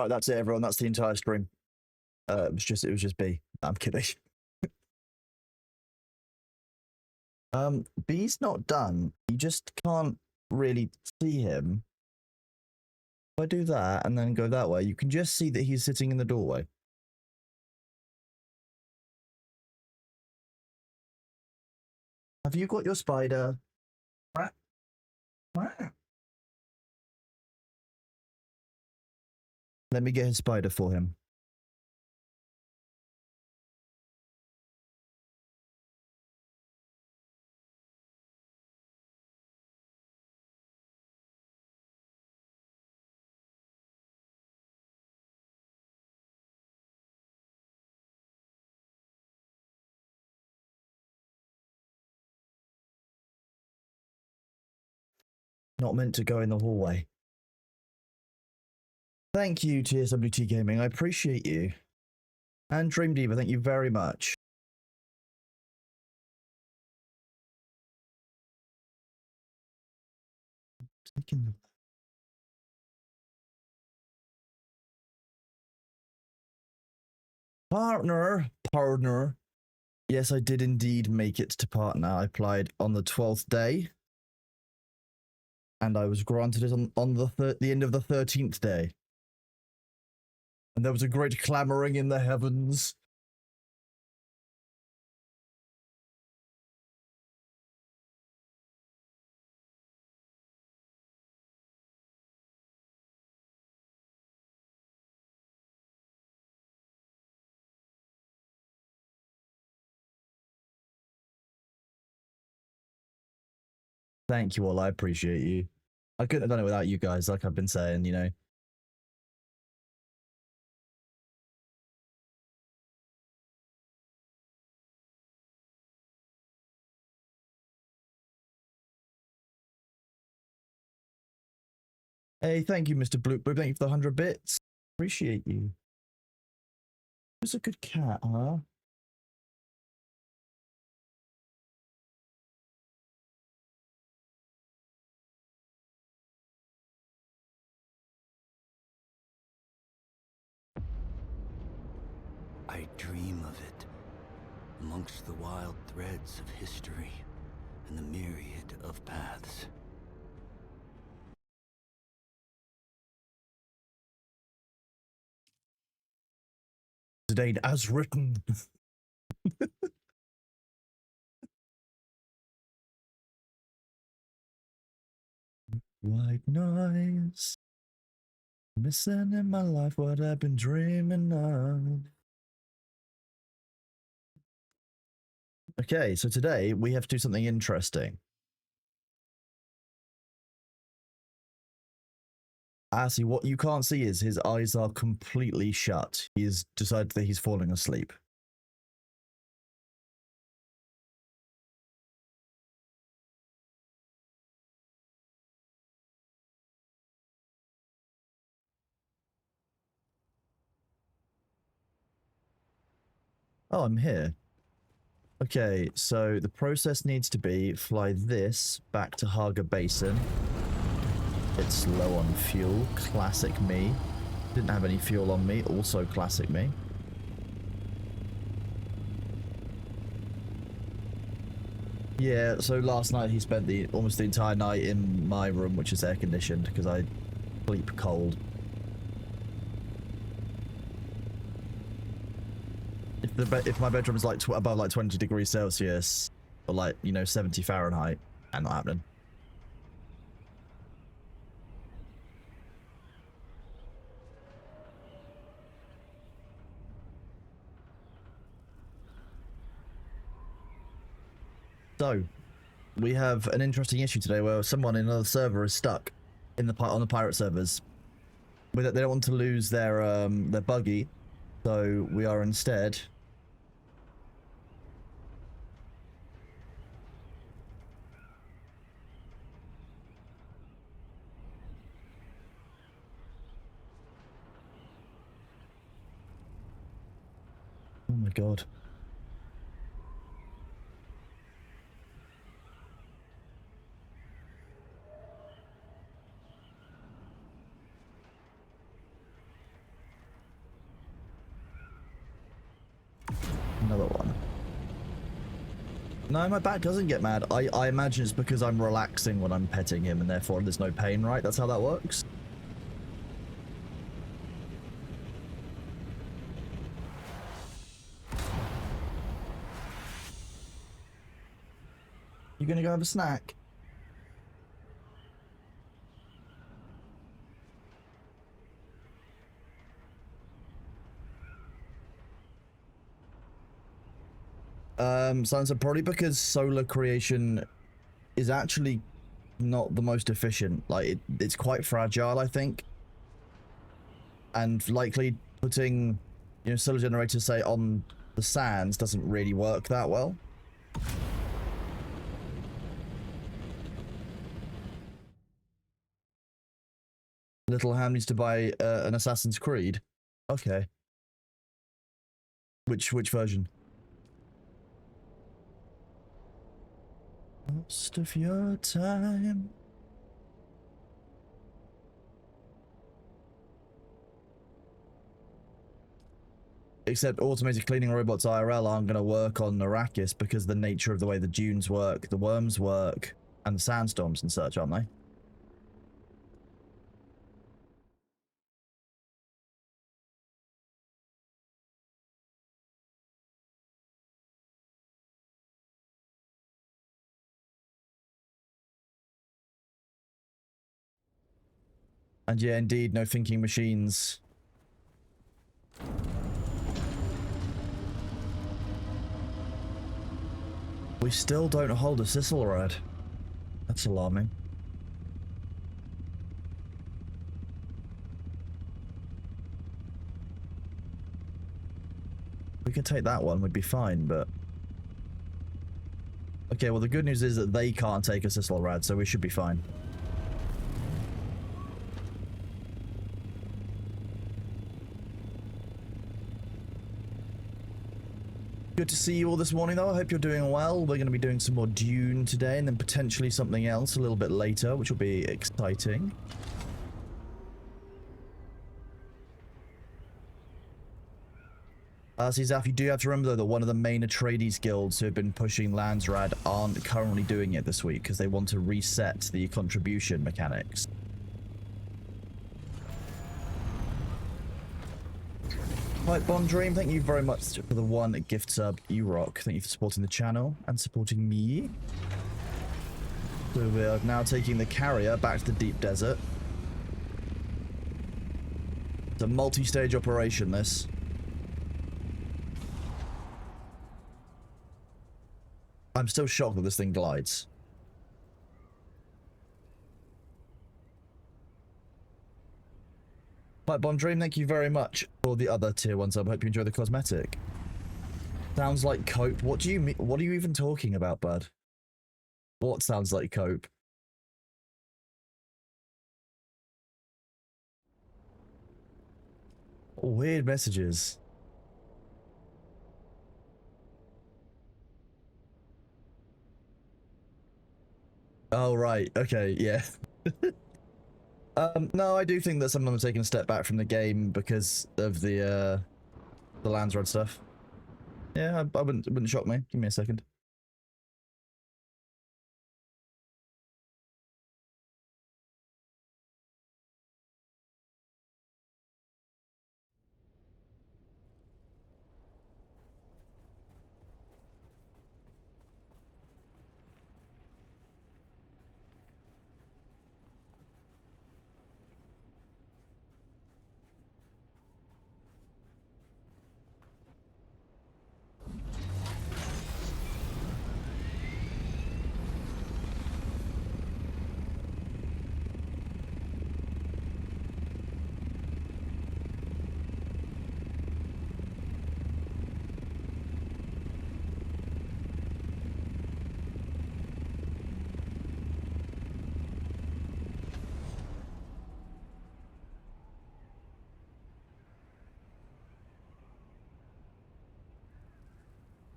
Right, that's it, everyone. That's the entire stream. It was just B. I'm kidding. B's not done. You just can't really see him. If I do that and then go that way, you can just see that he's sitting in the doorway. Have you got your spider? Let me get his spider for him. Not meant to go in the hallway. Thank you, TSWT Gaming. I appreciate you. And Dream Diva, thank you very much. Partner. Yes, I did indeed make it to partner. I applied on the 12th day. And I was granted it on the end of the 13th day. And there was a great clamoring in the heavens. Thank you all. I appreciate you. I couldn't have done it without you guys, like I've been saying, you know. Hey, thank you, Mr. Bloop. Thank you for the 100 bits. Appreciate you. Who's a good cat, huh? I dream of it, amongst the wild threads of history and the myriad of paths. Today, as written. White noise. Missing in my life what I've been dreaming of. Okay, so today we have to do something interesting. See, what you can't see is his eyes are completely shut. He's decided that he's falling asleep. Oh, I'm here. Okay, so the process needs to be fly this back to Haga Basin. It's low on fuel. Classic me. Didn't have any fuel on me. Also classic me. Yeah, so last night he spent almost the entire night in my room, which is air conditioned, because I sleep cold. If my bedroom is like above like 20 degrees Celsius, or like, you know, 70 Fahrenheit, and not happening. So, we have an interesting issue today where someone in another server is stuck in on the pirate servers. They don't want to lose their buggy, so we are instead oh my god. No, my back doesn't get mad. I imagine it's because I'm relaxing when I'm petting him and therefore there's no pain, right? That's how that works? You gonna go have a snack? So probably because solar creation is actually not the most efficient. Like, it's quite fragile, I think. And likely putting, you know, solar generators, say, on the sands doesn't really work that well. Little Ham needs to buy an Assassin's Creed. Okay. Which version? Most of your time. Except automated cleaning robots IRL aren't going to work on Arrakis because of the nature of the way the dunes work, the worms work, and the sandstorms and such, aren't they? And yeah, indeed, no thinking machines. We still don't hold a Sisselrad. That's alarming. We could take that one, we'd be fine, but... Okay, well the good news is that they can't take a Sisselrad, so we should be fine. Good to see you all this morning, though. I hope you're doing well. We're going to be doing some more Dune today, and then potentially something else a little bit later, which will be exciting. See, Zaf, you do have to remember, though, that one of the main Atreides guilds who have been pushing Landsrad aren't currently doing it this week, because they want to reset the contribution mechanics. Right, Bond Dream, thank you very much for the one gift sub. You rock. Thank you for supporting the channel and supporting me. So we're now taking the carrier back to the deep desert. It's a multi-stage operation, this. I'm still shocked that this thing glides. Right, Bond Dream, thank you very much for the other tier 1 sub. Hope you enjoy the cosmetic. Sounds like cope. What do you mean? What are you even talking about, bud? What sounds like cope? Weird messages. Oh, right. Okay, yeah. No, I do think that some of them are taking a step back from the game because of the Landsrod stuff. Yeah, I wouldn't shock me. Give me a second.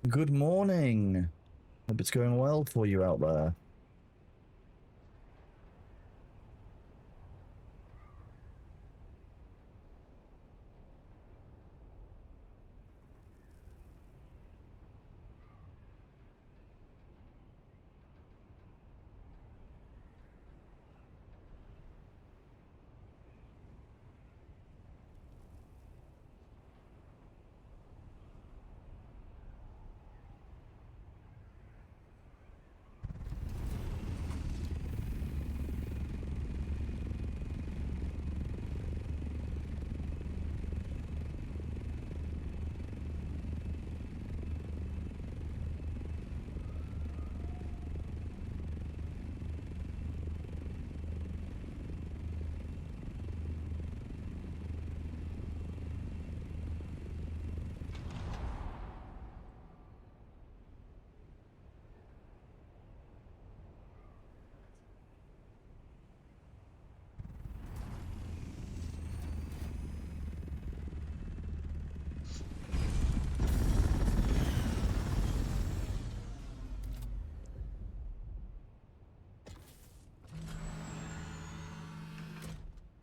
Good morning. Hope it's going well for you out there.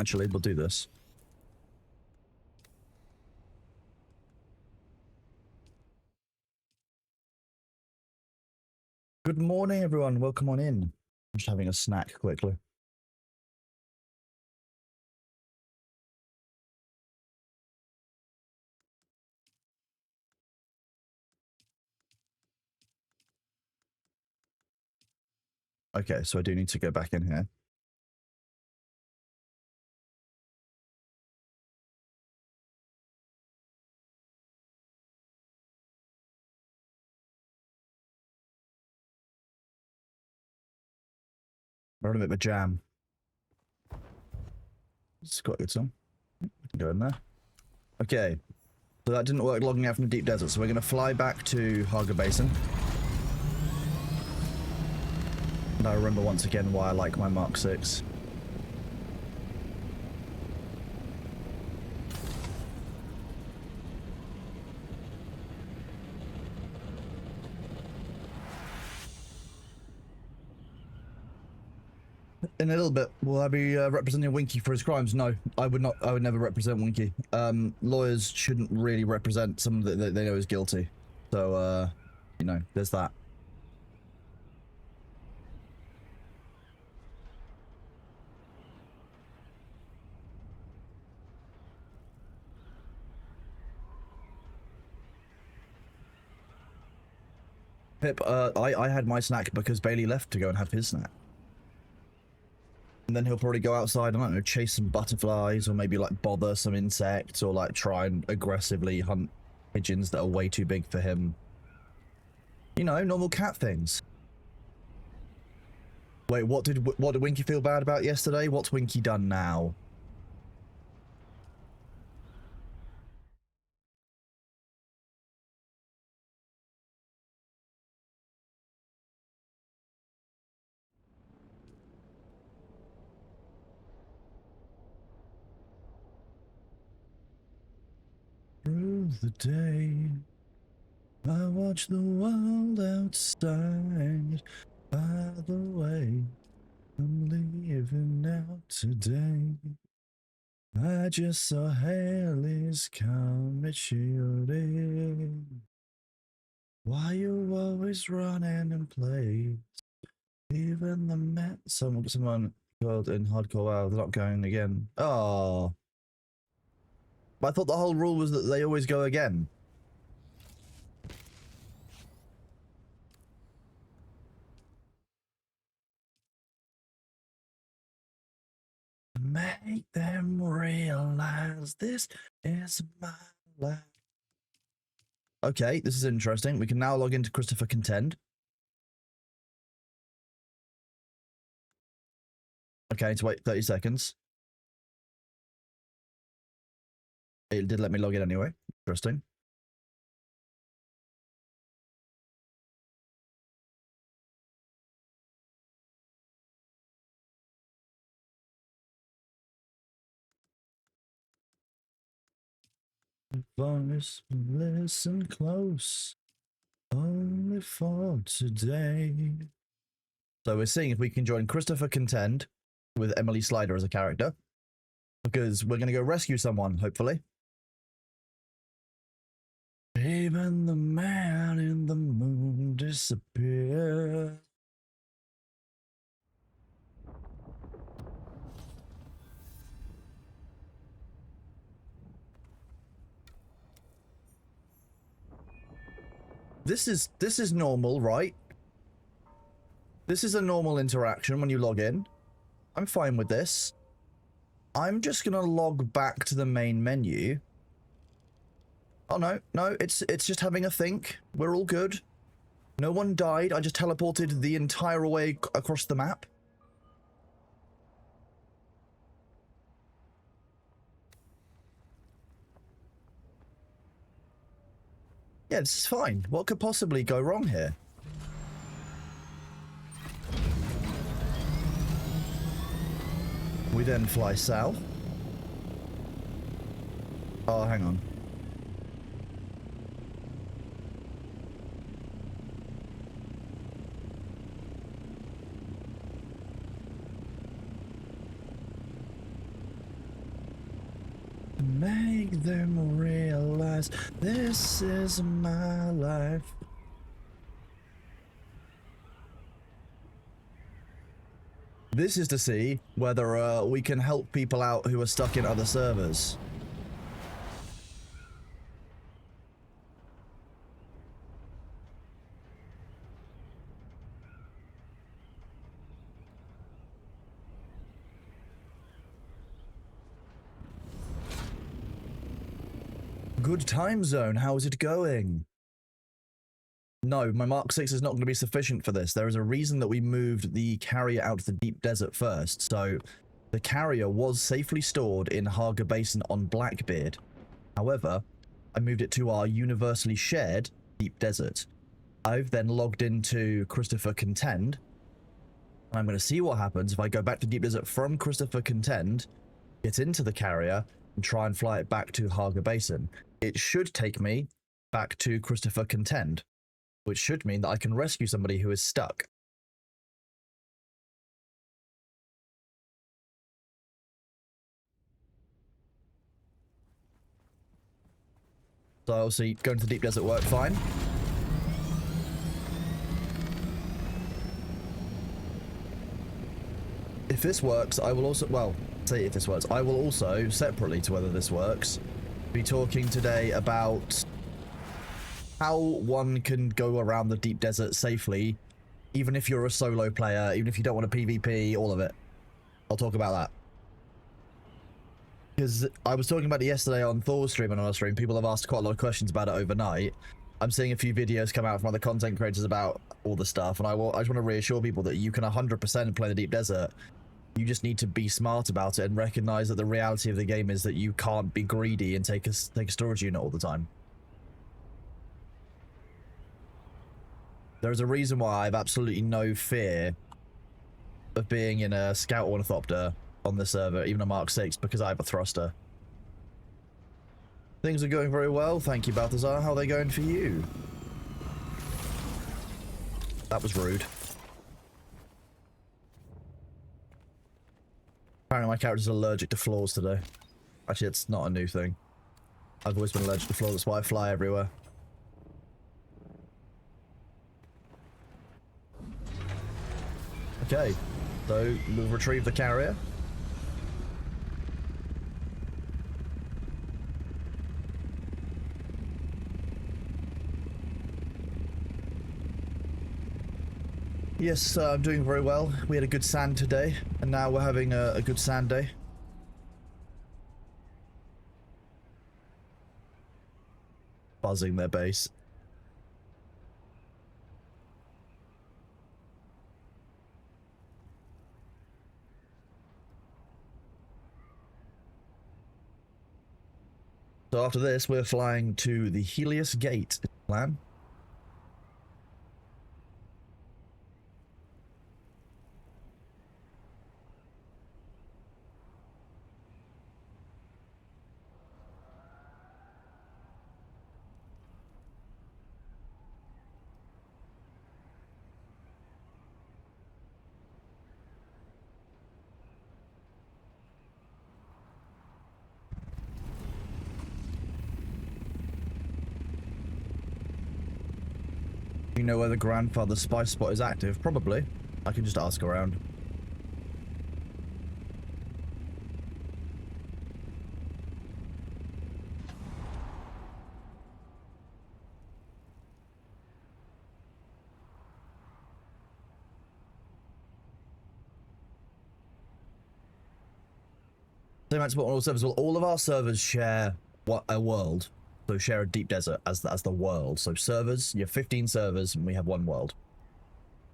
Actually, we'll do this. Good morning, everyone. Welcome on in. I'm just having a snack quickly. Okay, so I do need to go back in here. We're on a bit of a jam. It's quite a good song. We can go in there. Okay, so that didn't work logging out from the deep desert, so we're going to fly back to Haga Basin. And I remember once again why I like my Mark 6. In a little bit, will I be representing Winky for his crimes? No, I would not. I would never represent Winky. Lawyers shouldn't really represent someone that they know is guilty. So, you know, there's that. Pip, I had my snack because Bailey left to go and have his snack. And then he'll probably go outside, I don't know, chase some butterflies or maybe like bother some insects or like try and aggressively hunt pigeons that are way too big for him. You know, normal cat things. Wait, what did Winky feel bad about yesterday? What's Winky done now? Through the day, I watch the world outside. By the way, I'm leaving out today. I just saw Haley's comet shooting. Why you always running in place? Even the someone called in hardcore. Wow, they're not going again. Oh. I thought the whole rule was that they always go again. Make them realize this is my life. Okay, this is interesting. We can now log into Christopher Contend. Okay, to wait 30 seconds. It did let me log in anyway. Interesting. Voice, listen close. Only for today. So we're seeing if we can join Christopher Contend with Emily Slider as a character. Because we're going to go rescue someone, hopefully. Even the man in the moon disappeared. This is normal, right? This is a normal interaction when you log in. I'm fine with this. I'm just gonna log back to the main menu. Oh no, it's just having a think. We're all good. No one died. I just teleported the entire way across the map. Yeah, this is fine. What could possibly go wrong here? We then fly south. Oh, hang on. make them realize this is my life. This is to see whether we can help people out who are stuck in other servers. Good time zone, how's it going? No, my Mark 6 is not going to be sufficient for this. There is a reason that we moved the carrier out to the deep desert first. So, the carrier was safely stored in Haga Basin on Blackbeard. However, I moved it to our universally shared deep desert. I've then logged into Christopher Contend. And I'm going to see what happens if I go back to deep desert from Christopher Contend, get into the carrier, and try and fly it back to Haga Basin. It should take me back to Christopher Contend, which should mean that I can rescue somebody who is stuck. So obviously going to the deep desert worked fine. If this works, I will also, well, say if this works, I will also, separately to whether this works, be talking today about how one can go around the deep desert safely, even if you're a solo player, even if you don't want to PvP, all of it. I'll talk about that. Because I was talking about it yesterday on Thor's stream and on our stream. People have asked quite a lot of questions about it overnight. I'm seeing a few videos come out from other content creators about all the stuff, and I just want to reassure people that you can 100% play the deep desert. You just need to be smart about it and recognize that the reality of the game is that you can't be greedy and take a storage unit all the time. There's a reason why I have absolutely no fear of being in a Scout Ornithopter on the server, even a Mark 6, because I have a thruster. Things are going very well, thank you, Balthazar. How are they going for you? That was rude. Apparently my character's allergic to floors today. Actually, it's not a new thing. I've always been allergic to floors, that's why I fly everywhere. Okay, so we'll retrieve the carrier. Yes, I'm doing very well. We had a good sand today, and now we're having a good sand day. Buzzing their base. So after this, we're flying to the Helios Gate plan. You know where the grandfather spy spot is active? Probably. I can just ask around. Same answer on all servers. Well, all of our servers share a world. So share a deep desert as the world. So servers, you have 15 servers and we have one world.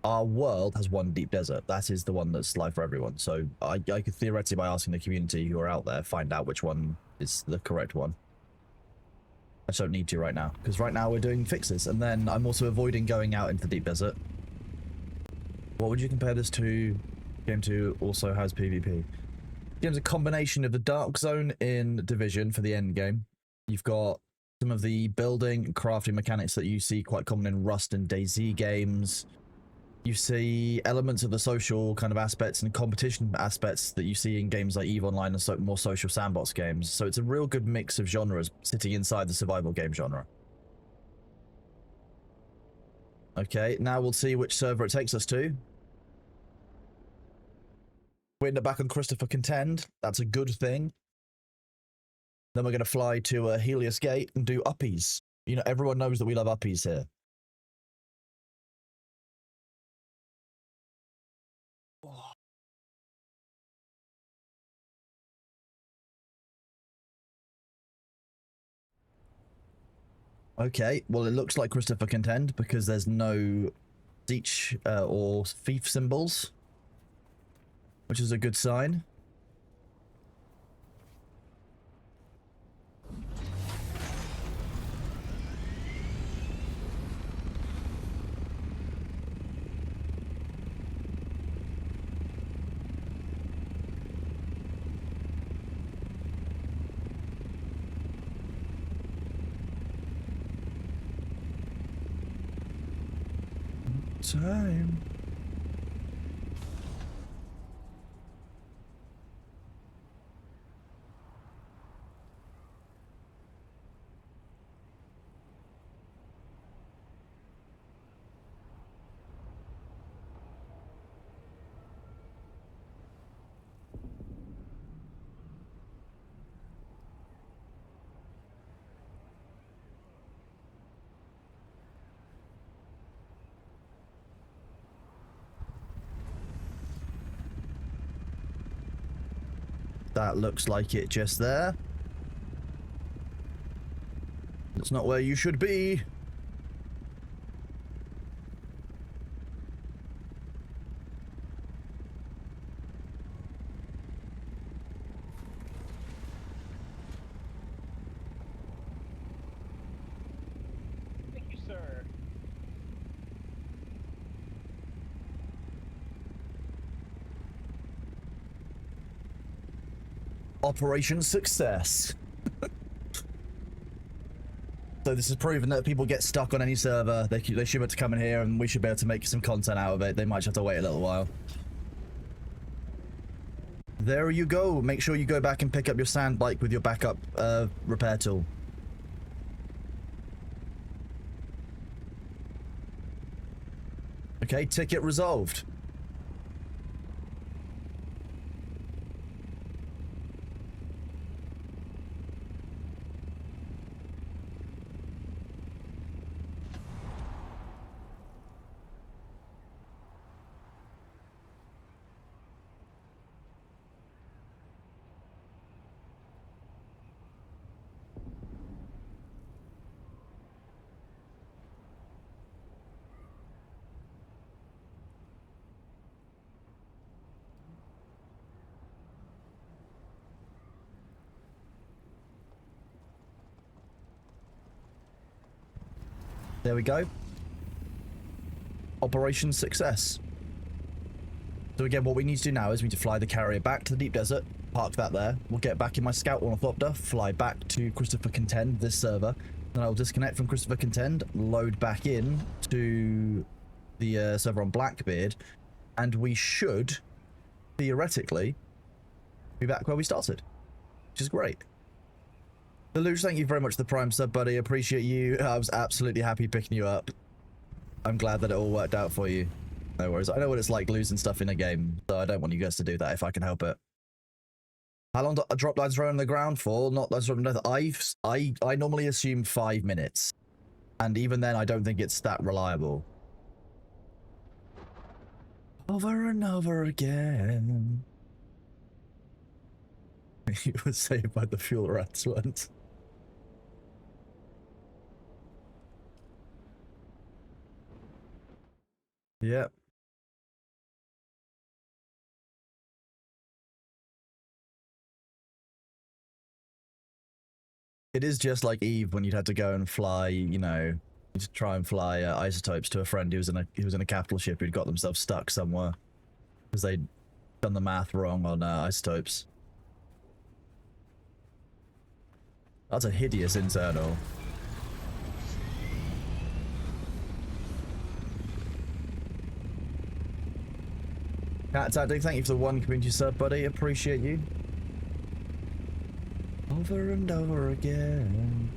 Our world has one deep desert. That is the one that's live for everyone. So I could theoretically, by asking the community who are out there, find out which one is the correct one. I just don't need to right now, because right now we're doing fixes. And then I'm also avoiding going out into the deep desert. What would you compare this to? Game 2 also has PvP. Game's a combination of the Dark Zone in Division for the end game. You've got some of the building and crafting mechanics that you see quite common in Rust and DayZ games. You see elements of the social kind of aspects and competition aspects that you see in games like EVE Online and more social sandbox games. So it's a real good mix of genres sitting inside the survival game genre. Okay, now we'll see which server it takes us to. We end up back on Christopher Contend. That's a good thing. Then we're going to fly to Helios Gate and do uppies. You know, everyone knows that we love uppies here. Okay, well, it looks like Christopher Contend because there's no Siege or thief symbols, which is a good sign. Time. That looks like it just there. It's not where you should be. Thank you, sir. Operation success. So this has proven that people get stuck on any server. They should be able to come in here and we should be able to make some content out of it. They might just have to wait a little while. There you go. Make sure you go back and pick up your sand bike with your backup repair tool. Okay, ticket resolved. There we go. Operation success. So again, what we need to do now is we need to fly the carrier back to the deep desert, park that there. We'll get back in my scout ornithopter, fly back to Christopher Contend, this server. Then I'll disconnect from Christopher Contend, load back in to the server on Blackbeard, and we should, theoretically, be back where we started, which is great. Deluge, thank you very much for the Prime sub, buddy. Appreciate you. I was absolutely happy picking you up. I'm glad that it all worked out for you. No worries. I know what it's like losing stuff in a game, so I don't want you guys to do that if I can help it. How long do drop lines run on the ground for? Not that's I normally assume 5 minutes, and even then, I don't think it's that reliable. Over and over again. You were saved by the fuel rats once. Yep. It is just like EVE when you'd had to go and fly, you know, to try and fly isotopes to a friend who was in a capital ship who'd got themselves stuck somewhere because they'd done the math wrong on isotopes. That's a hideous internal. Cat Tactic, thank you for the 1 community sub, buddy. Appreciate you. Over and over again.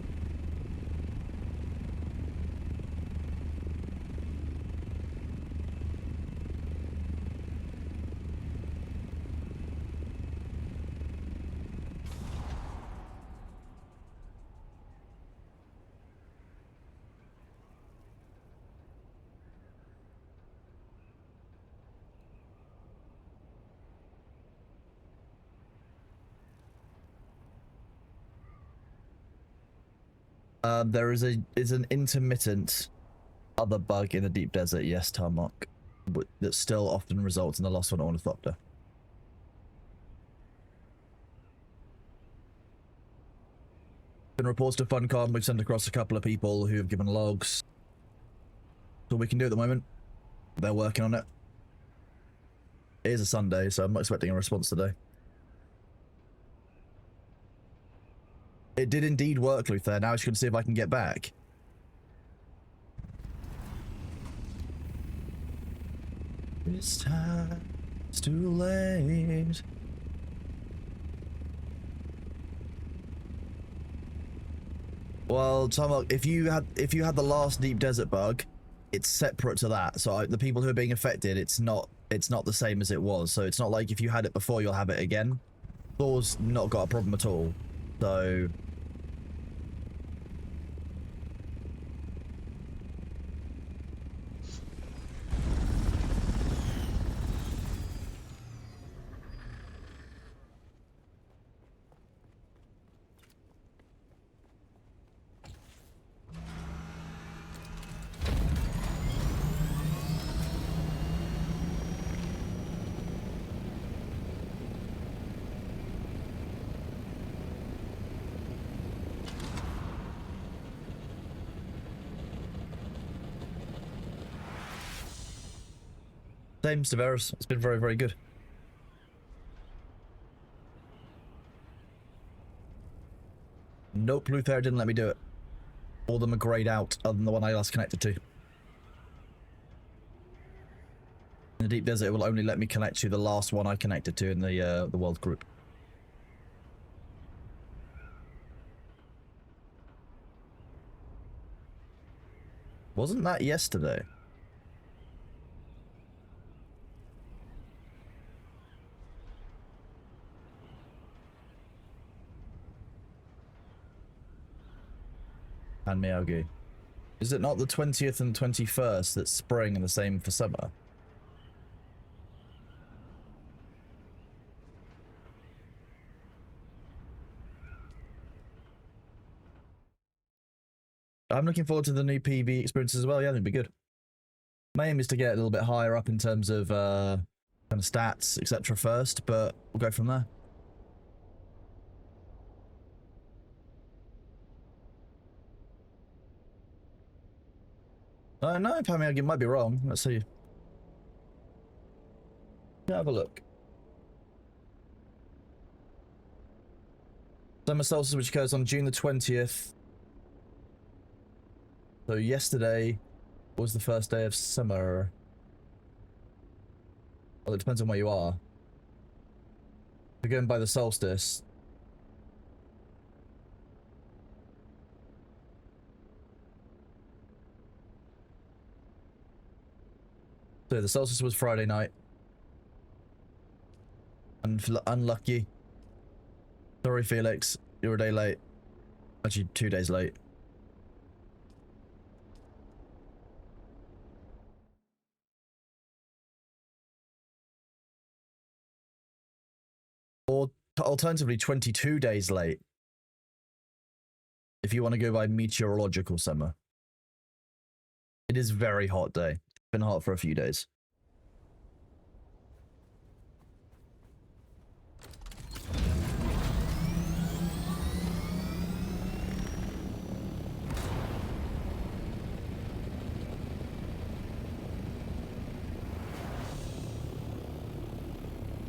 There is an intermittent other bug in the deep desert, yes, Tarmok, that still often results in the loss of an ornithopter. Been reports to FunCon. We've sent across a couple of people who have given logs. That's all we can do at the moment. They're working on it. It is a Sunday, so I'm not expecting a response today. It did indeed work, Luther. Now I should see if I can get back. This time it's too late. Well, Tom, if you had the last deep desert bug, it's separate to that. So the people who are being affected, it's not the same as it was. So it's not like if you had it before, you'll have it again. Thor's not got a problem at all. So same, Severus. It's been very, very good. Nope, Luther didn't let me do it. All of them are grayed out, other than the one I last connected to. In the deep desert, it will only let me connect to the last one I connected to in the world group. Wasn't that yesterday? And Miyagi. Is it not the 20th and 21st that's spring and the same for summer? I'm looking forward to the new PV experiences as well. Yeah, that'd be good. My aim is to get a little bit higher up in terms of kind of stats, etc. first, but we'll go from there. No, Pammy, might be wrong. Let's see. Have a look. Summer solstice, which occurs on June the 20th. So yesterday was the first day of summer. Well, it depends on where you are. If you're going by the solstice. So the solstice was Friday night. Unlucky. Sorry, Felix. You're a day late. Actually, 2 days late. Or alternatively, 22 days late. If you want to go by meteorological summer. It is a very hot day. It's been hot for a few days.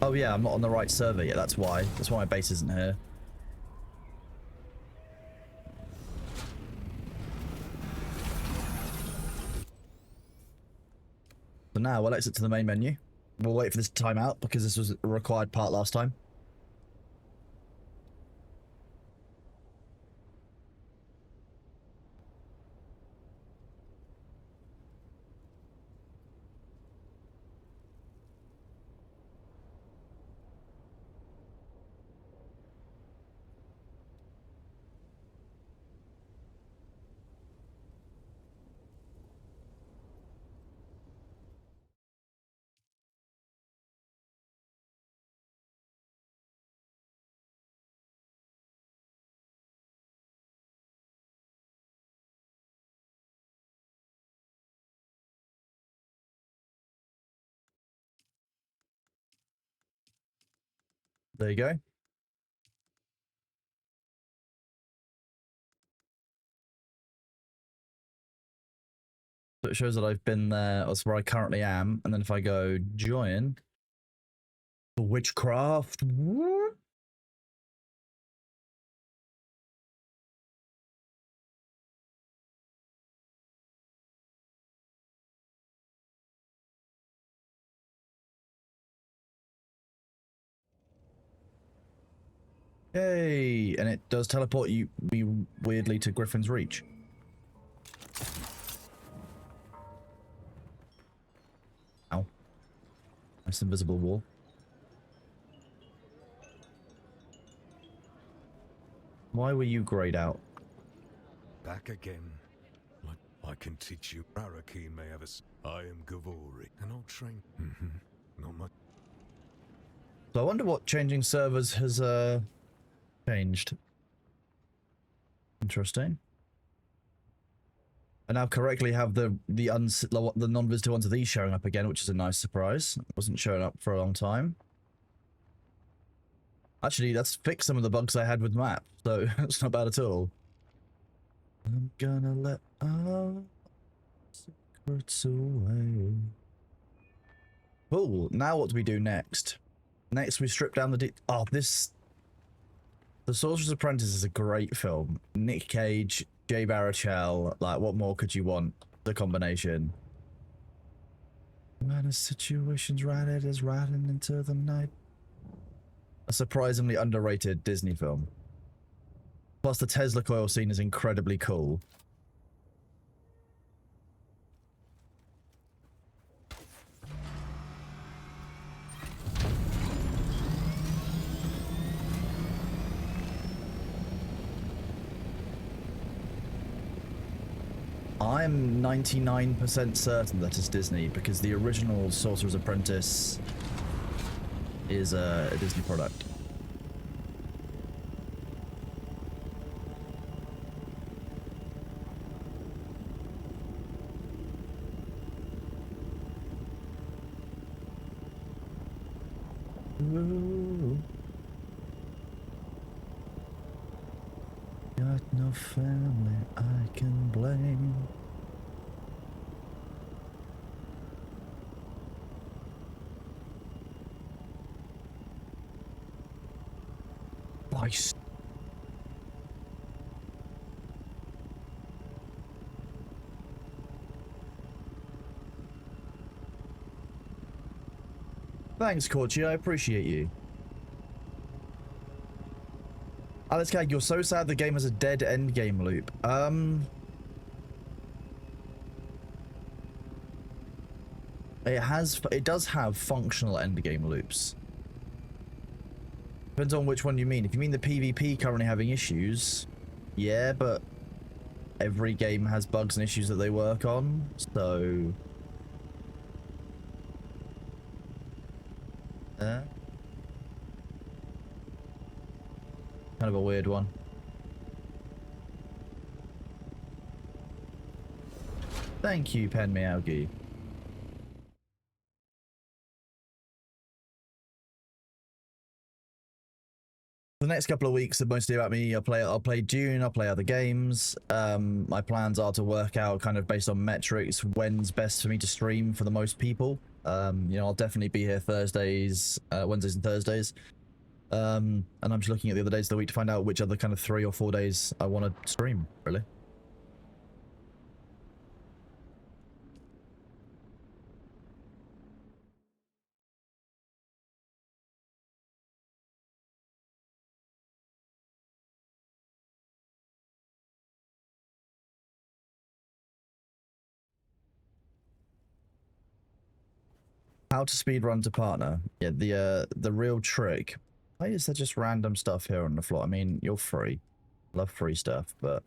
Oh yeah, I'm not on the right server yet, that's why. That's why my base isn't here. So now we'll exit to the main menu. we'll wait for this to time out because this was a required part last time. There you go. So it shows that I've been there. That's where I currently am. And then if I go join witchcraft, yay! And it does teleport me weirdly to Griffin's Reach. Ow. Nice invisible wall. Why were you grayed out? Back again. I can teach you. Arakeen may have a... I am Gavori, an old train. Not much. So I wonder what changing servers has changed. Interesting. I now correctly have the non-visitor ones of these showing up again, which is a nice surprise. It wasn't showing up for a long time. Actually, that's fixed some of the bugs I had with map, so it's not bad at all. I'm gonna let our secrets away. Cool. Now what do we do next? Next, we strip down the... The Sorcerer's Apprentice is a great film. Nick Cage, Jay Baruchel, like, what more could you want? The combination. When a situation's right, it is riding into the night. A surprisingly underrated Disney film. Plus, the Tesla coil scene is incredibly cool. I'm 99% certain that it's Disney because the original Sorcerer's Apprentice is a Disney product. Ooh. Got no family I can blame. Nice. Thanks, Corchi. I appreciate you. Alex Cag, you're so sad the game has a dead endgame loop. It does have functional endgame loops. Depends on which one you mean. If you mean the PvP currently having issues, yeah, but every game has bugs and issues that they work on, so... Kind of a weird one. Thank you, Pen Meowgi. The next couple of weeks are mostly about me. I'll play Dune, I'll play other games. My plans are to work out kind of based on metrics when's best for me to stream for the most people. You know, I'll definitely be here Thursdays, Wednesdays and Thursdays. And I'm just looking at the other days of the week to find out which other kind of 3 or 4 days I want to stream, really. How to speedrun to partner. Yeah, the real trick. Why is there just random stuff here on the floor? I mean, you're free. Love free stuff, but...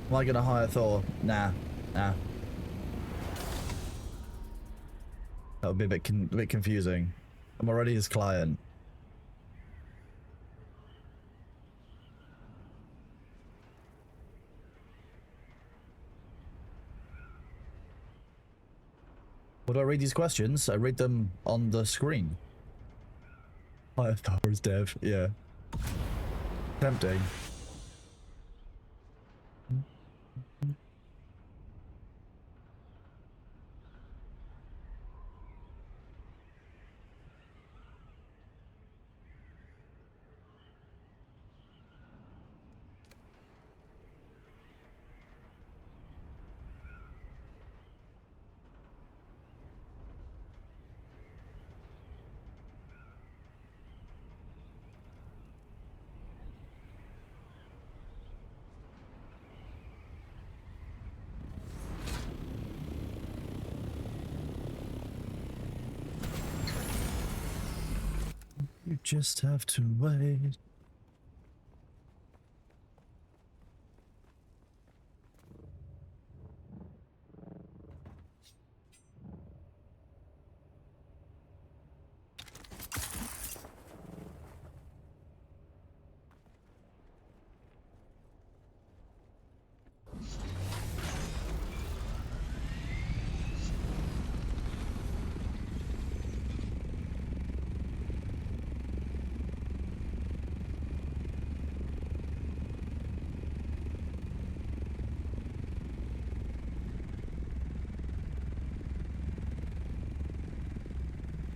Am I gonna hire Thor? Nah. Nah. That would be a bit confusing. I'm already his client. What do I read these questions? I read them on the screen. Hire Thor as dev, yeah. Tempting. You just have to wait.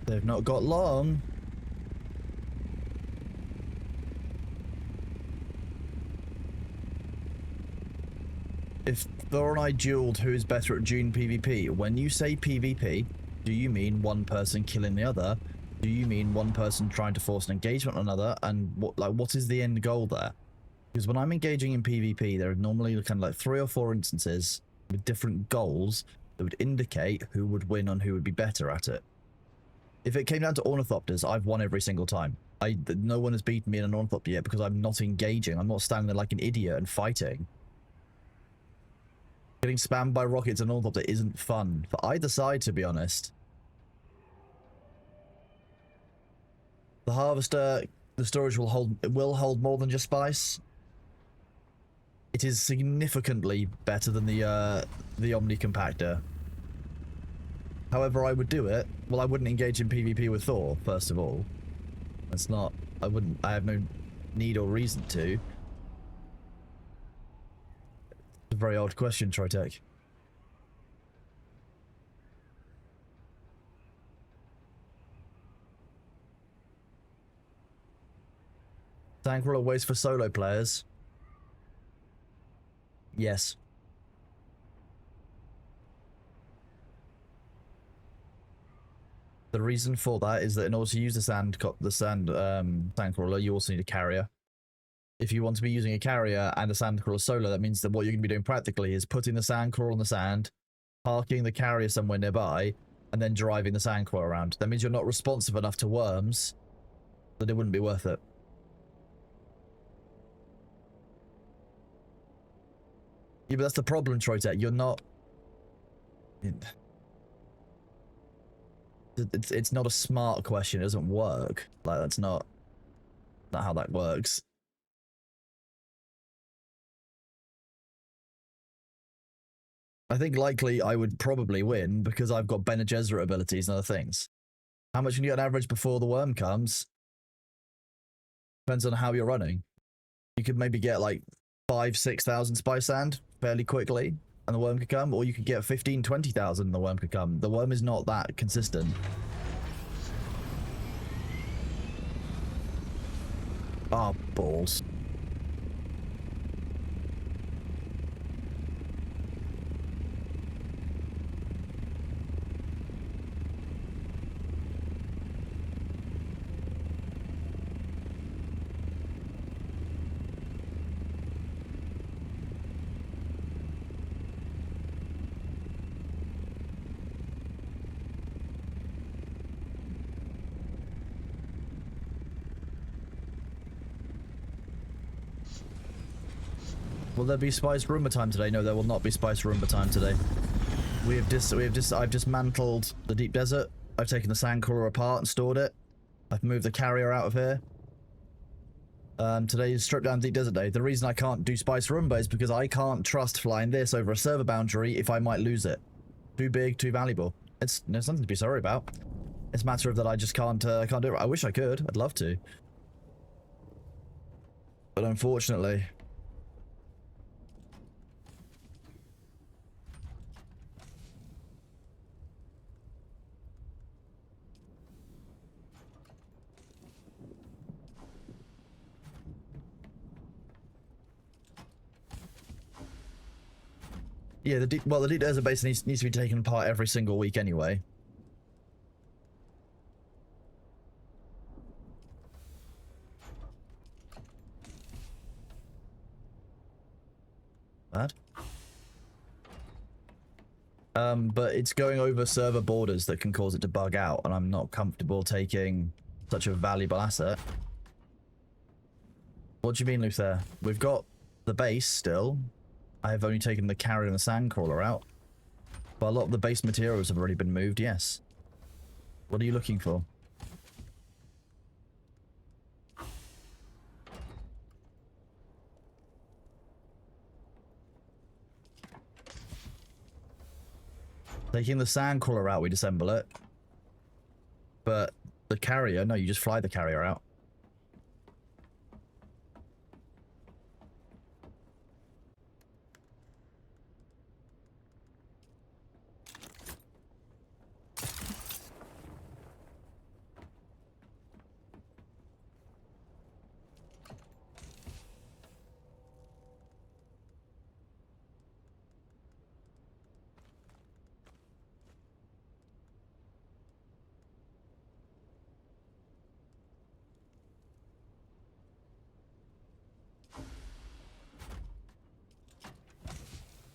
They've not got long. If Thor and I dueled who's better at June PvP, when you say PvP, do you mean one person killing the other? Do you mean one person trying to force an engagement on another? And what is the end goal there? Because when I'm engaging in PvP, there are normally kind of like 3 or 4 instances with different goals that would indicate who would win and who would be better at it. If it came down to ornithopters, I've won every single time. No one has beaten me in an ornithopter yet because I'm not engaging. I'm not standing there like an idiot and fighting. Getting spammed by rockets and ornithopter isn't fun for either side, to be honest. The harvester, the storage will hold more than just spice. It is significantly better than the Omni compactor. However, I would do it. Well, I wouldn't engage in PvP with Thor, first of all. That's not... I have no need or reason to. It's a very odd question, Tritech. Thankful always for solo players. Yes. The reason for that is that in order to use the sandcrawler, you also need a carrier. If you want to be using a carrier and a sandcrawler solo, that means that what you're going to be doing practically is putting the sandcrawler on the sand, parking the carrier somewhere nearby, and then driving the sandcrawler around. That means you're not responsive enough to worms, that it wouldn't be worth it. Yeah, but that's the problem, Troytek. You're not... It's not a smart question. It doesn't work. Like, that's not how that works. I think likely I would probably win because I've got Bene Gesserit abilities and other things. How much can you get on average before the worm comes? Depends on how you're running. You could maybe get like 5,000-6,000 spice sand fairly quickly and the worm could come, or you could get 15,000-20,000 and the worm could come. The worm is not that consistent. Ah, oh, balls. Will there be spiced Roomba time today? No, there will not be spiced Roomba time today. I've dismantled the deep desert. I've taken the sand crawler apart and stored it. I've moved the carrier out of here. Today is stripped down deep desert day. The reason I can't do spiced Roomba is because I can't trust flying this over a server boundary if I might lose it. Too big, too valuable. There's nothing to be sorry about. It's a matter of that I just can't do it. I wish I could. I'd love to. But unfortunately... Yeah, the deep desert basin needs to be taken apart every single week anyway. Bad. But it's going over server borders that can cause it to bug out, and I'm not comfortable taking such a valuable asset. What do you mean, Luther? We've got the base still. I have only taken the carrier and the sandcrawler out. But a lot of the base materials have already been moved, yes. What are you looking for? Taking the sandcrawler out, we disassemble it. But the carrier, no, you just fly the carrier out.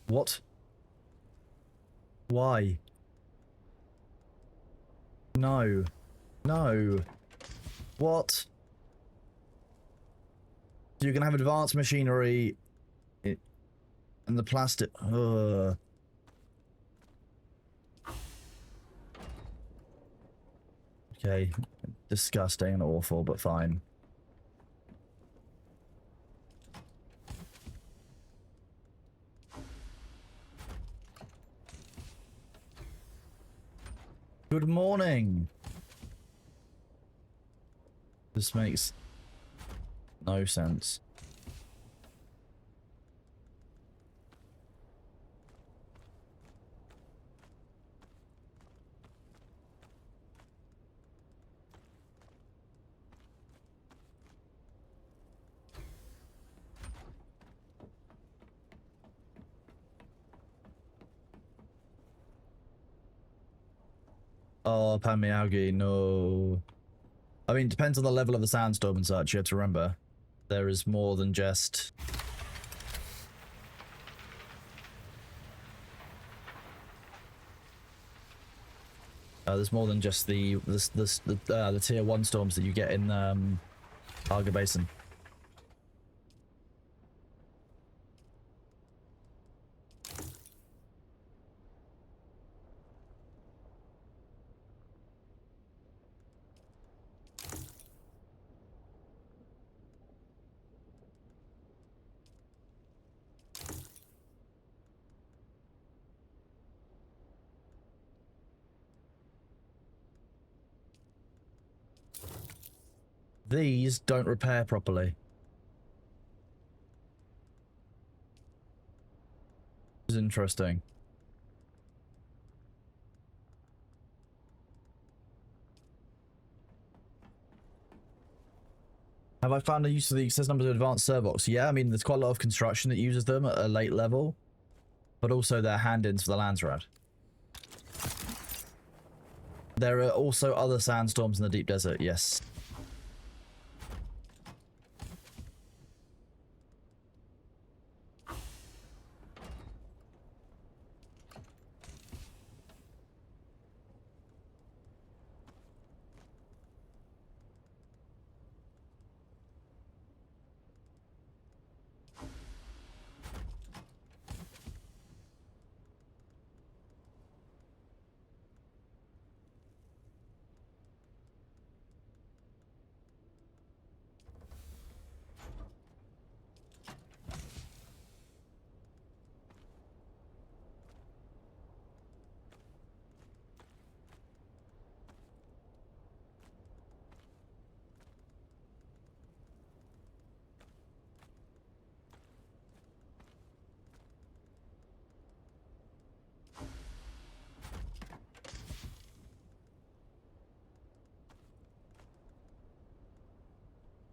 What? Why? No. No. What? You can have advanced machinery and the plastic. Ugh. Okay. Disgusting and awful, but fine. Good morning. This makes no sense. Oh, Pamiagi, no. I mean, it depends on the level of the sandstorm and such. You have to remember, there is more than just... there's more than just the tier 1 storms that you get in Arga Basin. These don't repair properly. This is interesting. Have I found a use of the excess numbers of advanced servox? Yeah, I mean, there's quite a lot of construction that uses them at a late level, but also they're hand-ins for the Landsrad. There are also other sandstorms in the deep desert, yes.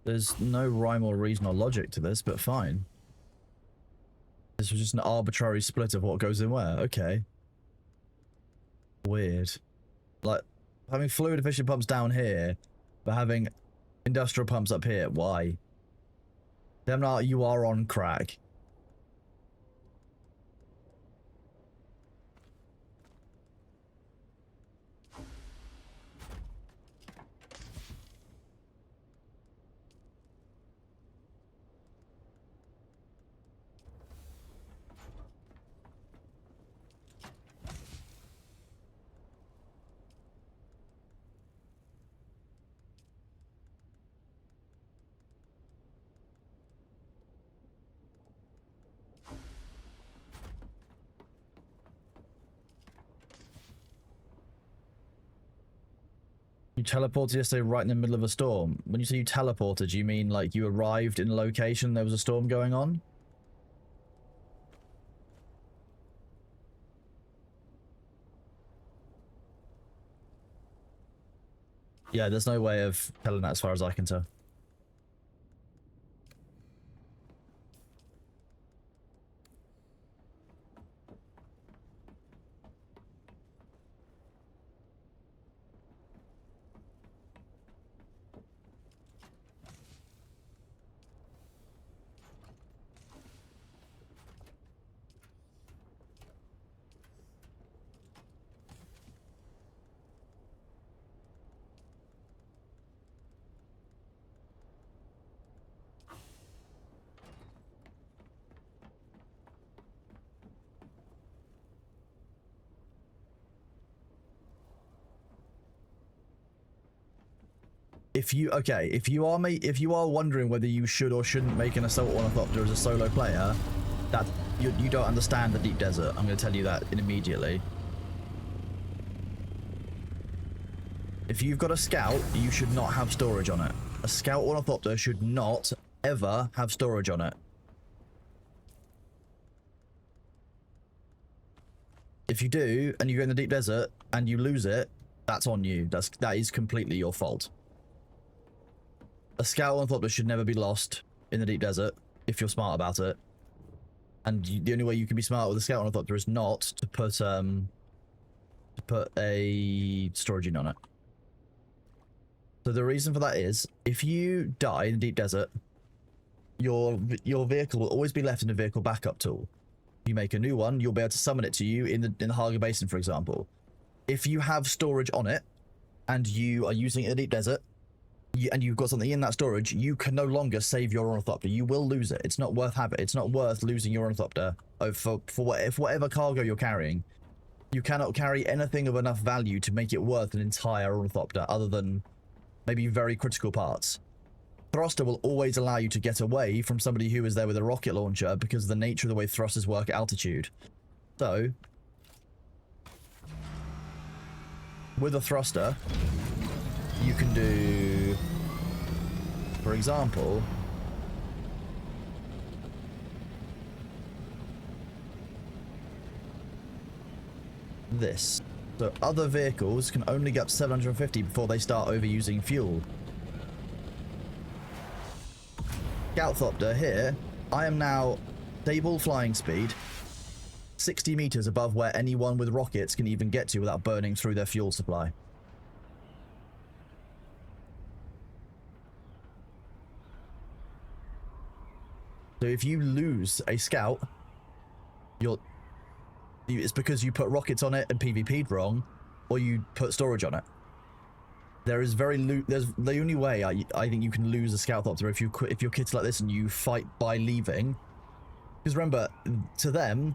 There's no rhyme or reason or logic to this, but fine. This was just an arbitrary split of what goes in where. Okay. Weird. Like, having fluid efficient pumps down here, but having industrial pumps up here. Why? Them not, you are on crack. You teleported yesterday right in the middle of a storm. When you say you teleported, you mean like you arrived in a location, there was a storm going on? Yeah, there's no way of telling that as far as I can tell. If you are wondering whether you should or shouldn't make an assault ornithopter as a solo player, that you don't understand the deep desert. I'm going to tell you that immediately. If you've got a scout, you should not have storage on it. A scout ornithopter should not ever have storage on it. If you do, and you go in the deep desert and you lose it, that's on you. That is completely your fault. A scout ornithopter should never be lost in the deep desert if you're smart about it. And the only way you can be smart with a scout ornithopter is not to put a storage unit on it. So the reason for that is, if you die in the deep desert, your vehicle will always be left in a vehicle backup tool. If you make a new one, you'll be able to summon it to you in the Haga Basin, for example. If you have storage on it, and you are using it in the deep desert, and you've got something in that storage, you can no longer save your ornithopter. You will lose it. It's not worth having. It's not worth losing your ornithopter for whatever cargo you're carrying. You cannot carry anything of enough value to make it worth an entire ornithopter, other than maybe very critical parts. Thruster will always allow you to get away from somebody who is there with a rocket launcher because of the nature of the way thrusters work at altitude. So, with a thruster, you can do, for example, this. So other vehicles can only get up to 750 before they start overusing fuel. Scoutthopter here, I am now stable flying speed, 60 meters above where anyone with rockets can even get to without burning through their fuel supply. So if you lose a scout, it's because you put rockets on it and PvP'd wrong, or you put storage on it. There's the only way I think you can lose a Scoutthopter if you're kids like this and you fight by leaving. Because remember, to them,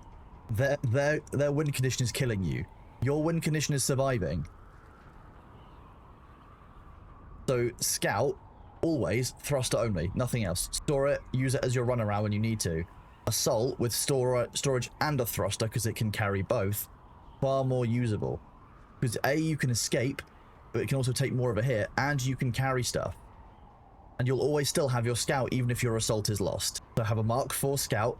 their win condition is killing you. Your win condition is surviving. So Scout, always thruster only, nothing else. Store it, use it as your runaround when you need to. Assault with storage and a thruster, because it can carry both, far more usable. Because A, you can escape, but it can also take more of a hit, and you can carry stuff. And you'll always still have your scout, even if your assault is lost. So have a Mark 4 scout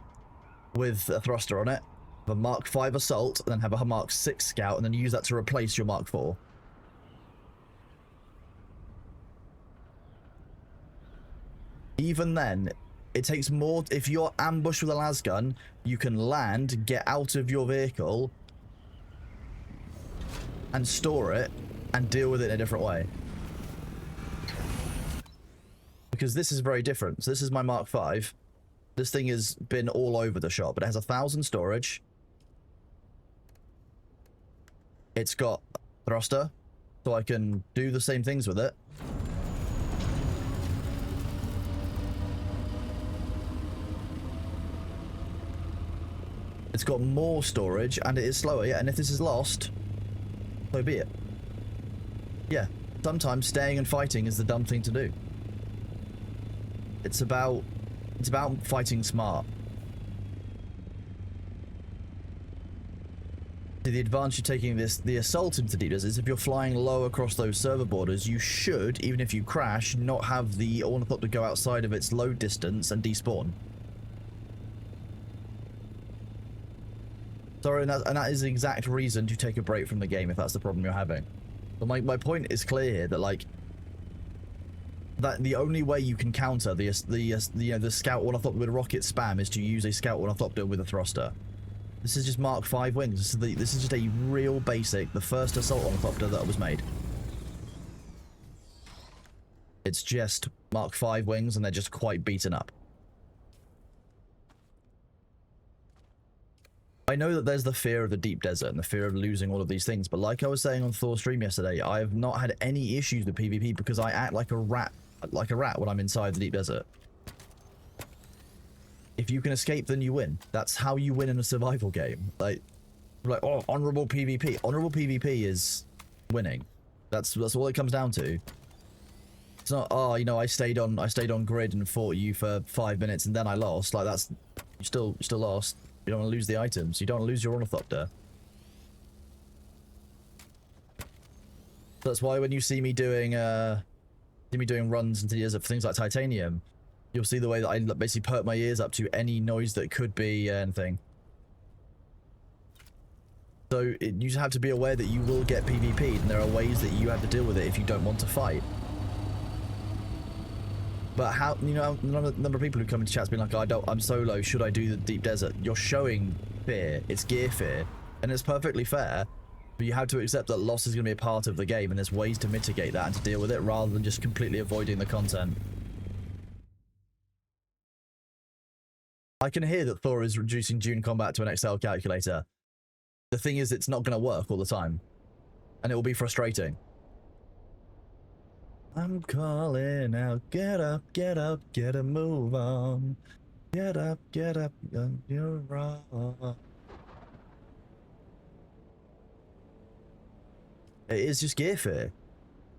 with a thruster on it, have a Mark 5 assault, and then have a Mark 6 scout, and then use that to replace your Mark 4. Even then, it takes more. If you're ambushed with a las gun, you can land, get out of your vehicle, and store it, and deal with it in a different way. Because this is very different. So this is my Mark V. This thing has been all over the shop, but it has 1,000 storage. It's got thruster, so I can do the same things with it. It's got more storage, and it is slower, yeah, and if this is lost, so be it. Yeah, sometimes staying and fighting is the dumb thing to do. It's about fighting smart. The advantage of taking the assault into deep desert is if you're flying low across those server borders, you should, even if you crash, not have the ornithopter go outside of its load distance and despawn. Sorry, and that is the exact reason to take a break from the game if that's the problem you're having. But my point is clear here that, like, that the only way you can counter the scout ornithopter with a rocket spam is to use a scout ornithopter with a thruster. This is just Mark V wings. This is just a real basic, the first assault ornithopter that was made. It's just Mark V wings, and they're just quite beaten up. I know that there's the fear of the deep desert and the fear of losing all of these things, but like I was saying on Thor's stream yesterday, I have not had any issues with PvP because I act like a rat when I'm inside the deep desert. If you can escape, then you win. That's how you win in a survival game. Like oh, honorable PvP. Honorable PvP is winning. That's all it comes down to. It's not, oh, you know, I stayed on grid and fought you for 5 minutes and then I lost. Like, that's, you still lost. You don't want to lose the items. You don't want to lose your ornithopter. That's why when you see me doing runs into the desert for things like titanium, you'll see the way that I basically perk my ears up to any noise that could be anything. So you just have to be aware that you will get PvP'd, and there are ways that you have to deal with it if you don't want to fight. But how, you know, the number of people who come into chats being like, I'm solo, should I do the deep desert? You're showing fear. It's gear fear. And it's perfectly fair. But you have to accept that loss is going to be a part of the game, and there's ways to mitigate that and to deal with it rather than just completely avoiding the content. I can hear that Thor is reducing Dune combat to an Excel calculator. The thing is, it's not going to work all the time. And it will be frustrating. I'm calling out, get up, get a move on. Get up, you're wrong. It is just gear fear.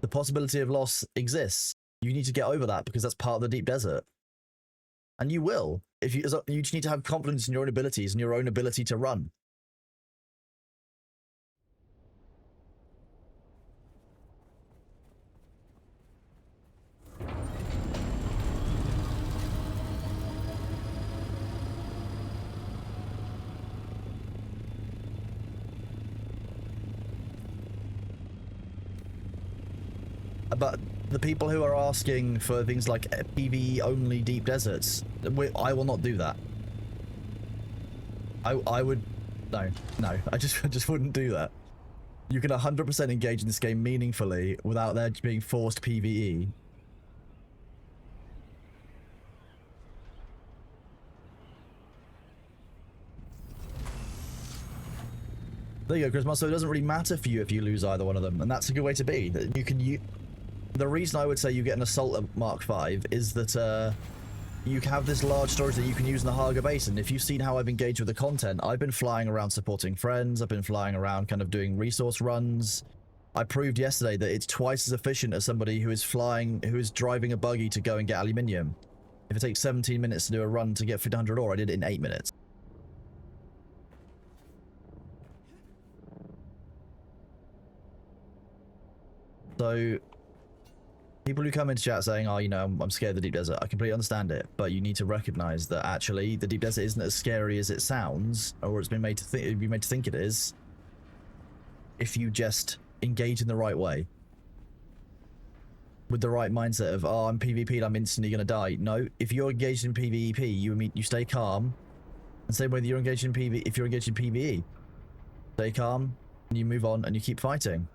The possibility of loss exists. You need to get over that because that's part of the deep desert. And you will. You just need to have confidence in your own abilities and your own ability to run. But the people who are asking for things like PvE only deep deserts, I will not do that. I would, no, I just wouldn't do that. You can 100% engage in this game meaningfully without there being forced PvE. There you go, Christmas. So it doesn't really matter for you if you lose either one of them, and that's a good way to be. You can The reason I would say you get an assault at Mark V is that you have this large storage that you can use in the Haga Basin. If you've seen how I've engaged with the content, I've been flying around supporting friends, I've been flying around kind of doing resource runs. I proved yesterday that it's twice as efficient as somebody who is driving a buggy to go and get aluminium. If it takes 17 minutes to do a run to get 1,500 ore, I did it in 8 minutes. So people who come into chat saying, oh, you know, I'm scared of the deep desert, I completely understand it, but you need to recognize that actually the deep desert isn't as scary as it sounds, or it's been made to think it is, if you just engage in the right way. with the right mindset of, oh, I'm PvP'd, I'm instantly gonna die. No, if you're engaged in PvP, you stay calm. And same way that you're engaged in PvE, if you're engaged in PvE, stay calm and you move on and you keep fighting.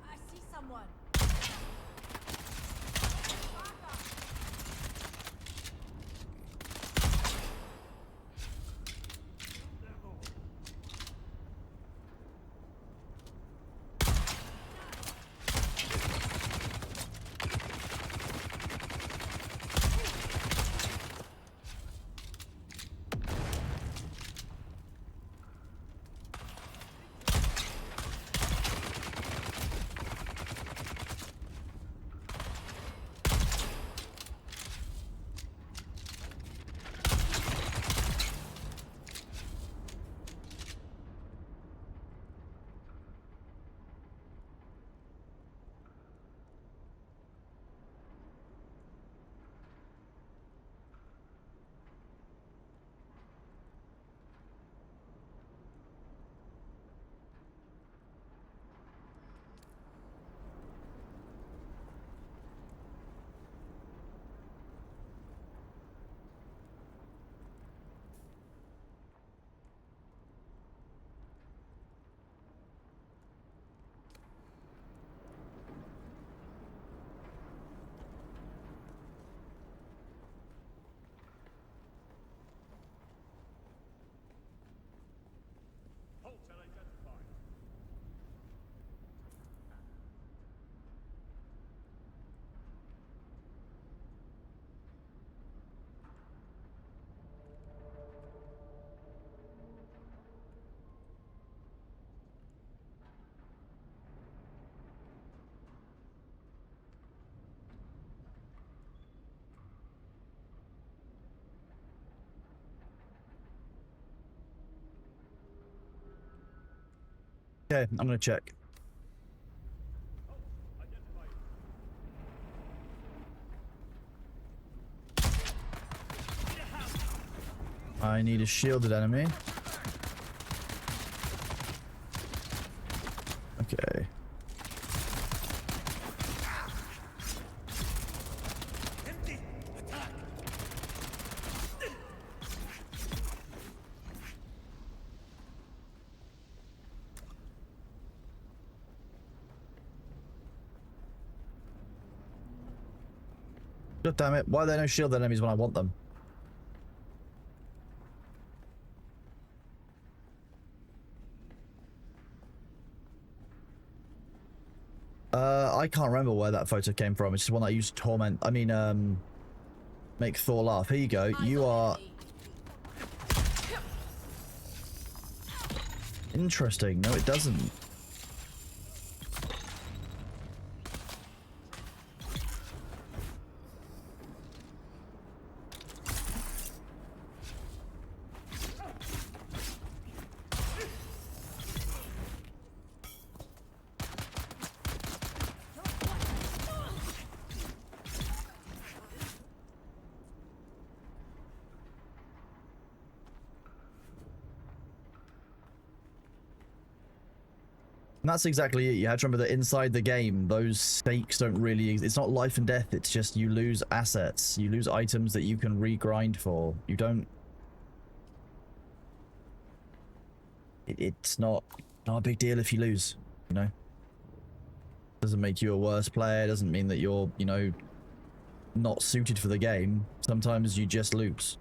I see someone. Okay, I'm gonna check. I need a shielded enemy. Okay. God damn it, why are there no shielded enemies when I want them? I can't remember where that photo came from. It's just one that I used to torment. I mean, make Thor laugh. Here you go. You are interesting. No, it doesn't. And that's exactly it. You have to remember that inside the game, those stakes don't really... It's not life and death. It's just you lose assets. You lose items that you can regrind for. You don't... It's not a big deal if you lose, you know? Doesn't make you a worse player. Doesn't mean that you're, you know, not suited for the game. Sometimes you just lose.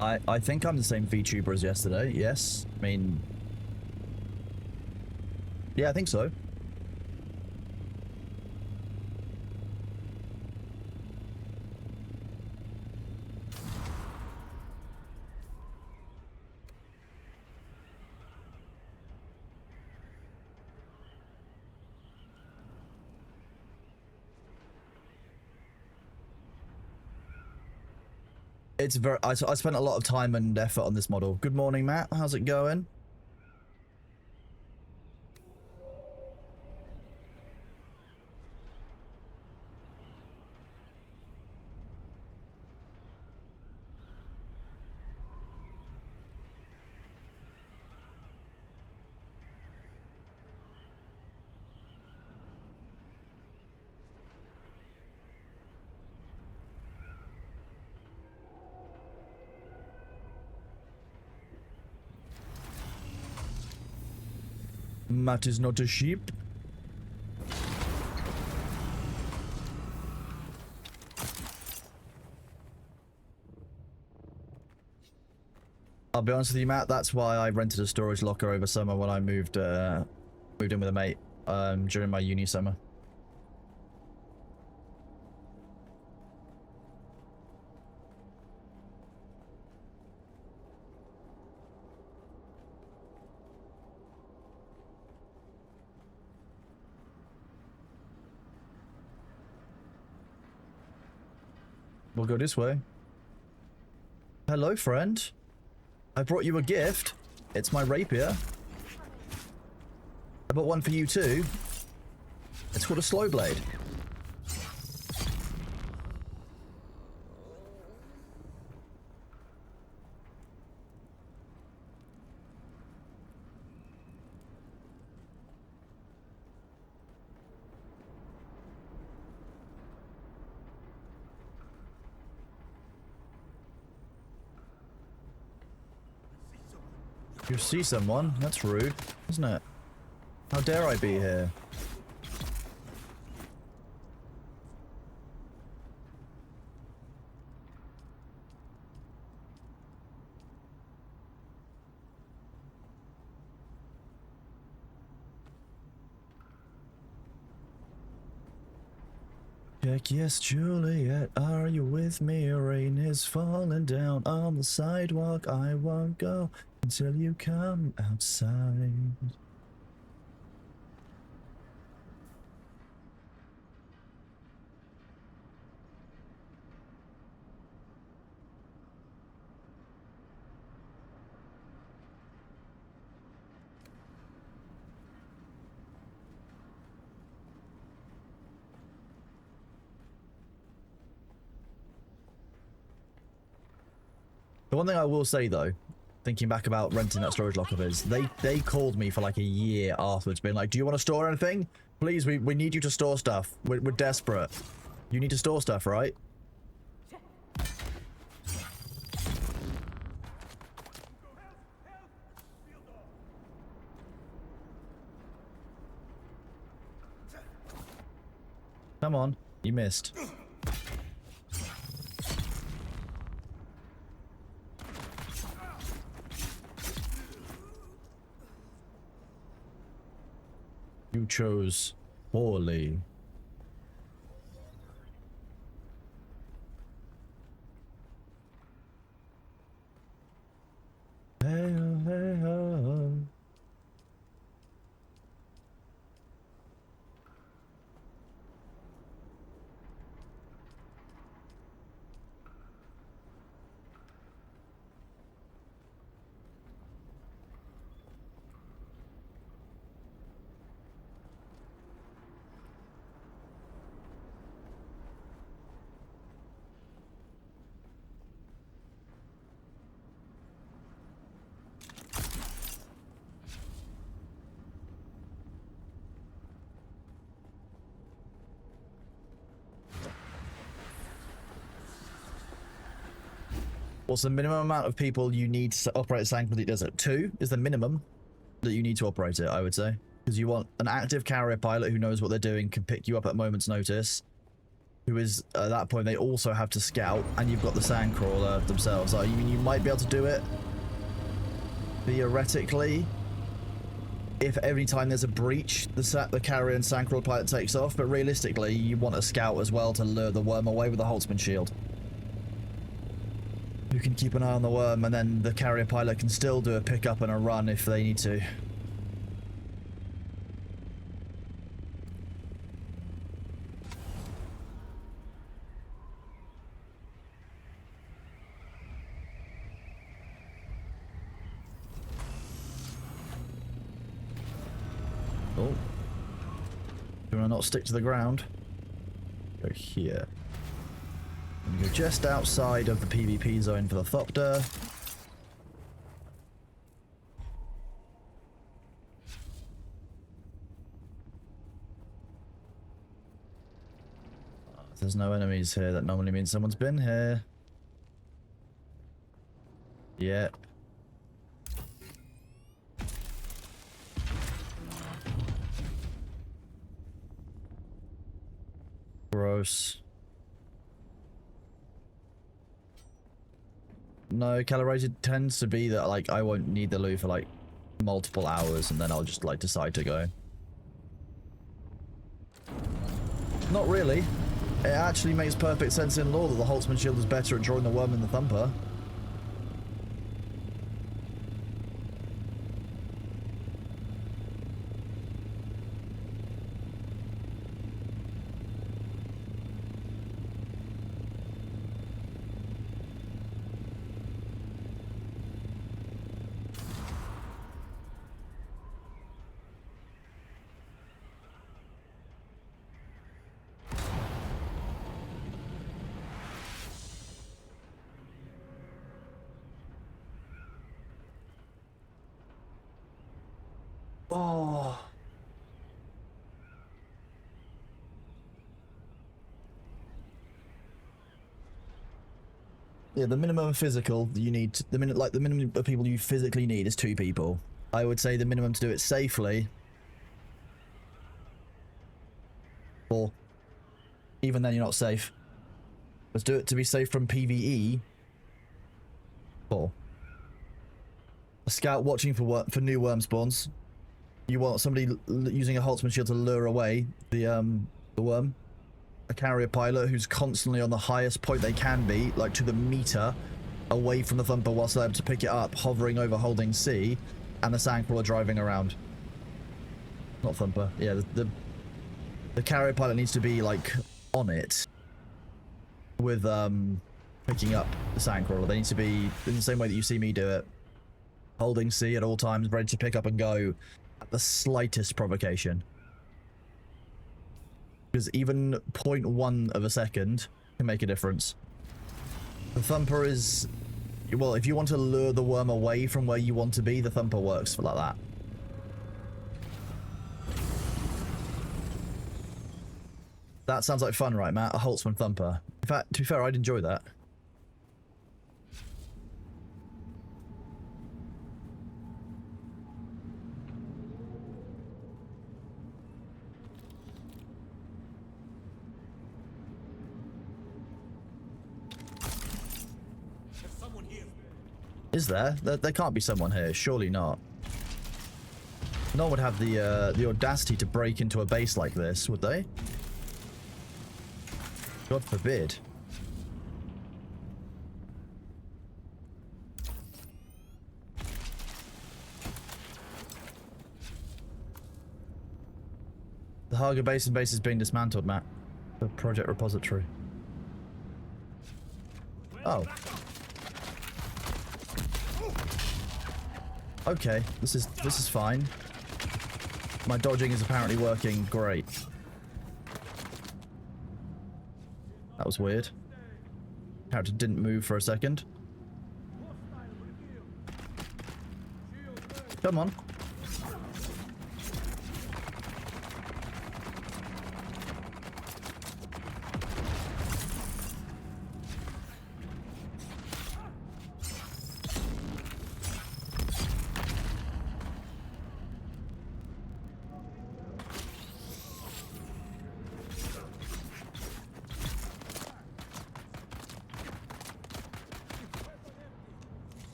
I think I'm the same VTuber as yesterday, yes. I mean... Yeah, I think so. It's very... I spent a lot of time and effort on this model. Good morning, Matt. How's it going? Matt is not a sheep. I'll be honest with you, Matt, that's why I rented a storage locker over summer when I moved in with a mate during my uni summer. We'll go this way. Hello, friend. I brought you a gift. It's my rapier. I bought one for you too. It's called a slow blade. You see someone? That's rude, isn't it? How dare I be here? Check, yes, Juliet, are you with me? Rain is falling down on the sidewalk. I won't go until you come outside. The one thing I will say though, thinking back about renting that storage locker is they called me for like a year afterwards being like, do you want to store anything? Please, we need you to store stuff. We're desperate. You need to store stuff, right? Come on, you missed. You chose poorly. Hey ho, hey ho. What's the minimum amount of people you need to operate a Sanctity Desert? 2 is the minimum that you need to operate it, I would say. Because you want an active carrier pilot who knows what they're doing, can pick you up at a moment's notice. who is, at that point, they also have to scout, and you've got the sandcrawler themselves. Like, you mean you might be able to do it, theoretically, if every time there's a breach, the carrier and sandcrawler pilot takes off, but realistically, you want a scout as well to lure the worm away with a Holtzman shield. Who can keep an eye on the worm, and then the carrier pilot can still do a pickup and a run if they need to. Oh. Do you want to not stick to the ground? Go here. And go just outside of the PvP zone for the Thopter. If there's no enemies here, that normally means someone's been here. Yep. Gross. No, calibrated tends to be that, like, I won't need the loot for, like, multiple hours, and then I'll just, like, decide to go. Not really. It actually makes perfect sense in lore that the Holtzman shield is better at drawing the worm than the Thumper. Oh. Yeah, the minimum physical you need, the minimum of people you physically need is 2 people. I would say the minimum to do it safely, 4. Even then, you're not safe. Let's do it to be safe from PvE. 4. A scout watching for new worm spawns. You want somebody using a Holtzman shield to lure away the worm. A carrier pilot who's constantly on the highest point they can be, like to the meter, away from the Thumper whilst they're able to pick it up, hovering over holding C, and the sandcrawler driving around. Not Thumper. Yeah, the carrier pilot needs to be, like, on it with picking up the sandcrawler. They need to be in the same way that you see me do it, holding C at all times, ready to pick up and go at the slightest provocation. Because even 0.1 of a second can make a difference. The Thumper is... Well, if you want to lure the worm away from where you want to be, the Thumper works for like that. That sounds like fun, right, Matt? A Holtzman Thumper. In fact, to be fair, I'd enjoy that. Is there? There can't be someone here. Surely not. No one would have the audacity to break into a base like this, would they? God forbid. The Haga Basin base is being dismantled, Matt. The project repository. Oh. Okay, this is fine. My dodging is apparently working great. That was weird. Character didn't move for a second. Come on.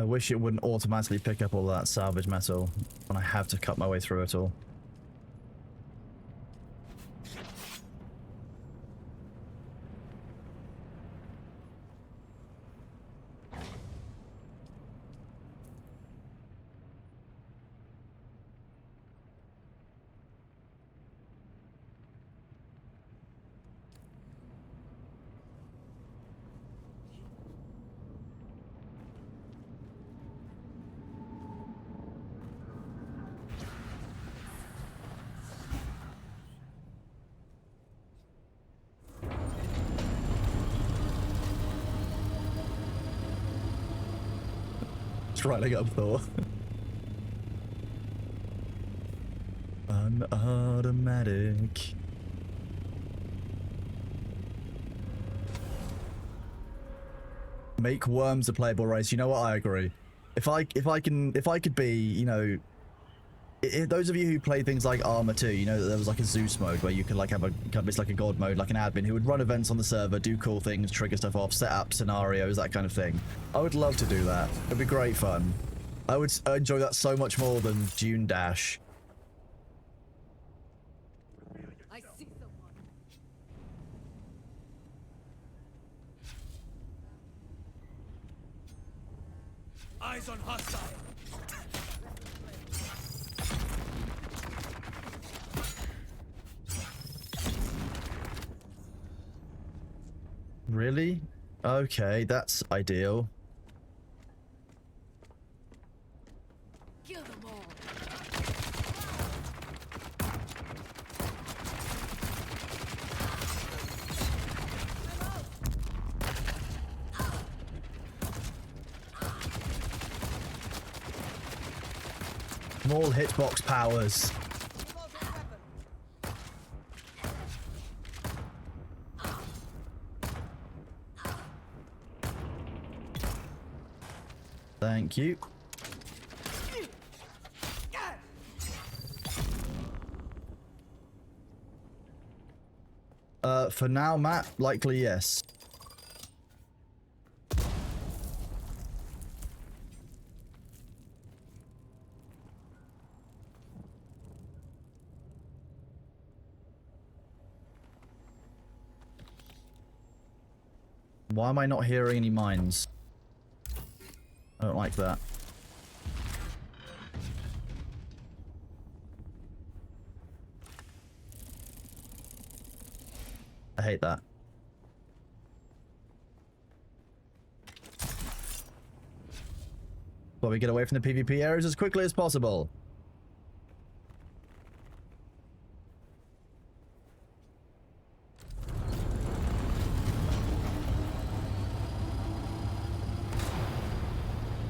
I wish it wouldn't automatically pick up all that salvage metal when I have to cut my way through it all. Riling up Thor. An automatic. Make worms a playable race. You know what? I agree. If I could be, you know, those of you who play things like Armor 2, you know that there was like a Zeus mode where you could like have it's like a god mode, like an admin who would run events on the server, do cool things, trigger stuff off, set up scenarios, that kind of thing. I would love to do that. It'd be great fun. I would enjoy that so much more than Dune Dash. I see someone. Eyes on hostile. Really? Okay, that's ideal. Kill them all. Small hitbox powers. Thank you. For now, Matt, likely yes. Why am I not hearing any mines? I don't like that. I hate that. Well, we get away from the PvP areas as quickly as possible.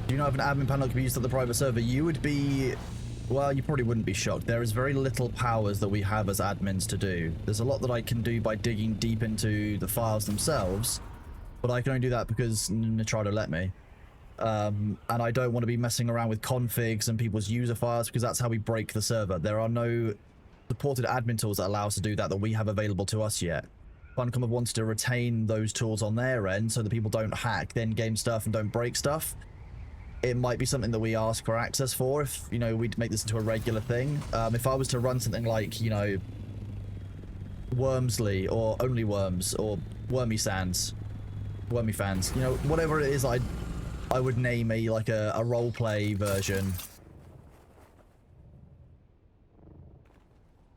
Do you not have an admin panel that can be used at the private server? You would be... Well, you probably wouldn't be shocked. There is very little powers that we have as admins to do. There's a lot that I can do by digging deep into the files themselves, but I can only do that because Nitrado let me. And I don't want to be messing around with configs and people's user files because that's how we break the server. There are no supported admin tools that allow us to do that we have available to us yet. Funcom have wanted to retain those tools on their end so that people don't hack the in-game stuff and don't break stuff. It might be something that we ask for access for if, you know, we'd make this into a regular thing. If I was to run something like, you know, Wormsley or Only Worms or Wormy Sands, Wormy Fans, you know, whatever it is I would name a, like a roleplay version.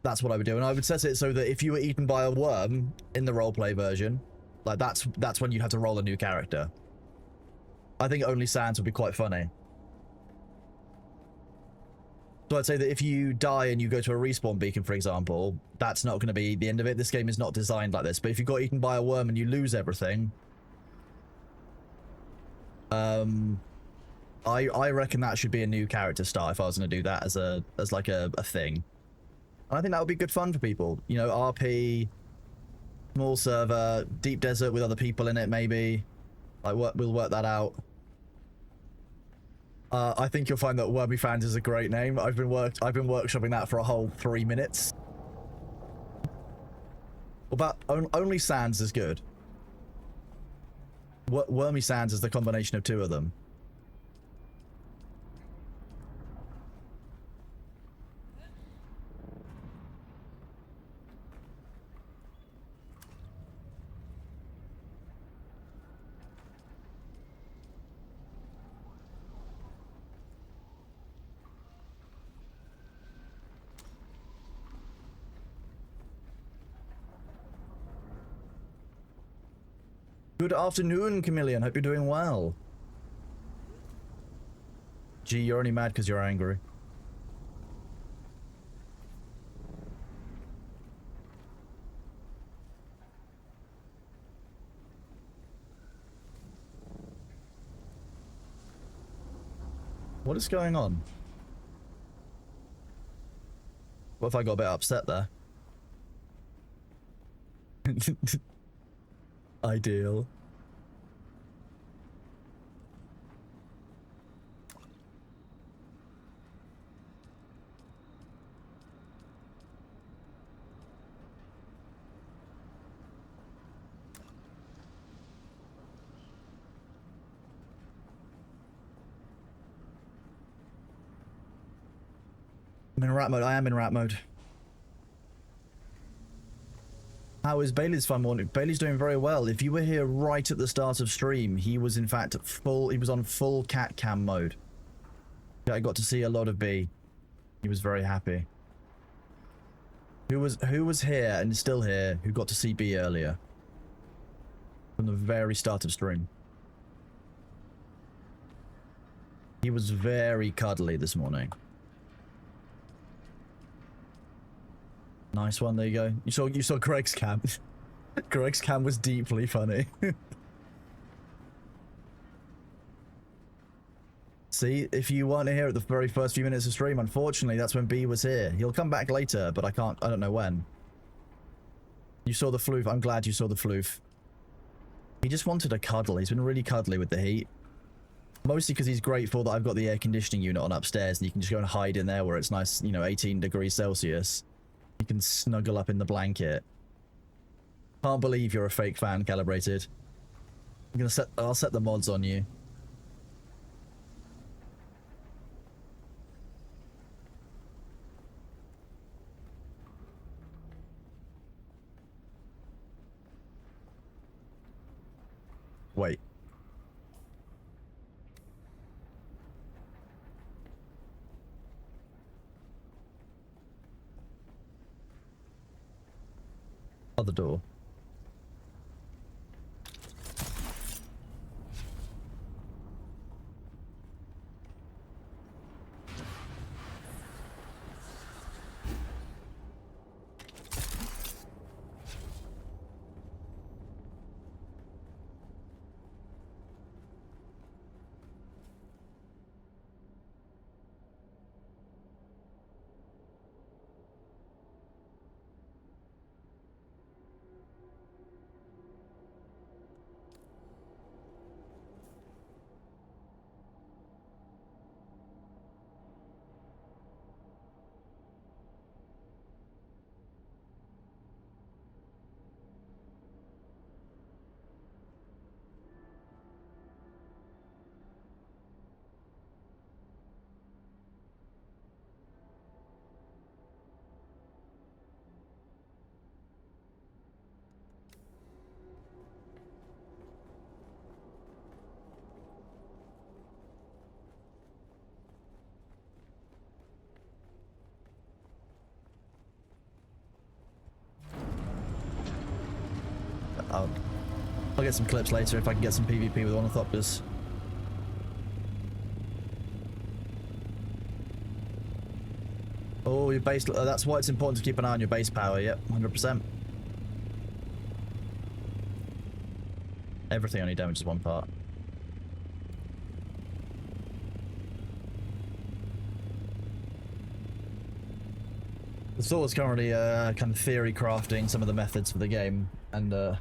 That's what I would do. And I would set it so that if you were eaten by a worm in the roleplay version, like that's when you have to roll a new character. I think Only Sands would be quite funny. So I'd say that if you die and you go to a respawn beacon, for example, that's not going to be the end of it. This game is not designed like this. But if you got eaten by a worm and you lose everything, I reckon that should be a new character start if I was going to do that as like a thing. And I think that would be good fun for people. You know, RP, small server, deep desert with other people in it, maybe. Like, we'll work that out. I think you'll find that Wormy Fans is a great name. I've been workshopping that for a whole 3 minutes. But Only Sands is good. Wormy Sands is the combination of two of them. Good afternoon, Chameleon. Hope you're doing well. Gee, you're only mad because you're angry. What is going on? What if I got a bit upset there? Ideal. I'm in rat mode. I am in rat mode. How is Bailey's fun morning? Bailey's doing very well. If you were here right at the start of stream, he was in fact he was on full Catcam mode. I got to see a lot of B. He was very happy. Who was here and is still here who got to see B earlier? From the very start of stream. He was very cuddly this morning. Nice one, there you go. You saw Greg's cam. Greg's cam was deeply funny. See, if you weren't here at the very first few minutes of stream, unfortunately, that's when B was here. He'll come back later, but I don't know when. You saw the floof. I'm glad you saw the floof. He just wanted a cuddle. He's been really cuddly with the heat. Mostly because he's grateful that I've got the air conditioning unit on upstairs and you can just go and hide in there where it's nice, you know, 18 degrees Celsius. You can snuggle up in the blanket. Can't believe you're a fake fan, Calibrated. I'll set the mods on you. Wait. Other door. I'll get some clips later if I can get some PvP with Ornithopters. Oh, your base... that's why it's important to keep an eye on your base power. Yep, 100%. Everything only damages one part. The thought is currently kind of theory crafting some of the methods for the game, and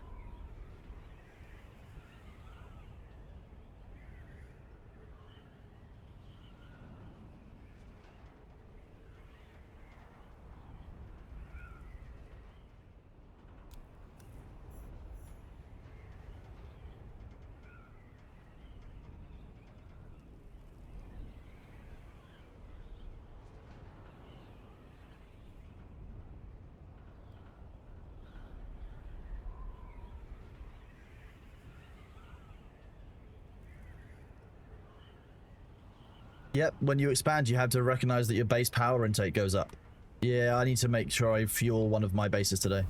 yep, when you expand, you have to recognize that your base power intake goes up. Yeah, I need to make sure I fuel one of my bases today.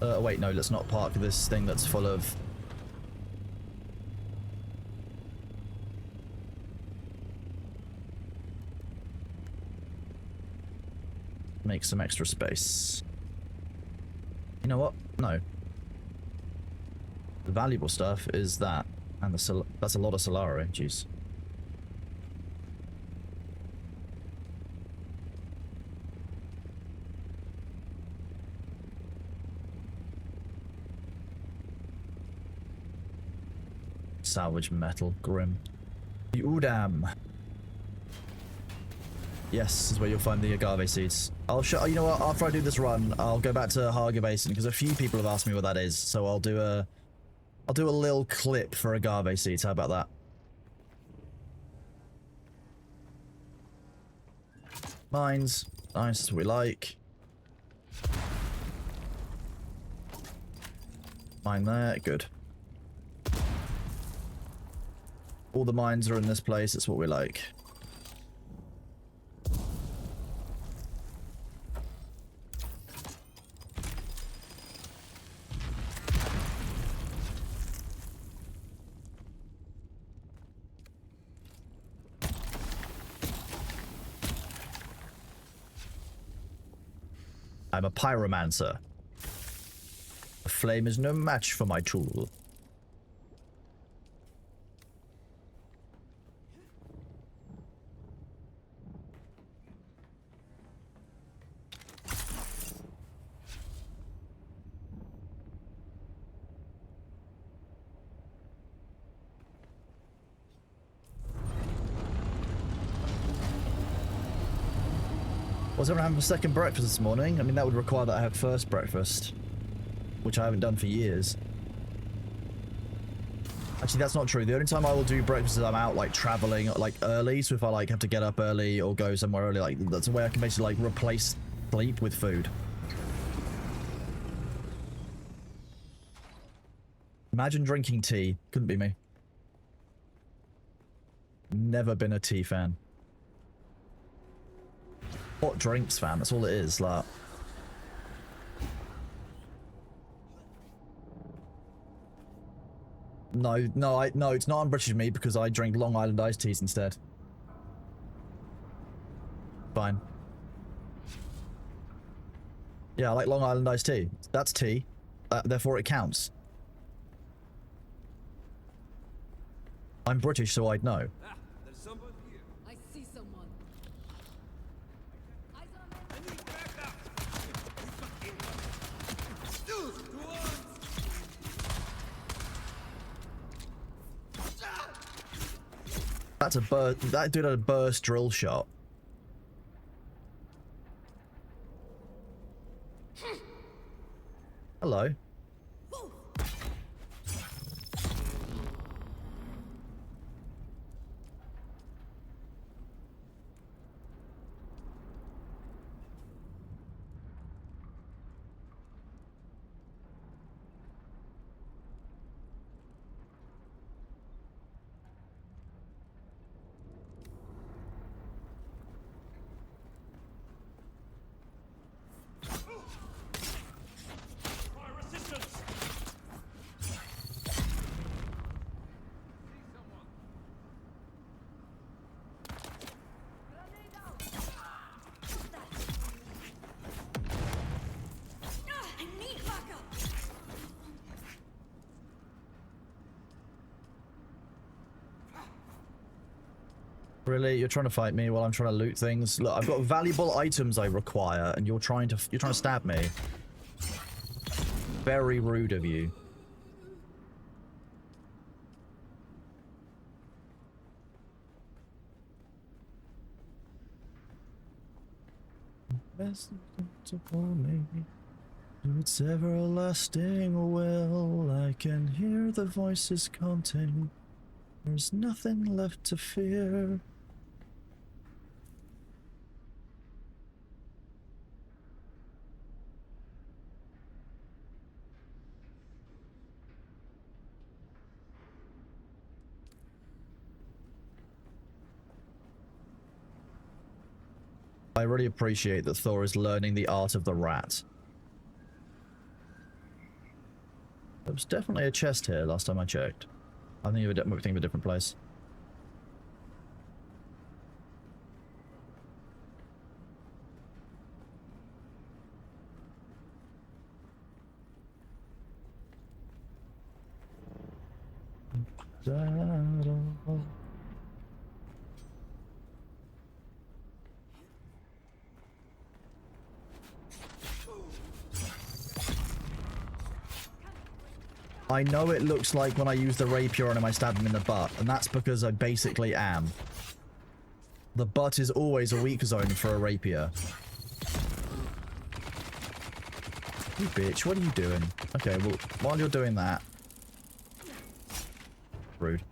Wait, no, let's not park this thing that's full of... Make some extra space. You know what? No. The valuable stuff is that. And that's a lot of Solari, jeez. Salvage metal, grim. The Udam. Yes, this is where you'll find the agave seeds. I'll show. You know what? After I do this run, I'll go back to Haga Basin because a few people have asked me what that is. So I'll do a little clip for agave seeds. How about that? Mines, nice. That's what we like. Mine there, good. All the mines are in this place. It's what we like. I'm a pyromancer. A flame is no match for my tool. Was everyone having a second breakfast this morning? I mean, that would require that I have first breakfast, which I haven't done for years. Actually, that's not true. The only time I will do breakfast is I'm out, like, traveling, like, early. So if I, like, have to get up early or go somewhere early, like, that's a way I can basically, like, replace sleep with food. Imagine drinking tea. Couldn't be me. Never been a tea fan. Hot drinks, fam. That's all it is. Like, no, it's not un-British of me because I drink Long Island iced teas instead. Fine. Yeah, I like Long Island iced tea. That's tea. Therefore, it counts. I'm British, so I'd know. I see someone. Eyes on That's a burst. That dude had a burst drill shot. Hello. Really? You're trying to fight me while I'm trying to loot things? Look, I've got valuable items I require, and you're trying to stab me. Very rude of you. It's everlasting will. I can hear the voices counting. There's nothing left to fear. I really appreciate that Thor is learning the art of the rat. There was definitely a chest here last time I checked. I think you were thinking of a different place. I know it looks like when I use the rapier on him I stab him in the butt, and that's because I basically am. The butt is always a weak zone for a rapier. You bitch, what are you doing? Okay, well, while you're doing that... Rude.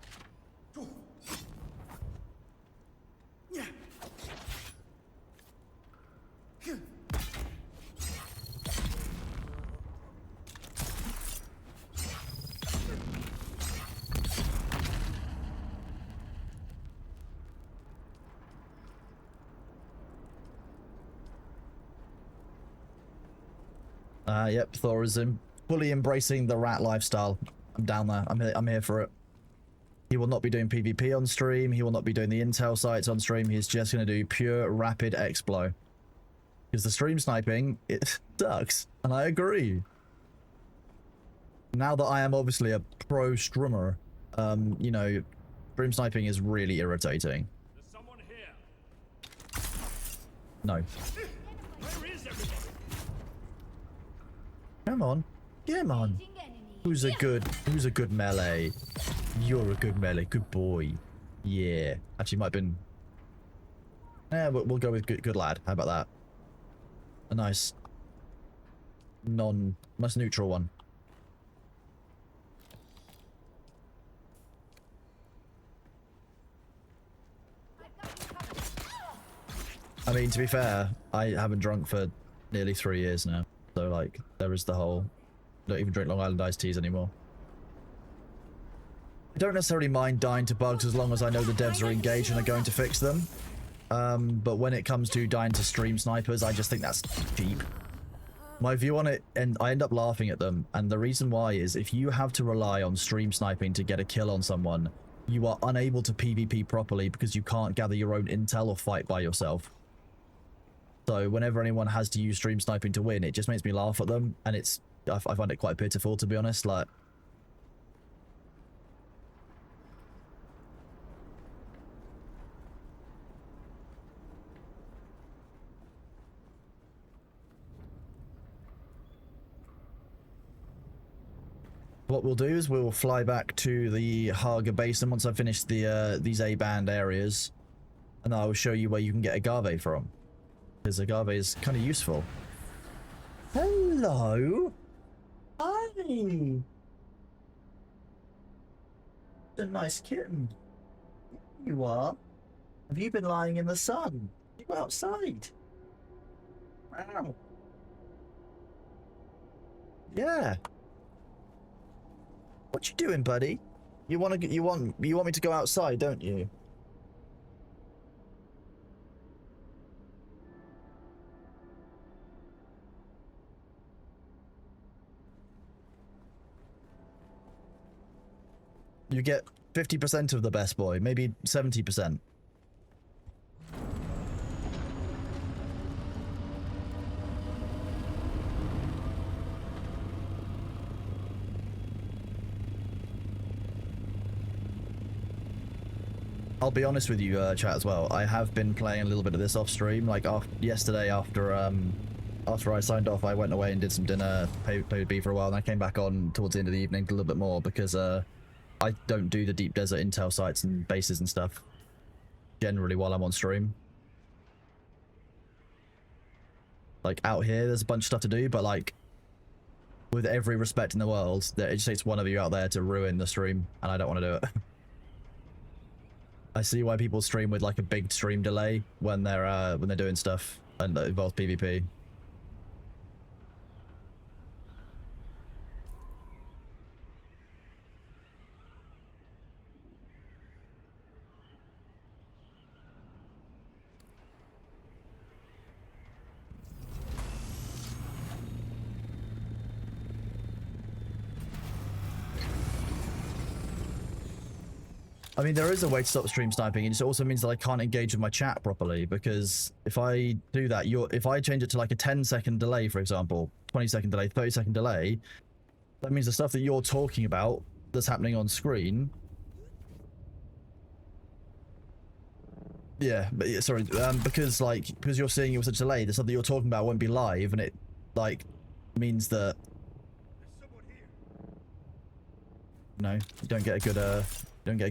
Yep, Thor is fully embracing the rat lifestyle. I'm down there. I'm here for it. He will not be doing PvP on stream. He will not be doing the intel sites on stream. He's just going to do pure rapid explo. Because the stream sniping, it sucks. And I agree. Now that I am obviously a pro streamer, you know, stream sniping is really irritating. There's someone here. No. Where is everybody? Come on. Come on. Who's a good melee? You're a good melee. Good boy. Yeah. Actually, might have been... Yeah, we'll go with good lad. How about that? A nice... nice neutral one. I mean, to be fair, I haven't drunk for nearly 3 years now. So, like, there is the whole... Don't even drink Long Island iced teas anymore. I don't necessarily mind dying to bugs as long as I know the devs are engaged and are going to fix them. But when it comes to dying to stream snipers, I just think that's cheap. My view on it, and I end up laughing at them, and the reason why is if you have to rely on stream sniping to get a kill on someone, you are unable to PvP properly because you can't gather your own intel or fight by yourself. So whenever anyone has to use stream sniping to win, it just makes me laugh at them, and I find it quite pitiful, to be honest. Like, what we'll do is we'll fly back to the Haga Basin once I've finished these A-band areas, and I will show you where you can get agave from, because agave is kind of useful. Hello. Hi. A nice kitten. You are. Have you been lying in the sun? You go outside. Wow. Yeah. What you doing, buddy? You want me to go outside, don't you? You get 50% of the best boy, maybe 70%. I'll be honest with you, chat, as well. I have been playing a little bit of this off stream. Like yesterday, after I signed off, I went away and did some dinner, played with B for a while, and I came back on towards the end of the evening, did a little bit more because I don't do the deep desert intel sites and bases and stuff generally while I'm on stream. Like, out here, there's a bunch of stuff to do, but like, with every respect in the world, it just takes one of you out there to ruin the stream, and I don't want to do it. I see why people stream with like a big stream delay when they're doing stuff and that involves PvP. I mean, there is a way to stop stream sniping. It just also means that I can't engage with my chat properly, because if I do that, if I change it to like a 10-second delay, for example, 20-second delay, 30-second delay, that means the stuff that you're talking about that's happening on screen. Yeah, but yeah, sorry, because you're seeing it with such a delay, the stuff that you're talking about won't be live, and it like means that you don't get a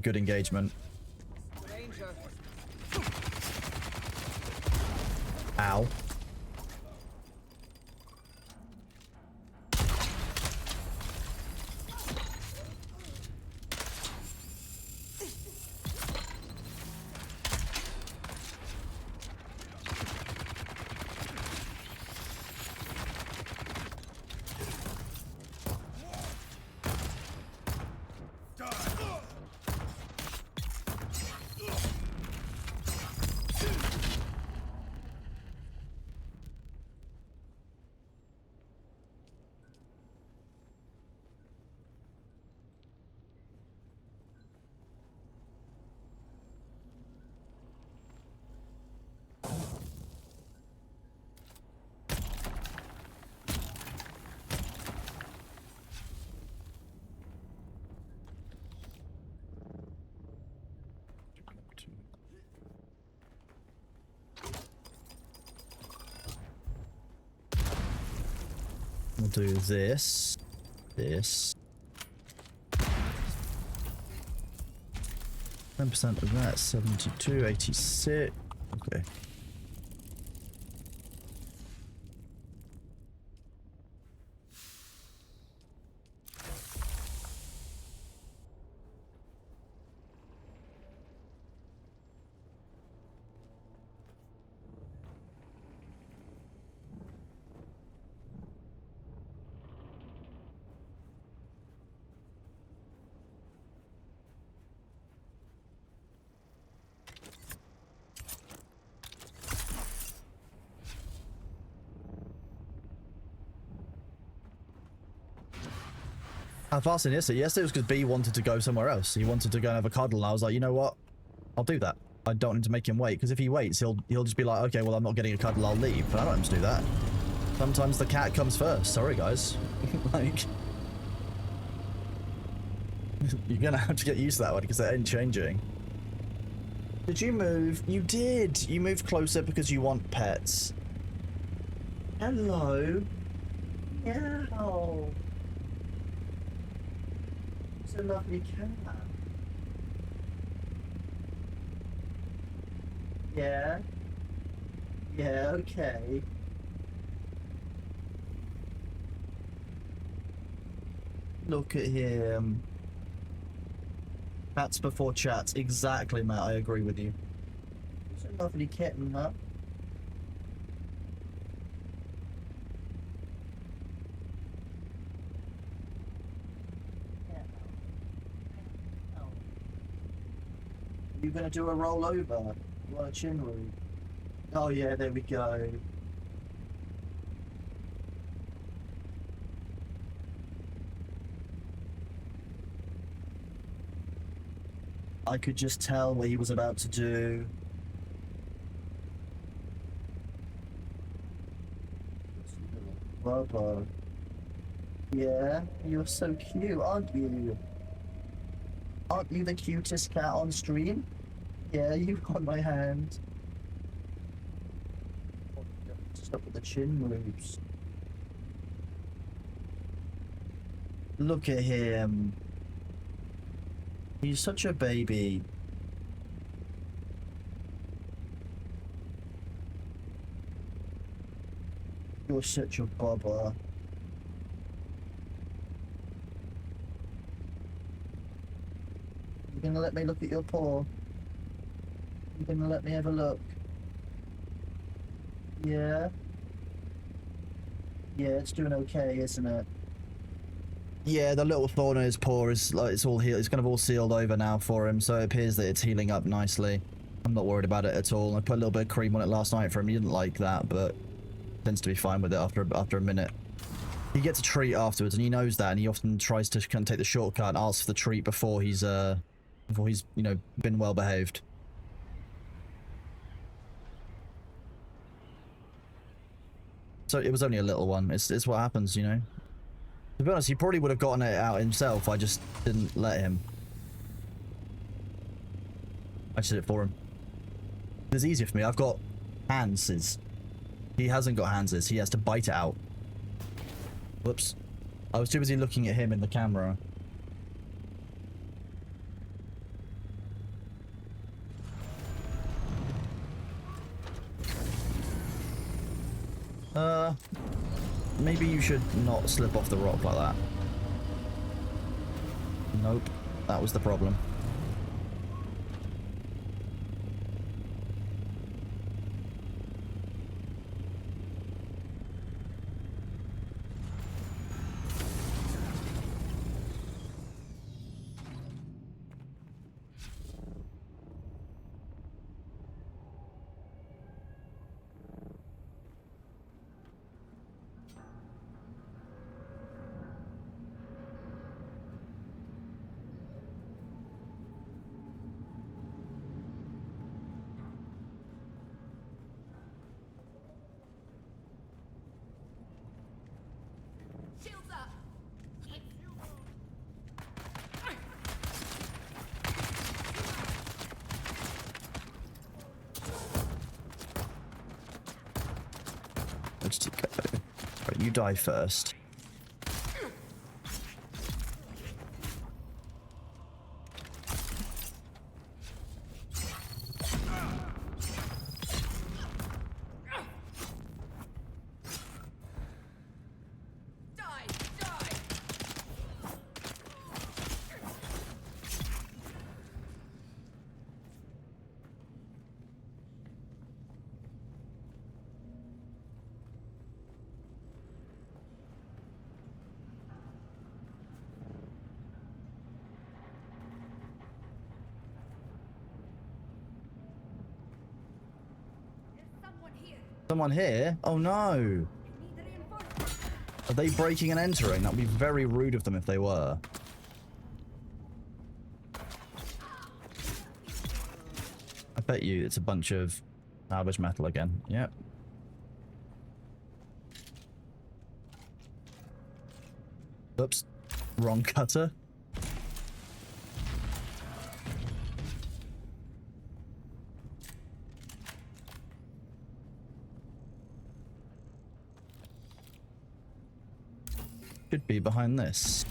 good engagement. Danger. Ow. We'll do this. 10% of that, 72, 86. Okay. How fast in yesterday? Yesterday was because B wanted to go somewhere else. He wanted to go and have a cuddle, and I was like, you know what? I'll do that. I don't need to make him wait, because if he waits, he'll just be like, okay, well, I'm not getting a cuddle, I'll leave. But I don't want him to do that. Sometimes the cat comes first. Sorry, guys. Like, you're gonna have to get used to that one, because it ain't changing. Did you move? You did. You moved closer because you want pets. Hello. Yeah. A lovely cat. Yeah. Yeah, okay. Look at him. Cats before chats. Exactly, Matt. I agree with you. It's a lovely kitten, huh? You gonna do a rollover? You want a chin root? Oh yeah, there we go. I could just tell what he was about to do. Bubba. Yeah, you're so cute, aren't you? Aren't you the cutest cat on stream? Yeah, you hold my hand. Stop with the chin moves. Look at him. He's such a baby. You're such a bubba. You gonna let me look at your paw? You gonna let me have a look? Yeah? Yeah, it's doing okay, isn't it? Yeah, the little thorn in his paw is like, it's all healed. It's kind of all sealed over now for him, so it appears that it's healing up nicely. I'm not worried about it at all. I put a little bit of cream on it last night for him. He didn't like that, but tends to be fine with it after a minute. He gets a treat afterwards, and he knows that, and he often tries to kind of take the shortcut and ask for the treat before he's before he's, you know, been well behaved. So it was only a little one. It's what happens, you know. To be honest, he probably would have gotten it out himself. I just didn't let him. I just did it for him. It's easier for me. I've got handses. He hasn't got handses. He has to bite it out. Whoops. I was too busy looking at him in the camera. Maybe you should not slip off the rock like that. Nope. That was the problem. Shields up. Let's go. Right, you die first. Die! Die! There's someone here. Someone here? Oh no! Need reinforcements. Are they breaking and entering? That would be very rude of them if they were. I bet you it's a bunch of salvage metal again. Yep. Oops. Wrong cutter. Should be behind this.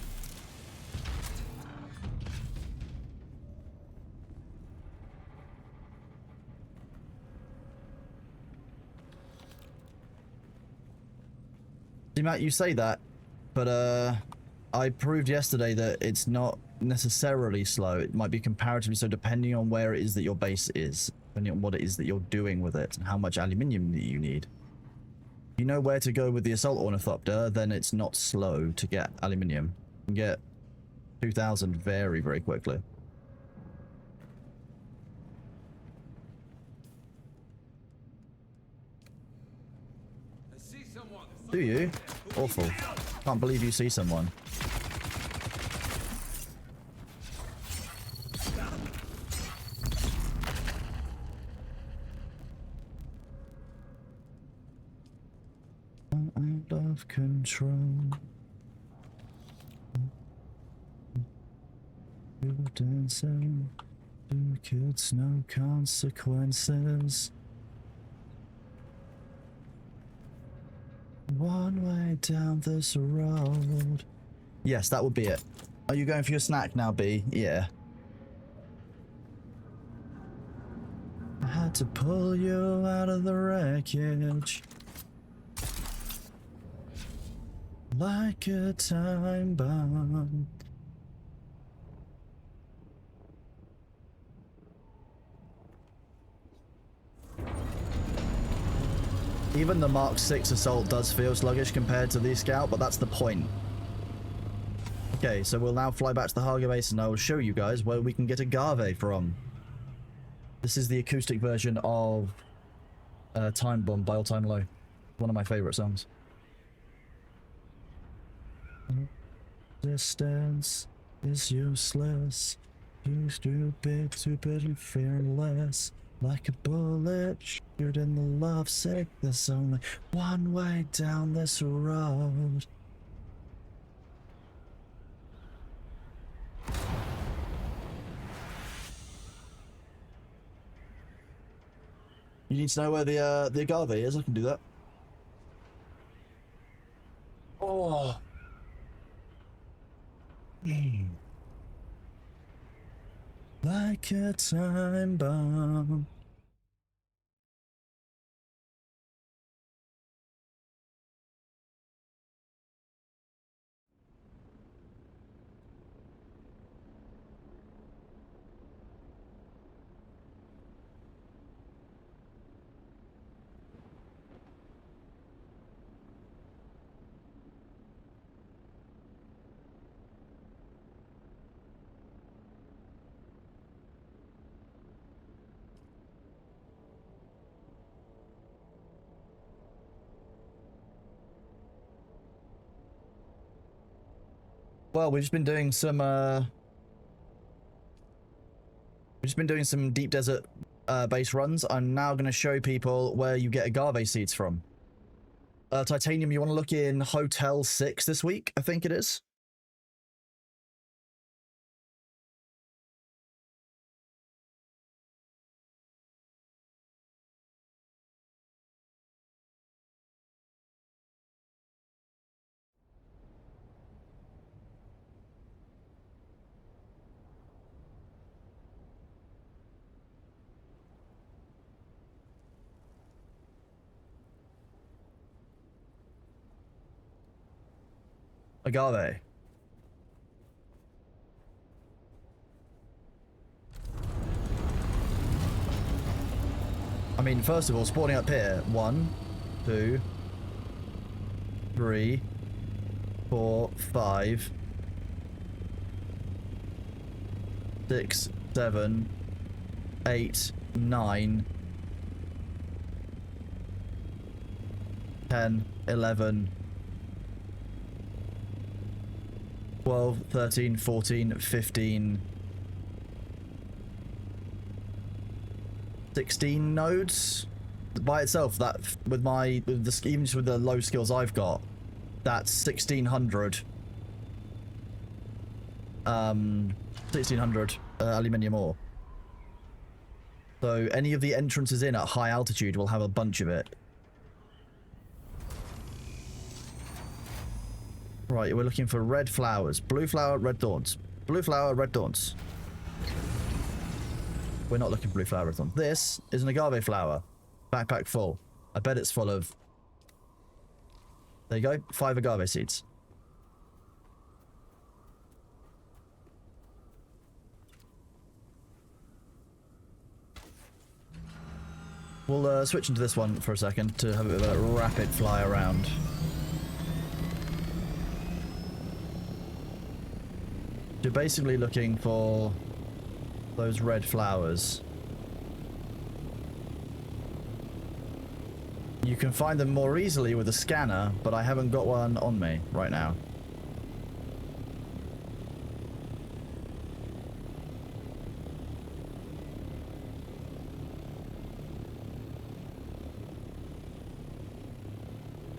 See, Matt, you say that, but I proved yesterday that it's not necessarily slow. It might be comparatively so depending on where it is that your base is, depending on what it is that you're doing with it, and how much aluminium that you need. You know where to go with the assault ornithopter, then it's not slow to get aluminium. You can get 2,000 very, very quickly. I see someone. Do you? Awful. Can't believe you see someone. Out of control. You're dancing. 2 kids, no consequences. One way down this road. Yes, that would be it. Are you going for your snack now, B? Yeah. I had to pull you out of the wreckage. Like a time bomb. Even the Mark 6 assault does feel sluggish compared to the Scout, but that's the point. Okay, so we'll now fly back to the Haga base and I will show you guys where we can get agave from. This is the acoustic version of Time Bomb by All Time Low. One of my favorite songs. Distance is useless. Too stupid, stupidly fearless. Like a bullet shot in the lovesick. There's only one way down this road. You need to know where the agave is. I can do that. Oh. Like a time bomb. Well, we've just been doing some deep desert base runs. I'm now going to show people where you get agave seeds from. Titanium, you want to look in Hotel 6 this week, I think it is. Agave. I mean, first of all, spawning up here. 1, 2, 3, 4, 5, 6, 7, 8, 9, 10, 11, 12, 13, 14, 15, 16 nodes by itself. That with the even just with the low skills I've got, that's 1600 aluminium ore. So any of the entrances in at high altitude will have a bunch of it. Right, we're looking for red flowers. Blue flower, red thorns. Blue flower, red thorns. We're not looking for blue flower, red thorns. This is an agave flower. Backpack full. I bet it's full of... There you go. 5 agave seeds. We'll switch into this one for a second to have a bit of a rapid fly around. You're basically looking for those red flowers. You can find them more easily with a scanner, but I haven't got one on me right now.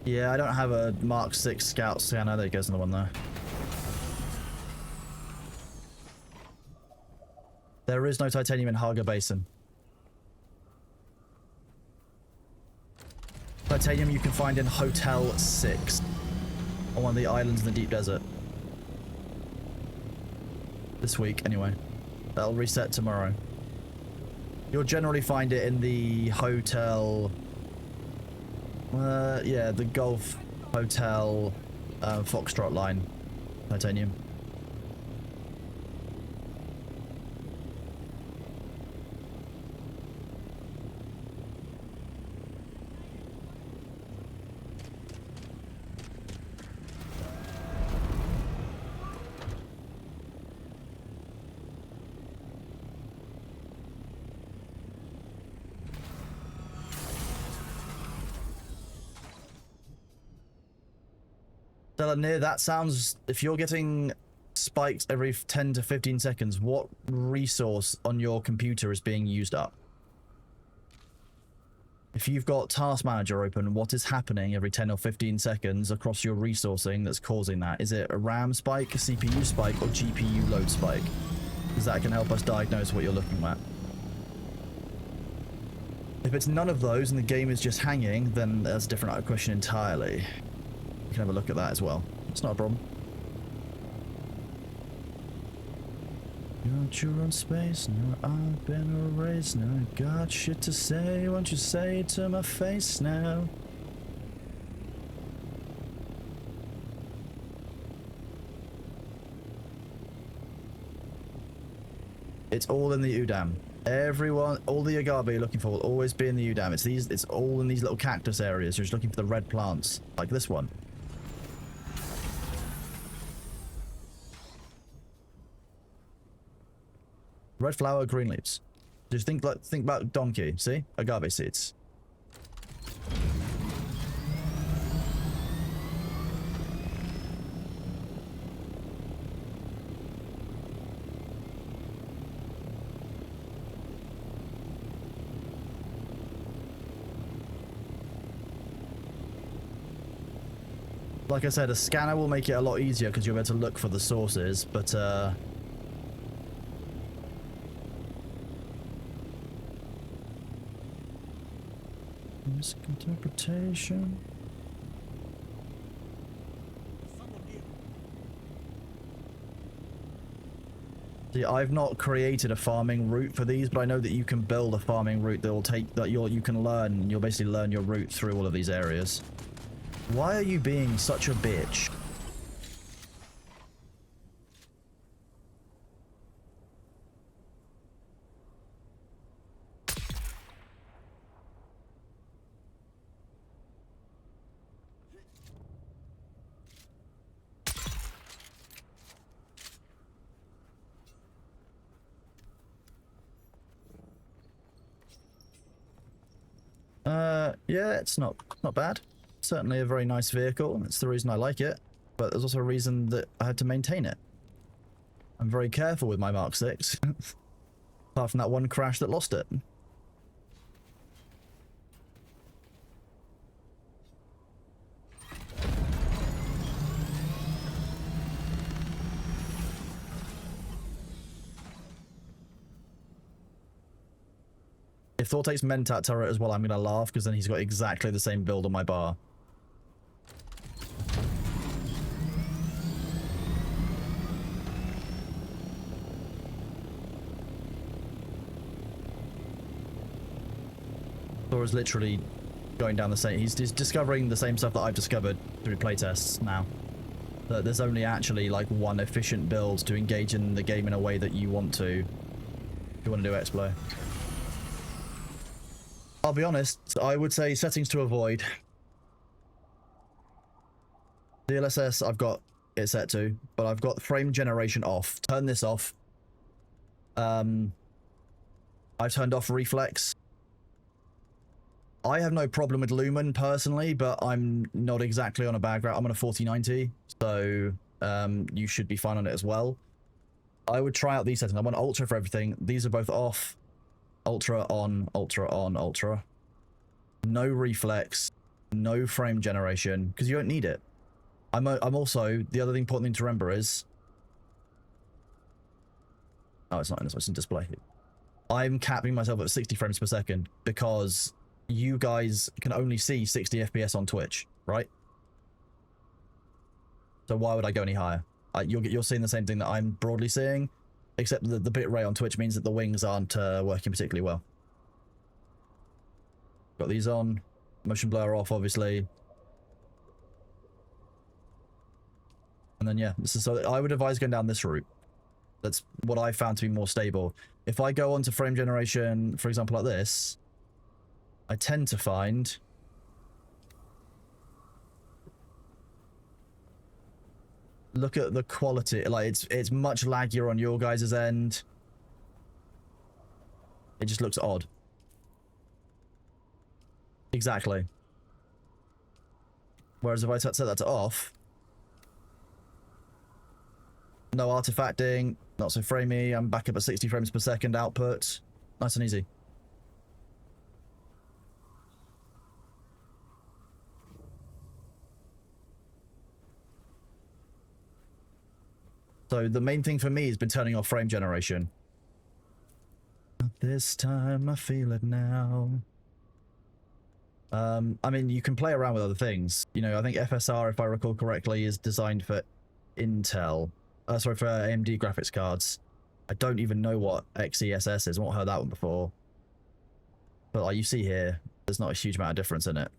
Yeah, I don't have a Mark 6 scout scanner. There goes another one there. There is no titanium in Haga Basin. Titanium you can find in Hotel 6 on one of the islands in the deep desert. This week, anyway. That'll reset tomorrow. You'll generally find it in the hotel... yeah, the Gulf Hotel Foxtrot line. Titanium. Near that sounds, if you're getting spikes every 10 to 15 seconds, what resource on your computer is being used up? If you've got Task Manager open, what is happening every 10 or 15 seconds across your resourcing that's causing that? Is it a RAM spike, a CPU spike, or GPU load spike? Because that can help us diagnose what you're looking at. If it's none of those and the game is just hanging, then that's a different question entirely. You can have a look at that as well. It's not a problem. You want your own space, no, I've been erased, no, I got shit to say, won't you say it to my face now? It's all in the Udam. Everyone, all the agave you're looking for will always be in the Udam. It's all in these little cactus areas. You're just looking for the red plants, like this one. Red flower, green leaves. Just think about donkey. See, agave seeds. Like I said, a scanner will make it a lot easier because you'll be able to look for the sources, but misinterpretation. See, I've not created a farming route for these, but I know that you can build a farming route that will take that you can learn. You'll basically learn your route through all of these areas. Why are you being such a bitch? Yeah, it's not bad. Certainly a very nice vehicle. That's the reason I like it. But there's also a reason that I had to maintain it. I'm very careful with my Mark 6. Apart from that one crash that lost it. If Thor takes Mentat turret as well, I'm going to laugh because then he's got exactly the same build on my bar. Thor is literally going down the same... He's discovering the same stuff that I've discovered through playtests now. That there's only actually like one efficient build to engage in the game in a way that you want to. If you want to do X-Blow. I'll be honest, I would say settings to avoid. DLSS, I've got it set to, but I've got frame generation off. Turn this off. I've turned off reflex. I have no problem with Lumen personally, but I'm not exactly on a bag route. I'm on a 4090, so you should be fine on it as well. I would try out these settings. I'm on ultra for everything. These are both off. Ultra on, ultra on, ultra. No reflex, no frame generation, because you don't need it. I'm also, the other important thing to remember is... Oh, it's not in this, it's in display. I'm capping myself at 60 frames per second because you guys can only see 60 FPS on Twitch, right? So why would I go any higher? You're seeing the same thing that I'm broadly seeing. Except the bit rate on Twitch means that the wings aren't working particularly well. Got these on. Motion blur off, obviously. And then, yeah. So I would advise going down this route. That's what I found to be more stable. If I go on to frame generation, for example, like this, I tend to find... Look at the quality, like it's much laggier on your guys' end. It just looks odd. Exactly. Whereas if I set that to off, No artifacting, not so framey. I'm back up at 60 frames per second output. Nice and easy. So the main thing for me has been turning off frame generation. This time I feel it now. I mean, you can play around with other things. You know, I think FSR, if I recall correctly, is designed for Intel. Sorry, for AMD graphics cards. I don't even know what XESS is. I've not heard that one before. But like you see here, there's not a huge amount of difference in it.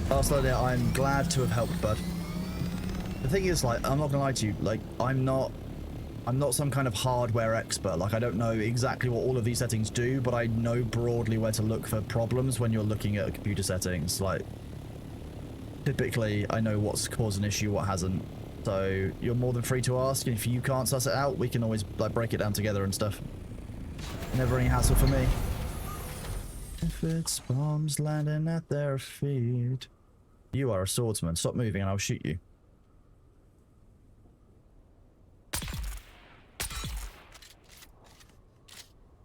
Barcelona, I'm glad to have helped, bud. The thing is, like, I'm not gonna lie to you, like, I'm not some kind of hardware expert. Like, I don't know exactly what all of these settings do, but I know broadly where to look for problems when you're looking at computer settings. Like, typically, I know what's caused an issue, what hasn't. So, you're more than free to ask, and if you can't suss it out, we can always, like, break it down together and stuff. Never any hassle for me. If it's bombs landing at their feet. You are a swordsman. Stop moving and I'll shoot you.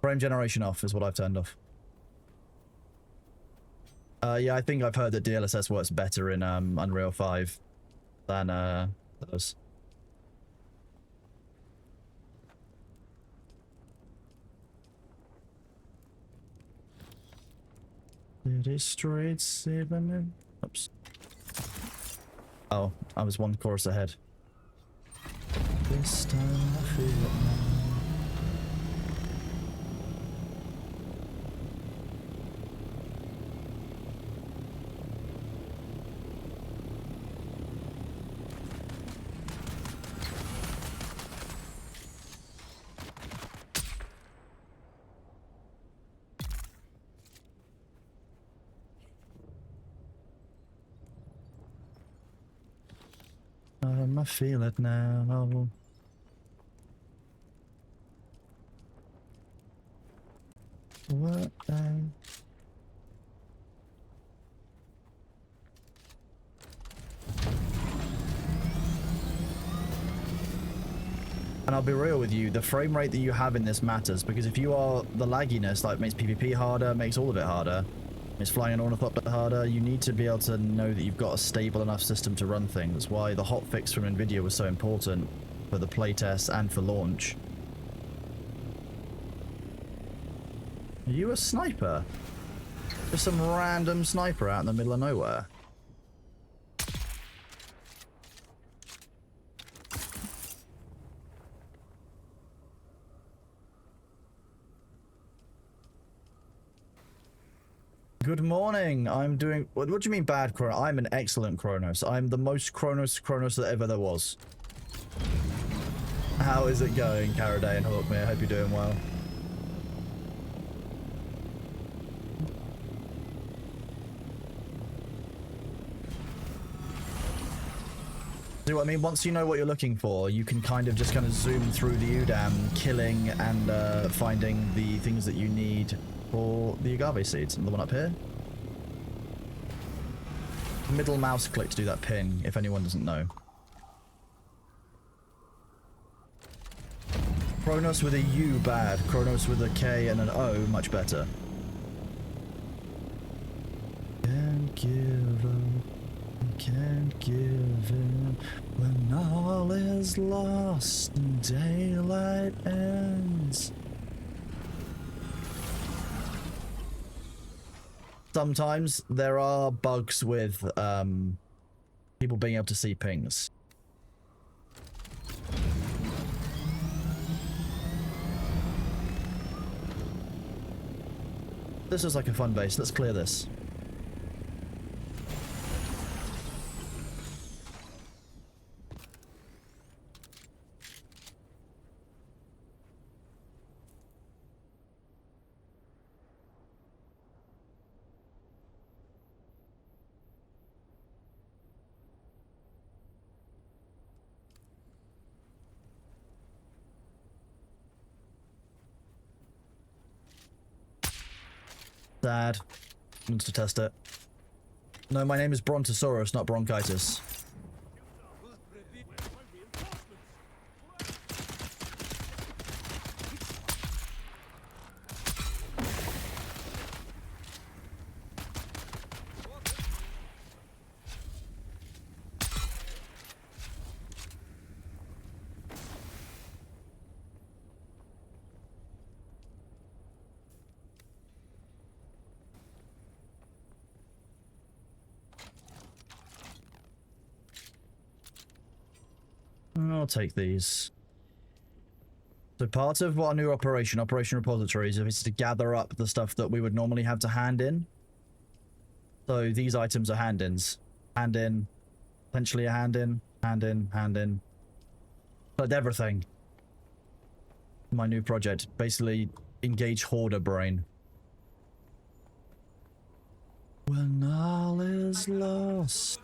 Frame generation off is what I've turned off. Yeah, I think I've heard that DLSS works better in Unreal 5 than those. City streets, saving. Oops. Oh, I was one chorus ahead. This time I feel it now. I feel it now. What And I'll be real with you, the frame rate that you have in this matters, because if you are the lagginess, like makes PvP harder, makes all of it harder, makes flying an ornithopter harder, you need to be able to know that you've got a stable enough system to run things. That's why the hotfix from Nvidia was so important for the playtest and for launch. Are you a sniper? Just some random sniper out in the middle of nowhere. Good morning. I'm doing... What do you mean bad, Kronos? I'm an excellent Kronos. I'm the most Kronos that ever there was. How is it going, Caraday and Hawkmere? I hope you're doing well. See what I mean? Once you know what you're looking for, you can kind of zoom through the Udam, killing and finding the things that you need for the agave seeds. And the one up here. Middle mouse click to do that pin, if anyone doesn't know. Kronos with a U, bad. Kronos with a K and an O, much better. Can't give up, can't give in, when all is lost and daylight ends. Sometimes there are bugs with people being able to see pings. This is like a fun base. Let's clear this. Sad. Wants to test it. No, my name is Brontosaurus, not Bronchitis. I'll take these. So part of what our new Operation Repositories, is to gather up the stuff that we would normally have to hand in. So these items are hand-ins. Hand in, potentially a hand in, hand in, hand in. But everything. My new project. Basically, engage Hoarder Brain. When all is lost.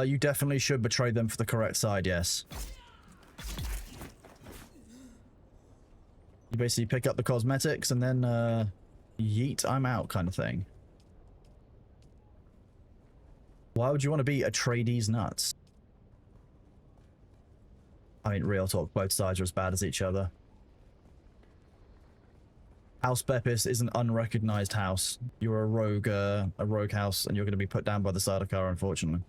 You definitely should betray them for the correct side, yes. You basically pick up the cosmetics and then, yeet, I'm out kind of thing. Why would you want to be Atreides nuts? I mean, real talk, both sides are as bad as each other. House Beppis is an unrecognized house. You're a rogue house, and you're going to be put down by the Sardaukar, unfortunately.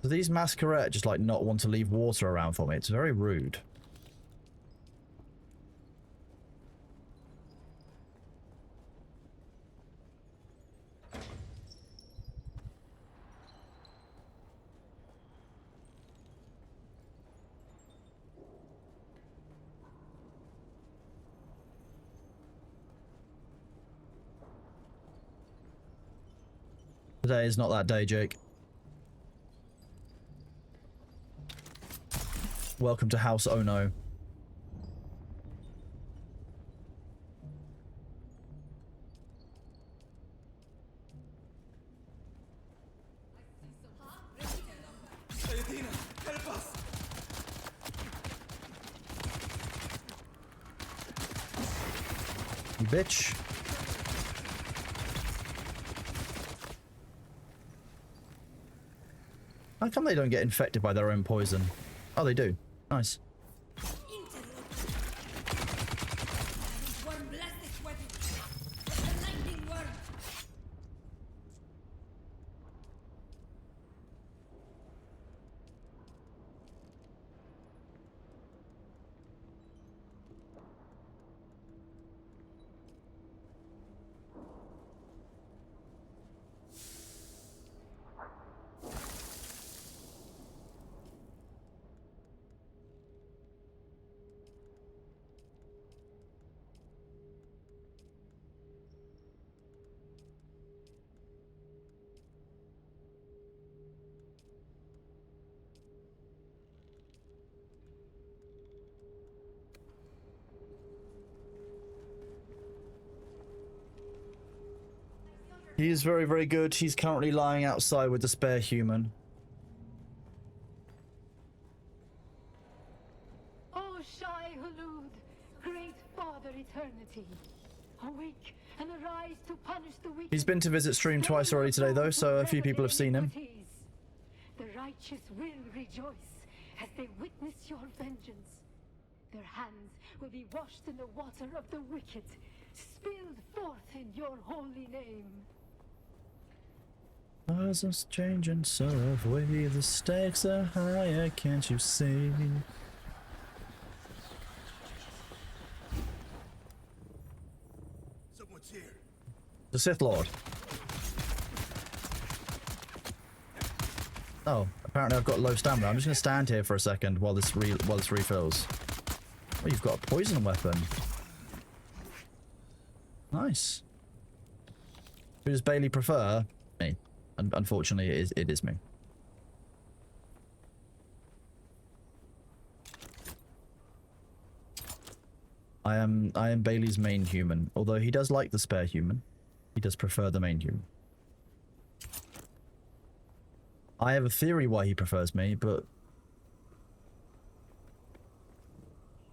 Do these Masquerade just, like, not want to leave water around for me? It's very rude. Today is not that day, Jake. Welcome to House Oh No. Help us! You bitch. How come they don't get infected by their own poison? Oh, they do. Nice. He is very, very good. He's currently lying outside with the spare human. Oh, Shai Hulud, great Father Eternity, awake and arise to punish the wicked. He's been to visit stream twice already today, though, so a few people have seen him. The righteous will rejoice as they witness your vengeance. Their hands will be washed in the water of the wicked, spilled forth in your holy name. As us change and serve way, the stakes are higher, can't you see? Someone's here. The Sith Lord. Oh, apparently I've got low stamina. I'm just gonna stand here for a second while this refills. Oh, you've got a poison weapon. Nice. Who does Bailey prefer? Me. Unfortunately, it is me. I am Bailey's main human, although he does like the spare human. He does prefer the main human. I have a theory why he prefers me, but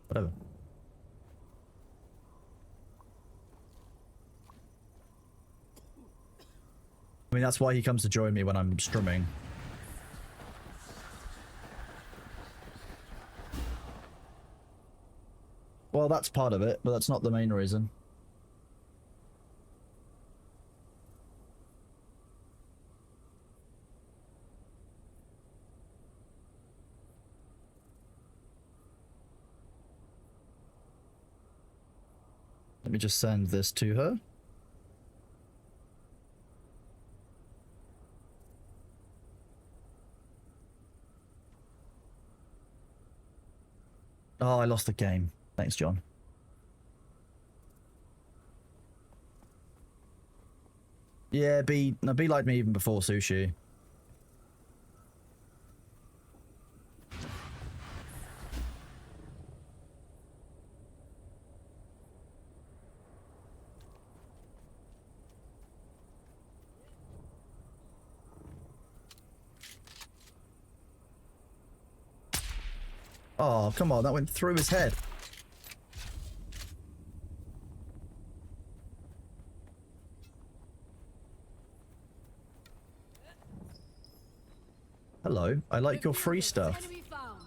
whatever. I mean, that's why he comes to join me when I'm strumming. Well, that's part of it, but that's not the main reason. Let me just send this to her. Oh, I lost the game. Thanks, John. Yeah, B liked me even before sushi. Oh, come on, that went through his head. Hello, I like your free stuff. Enemy found.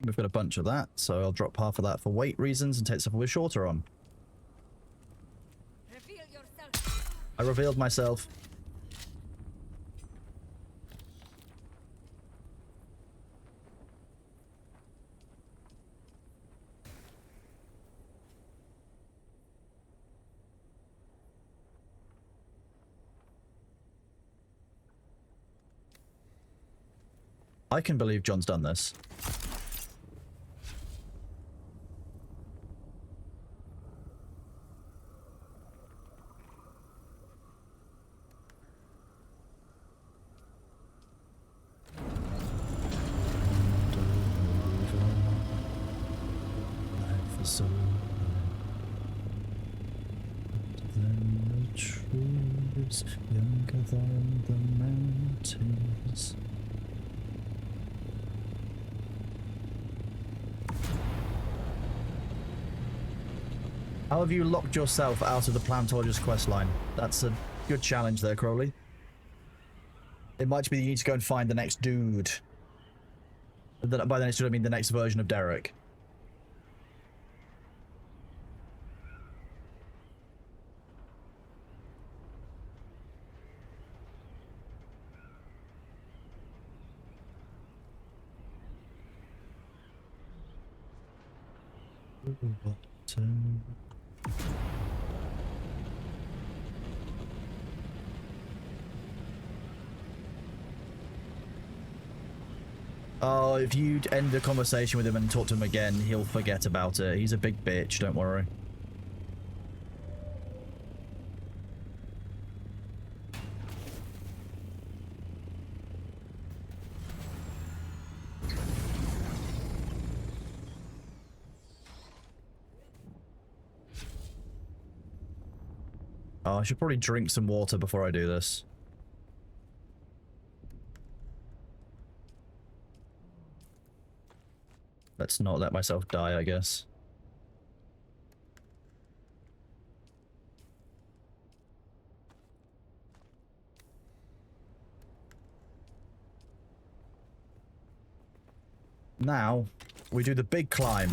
We've got a bunch of that, so I'll drop half of that for weight reasons and take stuff with shorter on. Reveal yourself. I revealed myself. I can believe John's done this. So then the trees younger than the mountains. How have you locked yourself out of the Plantorgus questline? That's a good challenge there, Crowley. It might be that you need to go and find the next dude. By the next dude, I mean the next version of Derek. Oh, if you end the conversation with him and talk to him again, he'll forget about it. He's a big bitch, don't worry. Oh, I should probably drink some water before I do this. Let's not let myself die, I guess. Now, we do the big climb.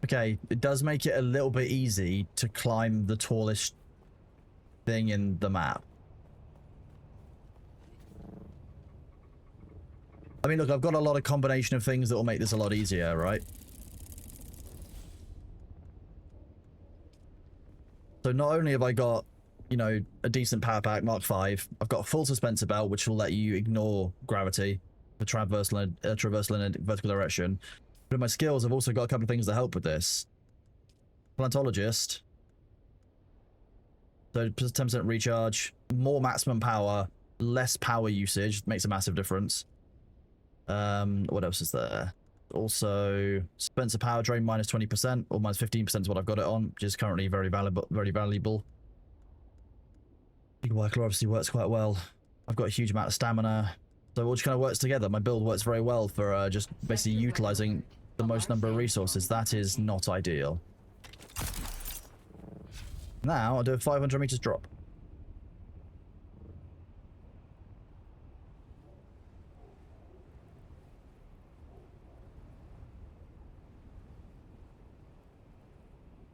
Okay, it does make it a little bit easy to climb the tallest thing in the map. I mean, look, I've got a lot of combination of things that will make this a lot easier, right? So not only have I got, you know, a decent power pack, Mark 5, I've got a full suspensor belt, which will let you ignore gravity for traversal in a vertical direction. But in my skills, I've also got a couple of things that help with this. Plantologist. So 10% recharge, more maximum power, less power usage, makes a massive difference. What else is there? Also, Spencer power drain minus 20%, or minus 15% is what I've got it on, which is currently very valuable. Big Worker obviously works quite well. I've got a huge amount of stamina, so it all just kind of works together. My build works very well for just basically utilizing the most number of resources. That is not ideal. Now I'll do a 500 meters drop.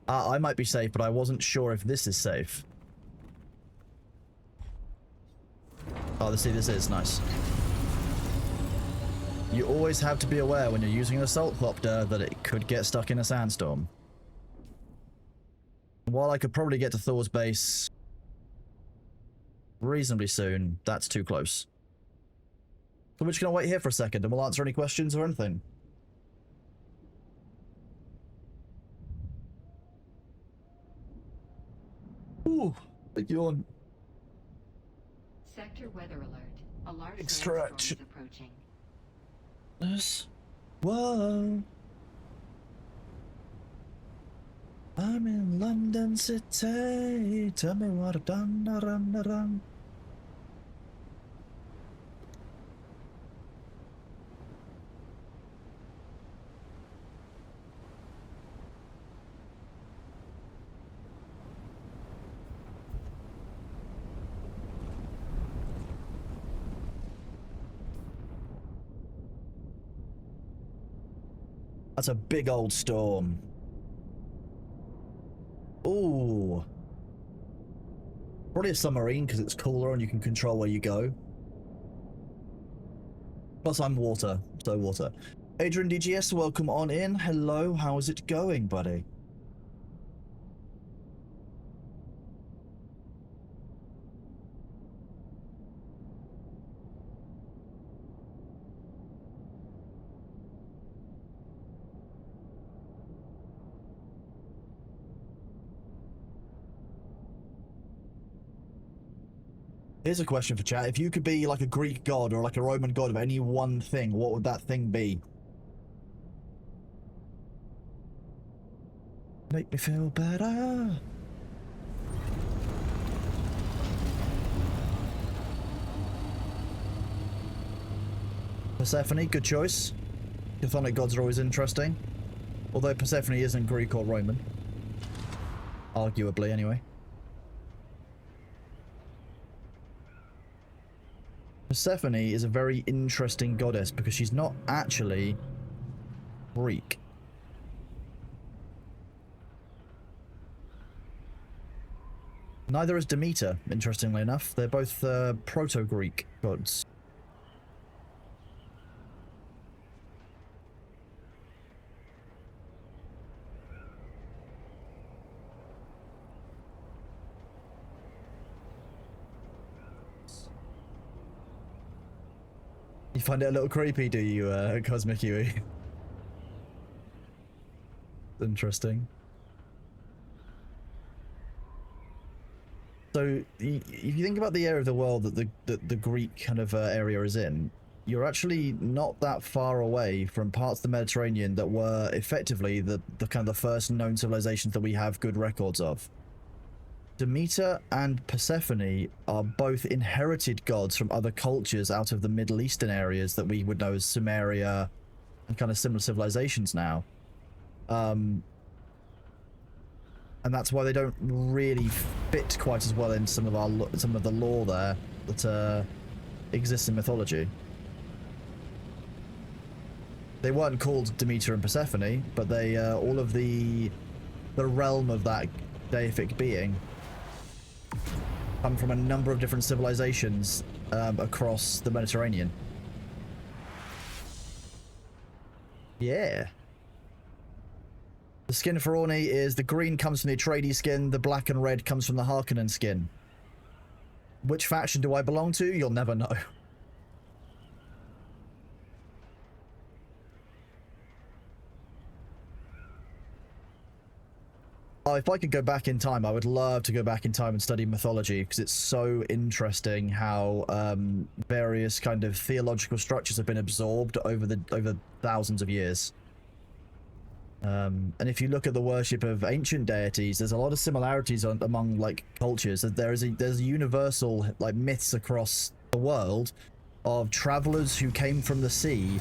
I might be safe, but I wasn't sure if this is safe. Oh, see, this is nice. You always have to be aware when you're using an assault copter that it could get stuck in a sandstorm. While I could probably get to Thor's base reasonably soon, that's too close. So we're just going to wait here for a second and we'll answer any questions or anything. Ooh, big yawn. Sector weather alert. A large Big snowstorm stretch. is approaching. Yes. Whoa. I'm in London City. Tell me what I've done. Dun. That's a big old storm. Ooh. Probably a submarine because it's cooler and you can control where you go. Plus I'm water, so water. Adrian DGS, welcome on in. Hello, how is it going, buddy? Here's a question for chat. If you could be like a Greek god or like a Roman god of any one thing, what would that thing be? Make me feel better. Persephone, good choice. Chthonic gods are always interesting. Although Persephone isn't Greek or Roman. Arguably, anyway. Persephone is a very interesting goddess because she's not actually Greek. Neither is Demeter, interestingly enough. They're both Proto-Greek gods. You find it a little creepy, do you, Cosmic Yui? Interesting. So, if you think about the area of the world that the Greek kind of area is in, you're actually not that far away from parts of the Mediterranean that were effectively the kind of the first known civilizations that we have good records of. Demeter and Persephone are both inherited gods from other cultures out of the Middle Eastern areas that we would know as Sumeria and kind of similar civilizations now. And that's why they don't really fit quite as well in some of the lore there that exists in mythology. They weren't called Demeter and Persephone, but they all of the realm of that deific being come from a number of different civilizations across the Mediterranean. Yeah. The skin for Orni is the green comes from the Atreides skin, the black and red comes from the Harkonnen skin. Which faction do I belong to? You'll never know. Oh, if I could go back in time, I would love to go back in time and study mythology, because it's so interesting how various kind of theological structures have been absorbed over thousands of years. And if you look at the worship of ancient deities, there's a lot of similarities among like cultures. There's universal like myths across the world of travelers who came from the sea,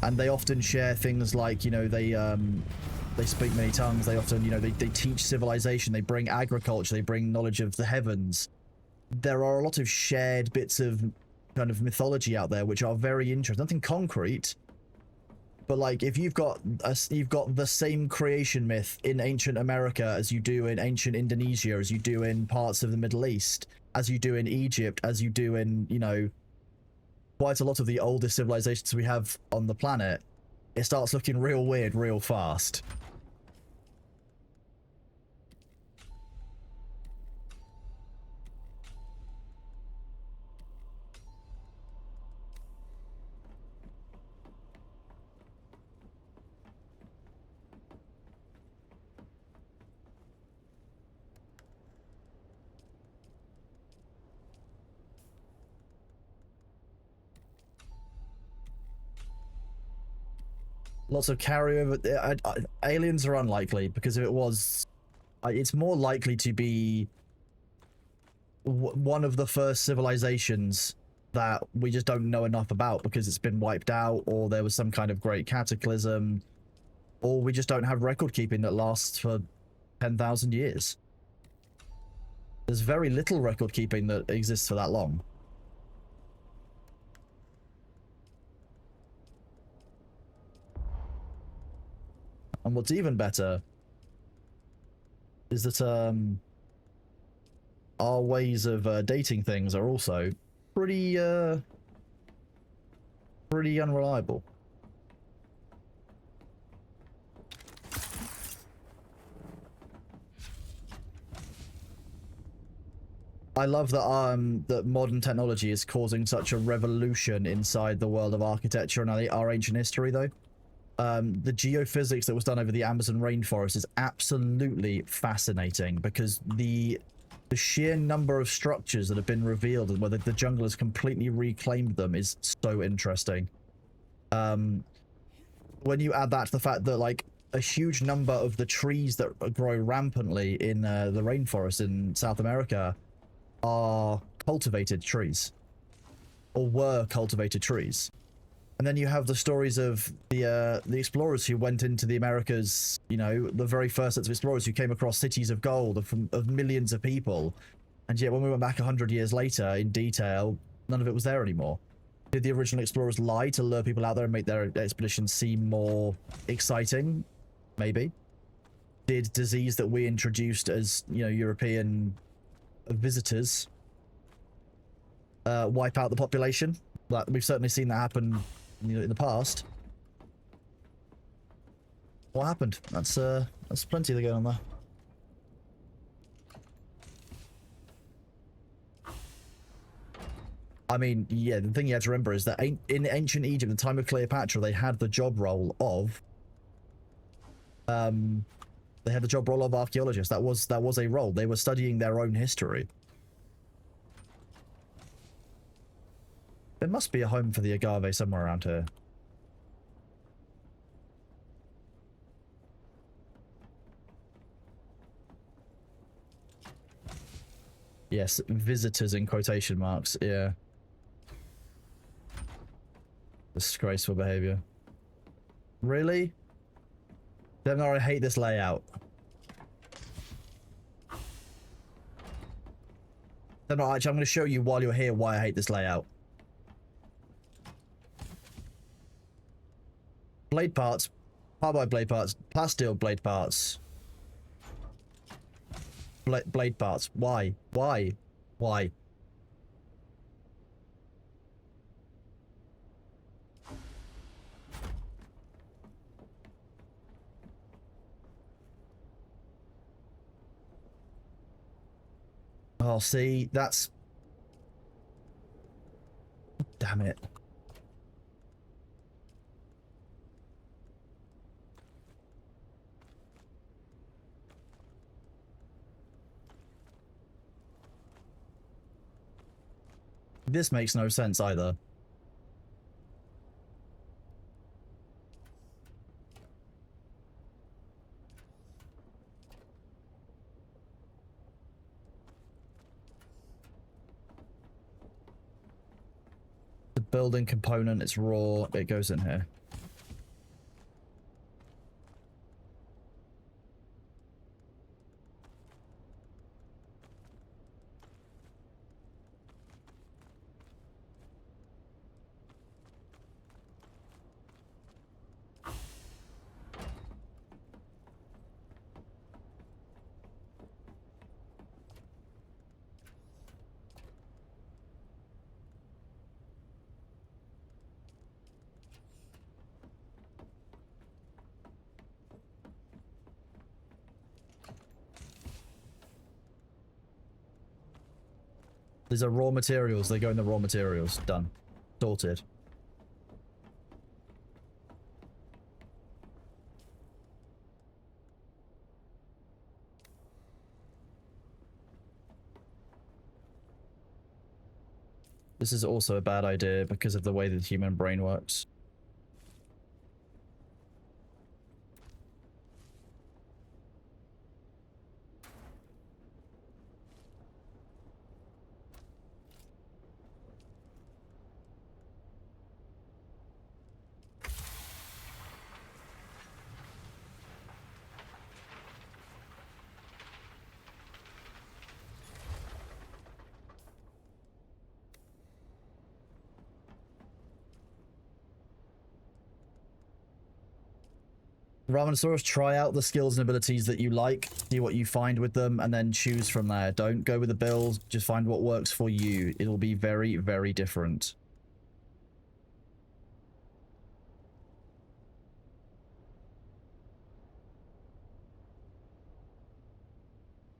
and they often share things like, you know, they speak many tongues. They often, you know, they teach civilization. They bring agriculture. They bring knowledge of the heavens. There are a lot of shared bits of kind of mythology out there which are very interesting. Nothing concrete, but like if you've got the same creation myth in ancient America as you do in ancient Indonesia, as you do in parts of the Middle East, as you do in Egypt, as you do in, you know, quite a lot of the oldest civilizations we have on the planet, it starts looking real weird real fast. Lots of carryover. Aliens are unlikely, because if it was, it's more likely to be one of the first civilizations that we just don't know enough about because it's been wiped out, or there was some kind of great cataclysm, or we just don't have record keeping that lasts for 10,000 years. There's very little record keeping that exists for that long. And what's even better is that our ways of dating things are also pretty unreliable. I love that that modern technology is causing such a revolution inside the world of architecture and our ancient history, though. The geophysics that was done over the Amazon rainforest is absolutely fascinating, because the sheer number of structures that have been revealed and whether the jungle has completely reclaimed them is so interesting. When you add that to the fact that like a huge number of the trees that grow rampantly in the rainforest in South America are cultivated trees, or were cultivated trees. And then you have the stories of the explorers who went into the Americas, you know, the very first sets of explorers who came across cities of gold of millions of people. And yet when we went back 100 years later in detail, none of it was there anymore. Did the original explorers lie to lure people out there and make their expeditions seem more exciting? Maybe. Did disease that we introduced as, you know, European visitors wipe out the population. Like, we've certainly seen that happen, you know, in the past. What happened? That's plenty of going on there. I mean, yeah, the thing you have to remember is that in ancient Egypt, in the time of Cleopatra, they had the job role of archaeologists. That was a role. They were studying their own history. There must be a home for the agave somewhere around here. Yes, visitors in quotation marks, yeah. Disgraceful behavior. Really? Devnar, I hate this layout. Devnar, actually, I'm going to show you while you're here why I hate this layout. Blade parts, carbide blade parts, plasteel blade parts. Blade parts. Why? Why? Why? Oh, see, that's... Damn it. This makes no sense either. The building component, it's raw, it goes in here. These are raw materials. They go in the raw materials. Done. Sorted. This is also a bad idea because of the way that the human brain works. Ramanosaurus, try out the skills and abilities that you like, see what you find with them, and then choose from there. Don't go with the build, just find what works for you. It'll be very, very different.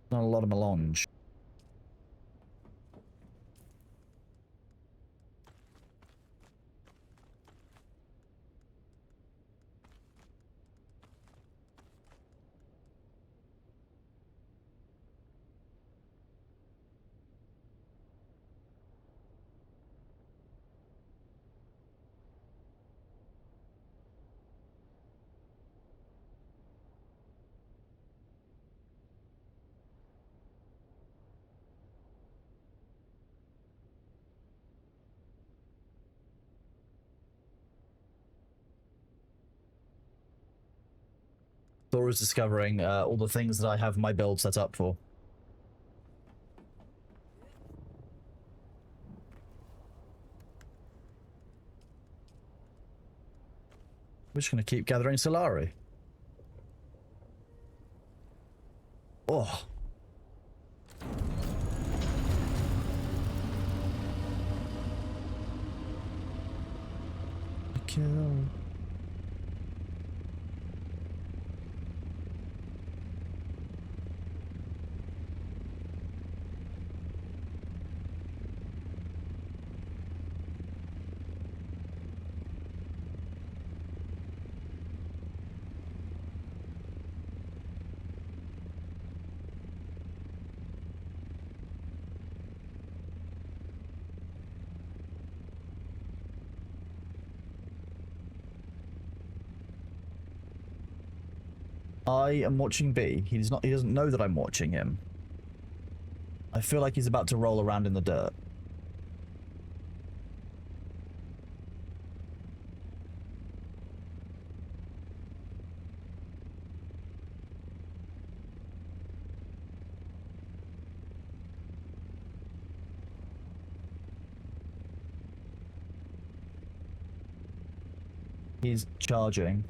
Not a lot of melange. Thora's discovering all the things that I have my build set up for. We're just going to keep gathering Solari. kill. I am watching B. He doesn't know that I'm watching him. I feel like he's about to roll around in the dirt. He's charging.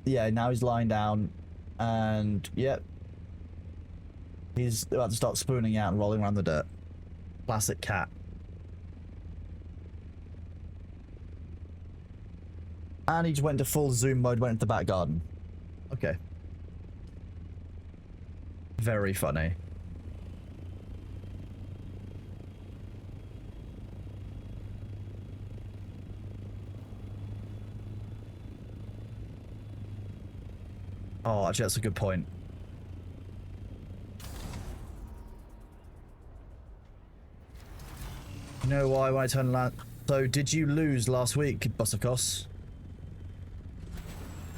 Yeah, now he's lying down, and yep. He's about to start spooning out and rolling around the dirt. Classic cat. And he just went into full zoom mode, went into the back garden. Okay. Very funny. Oh, actually, that's a good point. You know why when I turn around? So, did you lose last week, Bossakos?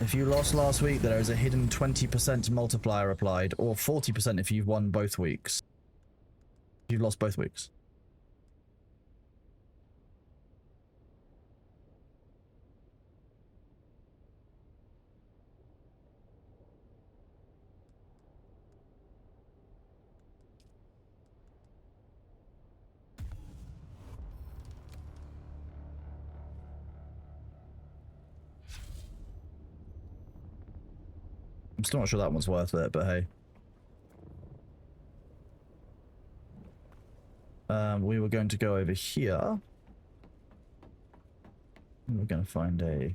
If you lost last week, there is a hidden 20% multiplier applied, or 40% if you've won both weeks. You've lost both weeks. I'm still not sure that one's worth it, but hey. We were going to go over here. We're going to find a...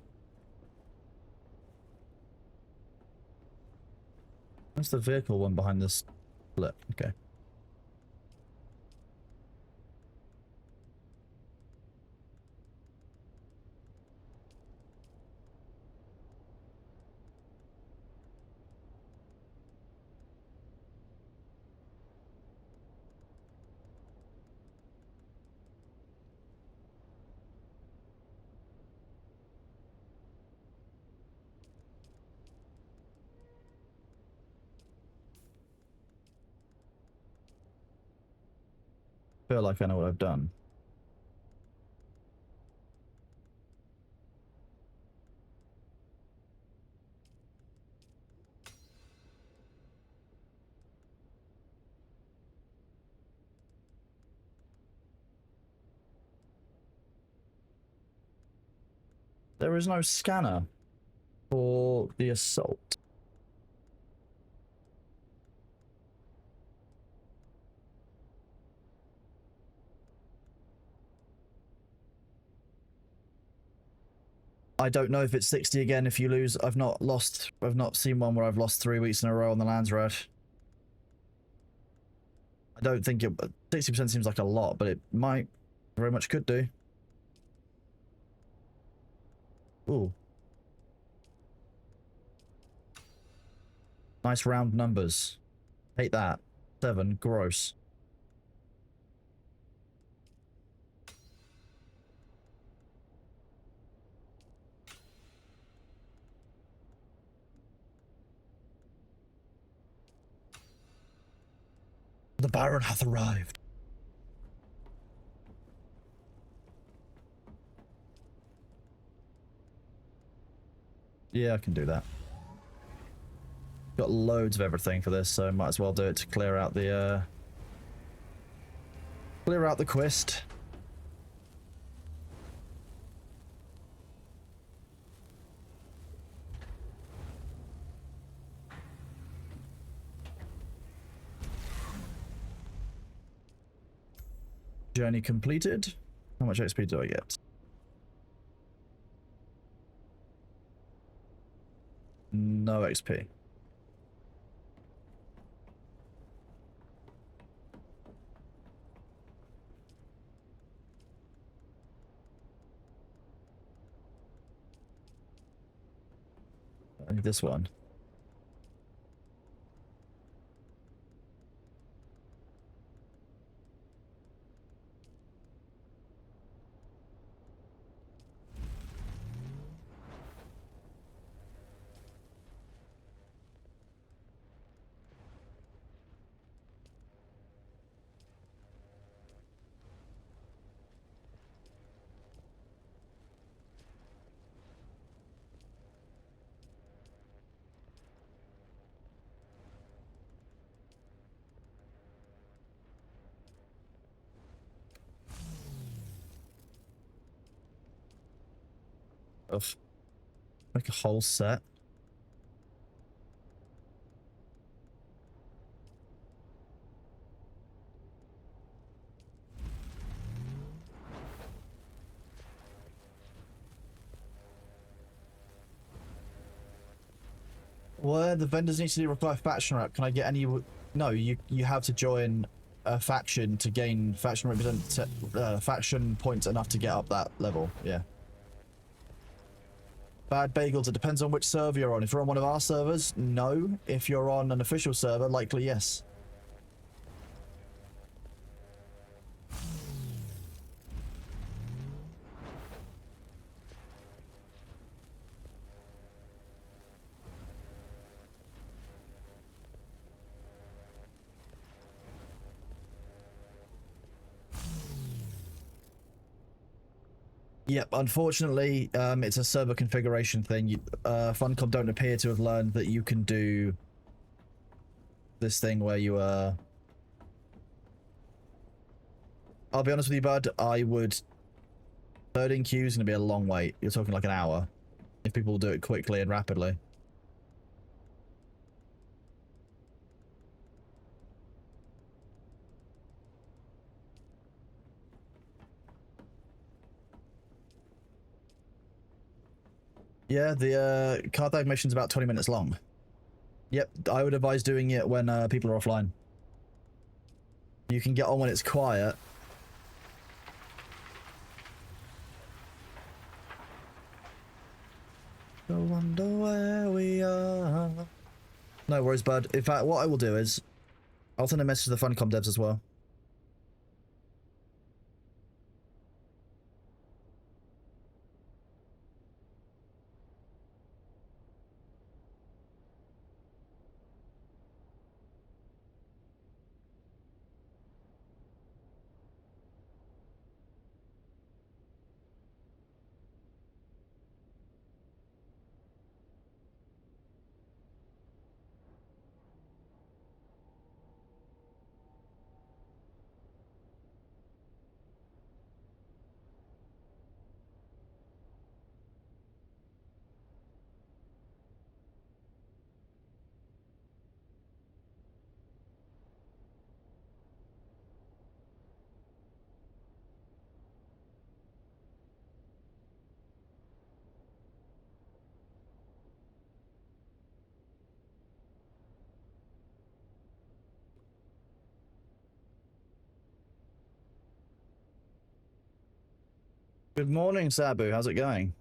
What's the vehicle one behind this split? Okay. Feel like I know what I've done. There is no scanner for the assault. I don't know if it's 60 again if you lose. I've not seen one where I've lost 3 weeks in a row on the Lands Rush. I don't think it... 60% seems like a lot, but it might very much could do. Ooh. Nice round numbers. Hate that. 7, gross. The Baron hath arrived. Yeah, I can do that. Got loads of everything for this, so might as well do it to clear out the quest. Journey completed. How much XP do I get? No XP. I need this one. Of make a whole set. Well, the vendors need to require faction rep. Can I get any? No, you have to join a faction to gain faction faction points enough to get up that level. Yeah. Bad bagels. It depends on which server you're on. If you're on one of our servers, no. If you're on an official server, likely yes. Yep, unfortunately, it's a server configuration thing. Funcom don't appear to have learned that you can do this thing where you, I'll be honest with you, bud, I would... Third in queue is going to be a long wait. You're talking like an hour. If people do it quickly and rapidly. Yeah, the Carthage mission's about 20 minutes long. Yep, I would advise doing it when people are offline. You can get on when it's quiet. I wonder where we are. No worries, bud. In fact, what I will do is I'll send a message to the Funcom devs as well. Good morning, Sabu. How's it going?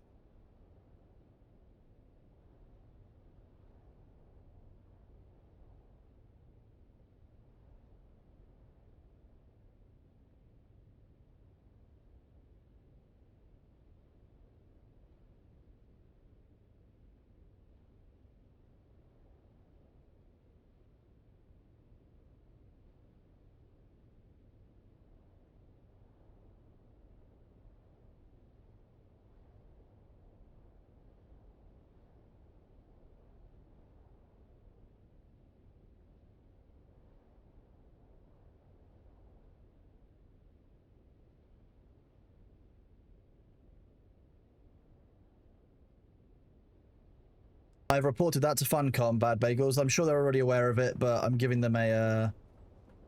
I've reported that to Funcom, Bad Bagels. I'm sure they're already aware of it, but I'm giving them a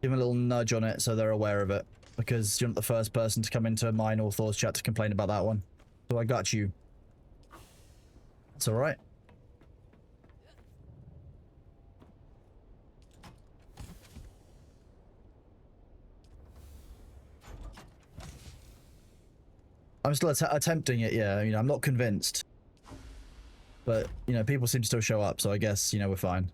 little nudge on it so they're aware of it. Because you're not the first person to come into mine or Thor's chat to complain about that one. So I got you. It's alright. I'm still attempting it, yeah. You know, I'm not convinced. But, you know, people seem to still show up, so I guess, you know, we're fine.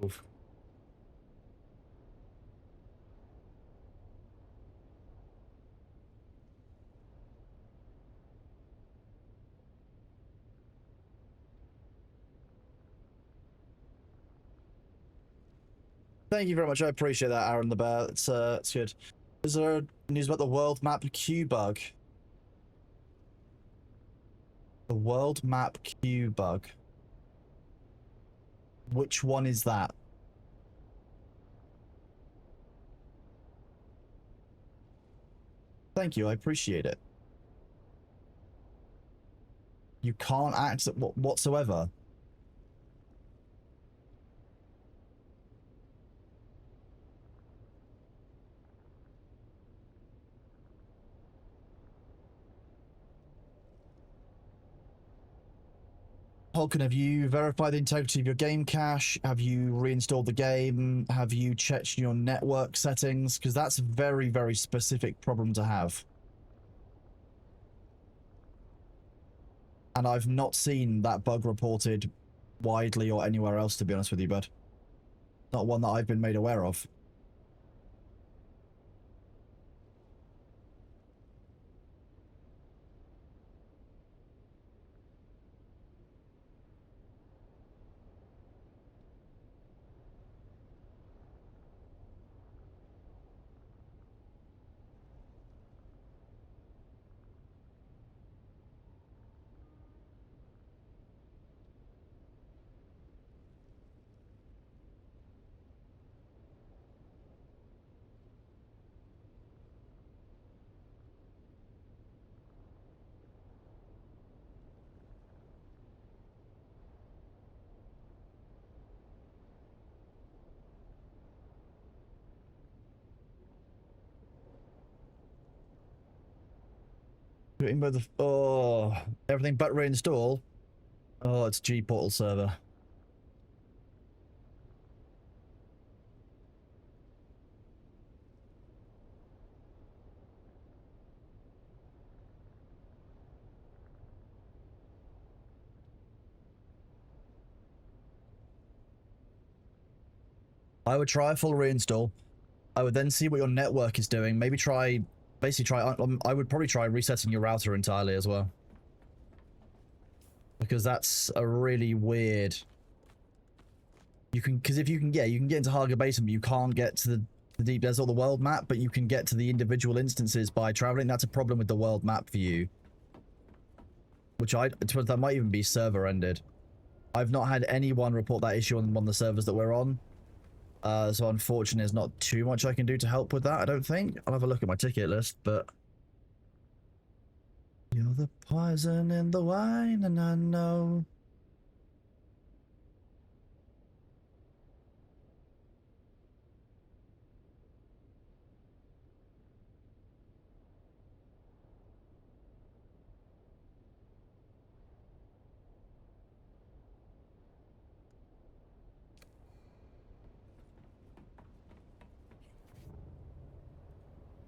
Oof. Thank you very much. I appreciate that, Aaron the Bear. It's good. Is there news about the world map Q bug? The world map Q bug. Which one is that? Thank you. I appreciate it. You can't access whatsoever. Holken, have you verified the integrity of your game cache? Have you reinstalled the game? Have you checked your network settings? Because that's a very, very specific problem to have. And I've not seen that bug reported widely or anywhere else, to be honest with you, bud. Not one that I've been made aware of. Oh, everything but reinstall. Oh, it's G Portal server. I would try a full reinstall. I would then see what your network is doing. Maybe try, I would probably try resetting your router entirely as well. Because that's a really weird... You can, because if you can, yeah, you can get into Haga Basin, but you can't get to the deep desert or the world map, but you can get to the individual instances by traveling. That's a problem with the world map view. Which that might even be server ended. I've not had anyone report that issue on the servers that we're on. So unfortunately, there's not too much I can do to help with that, I don't think. I'll have a look at my ticket list, but... You're the poison in the wine, and I know...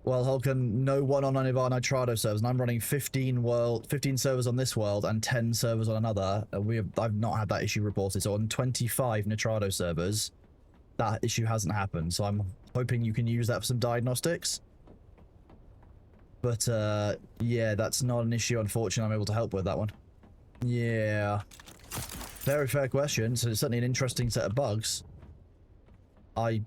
Well, Hulken, no one on any of our Nitrado servers, and I'm running 15 servers on this world and 10 servers on another. I've not had that issue reported. So on 25 Nitrado servers, that issue hasn't happened. So I'm hoping you can use that for some diagnostics. But yeah, that's not an issue. Unfortunately, I'm able to help with that one. Yeah, very fair question. So it's certainly an interesting set of bugs. I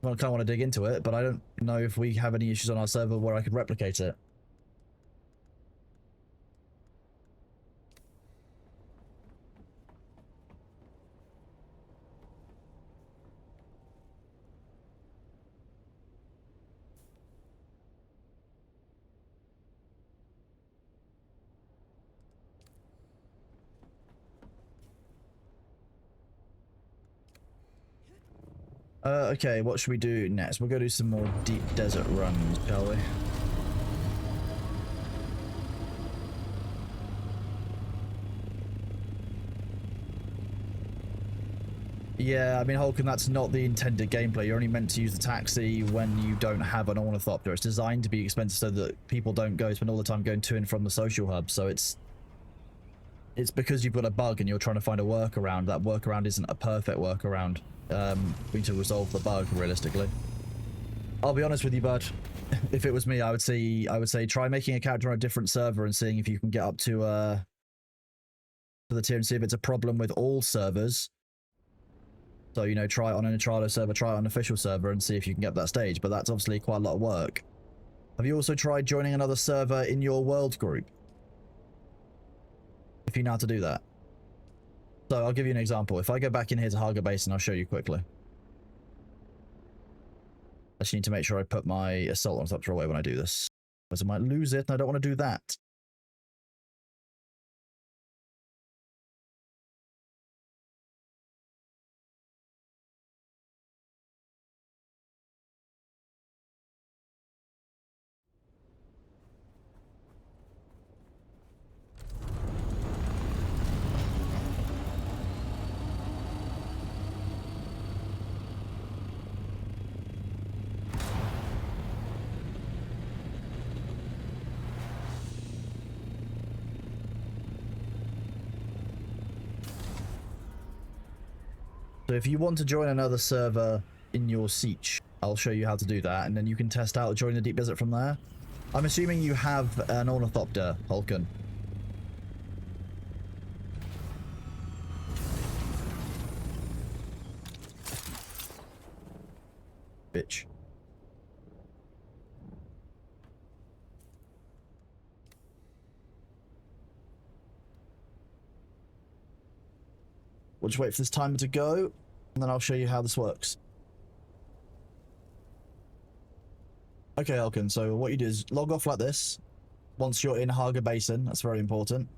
kind of want to dig into it, but I don't know if we have any issues on our server where I could replicate it. Okay, what should we do next? We'll go do some more deep desert runs, shall we? Yeah, I mean, Hulken, that's not the intended gameplay. You're only meant to use the taxi when you don't have an ornithopter. It's designed to be expensive so that people don't spend all the time going to and from the social hub. So it's because you've got a bug and you're trying to find a workaround. That workaround isn't a perfect workaround. We need to resolve the bug realistically. I'll be honest with you, bud. If it was me, I would say try making a character on a different server and seeing if you can get up to the tier and see if it's a problem with all servers. So, you know, try it on an Nitrado server, try it on an official server and see if you can get that stage. But that's obviously quite a lot of work. Have you also tried joining another server in your world group? If you know how to do that. So I'll give you an example. If I go back in here to Haga Basin, I'll show you quickly. I just need to make sure I put my assault on top away when I do this. Because I might lose it and I don't want to do that. So if you want to join another server in your siege, I'll show you how to do that, and then you can test out join the deep desert from there. I'm assuming you have an ornithopter, Hulken. Bitch. We'll just wait for this timer to go, and then I'll show you how this works. Okay, Elkin, so what you do is log off like this. Once you're in Haga Basin, that's very important.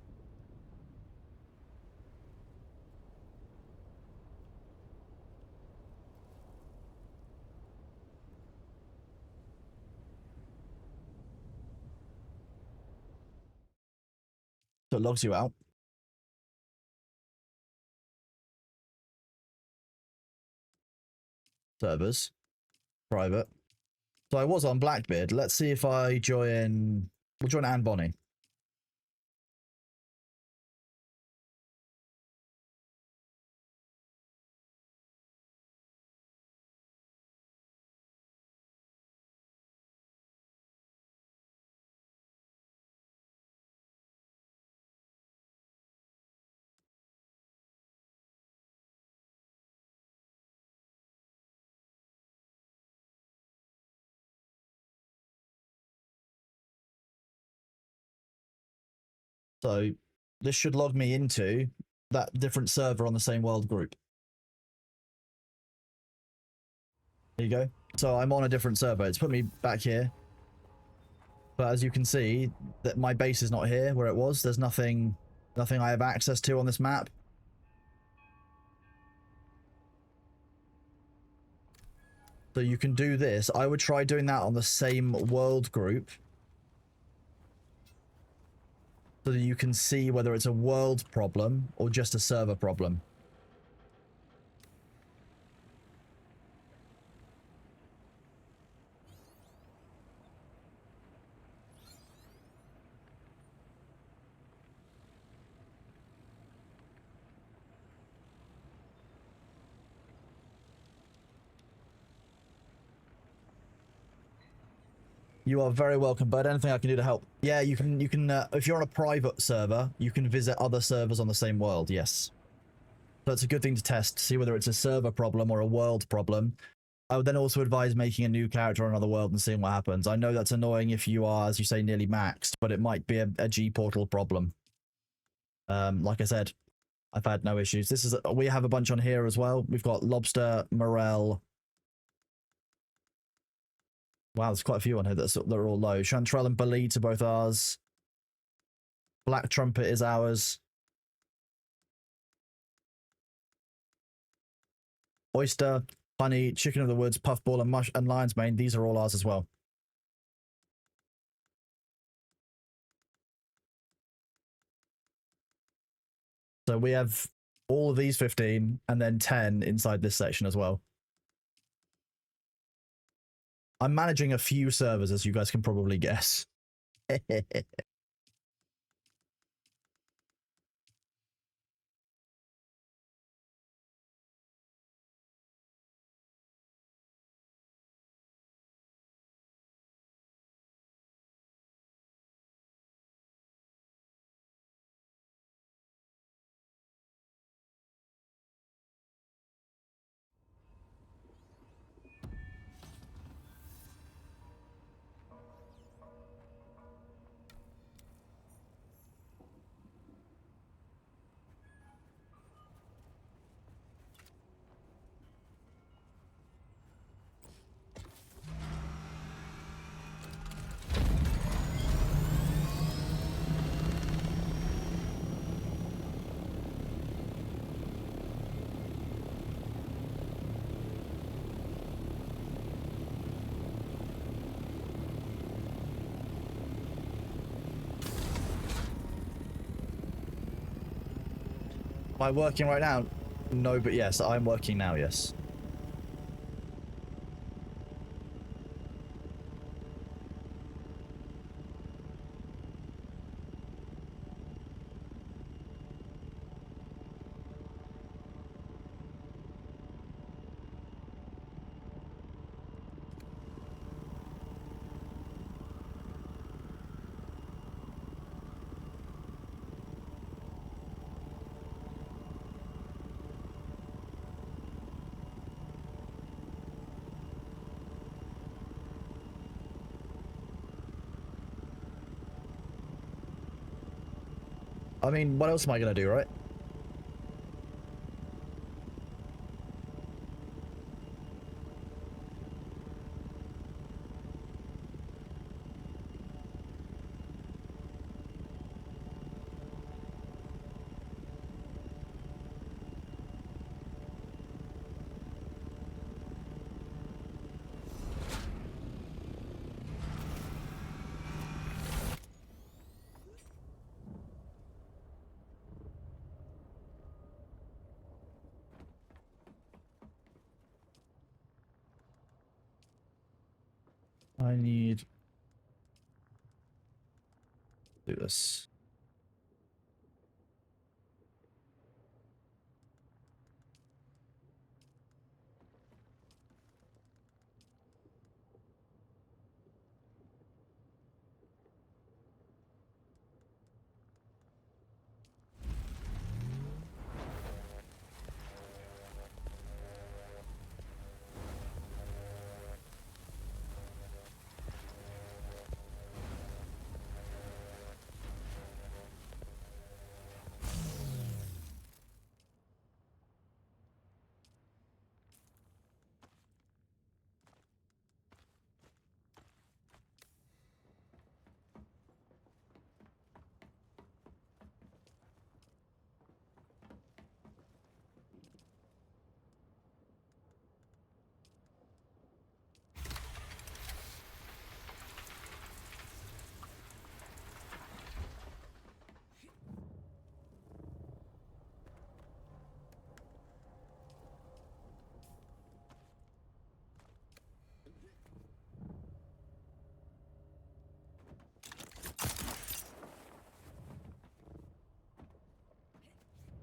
So it logs you out. Servers. Private. So I was on Blackbeard. Let's see if I join... We'll join Anne Bonny. So this should log me into that different server on the same world group. There you go. So I'm on a different server. It's put me back here. But as you can see, that my base is not here where it was. There's nothing I have access to on this map. So you can do this. I would try doing that on the same world group. So that you can see whether it's a world problem or just a server problem. You are very welcome, bud. Anything I can do to help? Yeah, you can, if you're on a private server, you can visit other servers on the same world, yes. So it's a good thing to test, see whether it's a server problem or a world problem. I would then also advise making a new character on another world and seeing what happens. I know that's annoying if you are, as you say, nearly maxed, but it might be a G-portal problem. Like I said, I've had no issues. We have a bunch on here as well. We've got Lobster, Morel. Wow, there's quite a few on here that are all low. Chantrell and Balit are both ours. Black Trumpet is ours. Oyster, Honey, Chicken of the Woods, Puffball, and Mush and Lion's Mane. These are all ours as well. So we have all of these 15 and then 10 inside this section as well. I'm managing a few servers, as you guys can probably guess. Am I working right now? No, but yes, I'm working now, yes. I mean, what else am I going to do, right? I need to do this.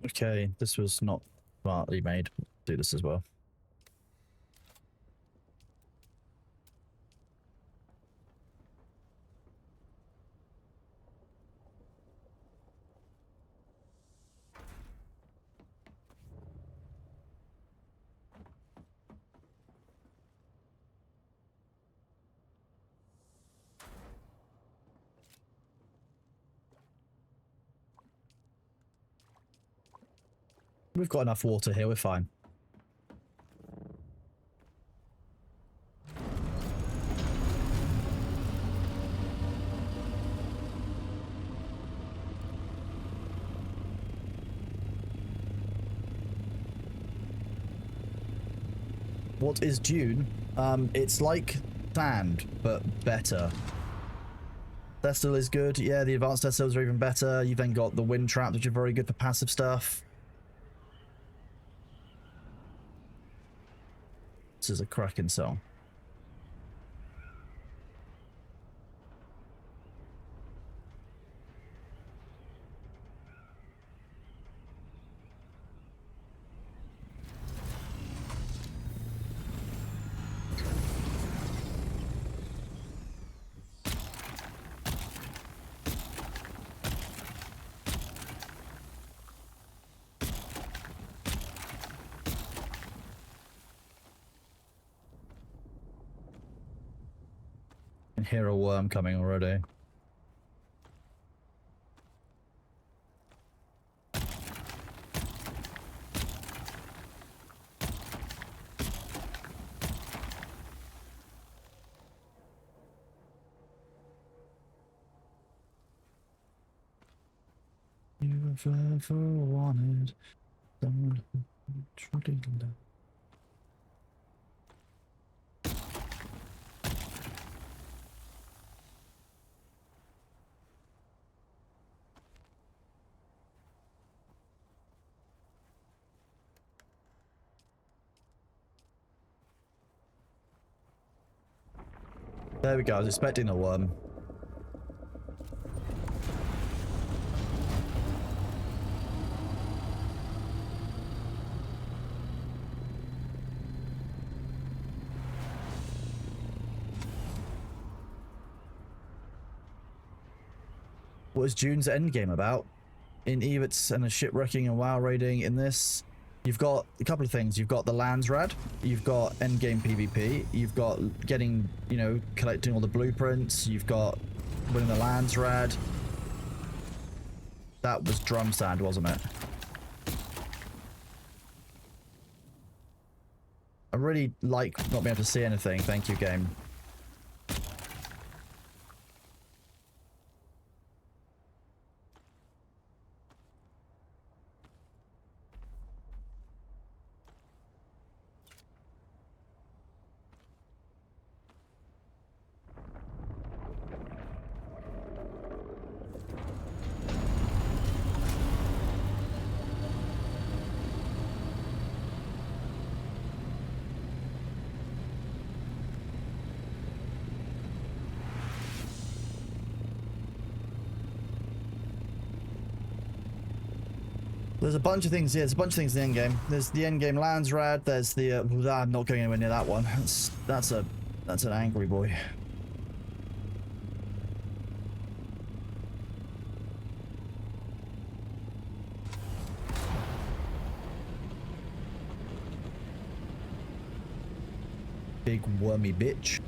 Okay, this was not smartly made. Do this as well. We've got enough water here, we're fine. What is dune? It's like sand, but better. Thestal is good. Yeah, the advanced Thestals are even better. You've then got the wind traps, which are very good for passive stuff. This is a cracking song. I can hear a worm coming already. You've ever wanted someone who truly loved. There we go, I was expecting a worm. What is June's endgame about? In Evet's and a shipwrecking and WoW raiding in this, you've got a couple of things. You've got the lands rad, you've got endgame PvP, you've got getting, you know, collecting all the blueprints, you've got winning the lands rad. That was drum sand, wasn't it? I really like not being able to see anything. Thank you, game. There's a bunch of things, yeah, there's a bunch of things in the endgame. There's the endgame lands rad, there's the, I'm not going anywhere near that one. That's an angry boy. Big wormy bitch.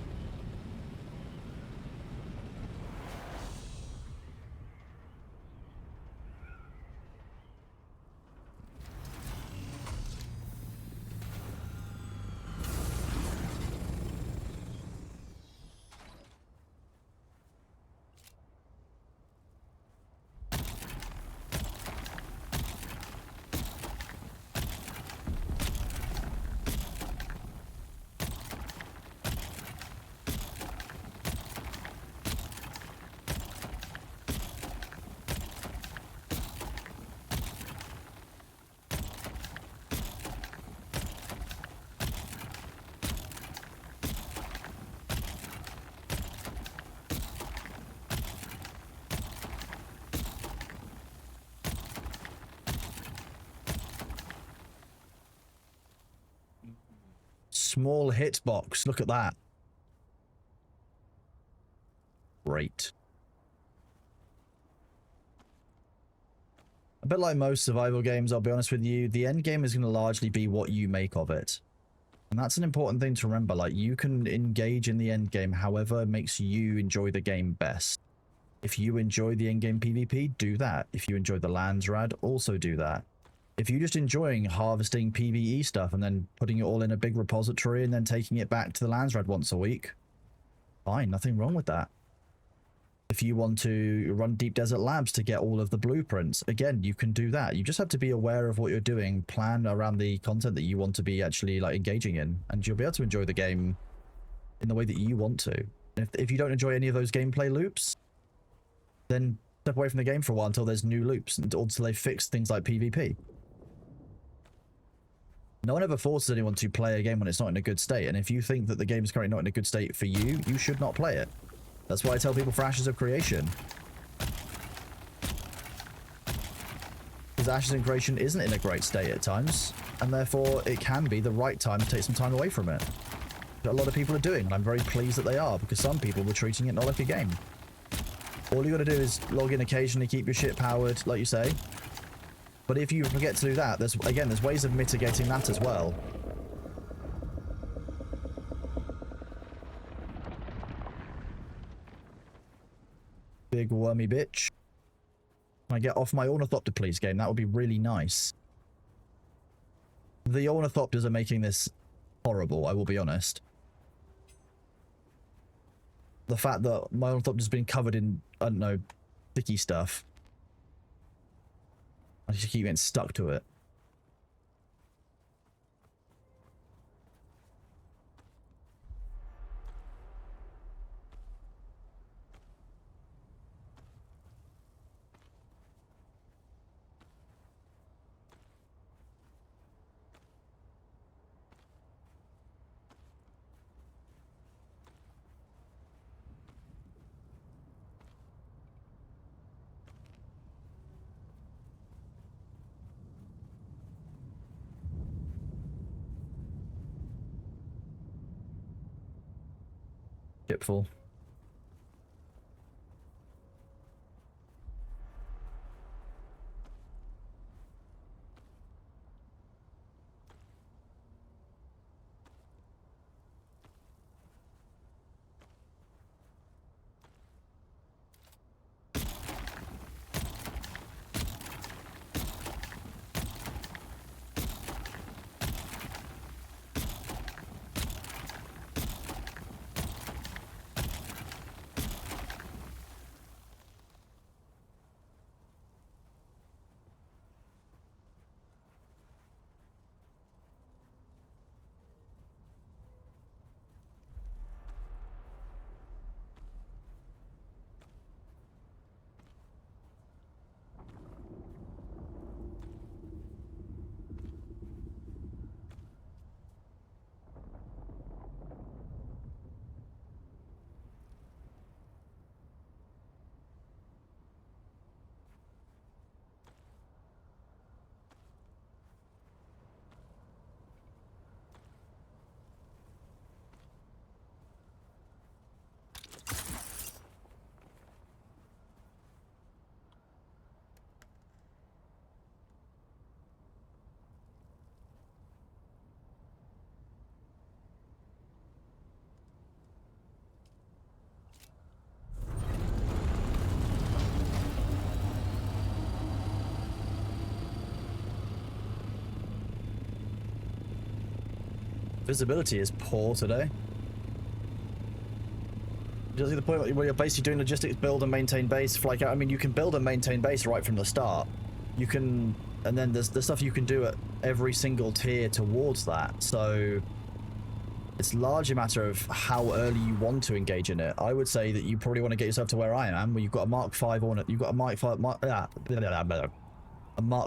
Small hitbox. Look at that. Great. A bit like most survival games, I'll be honest with you, the end game is going to largely be what you make of it. And that's an important thing to remember. Like, you can engage in the end game however makes you enjoy the game best. If you enjoy the end game PvP, do that. If you enjoy the lands rad, also do that. If you're just enjoying harvesting PvE stuff and then putting it all in a big repository and then taking it back to the Landsrad once a week, fine, nothing wrong with that. If you want to run Deep Desert Labs to get all of the blueprints, again, you can do that. You just have to be aware of what you're doing, plan around the content that you want to be actually like engaging in, and you'll be able to enjoy the game in the way that you want to. If you don't enjoy any of those gameplay loops, then step away from the game for a while until there's new loops, until they fix things like PvP. No one ever forces anyone to play a game when it's not in a good state, and if you think that the game is currently not in a good state for you, you should not play it. That's why I tell people for Ashes of Creation. Because Ashes of Creation isn't in a great state at times, and therefore it can be the right time to take some time away from it. A lot of people are doing, and I'm very pleased that they are, because some people were treating it not like a game. All you gotta do is log in occasionally, keep your shit powered, like you say. But if you forget to do that, there's ways of mitigating that as well. Big wormy bitch. Can I get off my Ornithopter, please, game? That would be really nice. The Ornithopters are making this horrible, I will be honest. The fact that my Ornithopter's been covered in, I don't know, sticky stuff. I just keep getting stuck to it. Full. Visibility is poor today. Just at the point where you're basically doing logistics, build and maintain base, fly out. I mean, you can build and maintain base right from the start. You can, and then there's the stuff you can do at every single tier towards that. So it's largely a matter of how early you want to engage in it. I would say that you probably want to get yourself to where I am, where you've got a Mark 5 on it. You've got a Mark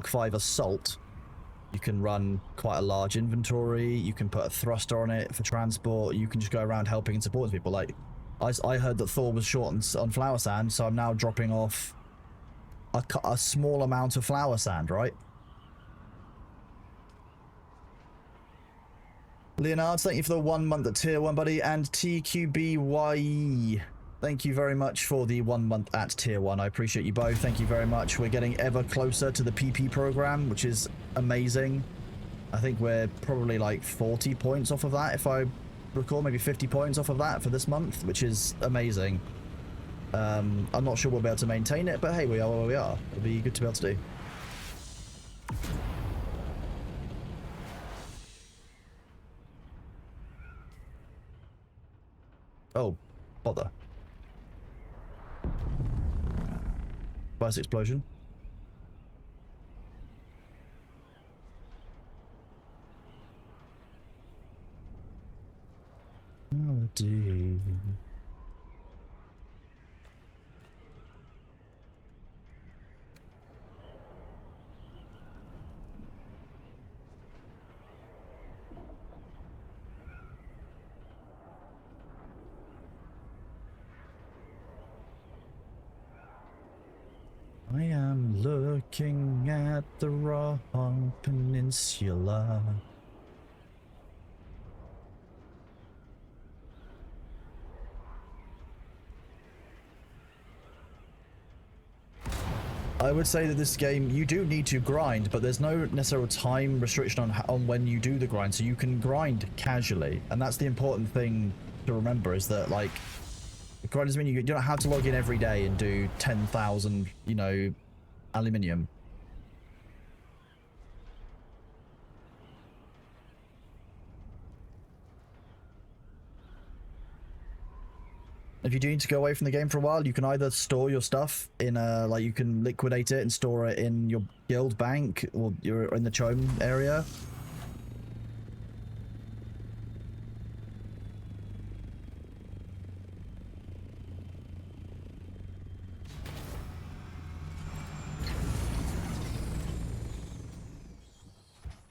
5 assault. You can run quite a large inventory. You can put a thruster on it for transport. You can just go around helping and supporting people. Like, I heard that Thor was short on flower sand, so I'm now dropping off a small amount of flower sand, right? Leonard, thank you for the 1 month at tier 1, buddy. And TQBYE, thank you very much for the 1 month at tier 1. I appreciate you both. Thank you very much. We're getting ever closer to the PP program, which is amazing. I think we're probably like 40 points off of that, if I recall, maybe 50 points off of that for this month, which is amazing. I'm not sure we'll be able to maintain it, but hey, we are where we are. It'll be good to be able to do. Oh, bother. Spice explosion. Melody. I am looking at the wrong peninsula. I would say that this game, you do need to grind, but there's no necessary time restriction on when you do the grind, so you can grind casually, and that's the important thing to remember, is that, like, grind doesn't mean you don't have to log in every day and do 10,000, you know, aluminium. If you do need to go away from the game for a while, you can either store your stuff in a, like, you can liquidate it and store it in your guild bank, or you're in the Chome area.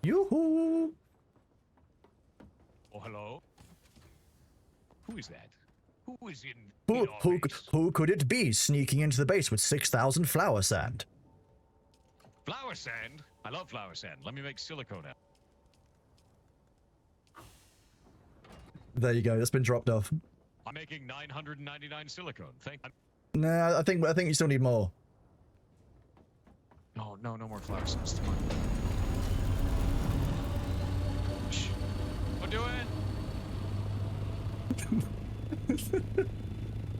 Yoo-hoo! Oh, hello? Who is that? Who is in Who, our who, base? who could it be sneaking into the base with 6,000 flower sand? Flower sand? I love flower sand. Let me make silicone out. There you go, that's been dropped off. I'm making 999 silicone. Thank you. Nah, I think you still need more. No, no more flower sands. Come on. Shh. Don't do it.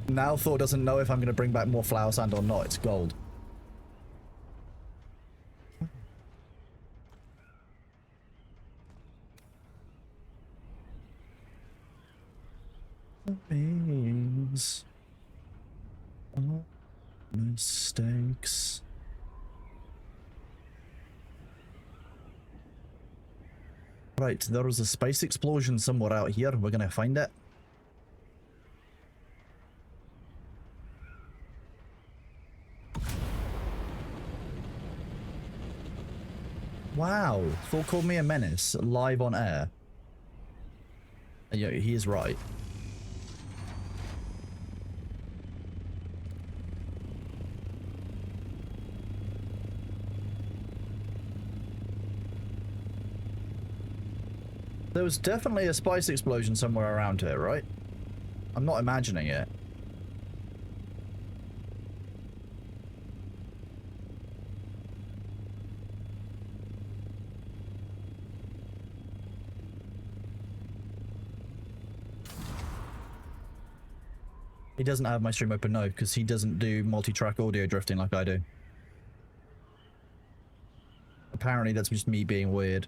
Now Thor doesn't know if I'm going to bring back more flower sand or not. It's gold. Means all mistakes. Right, there was a space explosion somewhere out here. We're gonna find it. Wow, Thor called me a menace live on air. Yeah, he is right. There was definitely a spice explosion somewhere around here, right? I'm not imagining it. He doesn't have my stream open, no, because he doesn't do multi-track audio drifting like I do. Apparently that's just me being weird.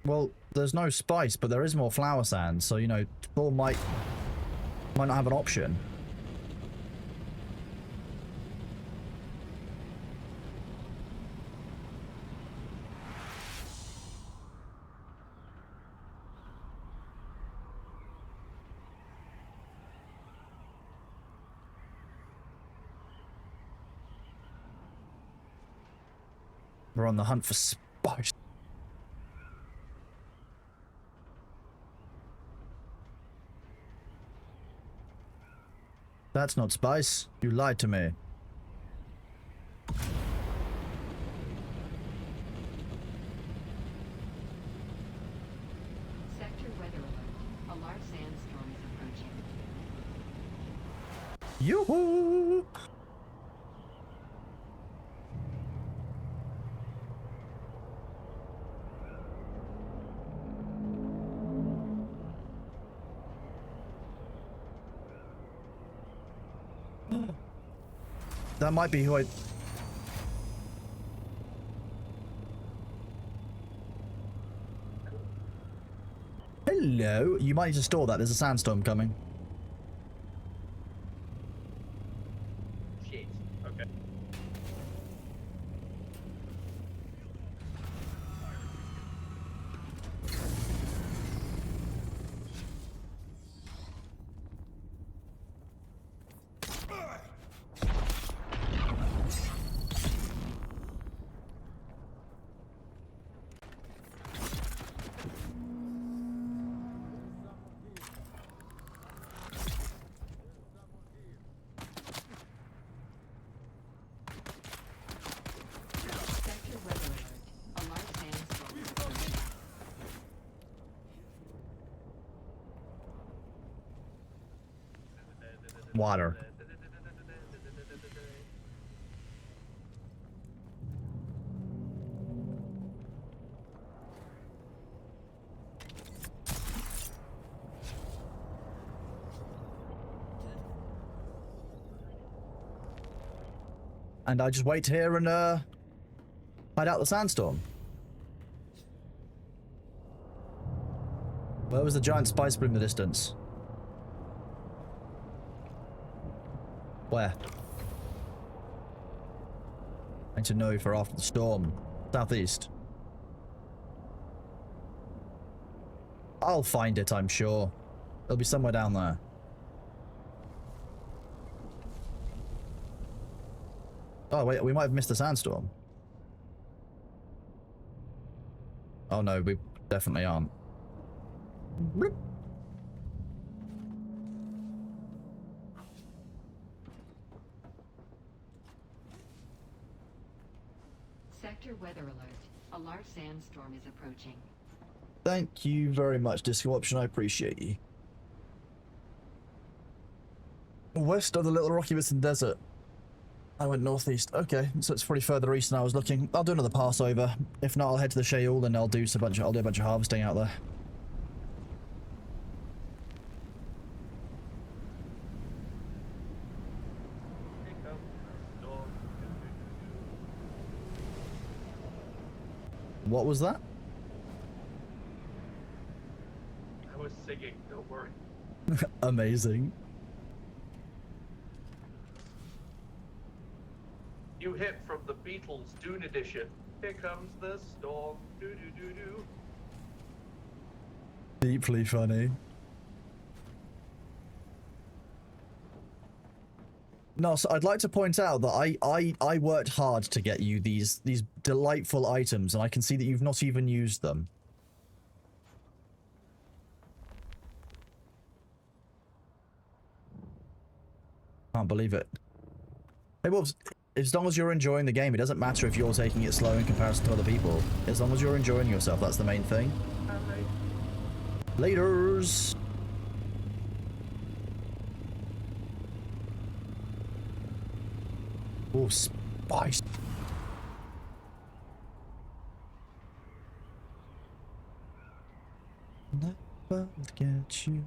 Well, there's no spice, but there is more flower sand, so, you know, Thor might not have an option. We're on the hunt for spice. That's not spice. You lied to me. Sector weather alert. A large sandstorm is approaching. Yoo-hoo! That might be who I... Hello? You might need to store that. There's a sandstorm coming. Shit. Okay. Sector weather alert. A large sandstorm is approaching. Water. And I just wait here and hide out the sandstorm. Where was the giant spice in the distance? Where? I need to know for after the storm. Southeast. I'll find it, I'm sure. It'll be somewhere down there. Oh, wait, we might have missed the sandstorm. Oh no, we definitely aren't. Bloop. Sector weather alert. A large sandstorm is approaching. Thank you very much, Disco Option. I appreciate you. West of the Little Rocky Basin Desert. I went northeast. Okay, so it's probably further east than I was looking. I'll do another pass over. If not, I'll head to the Sheol and I'll do a bunch of harvesting out there. What was that? I was singing, don't worry. Amazing. You hit from the Beatles Dune edition. Here comes the storm. Do do do do. Deeply funny. No, so I'd like to point out that I worked hard to get you these delightful items, and I can see that you've not even used them. Can't believe it. Hey, Wolves, as long as you're enjoying the game, it doesn't matter if you're taking it slow in comparison to other people. As long as you're enjoying yourself, that's the main thing. Laters! Oh, spice. Never get you.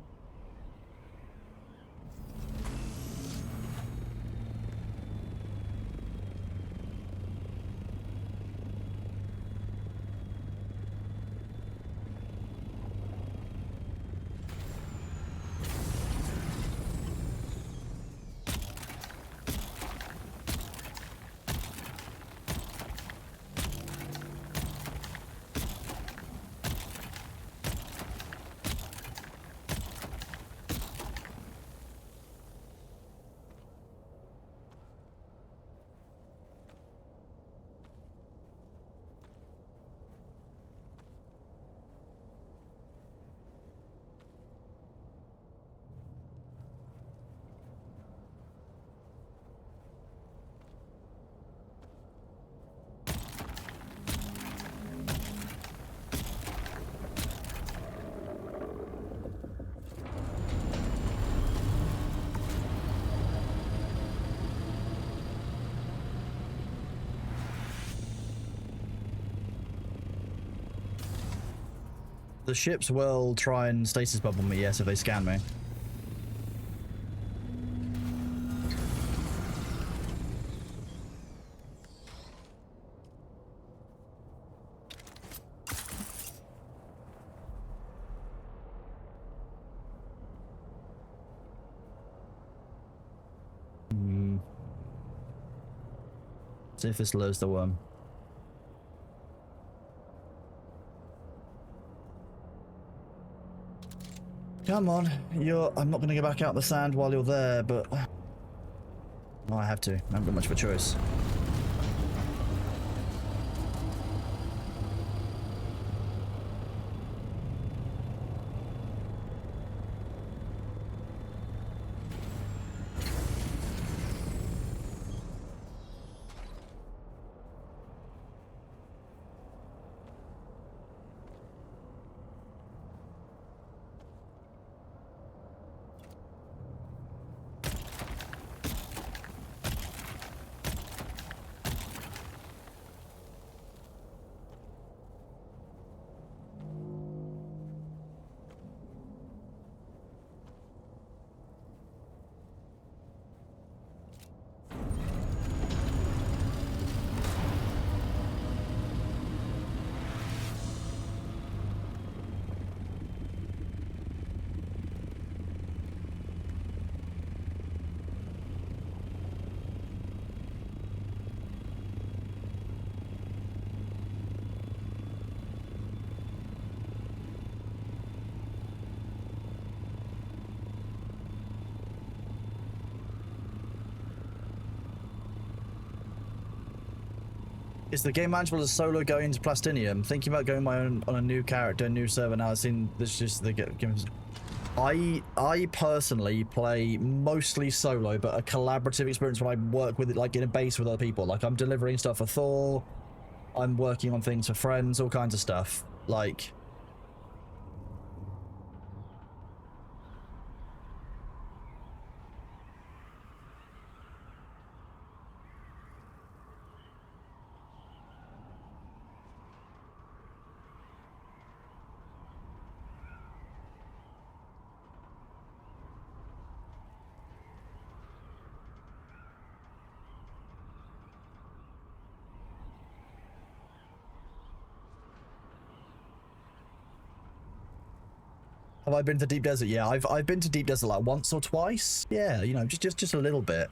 The ships will try and stasis bubble me, yes, if they scan me. See if this lowers the worm. Come on, I'm not gonna go back out the sand while you're there, but well, I have to. I haven't got much of a choice. Is the game manageable as solo going into Plastinium? Thinking about going my own on a new character, new server now. I've seen this just the games. I personally play mostly solo, but a collaborative experience when I work with it, like in a base with other people. Like I'm delivering stuff for Thor, I'm working on things for friends, all kinds of stuff. Like. Have I been to Deep Desert? Yeah, I've been to Deep Desert like once or twice. Yeah, you know, just a little bit.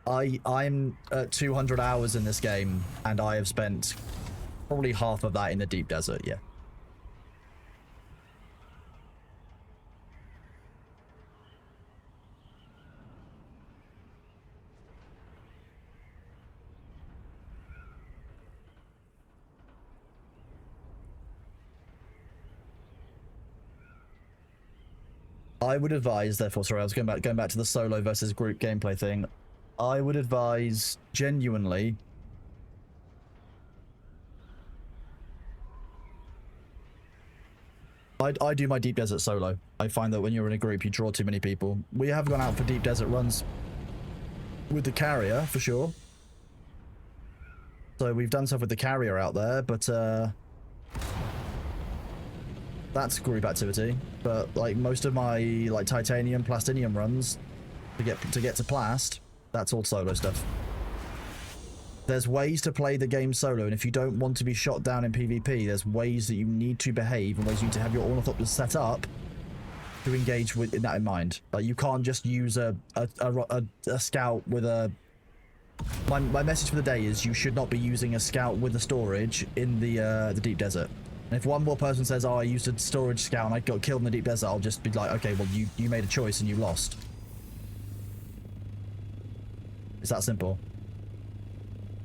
I'm at 200 hours in this game, and I have spent probably half of that in the Deep Desert. Yeah. I would advise, therefore, sorry, I was going back to the solo versus group gameplay thing. I would advise, genuinely, I do my Deep Desert solo. I find that when you're in a group, you draw too many people. We have gone out for Deep Desert runs with the carrier, for sure. So we've done stuff with the carrier out there, but, that's group activity, but like most of my like titanium plastinium runs to get to plast, that's all solo stuff. There's ways to play the game solo, and if you don't want to be shot down in PvP, there's ways that you need to behave and ways you need to have your ornithopters set up to engage with that in mind. Like you can't just use a scout with a. My message for the day is you should not be using a scout with a storage in the Deep Desert. And if one more person says, oh, I used a storage scout and I got killed in the Deep Desert, I'll just be like, okay, well, you made a choice and you lost. It's that simple.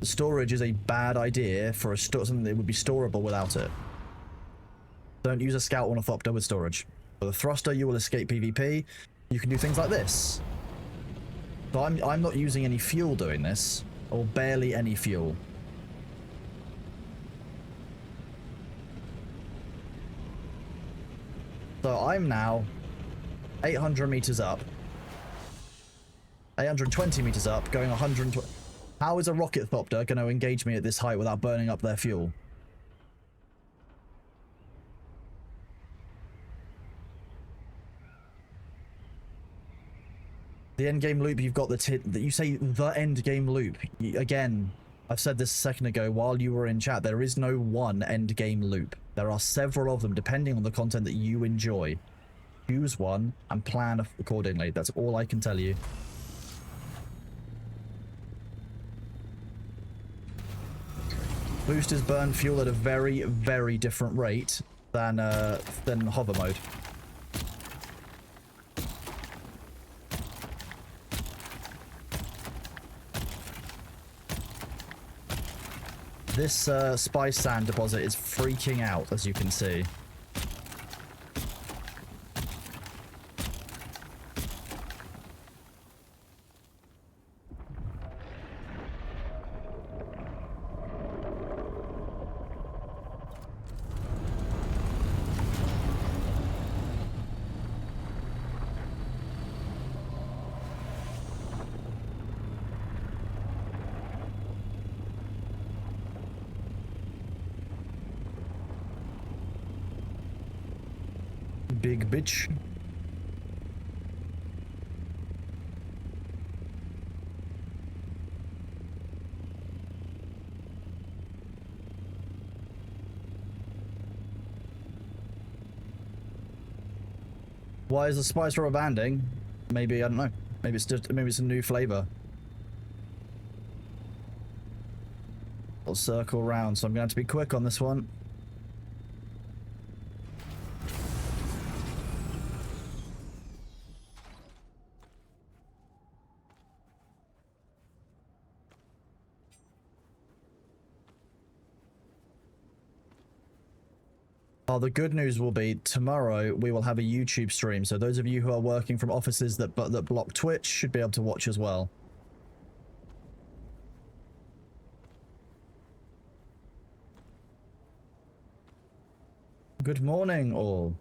The storage is a bad idea for something that would be storable without it. Don't use a scout ornithopter with storage. For the thruster, you will escape PvP. You can do things like this. So I'm not using any fuel doing this, or barely any fuel. So I'm now 800 meters up, 820 meters up, going 120. How is a rocket thopter going to engage me at this height without burning up their fuel? The end game loop, you've got that you say the end game loop. Again, I've said this a second ago while you were in chat, there is no one end game loop. There are several of them depending on the content that you enjoy. Choose one and plan accordingly. That's all I can tell you. Boosters burn fuel at a very, very different rate than hover mode. This spice sand deposit is freaking out, as you can see. Big bitch. Why is the spice rubber banding? Maybe, I don't know. Maybe it's a new flavor. I'll circle around, so I'm going to have to be quick on this one. Oh, the good news will be tomorrow we will have a YouTube stream, so those of you who are working from offices that block Twitch should be able to watch as well. Good morning, all.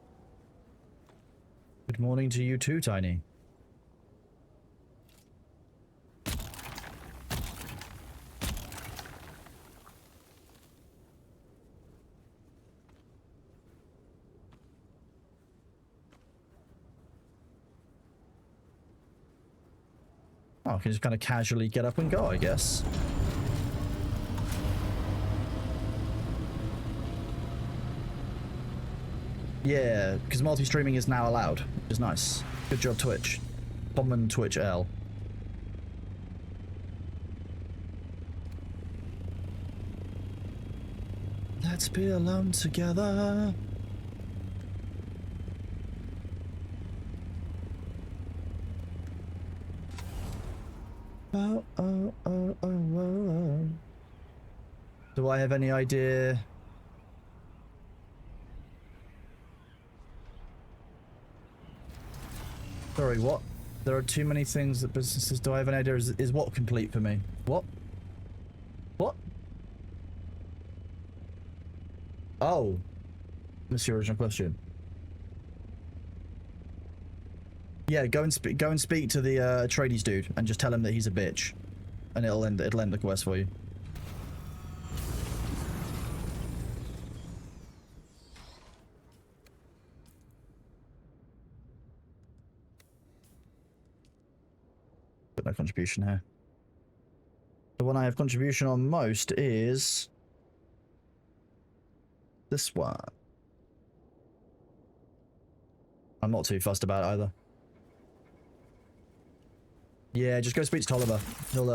Good morning to you too, Tiny. Oh, I can just kind of casually get up and go, I guess. Yeah, because multi-streaming is now allowed, which is nice. Good job, Twitch. Common Twitch L. Let's be alone together. Oh, oh, oh, oh, oh, oh. Do I have any idea? Sorry, what? There are too many things that businesses... Do I have an idea? Is what complete for me? What? What? Oh. That's your original question. Yeah, go and speak to the tradies dude and just tell him that he's a bitch, and it'll end the quest for you. But no contribution here. The one I have contribution on most is this one. I'm not too fussed about it either. Yeah, just go speak to Tolliver. He'll,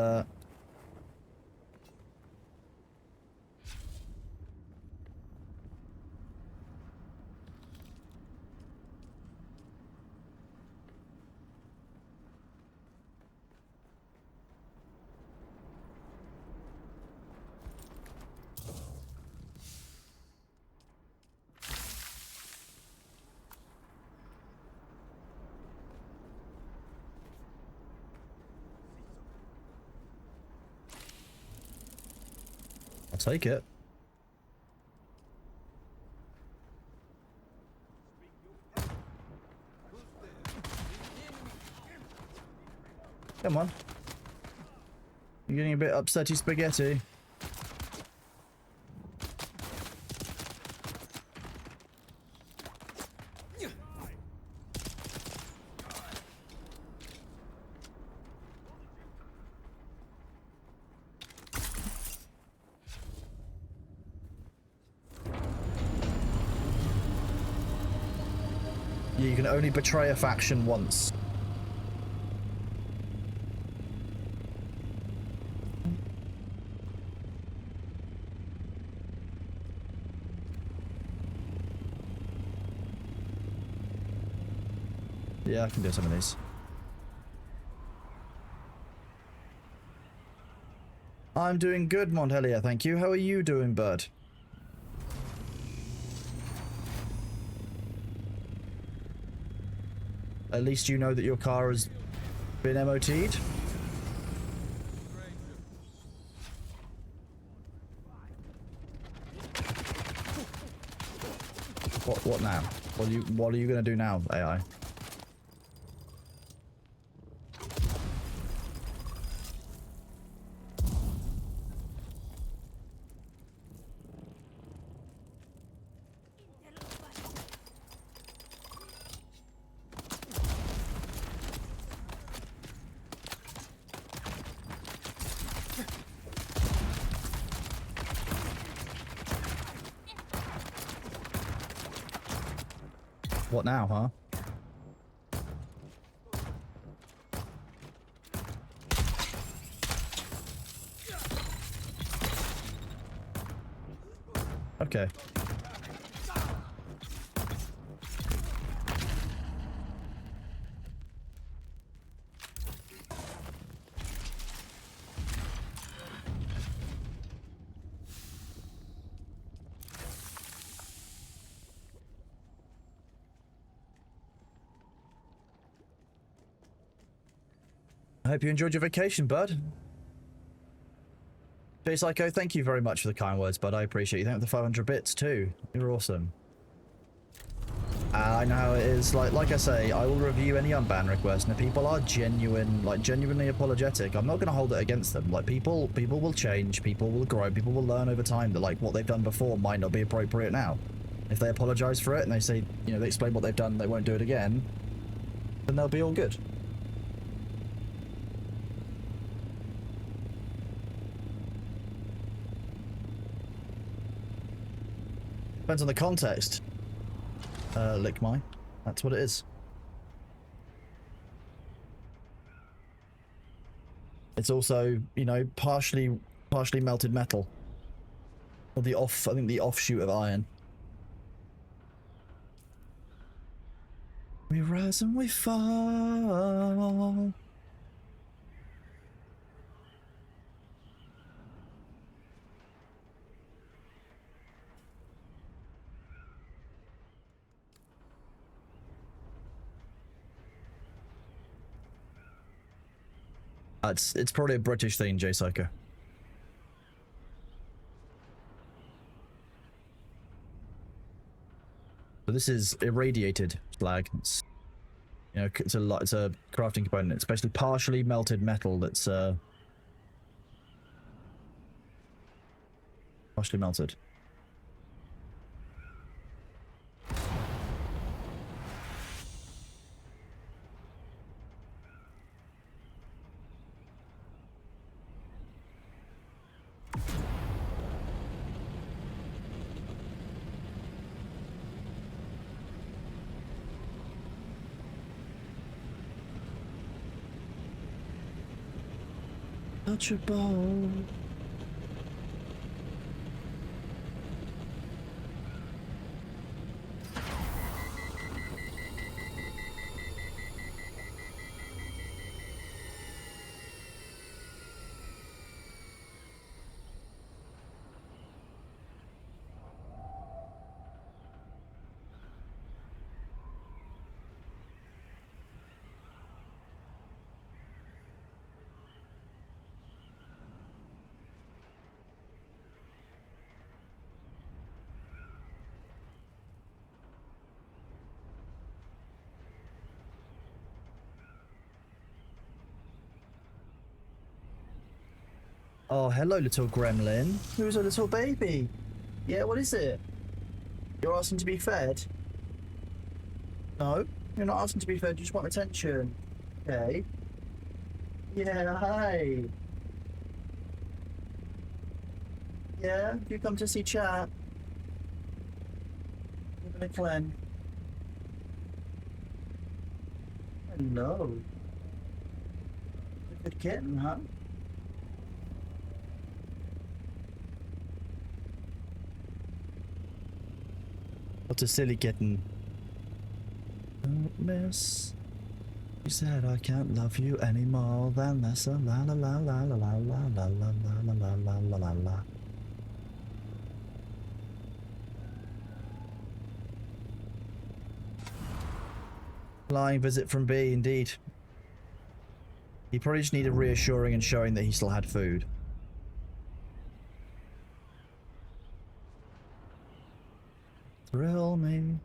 I'll take it. Come on. You're getting a bit upsetty spaghetti. You can only betray a faction once. Yeah, I can do some of these. I'm doing good, Montelier, thank you. How are you doing, bud? At least you know that your car has been MOT'd. What now? What are you gonna do now, AI? What now, huh? Okay. I hope you enjoyed your vacation, bud. Jay Psycho, thank you very much for the kind words, bud. I appreciate you. Thank you for the 500 bits, too. You're awesome. I know how it is. Like I say, I will review any unban request, and if people are genuinely apologetic, I'm not going to hold it against them. Like, people will change, people will grow, people will learn over time that, like, what they've done before might not be appropriate now. If they apologize for it, and they say, you know, they explain what they've done, they won't do it again, then they'll be all good. Depends on the context. Lick mine. That's what it is. It's also, you know, partially melted metal. Or I think the offshoot of iron. We rise and we fall. It's probably a British thing, J Psycho. But this is irradiated slag. It's, you know, it's a crafting component. It's basically partially melted metal that's partially melted. Touchable. Oh, hello, little gremlin. Who's a little baby? Yeah, what is it? You're asking to be fed? No, you're not asking to be fed. You just want attention. Okay. Yeah, hi. Yeah, you come to see chat. Living a clan. Hello. Good kitten, huh? What a silly kitten. Don't miss. You said I can't love you any more than this. La la la la la la la la la la la la la la la. Flying visit from B, indeed. He probably just needed reassuring and showing that he still had food. Thrill me.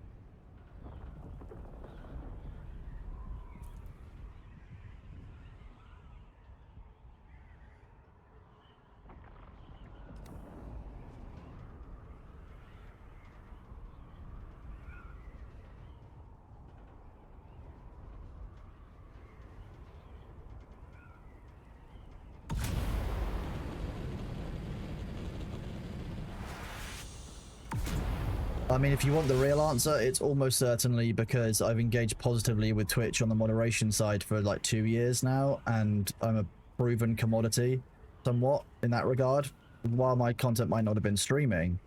I mean, if you want the real answer, it's almost certainly because I've engaged positively with Twitch on the moderation side for like 2 years now, and I'm a proven commodity somewhat in that regard. While my content might not have been streaming,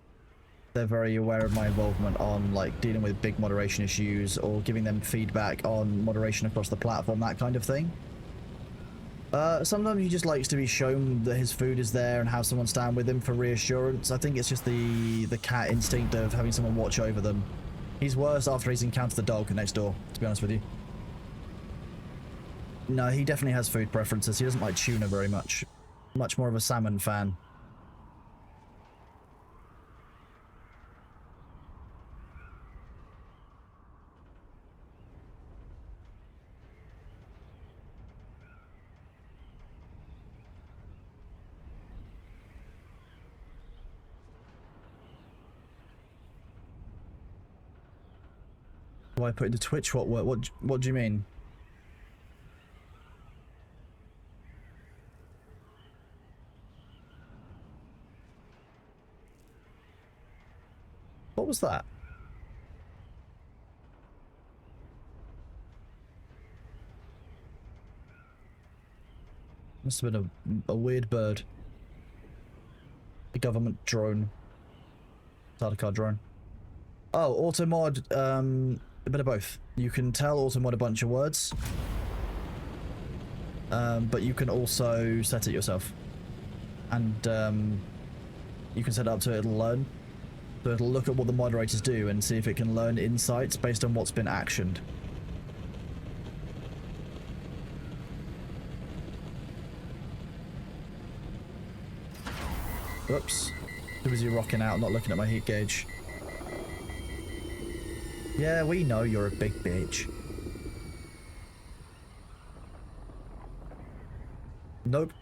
they're very aware of my involvement on like dealing with big moderation issues or giving them feedback on moderation across the platform, that kind of thing. Sometimes he just likes to be shown that his food is there and have someone stand with him for reassurance. I think it's just the cat instinct of having someone watch over them. He's worse after he's encountered the dog next door, to be honest with you. No, he definitely has food preferences. He doesn't like tuna very much. Much more of a salmon fan. Why put into Twitch? What do you mean? What was that? Must have been a weird bird. A government drone. Starter drone. Oh, automod, a bit of both. You can tell automod a bunch of words. But you can also set it yourself. And you can set it up so it'll learn. So it'll look at what the moderators do and see if it can learn insights based on what's been actioned. Whoops. Too busy rocking out, not looking at my heat gauge. Yeah, we know you're a big bitch. Nope.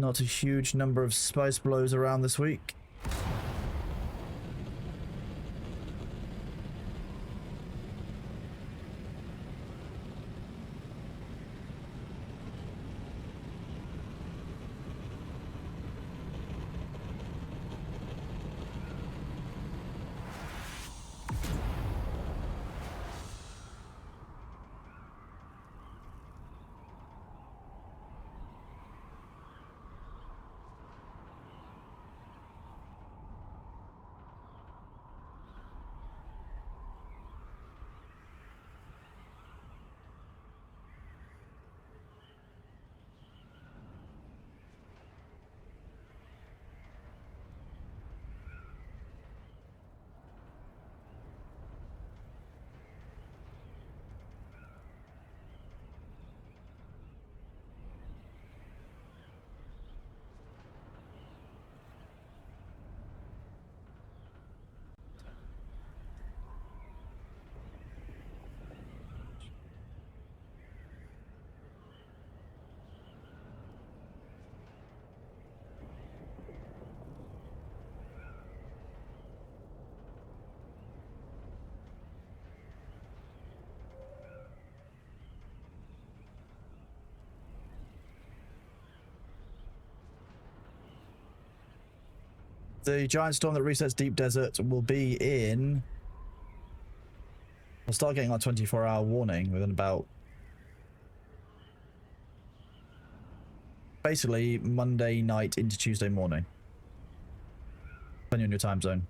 Not a huge number of spice blows around this week. The giant storm that resets Deep Desert will be in... We'll start getting our 24-hour warning within about... basically Monday night into Tuesday morning. Depending on your time zone.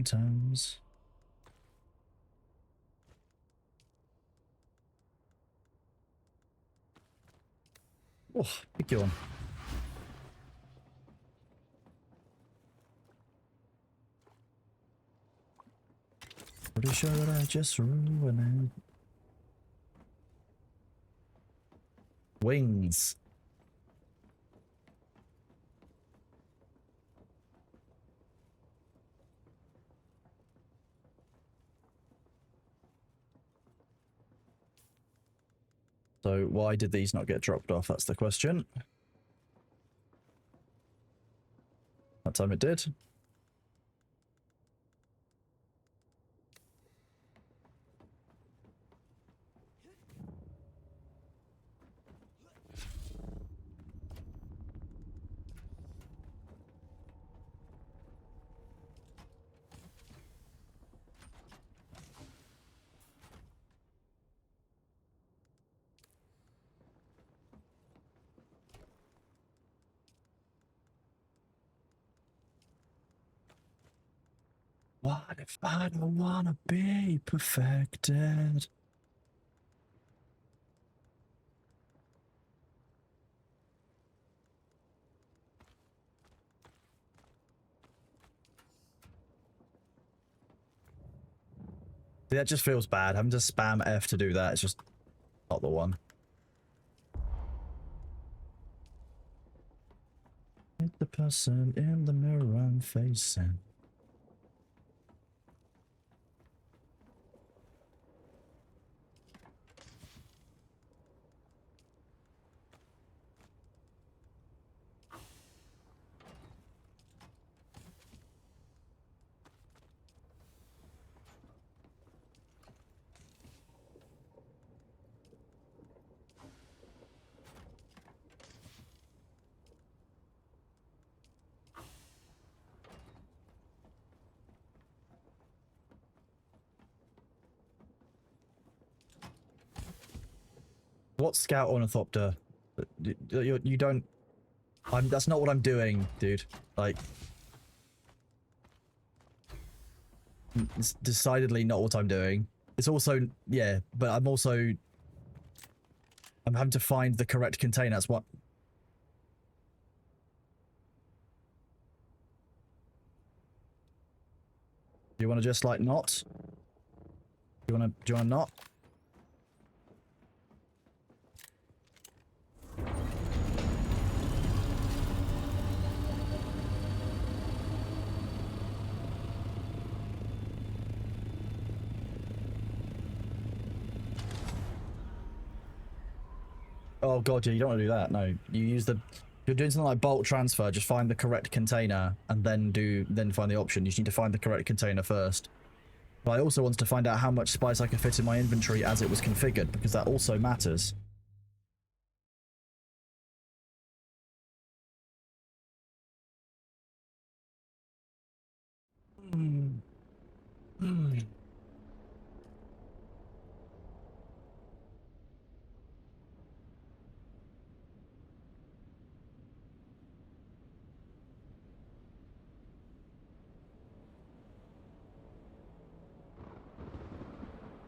Sometimes. Oh, big yawn. Pretty sure that I just ruined it. Wings. So why did these not get dropped off? That's the question. That time it did. What if I don't wanna be perfected? That just feels bad. Having to spam F to do that is just not the one. Hit the person in the mirror I'm facing. What scout ornithopter? You don't... that's not what I'm doing, dude. Like... It's decidedly not what I'm doing. It's also... Yeah, but I'm also... I'm having to find the correct container. That's what... Do you want to just, like, not? Do you want to not? Oh god, yeah, you don't want to do that. No, you use the... If you're doing something like bulk transfer, just find the correct container and then find the option. You just need to find the correct container first. But I also wanted to find out how much spice I could fit in my inventory as it was configured, because that also matters.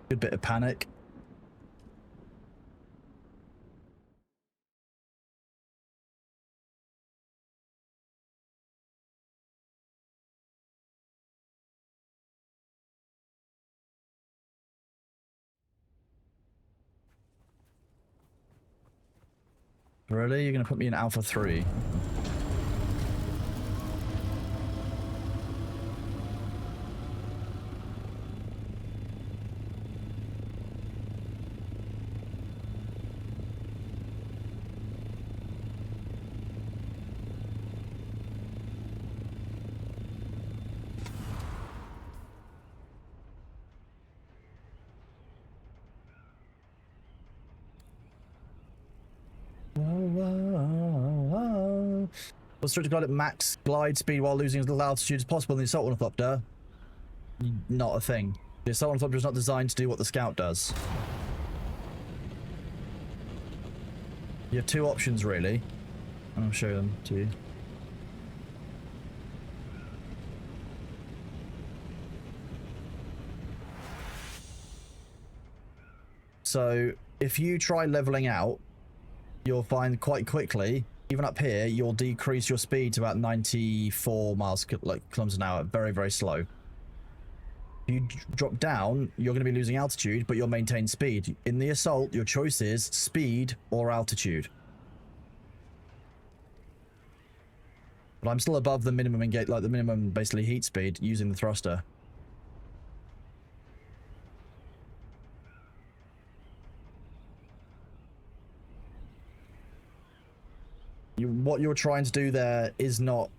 Good bit of panic. Really? You're going to put me in Alpha 3? What's strict to glide at max glide speed while losing as little altitude as possible in the assault ornithopter? Not a thing. The assault ornithopter is not designed to do what the scout does. You have two options, really. And I'll show them to you. So, if you try leveling out, you'll find quite quickly, even up here, you'll decrease your speed to about 94 miles kilometers an hour. Very, very slow. If you drop down, you're going to be losing altitude, but you'll maintain speed. In the assault, your choice is speed or altitude. But I'm still above the minimum engage, like the minimum basically heat speed using the thruster. What you're trying to do there is not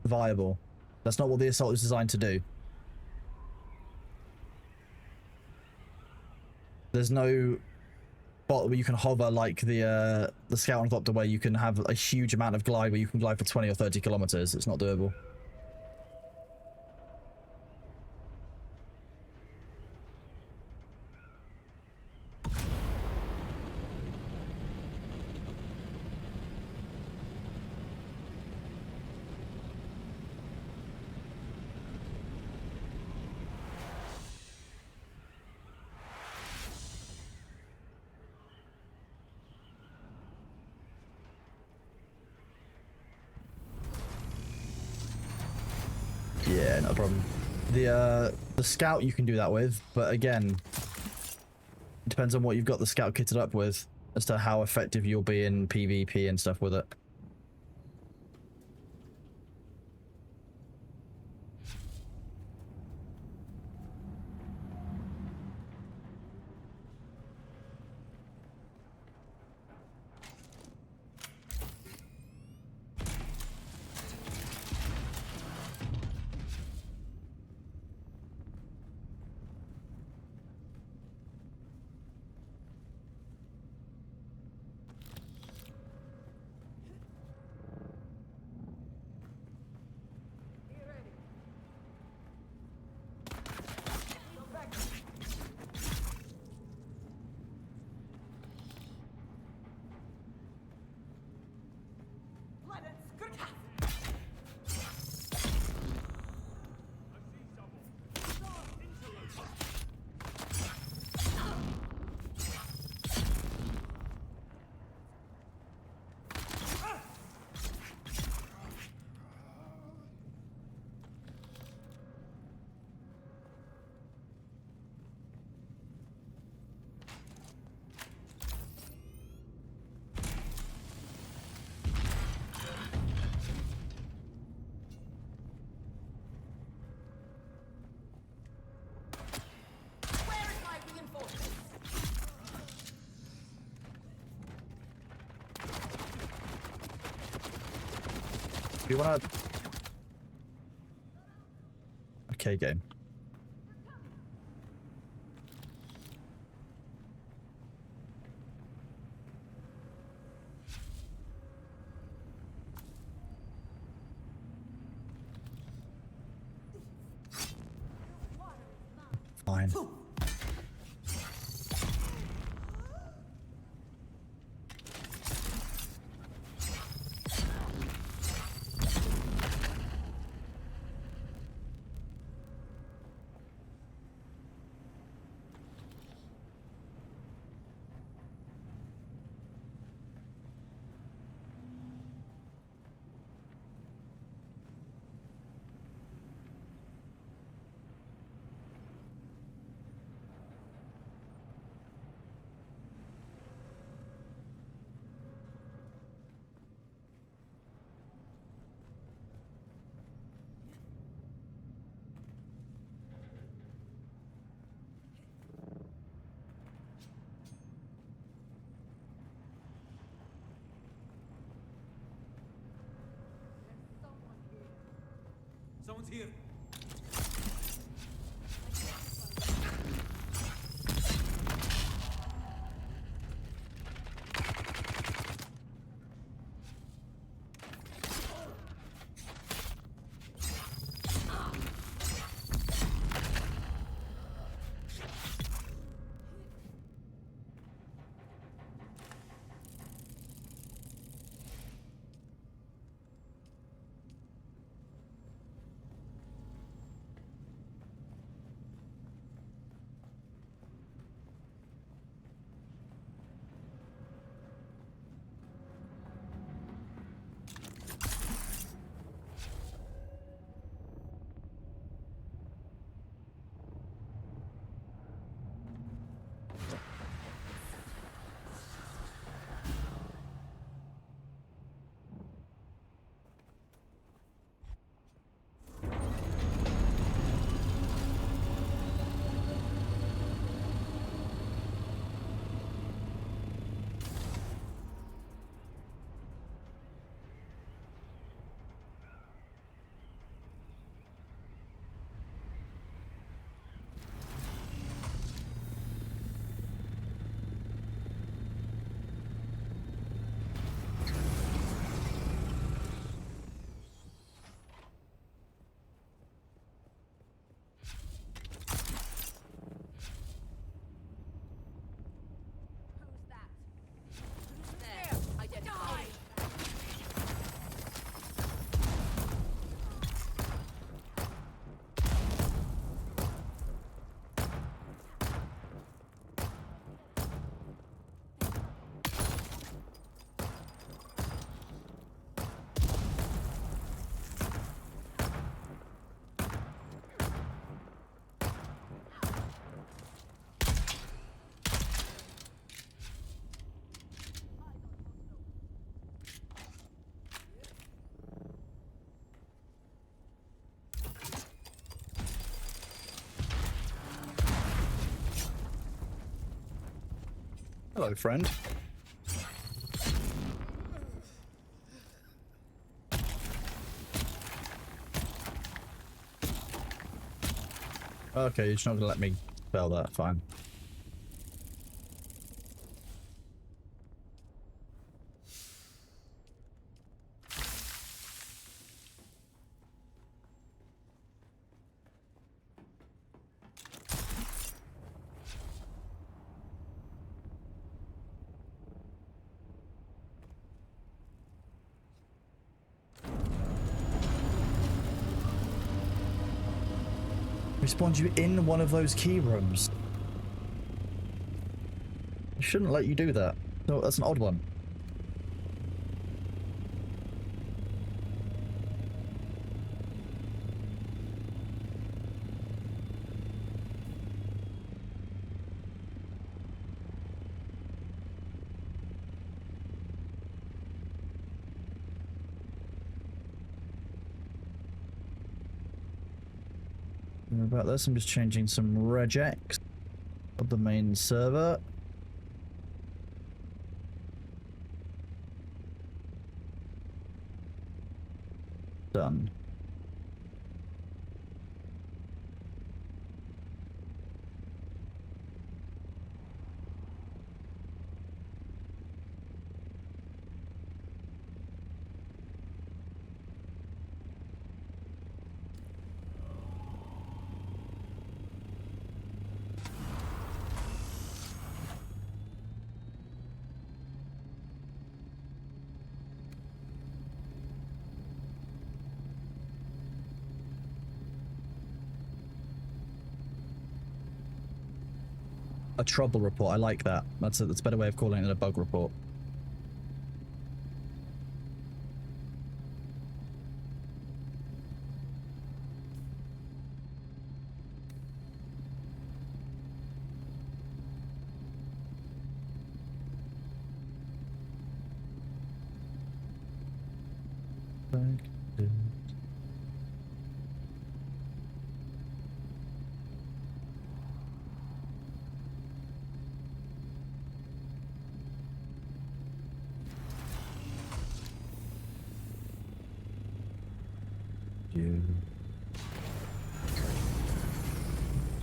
viable. That's not what the assault is designed to do. There's no spot where you can hover like the scout ornithopter, where you can have a huge amount of glide, where you can glide for 20 or 30 kilometers. It's not doable. Yeah, no problem. The scout you can do that with, but again, it depends on what you've got the scout kitted up with as to how effective you'll be in PvP and stuff with it. Do you wanna... Okay, game. Fine. Someone's here. Who's that? Who's there? Identify. Hello, friend. Okay, you're just not gonna let me spell that. Fine. Respawned you in one of those key rooms. I shouldn't let you do that. No, that's an odd one. About this, I'm just changing some regex of the main server. Done. A trouble report. I like that. That's a better way of calling it than a bug report.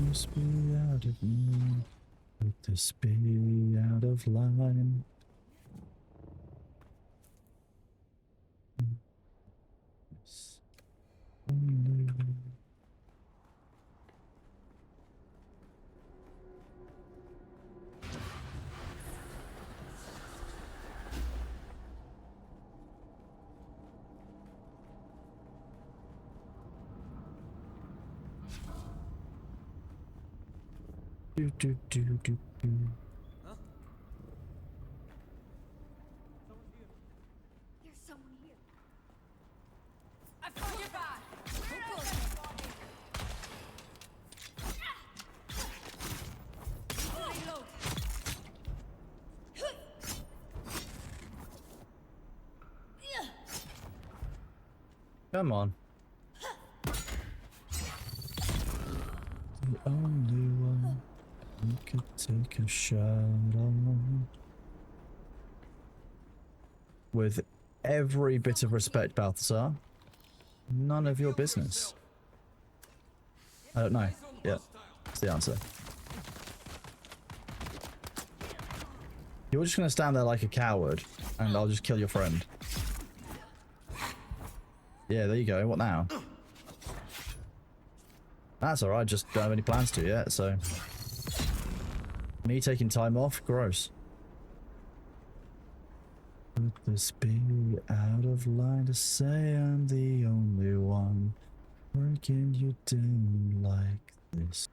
this be out of line? Could this be out of line? Yes. Only do do do do do. There's someone here. I've got your back. Who goes? Reload. Come on. The only one who could take a shot on. With every bit of respect, Balthazar, none of your business. I don't know. Yeah, that's the answer. You're just gonna stand there like a coward, and I'll just kill your friend. Yeah, there you go. What now? That's alright, just don't have any plans to yet, so... Me taking time off? Gross. Could this be out of line to say I'm the only one working you down like this?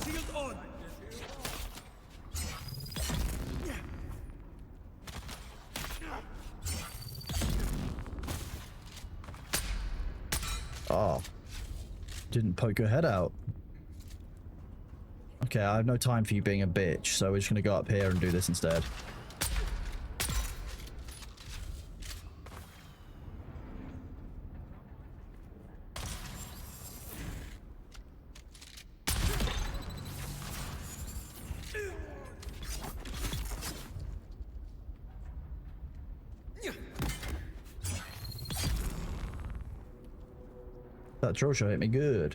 Shield on! Oh. Didn't poke your head out. Okay, I have no time for you being a bitch, so we're just gonna go up here and do this instead. That drill shot hit me good.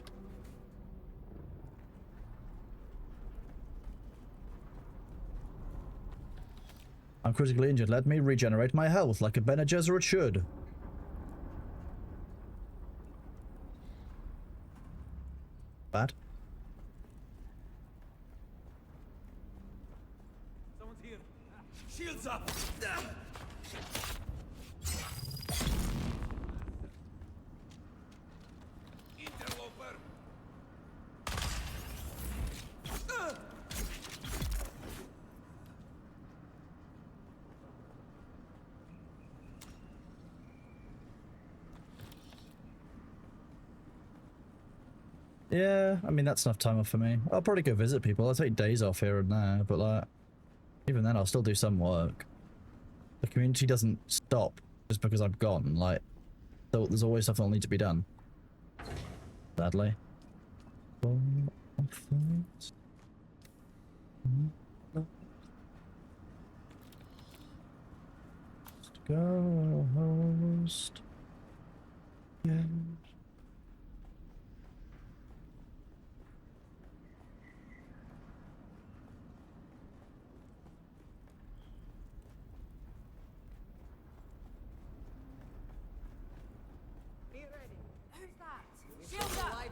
I'm critically injured. Let me regenerate my health like a Bene Gesserit should. Bad. Someone's here. Shields up! Interloper! Yeah, I mean, that's enough time off for me. I'll probably go visit people. I'll take days off here and there, but like, even then I'll still do some work. The community doesn't stop just because I'm gone, like, there's always stuff that'll need to be done. Sadly. Go host. Yeah. Who's that? Shield up!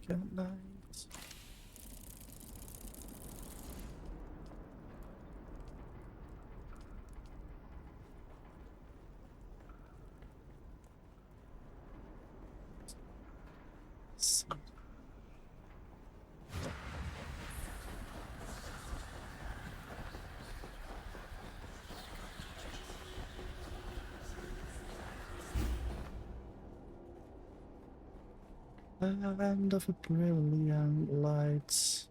Good night. Land of a brilliant light.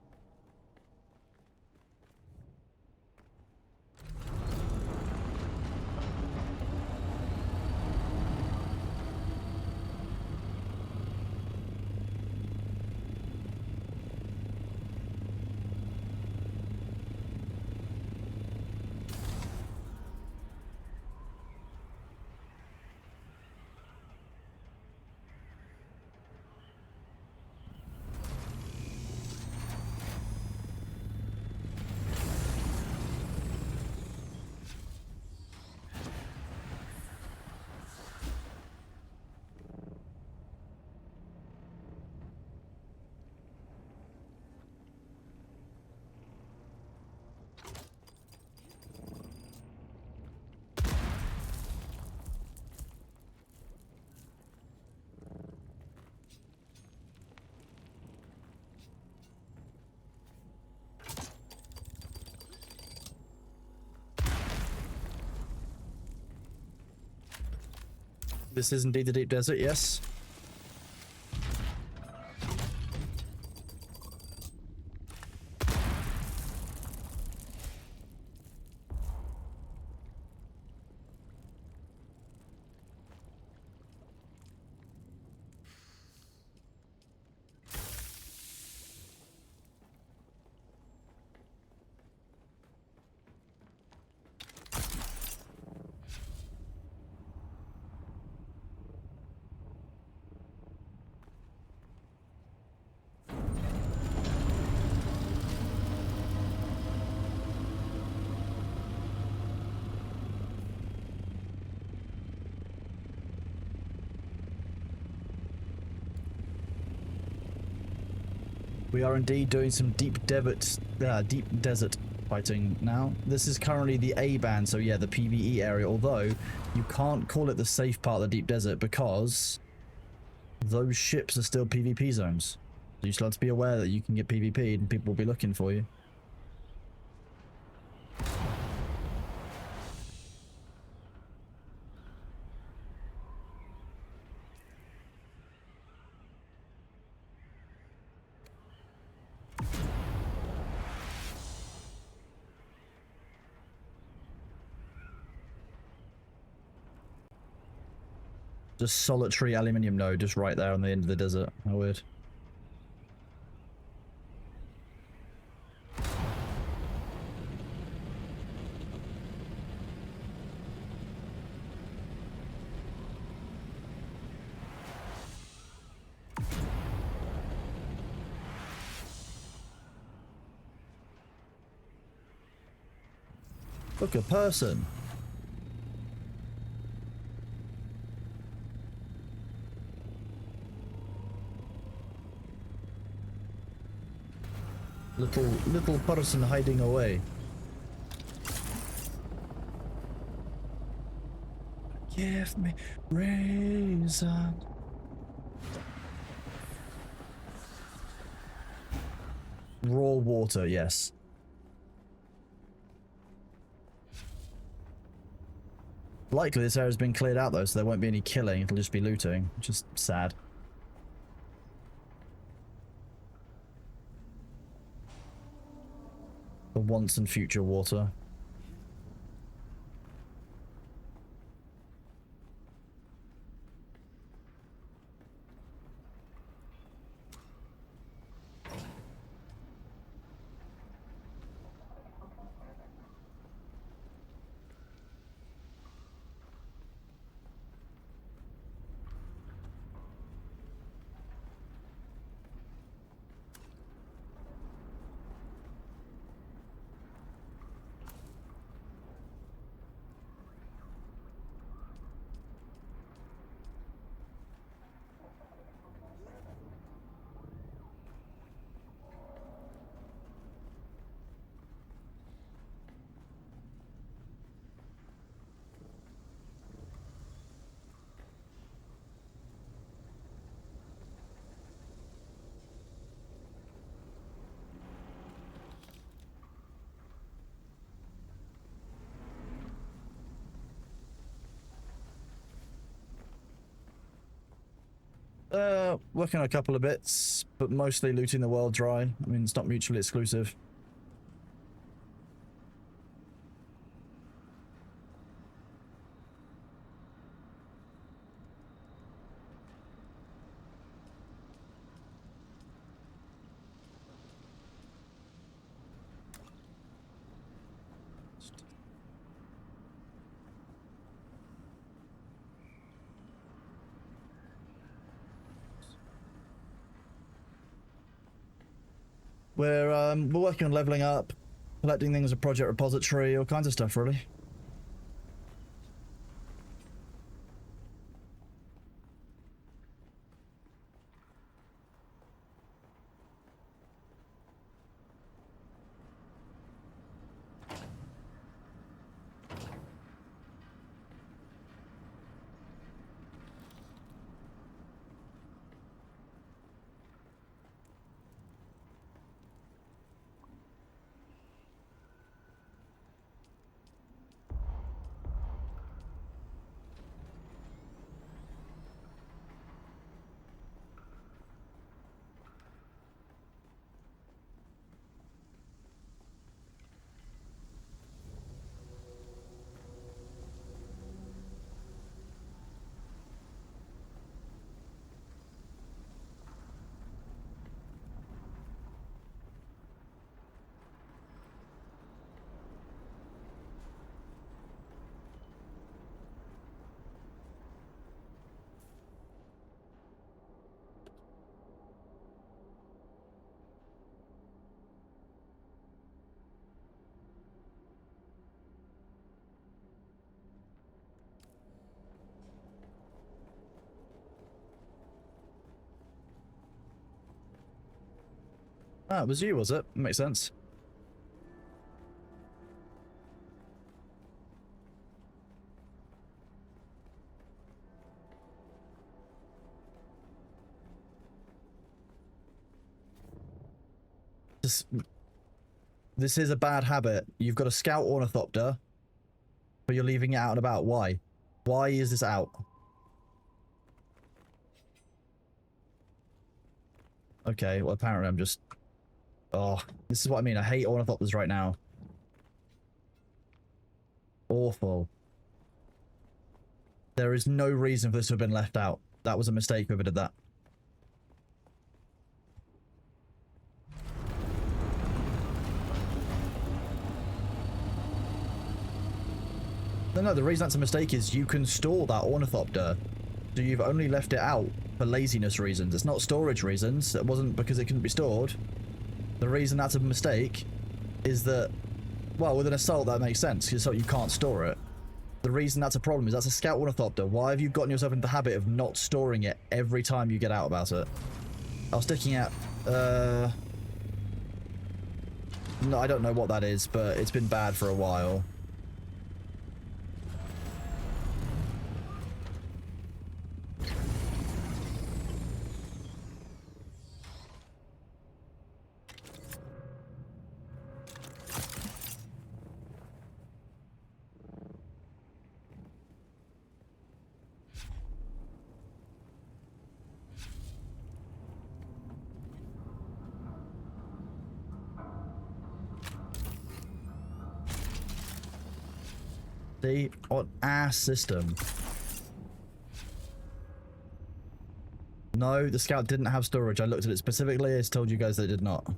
This is indeed the deep desert, yes. We are indeed doing some deep desert fighting now. This is currently the A band, so yeah, the PvE area, although you can't call it the safe part of the deep desert because those ships are still PvP zones. So you still have to be aware that you can get PvP'd and people will be looking for you. Just solitary aluminium node just right there on the end of the desert. How weird. Look, a person. Little person hiding away. Give me reason. Raw water, yes. Likely this area's been cleared out though, so there won't be any killing, it'll just be looting, which is sad. For once and future water. Working on a couple of bits, but mostly looting the world dry. I mean, it's not mutually exclusive. We're working on leveling up, collecting things at project repository, all kinds of stuff, really. Ah, it was you, was it? Makes sense. This is a bad habit. You've got a scout ornithopter, but you're leaving it out and about. Why? Why is this out? Okay, well apparently I'm just... Oh, this is what I mean. I hate ornithopters right now. Awful. There is no reason for this to have been left out. That was a mistake whoever did that. No, the reason that's a mistake is you can store that ornithopter. So you've only left it out for laziness reasons. It's not storage reasons. It wasn't because it couldn't be stored. The reason that's a mistake is that, well, with an assault that makes sense, because you can't store it. The reason that's a problem is that's a scout ornithopter. Why have you gotten yourself into the habit of not storing it every time you get out about it? I was sticking at, no, I don't know what that is, but it's been bad for a while. See? On our system. No, the scout didn't have storage. I looked at it specifically. It's told you guys that it did not.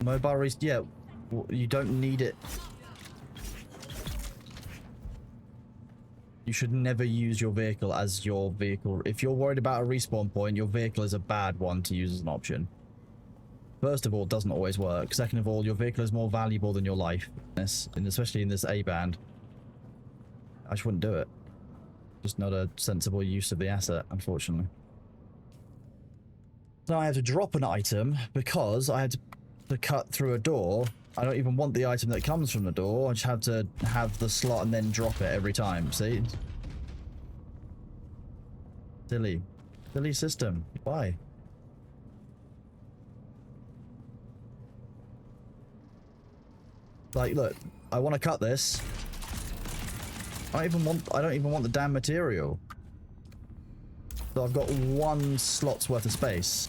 Mobile race, yeah, you don't need it. You should never use your vehicle as your vehicle. If you're worried about a respawn point, your vehicle is a bad one to use as an option. First of all, it doesn't always work. Second of all, your vehicle is more valuable than your life. And especially in this A band. I just wouldn't do it. Just not a sensible use of the asset, unfortunately. Now I have to drop an item because I had to cut through a door. I don't even want the item that comes from the door. I just have to have the slot and then drop it every time. See? Silly. Silly system. Why? Like, look, I want to cut this. I don't even want the damn material. So I've got one slot's worth of space.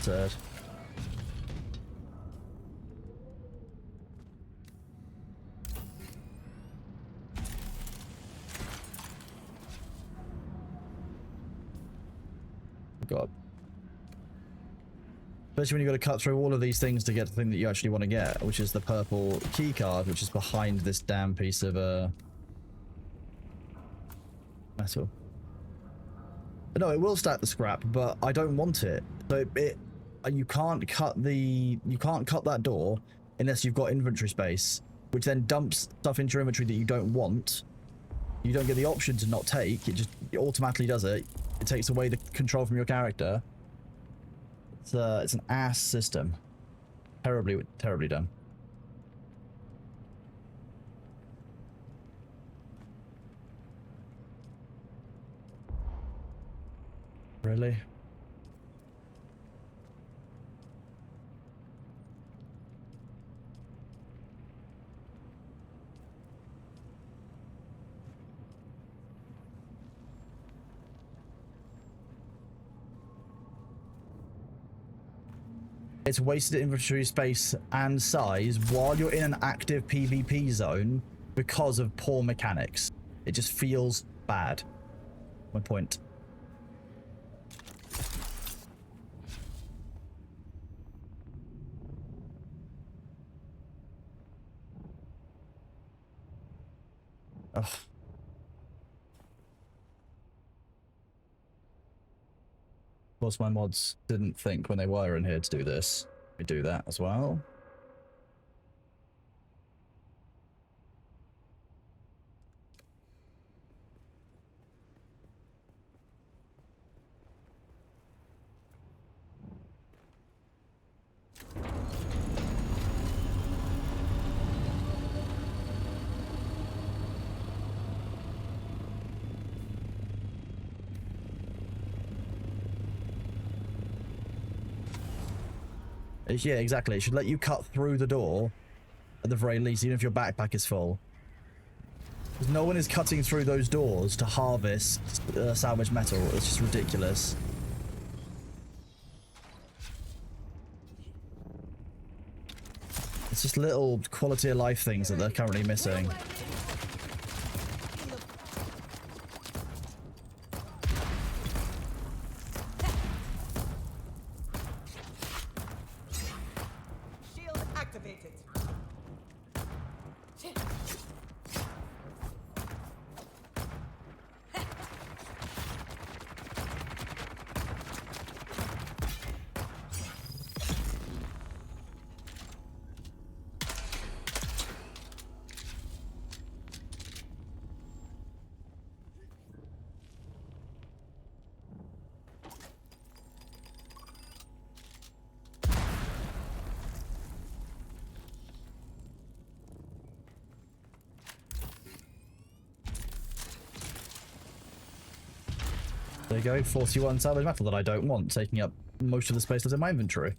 Third. God. Especially when you've got to cut through all of these things to get the thing that you actually want to get, which is the purple key card, which is behind this damn piece of metal. But no, it will stack the scrap, but I don't want it. So you can't cut that door unless you've got inventory space, which then dumps stuff into your inventory that you don't want. You don't get the option to not take. It automatically does it. It takes away the control from your character. It's an ass system. Terribly done. Really? It's wasted inventory space and size while you're in an active PvP zone because of poor mechanics. It just feels bad. My point. Ugh. Of course, my mods didn't think when they were in here to do this. We do that as well. Yeah, exactly. It should let you cut through the door, at the very least, even if your backpack is full. Because no one is cutting through those doors to harvest salvage metal. It's just ridiculous. It's just little quality of life things that they're currently missing. There you go, 41 salvage metal that I don't want, taking up most of the space that's in my inventory.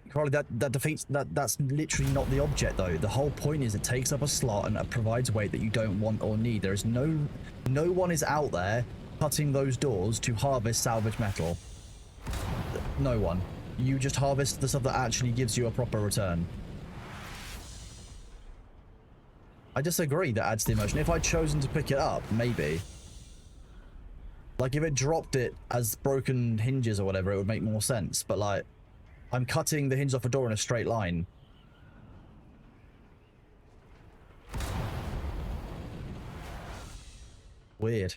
Carly, that defeats that's literally not the object though. The whole point is it takes up a slot and it provides weight that you don't want or need. There is no one is out there cutting those doors to harvest salvage metal. No one. You just harvest the stuff that actually gives you a proper return. I disagree that adds the emotion. If I'd chosen to pick it up, maybe. Like if it dropped it as broken hinges or whatever, it would make more sense. But like, I'm cutting the hinge off a door in a straight line. Weird.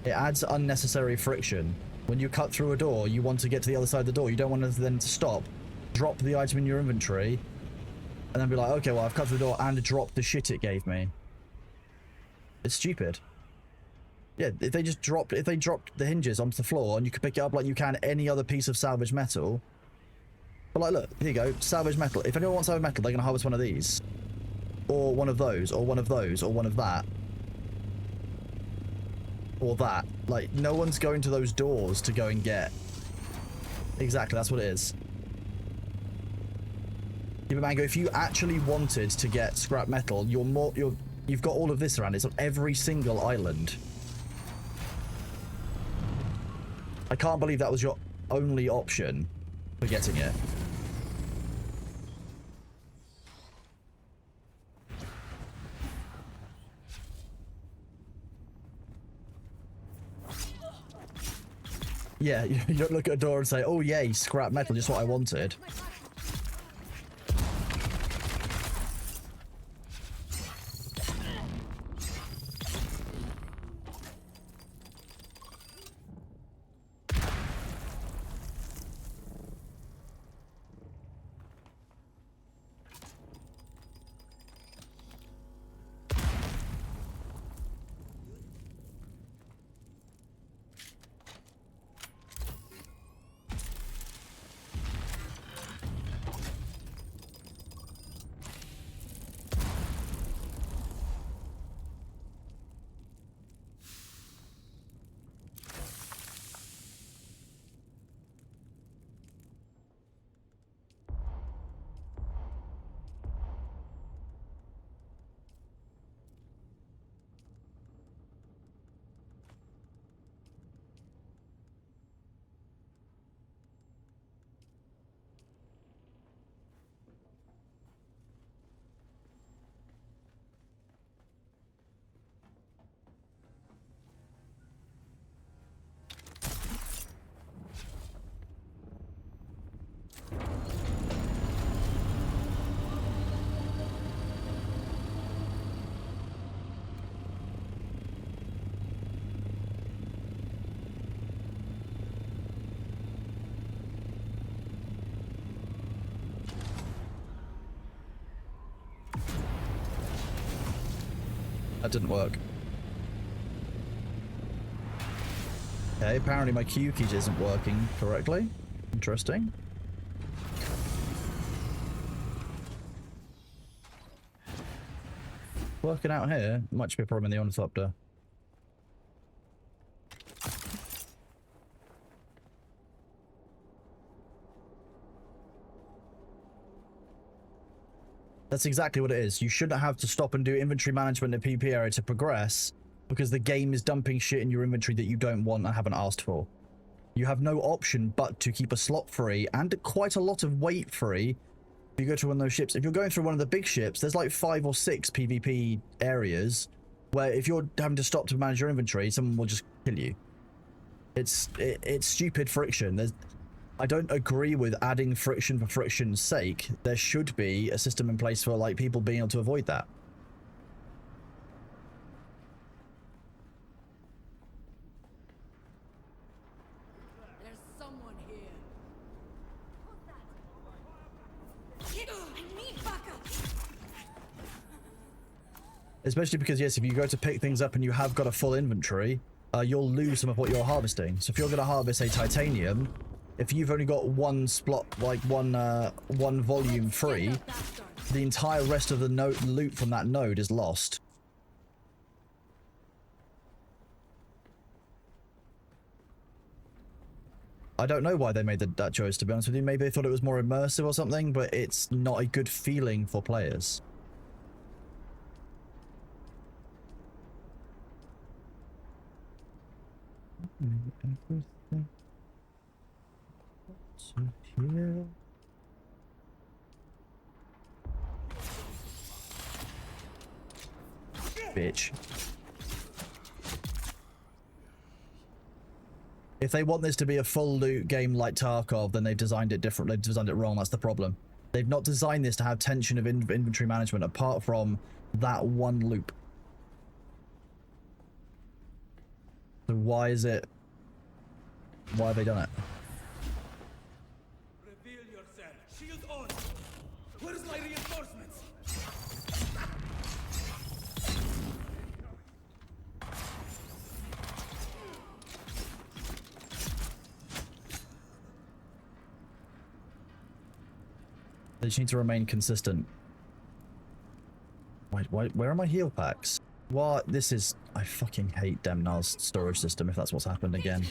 It adds unnecessary friction. When you cut through a door, you want to get to the other side of the door. You don't want to then stop, drop the item in your inventory, and then be like, okay, well, I've cut through the door and dropped the shit it gave me. It's stupid. Yeah, if they dropped the hinges onto the floor and you could pick it up like you can any other piece of salvage metal. But like, look, here you go, salvage metal. If anyone wants salvage metal, they're going to harvest one of these. Or one of those, or one of those, or one of that. Or that. Like, no one's going to those doors to go and get. Exactly, that's what it is. Yeah, but Mango, if you actually wanted to get scrap metal, you've got all of this around. It's on every single island. I can't believe that was your only option for getting it. Yeah, you don't look at a door and say, oh yay, scrap metal, just what I wanted. That didn't work. Okay, apparently my Q key isn't working correctly. Interesting. Working out here. Might just be a problem in the ornithopter. That's exactly what it is. You shouldn't have to stop and do inventory management in the PvP area to progress because the game is dumping shit in your inventory that you don't want and haven't asked for. You have no option but to keep a slot free and quite a lot of weight free if you go to one of those ships. If you're going through one of the big ships, there's like 5 or 6 PvP areas where if you're having to stop to manage your inventory, someone will just kill you. It's stupid friction. I don't agree with adding friction for friction's sake. There should be a system in place for like people being able to avoid that. There's someone here. I need backup. Especially because, yes, if you go to pick things up and you have got a full inventory, you'll lose some of what you're harvesting. So if you're going to harvest a titanium, if you've only got one spot, like one volume free, the entire rest of the loot from that node is lost. I don't know why they made that choice, to be honest with you. Maybe they thought it was more immersive or something, but it's not a good feeling for players. Everything. So here. Bitch. If they want this to be a full loot game like Tarkov, then they've designed it differently. They've designed it wrong. That's the problem. They've not designed this to have tension of inventory management apart from that one loop. So why is it... Why have they done it? Reveal yourself. Shield on. Where's my reinforcements? They just need to remain consistent. Wait, where are my heal packs? What? This is... I fucking hate Demnar's storage system if that's what's happened again.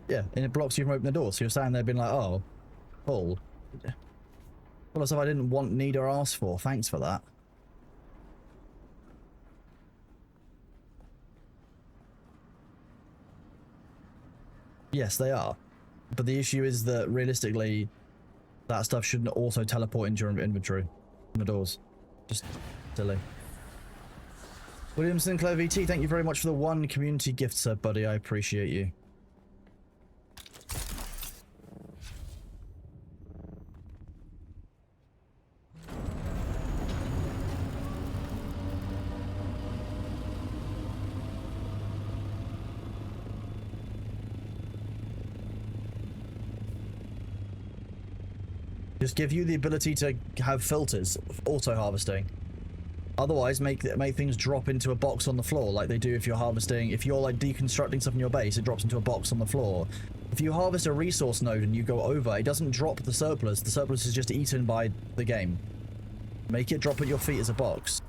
Yeah, and it blocks you from opening the door, so you're standing there being like, oh, full. Well, as if I didn't want, need, or ask for. Thanks for that. Yes, they are. But the issue is that, realistically, that stuff shouldn't also teleport into your inventory from the doors. Just silly. William Sinclair VT, thank you very much for the 1 community gift, sir, buddy. I appreciate you. Just give you the ability to have filters, auto-harvesting. Otherwise, make things drop into a box on the floor like they do if you're harvesting. If you're like deconstructing stuff in your base, it drops into a box on the floor. If you harvest a resource node and you go over, it doesn't drop the surplus. The surplus is just eaten by the game. Make it drop at your feet as a box.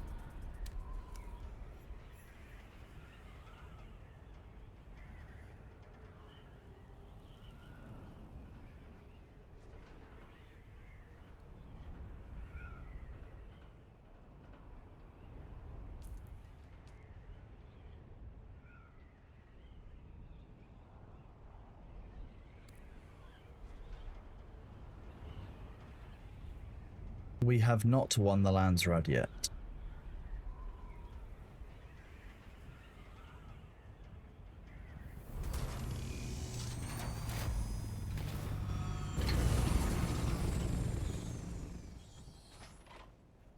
We have not won the Landsrad yet.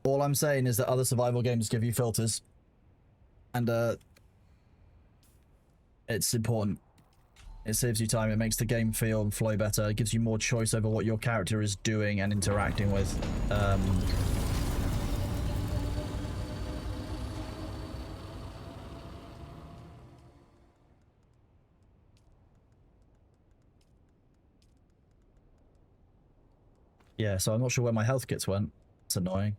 All I'm saying is that other survival games give you filters. And, it's important. It saves you time, it makes the game feel and flow better, it gives you more choice over what your character is doing and interacting with. Yeah, so I'm not sure where my health kits went. It's annoying.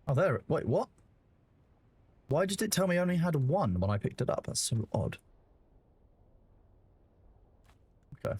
Oh, there. Wait, what? Why did it tell me I only had 1 when I picked it up? That's so odd. Okay.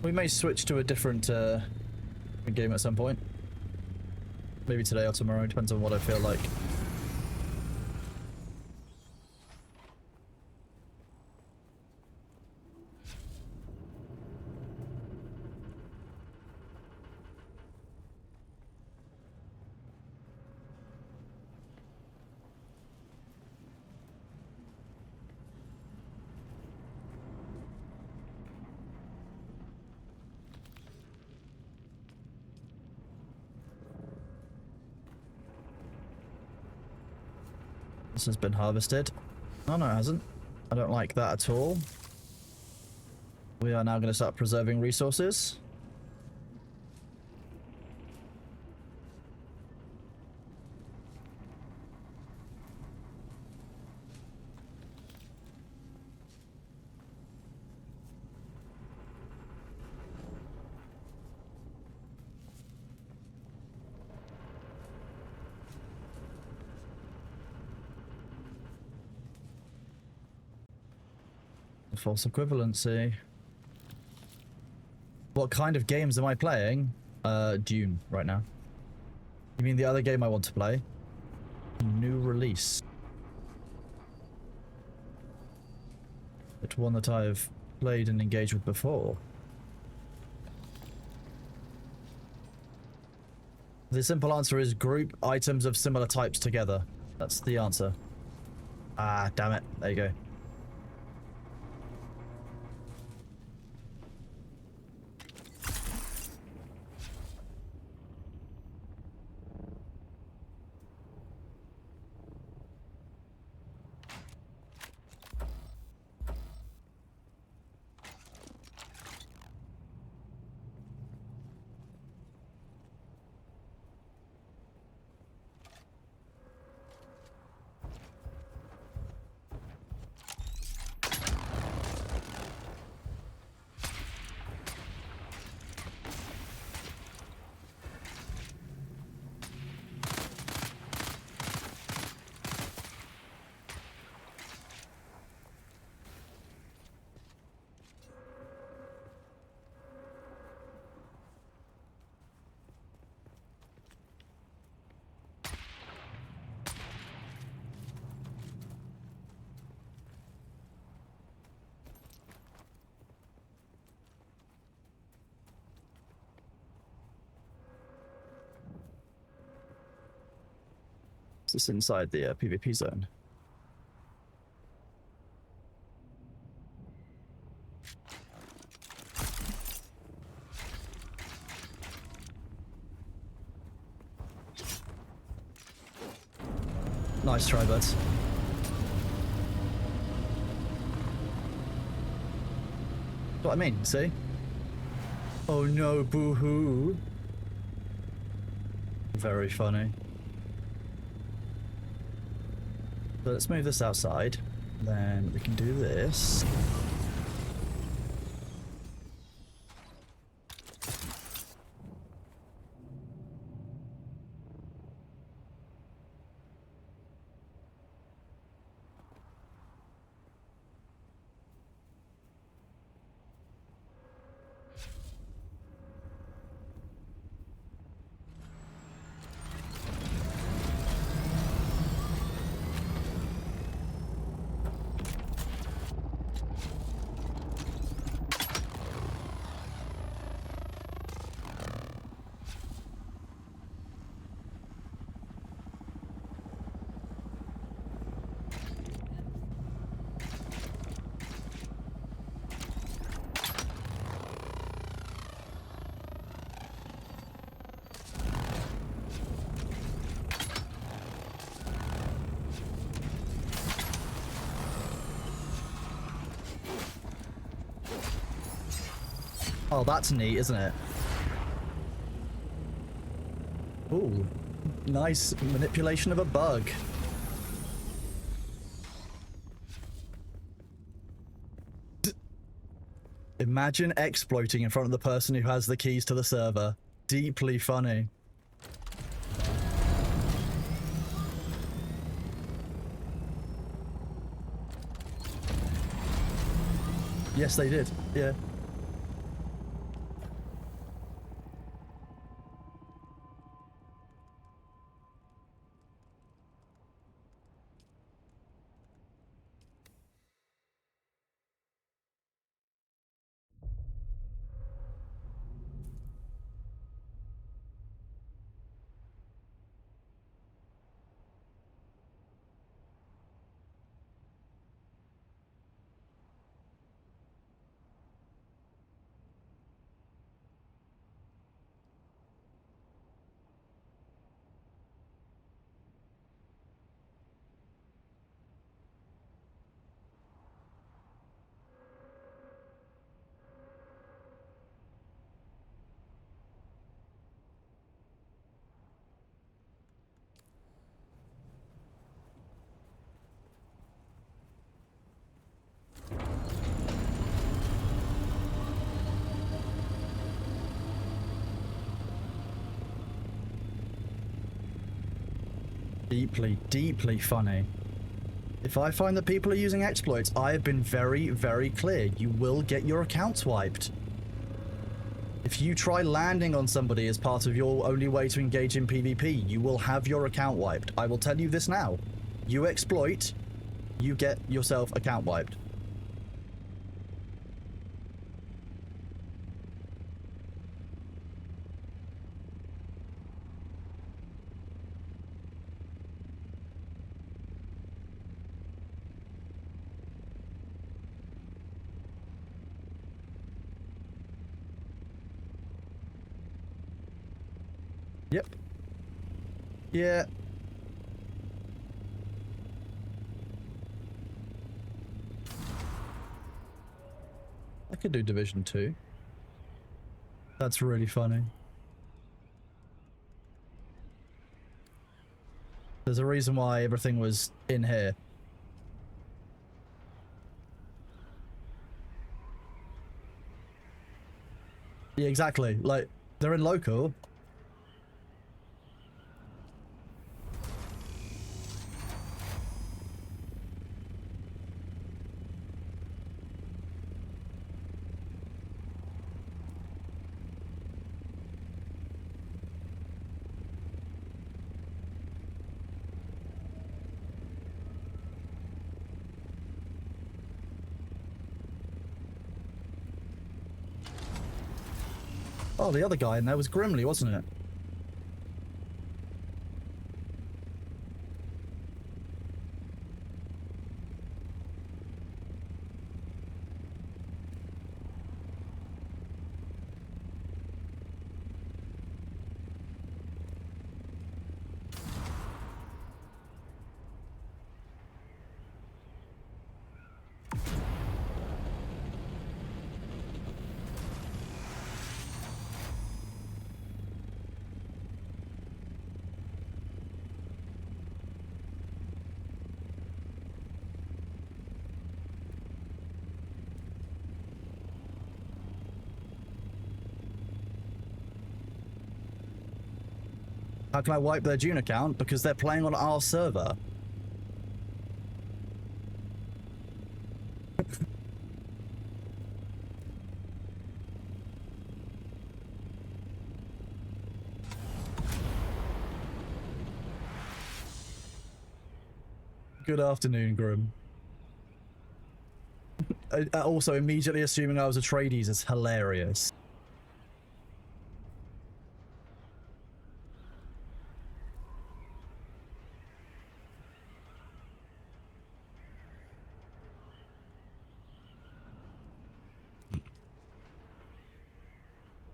We may switch to a different game at some point. Maybe today or tomorrow, depends on what I feel like. This has been harvested. Oh, no, it hasn't. I don't like that at all. We are now going to start preserving resources. False equivalency. What kind of games am I playing? Dune right now. You mean the other game I want to play? New release. It's one that I've played and engaged with before. The simple answer is group items of similar types together. That's the answer. Ah, damn it. There you go. Is this inside the PvP zone? Nice try, buds. What I mean, see? Oh no, boo-hoo. Very funny. So let's move this outside. Then we can do this. Oh, that's neat, isn't it? Ooh, nice manipulation of a bug. Imagine exploiting in front of the person who has the keys to the server. Deeply funny. Yes, they did. Yeah. Deeply, deeply funny. If I find that people are using exploits, I have been very, very clear. You will get your accounts wiped. If you try landing on somebody as part of your only way to engage in PvP, you will have your account wiped. I will tell you this now. You exploit, you get yourself account wiped. Yep. Yeah. I could do Division 2. That's really funny. There's a reason why everything was in here. Yeah, exactly. Like, they're in local. Oh, the other guy in there was Grimly, wasn't it? How can I wipe their June account? Because they're playing on our server. Good afternoon, Grim. Also, immediately assuming I was a tradies is hilarious.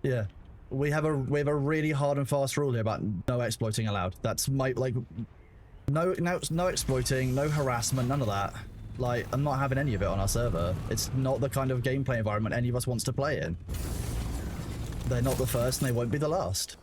Yeah, we have a really hard and fast rule here about no exploiting allowed. That's my like, no exploiting, no harassment, none of that. Like, I'm not having any of it on our server. It's not the kind of gameplay environment any of us wants to play in. They're not the first, and they won't be the last.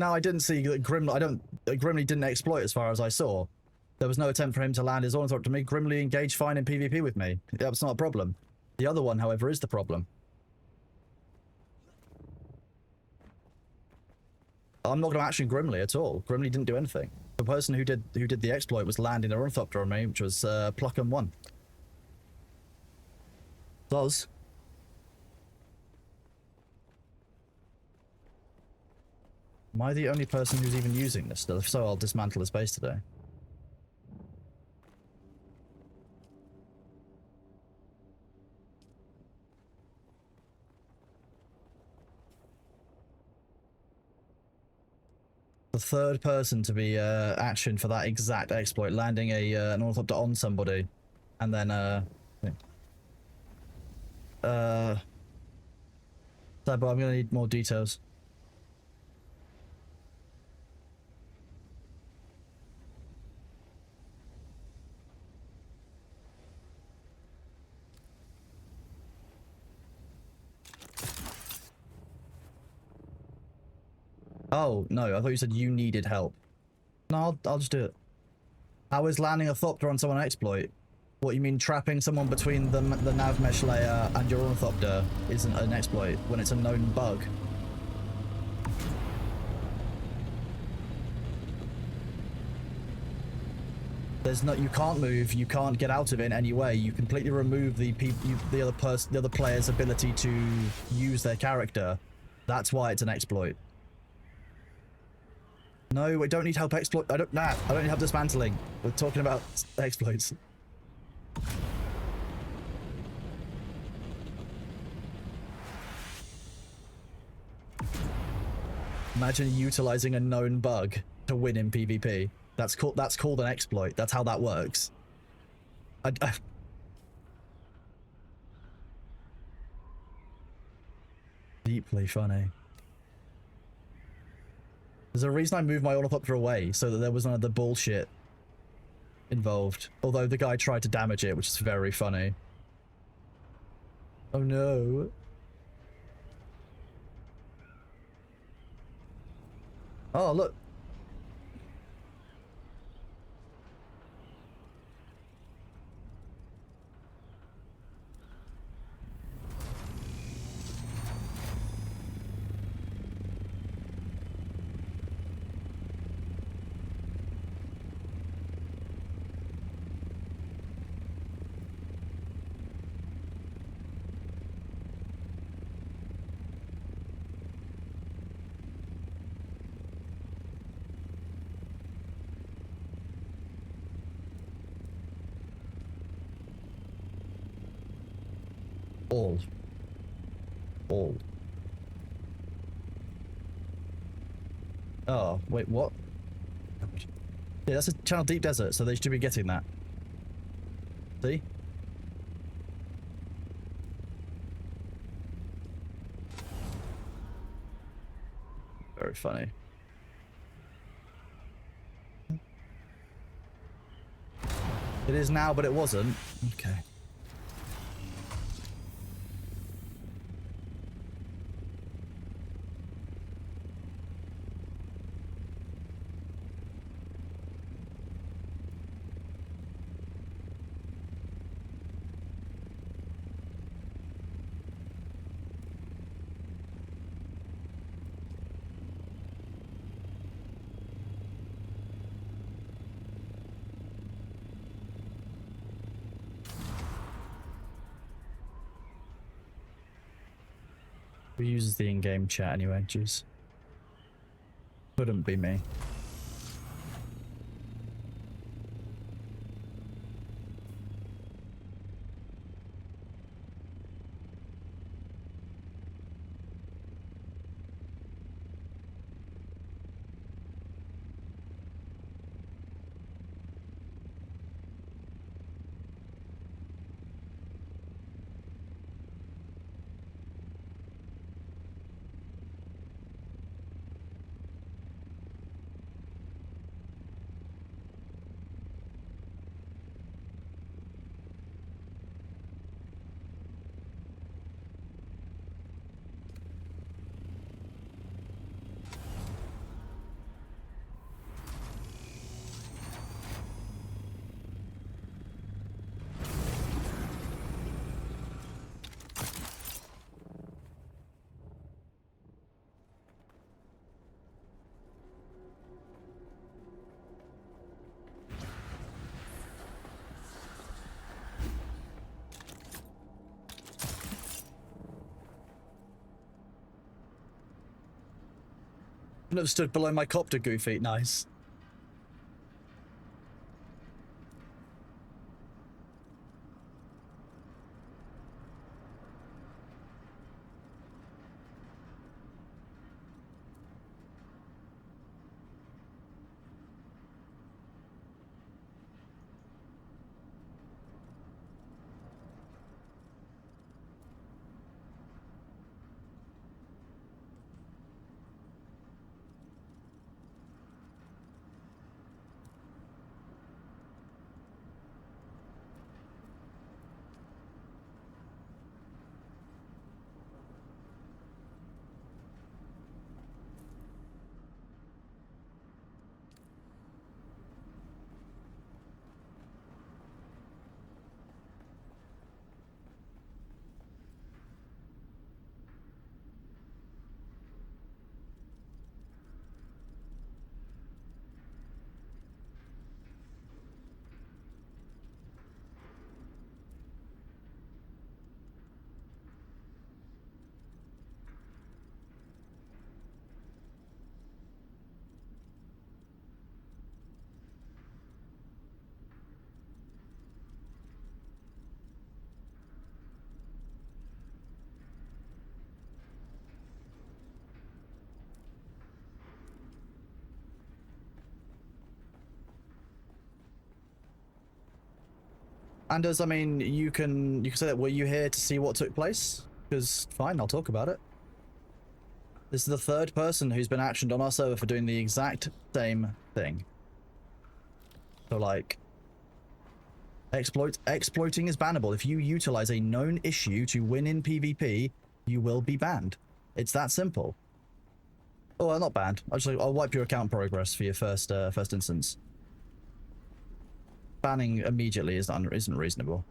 Now, I didn't see that Grimly didn't exploit as far as I saw. There was no attempt for him to land his ornithorpe to me. Grimly engaged fine in PvP with me. That's not a problem. The other one, however, is the problem. I'm not going to action Grimly at all. Grimly didn't do anything. The person who did the exploit was landing an ornithopter on me, which was Pluckham 1. Does. Am I the only person who's even using this still? If so, I'll dismantle his base today. The third person to be actioned for that exact exploit, landing an ornithopter on somebody, and then but I'm gonna need more details. Oh, no, I thought you said you needed help. No, I'll just do it. How is landing a Thopter on someone an exploit? What, you mean trapping someone between the nav mesh layer and your Ornithopter isn't an exploit when it's a known bug? There's no, you can't move, you can't get out of it in any way. You completely remove the other player's ability to use their character. That's why it's an exploit. No, we don't need help exploit. I don't need help dismantling. We're talking about exploits. Imagine utilizing a known bug to win in PvP. That's called an exploit. That's how that works. Deeply funny. There's a reason I moved my Ornithopter away, so that there was none of the bullshit involved. Although the guy tried to damage it, which is very funny. Oh no. Oh, look. All. Oh, wait, what? Yeah, that's a channel Deep Desert, so they should be getting that. See? Very funny. It is now, but it wasn't. Okay. Who uses the in-game chat anyway, jeez. Couldn't be me. Couldn't have stood below my copter, Goofy. Nice. Anders, I mean, you can say that. Were you here to see what took place? Because fine, I'll talk about it. This is the third person who's been actioned on our server for doing the exact same thing. So like, exploiting is bannable. If you utilize a known issue to win in PvP, you will be banned. It's that simple. Oh, well, not banned. I'll wipe your account progress for your first instance. Banning immediately isn't reasonable.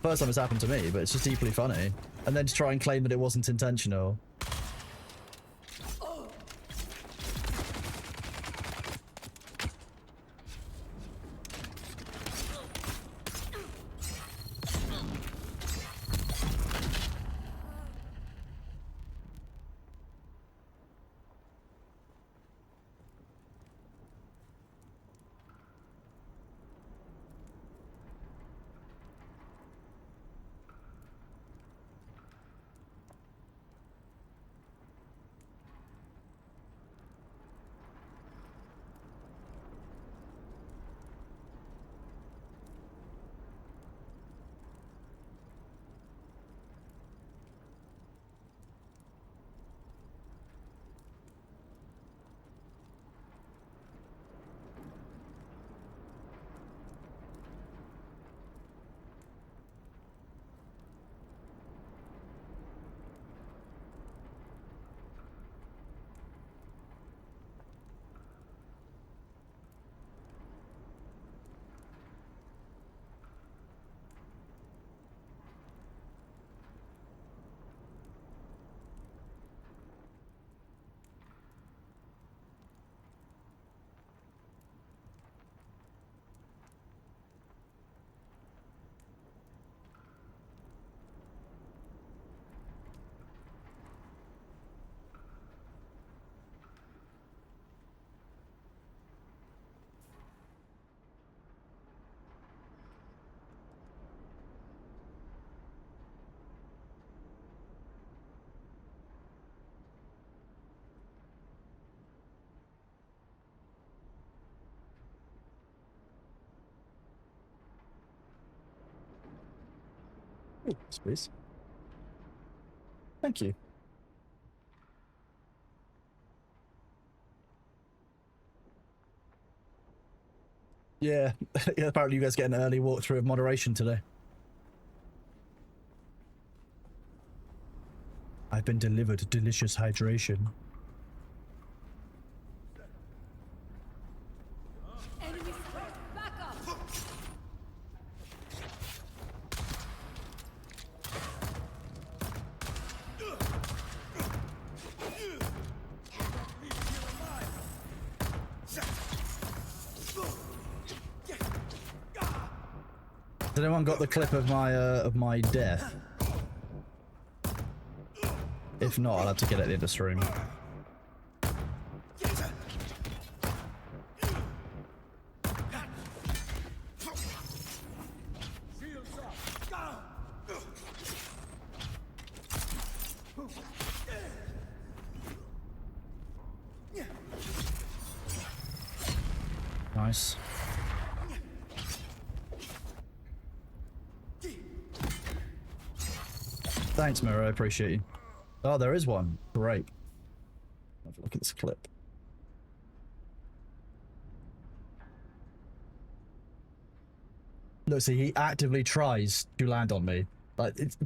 First time it's happened to me, but it's just deeply funny. And then to try and claim that it wasn't intentional. Ooh, please. Thank you. Yeah, yeah, apparently you guys get an early walkthrough of moderation today. I've been delivered delicious hydration. Enemy spotted. Back up. Has anyone got the clip of my death? If not, I'll have to get it at the end of the stream. Nice. Thanks, Miro. I appreciate you. Oh, there is one. Great. Have a look at this clip. Look, see, he actively tries to land on me. Like, it's...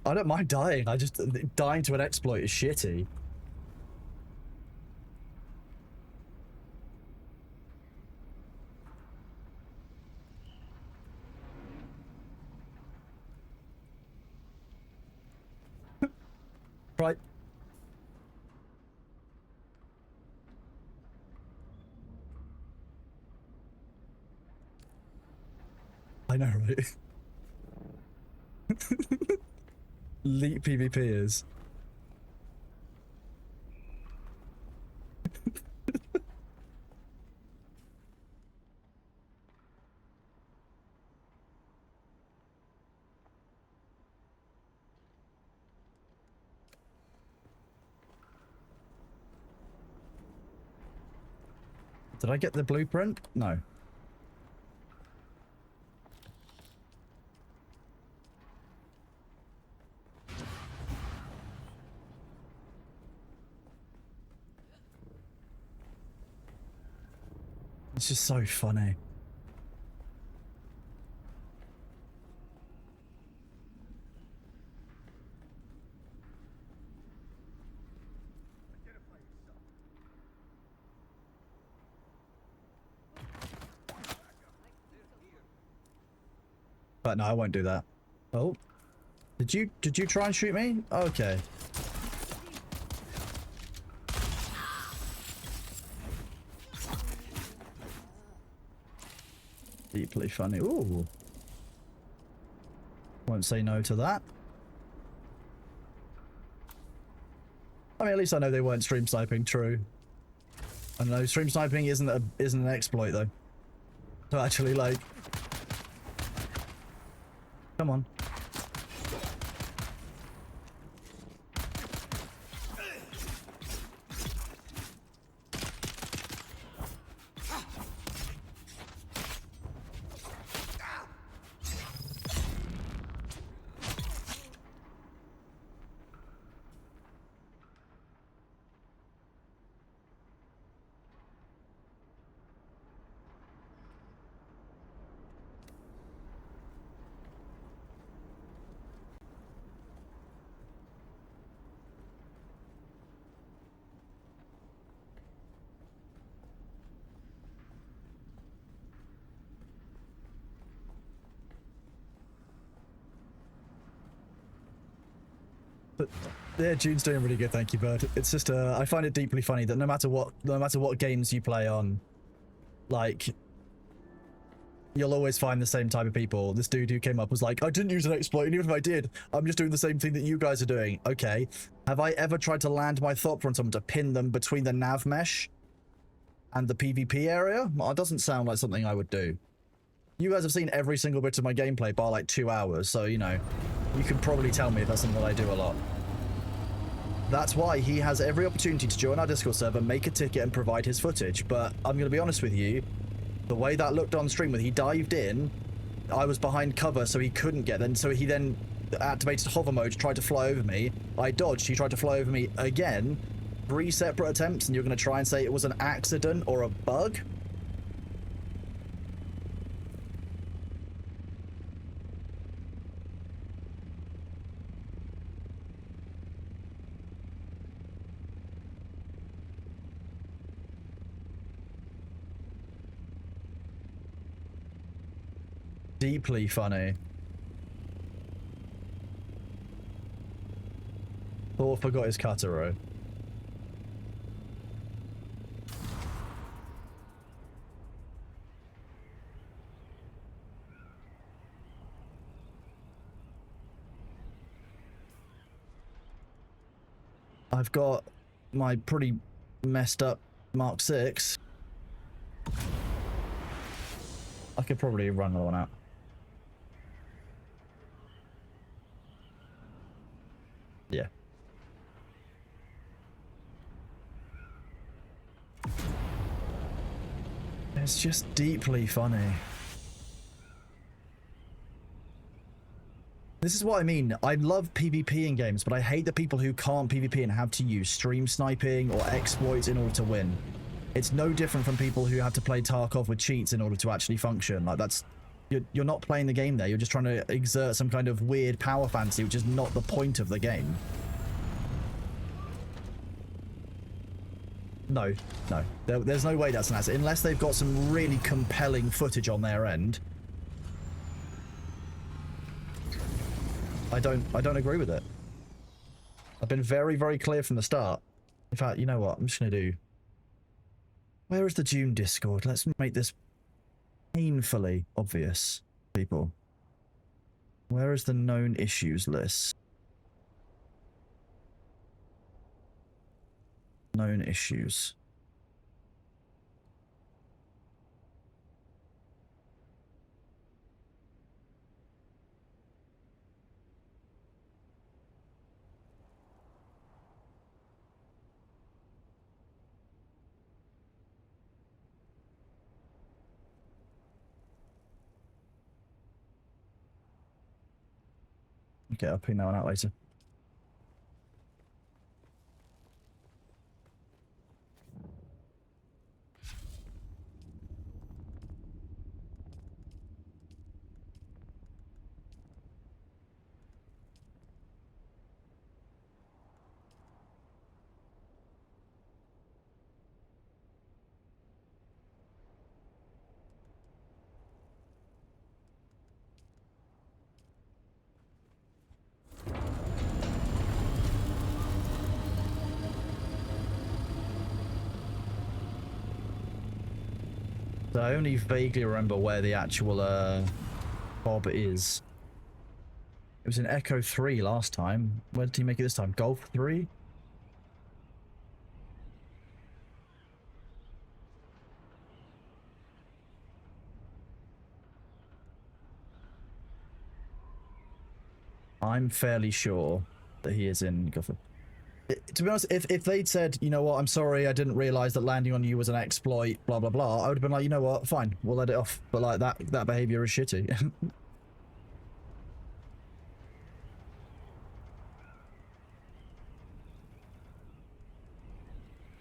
I don't mind dying. I just... Dying to an exploit is shitty. Right. I know, right? Elite PvPers. Did I get the blueprint? No. It's just so funny. But no, I won't do that. Oh. Did you try and shoot me? Okay. Deeply funny. Ooh. Won't say no to that. I mean, at least I know they weren't stream sniping. True. I know stream sniping isn't an exploit though. So actually, like, come on. But yeah, June's doing really good, thank you, Bird. It's just I find it deeply funny that no matter what games you play on, like, you'll always find the same type of people. This dude who came up was like, I didn't use an exploit, and even if I did, I'm just doing the same thing that you guys are doing. Okay, have I ever tried to land my thought on someone to pin them between the nav mesh and the PvP area? Well, it doesn't sound like something I would do. You guys have seen every single bit of my gameplay bar like 2 hours, so, you know, you can probably tell me if that's something that I do a lot. That's why he has every opportunity to join our Discord server, make a ticket, and provide his footage. But I'm going to be honest with you, the way that looked on stream when he dived in, I was behind cover, so he couldn't get in. So he then activated hover mode, tried to fly over me. I dodged, he tried to fly over me again. 3 separate attempts, and you're going to try and say it was an accident or a bug? Deeply funny. Thor forgot his Kataro. I've got my pretty messed up Mark 6. I could probably run the one out. Yeah. It's just deeply funny. This is what I mean. I love PvP in games, but I hate the people who can't PvP and have to use stream sniping or exploits in order to win. It's no different from people who have to play Tarkov with cheats in order to actually function. Like, that's... You're not playing the game there. You're just trying to exert some kind of weird power fantasy, which is not the point of the game. No. There's no way that's an asset. Unless they've got some really compelling footage on their end. I don't agree with it. I've been very, very clear from the start. In fact, you know what? I'm just going to do... Where is the June Discord? Let's make this painfully obvious. people. Where is the known issues list? Known issues. Okay, I'll ping that one out later. So I only vaguely remember where the actual Bob is. It was in Echo 3 last time. Where did he make it this time? Golf 3? I'm fairly sure that he is in Golf 3. To be honest, if they'd said, you know what, I'm sorry, I didn't realize that landing on you was an exploit, blah, blah, blah, I would have been like, you know what, fine, we'll let it off. But like, that behavior is shitty.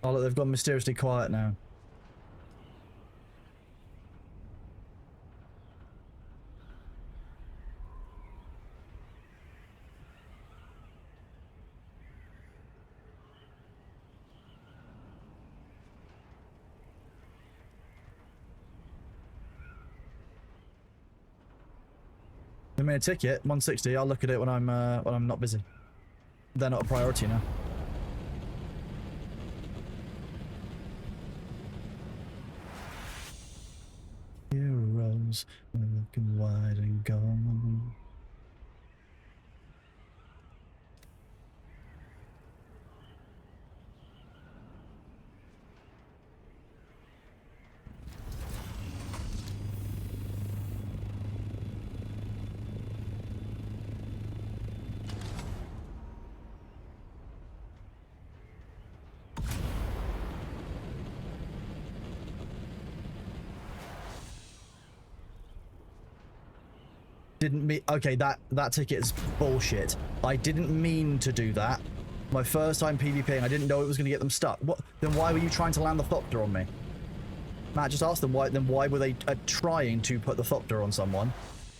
Oh, look, they've gone mysteriously quiet now. Give me a ticket, 160. I'll look at it when I'm not busy. They're not a priority now. Heroes, looking wide and gone. Didn't mean, okay, that ticket is bullshit. I didn't mean to do that. My first time PvPing, I didn't know it was going to get them stuck. What? Then why were you trying to land the Thopter on me? Matt, just asked them why. Then why were they trying to put the Thopter on someone?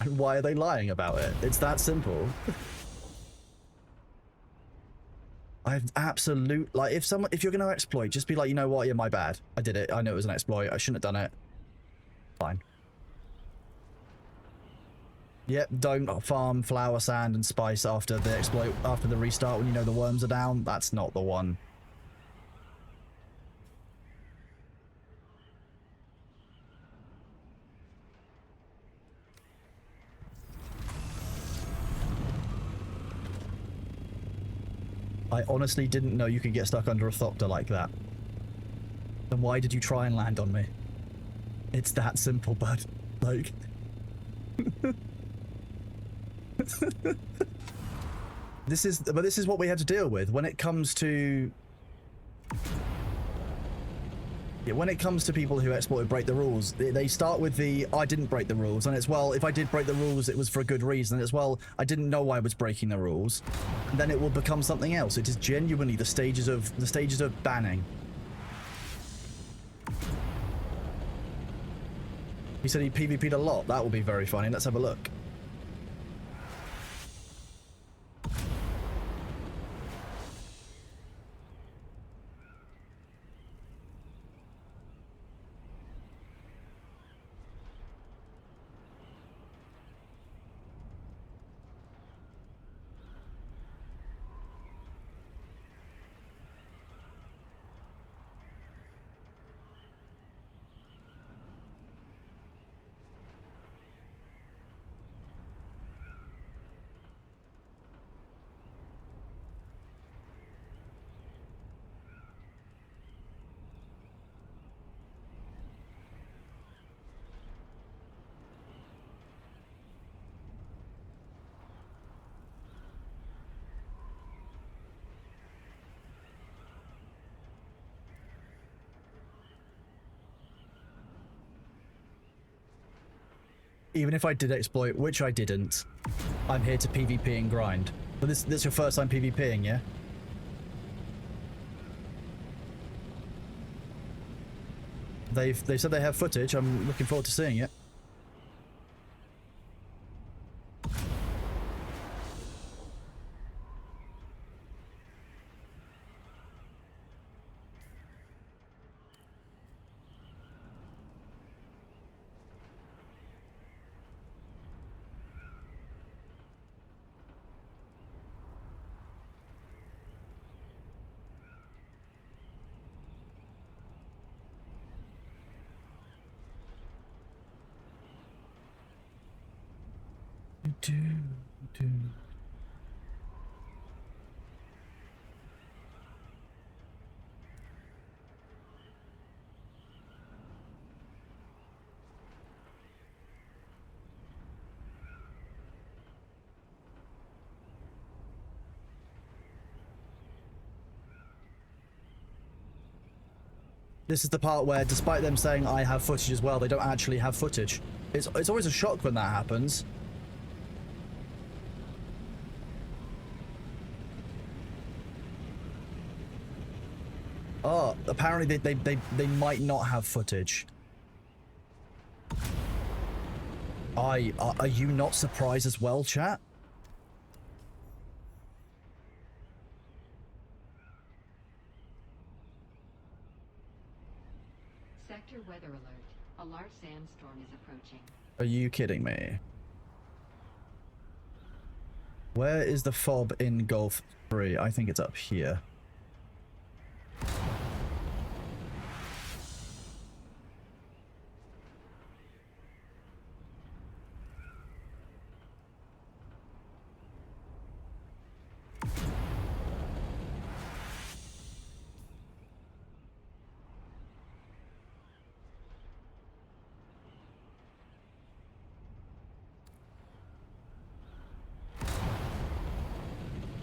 And why are they lying about it? It's that simple. I've absolute, like, if you're going to exploit, just be like, you know what? Yeah, my bad. I did it. I know it was an exploit. I shouldn't have done it. Fine. Yep, don't farm flour, sand, and spice after the exploit, after the restart when you know the worms are down. That's not the one. I honestly didn't know you could get stuck under a Thopter like that. Then why did you try and land on me? It's that simple, bud. Like... This is what we had to deal with when it comes to... Yeah, when it comes to people who exploit or break the rules, they start with the, I didn't break the rules, and it's, well, if I did break the rules, it was for a good reason. It's, well, I didn't know I was breaking the rules. And then it will become something else. It is genuinely the stages of banning. He said he PvP'd a lot. That will be very funny. Let's have a look. Even if I did exploit, which I didn't, I'm here to PvP and grind. But this is your first time PvPing, yeah? They've said they have footage. I'm looking forward to seeing it. This is the part where, despite them saying I have footage as well, they don't actually have footage. It's always a shock when that happens. Oh, apparently they might not have footage. Are you not surprised as well, chat? Sector weather alert. A large sandstorm is approaching. Are you kidding me? Where is the fob in Gulf 3? I think it's up here.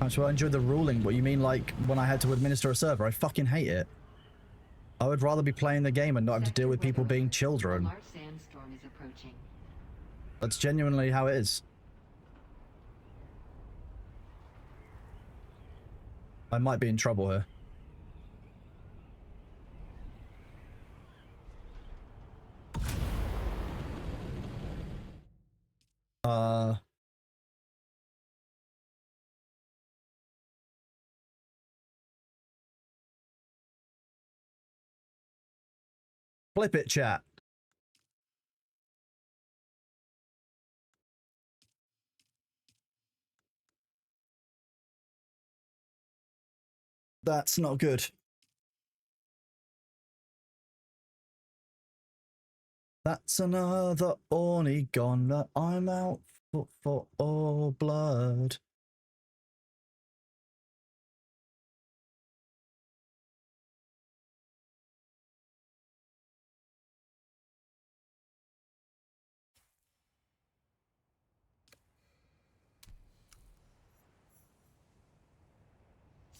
So I enjoyed the ruling, but you mean like when I had to administer a server? I fucking hate it. I would rather be playing the game and not have to deal with people being children. A large sandstorm is approaching. That's genuinely how it is. I might be in trouble here. Flip it, chat. That's not good. That's another Orny gone that I'm out for all blood.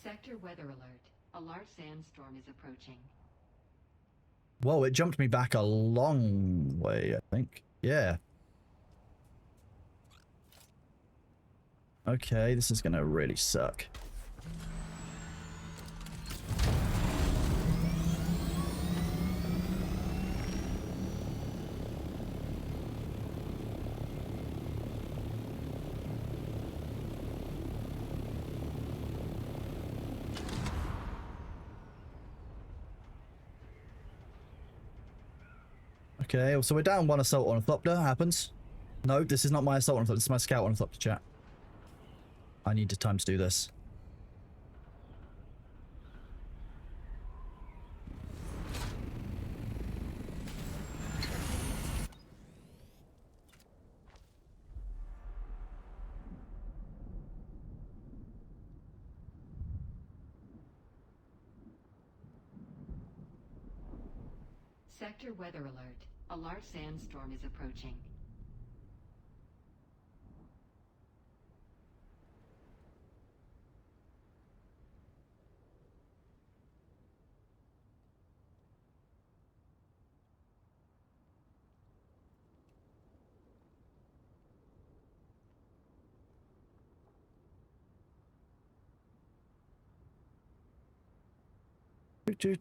Sector weather alert. A large sandstorm is approaching. Whoa, it jumped me back a long way, I think. Yeah. Okay, this is gonna really suck. Okay, so we're down one assault on a Thopter. Happens. No, this is not my assault on a Thopter. This is my scout on a Thopter, chat. I need time to do this. Sector weather alert. A large sandstorm is approaching. Do.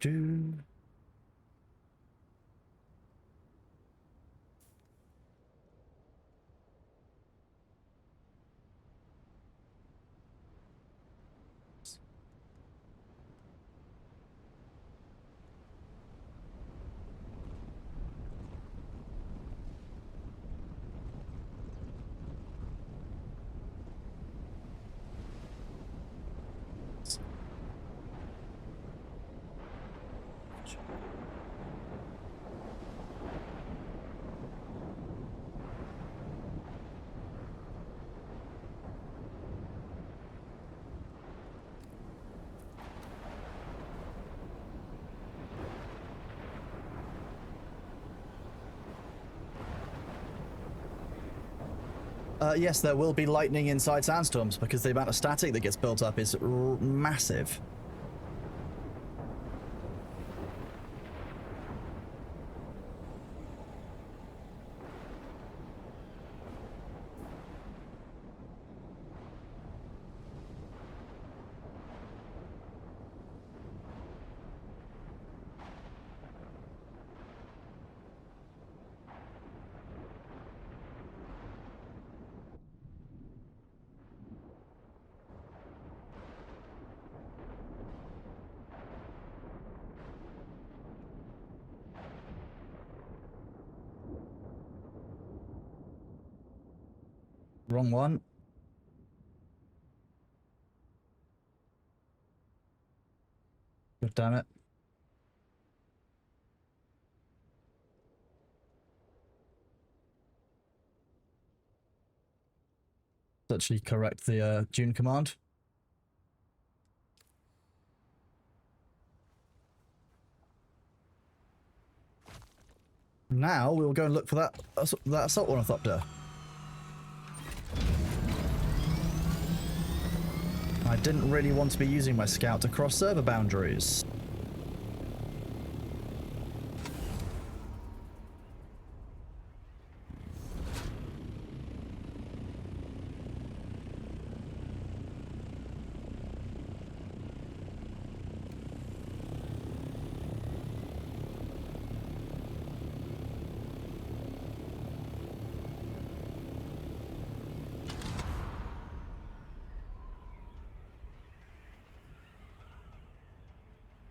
Yes, there will be lightning inside sandstorms because the amount of static that gets built up is massive. Wrong one. God damn it. Let's actually correct the June command. Now we will go and look for that assault ornithopter. I didn't really want to be using my scout to cross server boundaries.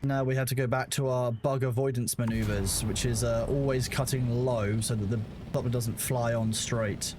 Now we have to go back to our bug avoidance maneuvers, which is always cutting low so that the butler doesn't fly on straight.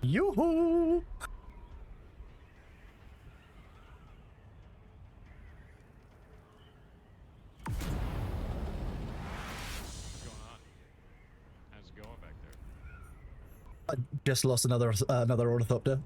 Yoo-hoo! How's it going back there? I just lost another ornithopter.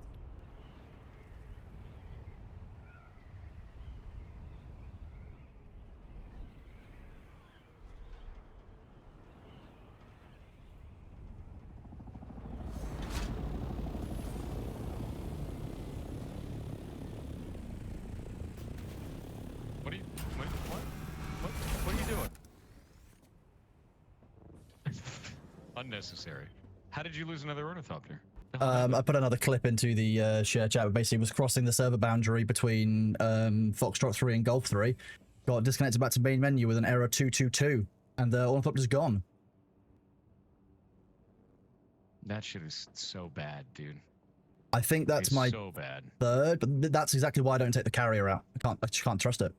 What are you doing? Unnecessary. How did you lose another ornithopter? I put another clip into the share chat. Basically, was crossing the server boundary between Foxtrot 3 and Golf 3, Got disconnected back to main menu with an error 222, and the ornithopter's gone. That shit is so bad, dude. I think that's my so bad. third, but that's exactly why I don't take the carrier out. I just can't trust it.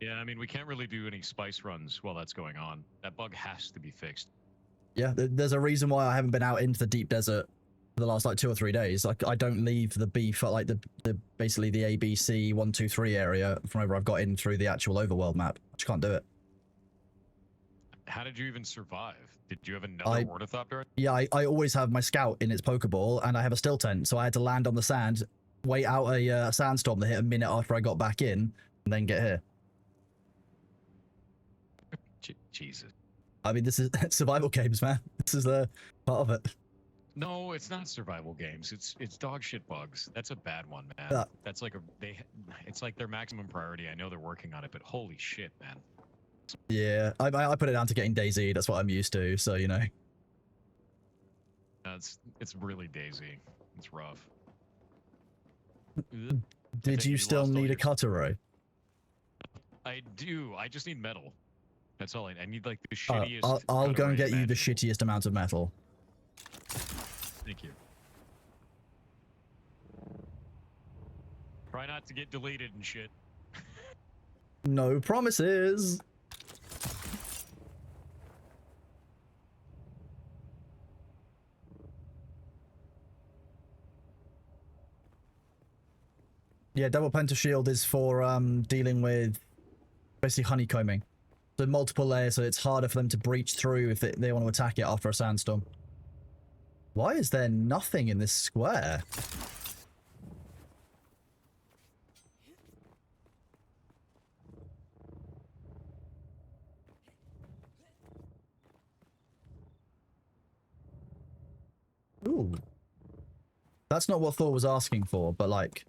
Yeah, I mean, we can't really do any spice runs while that's going on. That bug has to be fixed. Yeah, there's a reason why I haven't been out into the deep desert for the last like 2 or 3 days. Like, I don't leave the B for like the basically the ABC 1, 2, 3 area from wherever I've got in through the actual overworld map. I just can't do it. How did you even survive? Did you have another ornithopter? Yeah, I always have my scout in its Pokeball, and I have a still tent, so I had to land on the sand, wait out a sandstorm that hit a minute after I got back in, and then get here. Jesus. I mean, this is survival games, man. This is part of it. No, it's not survival games. It's dog shit bugs. That's a bad one, man. That's like it's like their maximum priority. I know they're working on it, but holy shit, man. Yeah, I put it down to getting Daisy. That's what I'm used to, so you know. It's really Daisy. It's rough. Did you still need a cutter? I do. I just need metal. That's all I need. Like the shittiest. I'll go and get you the shittiest amount of metal. Thank you. Try not to get deleted and shit. No promises. Yeah, double pentashield is for dealing with basically honeycombing. So multiple layers, so it's harder for them to breach through if they want to attack it after a sandstorm. Why is there nothing in this square? Ooh. That's not what Thor was asking for, but like,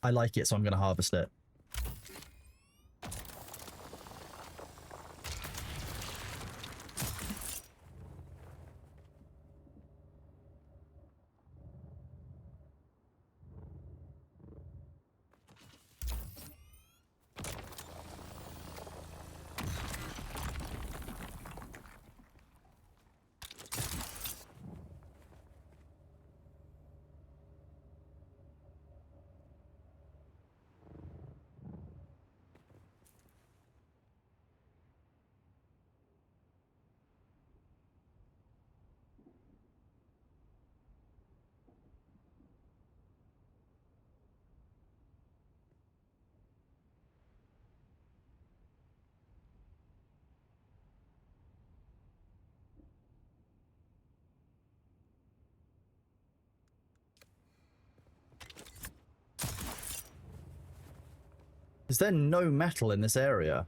I like it, so I'm going to harvest it. Is there no metal in this area?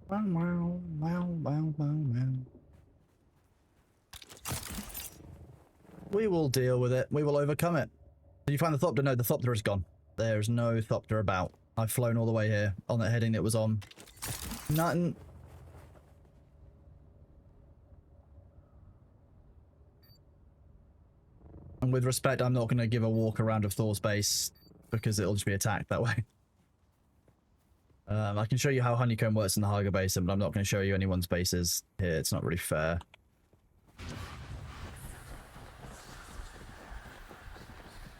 Wow, wow, wow, wow, wow, wow. We will deal with it. We will overcome it. Did you find the Thopter? No, the Thopter is gone. There's no Thopter about. I've flown all the way here on that heading it was on. Nothing. And with respect, I'm not going to give a walk around of Thor's base because it'll just be attacked that way. I can show you how honeycomb works in the Haga Basin, but I'm not going to show you anyone's bases here. It's not really fair.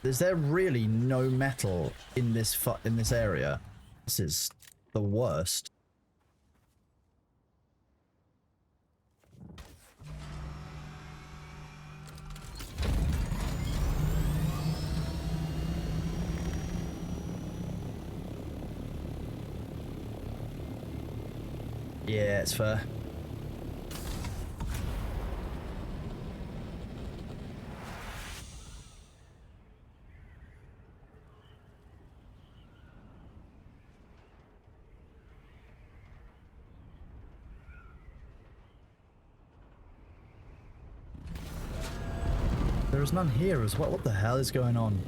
Is there really no metal in this area? This is the worst. Yeah, it's fair. There's none here as well. What the hell is going on?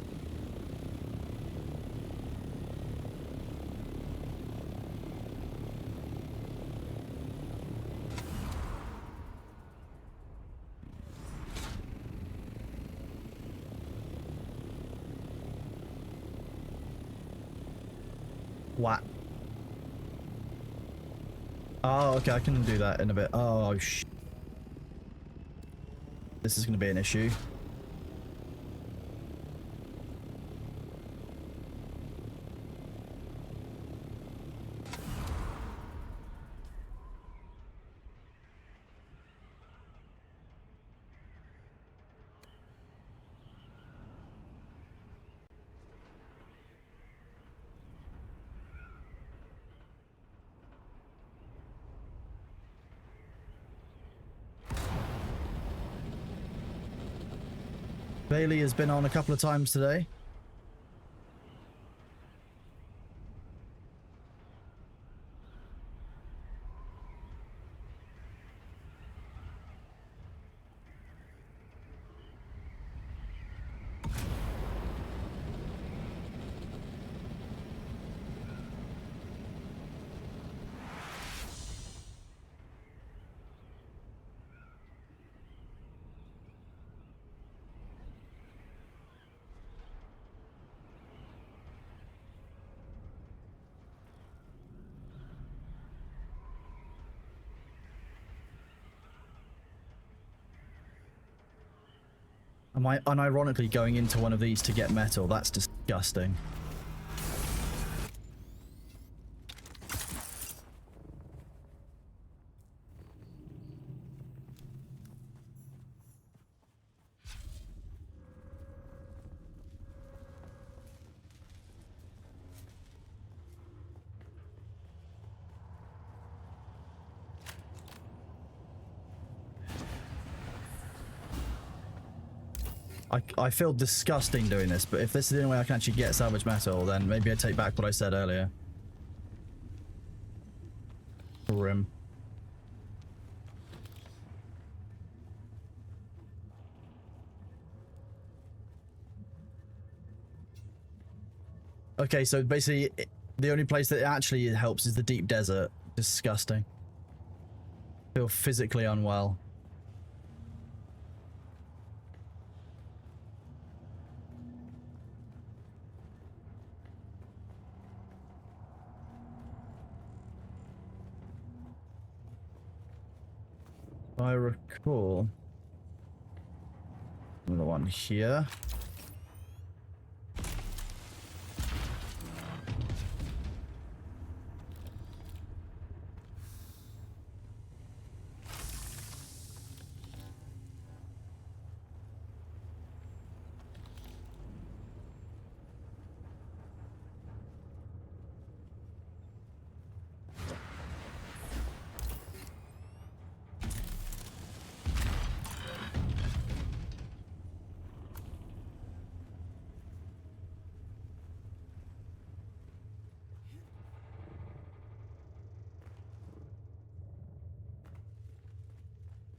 What? Oh, okay, I can do that in a bit. Oh, this is going to be an issue. Bailey has been on a couple of times today. Am I unironically going into one of these to get metal? That's disgusting. I feel disgusting doing this, but if this is the only way I can actually get salvage metal, then maybe I take back what I said earlier. Rim. Okay, so basically, the only place that actually helps is the deep desert. Disgusting. Feel physically unwell. I recall another one here.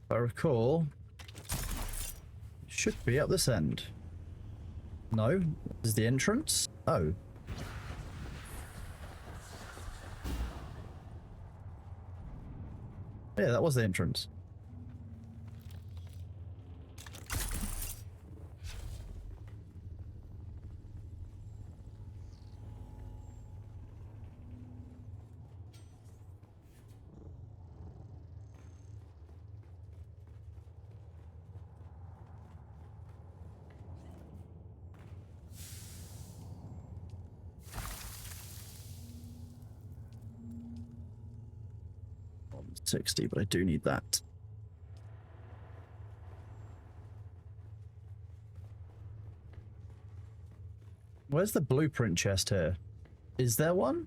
If I recall, should be up this end. No, this is the entrance. Oh. Yeah, that was the entrance. $60, but I do need that. Where's the blueprint chest here? Is there one?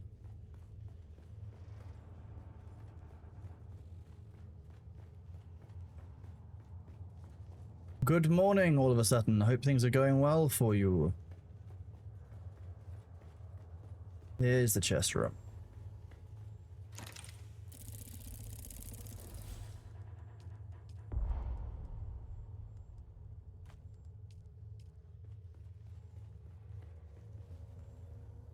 Good morning, all of a sudden. I hope things are going well for you. Here's the chest room.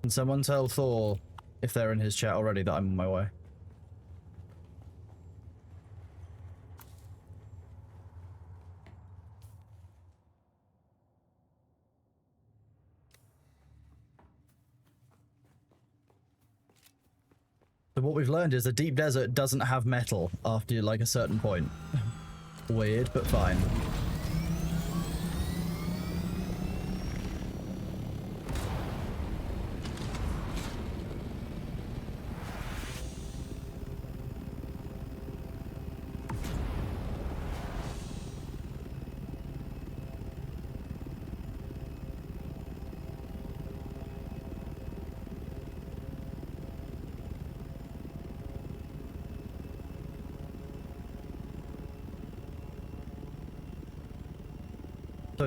Can someone tell Thor, if they're in his chat already, that I'm on my way? what we've learned is the deep desert doesn't have metal after like a certain point. Weird, but fine.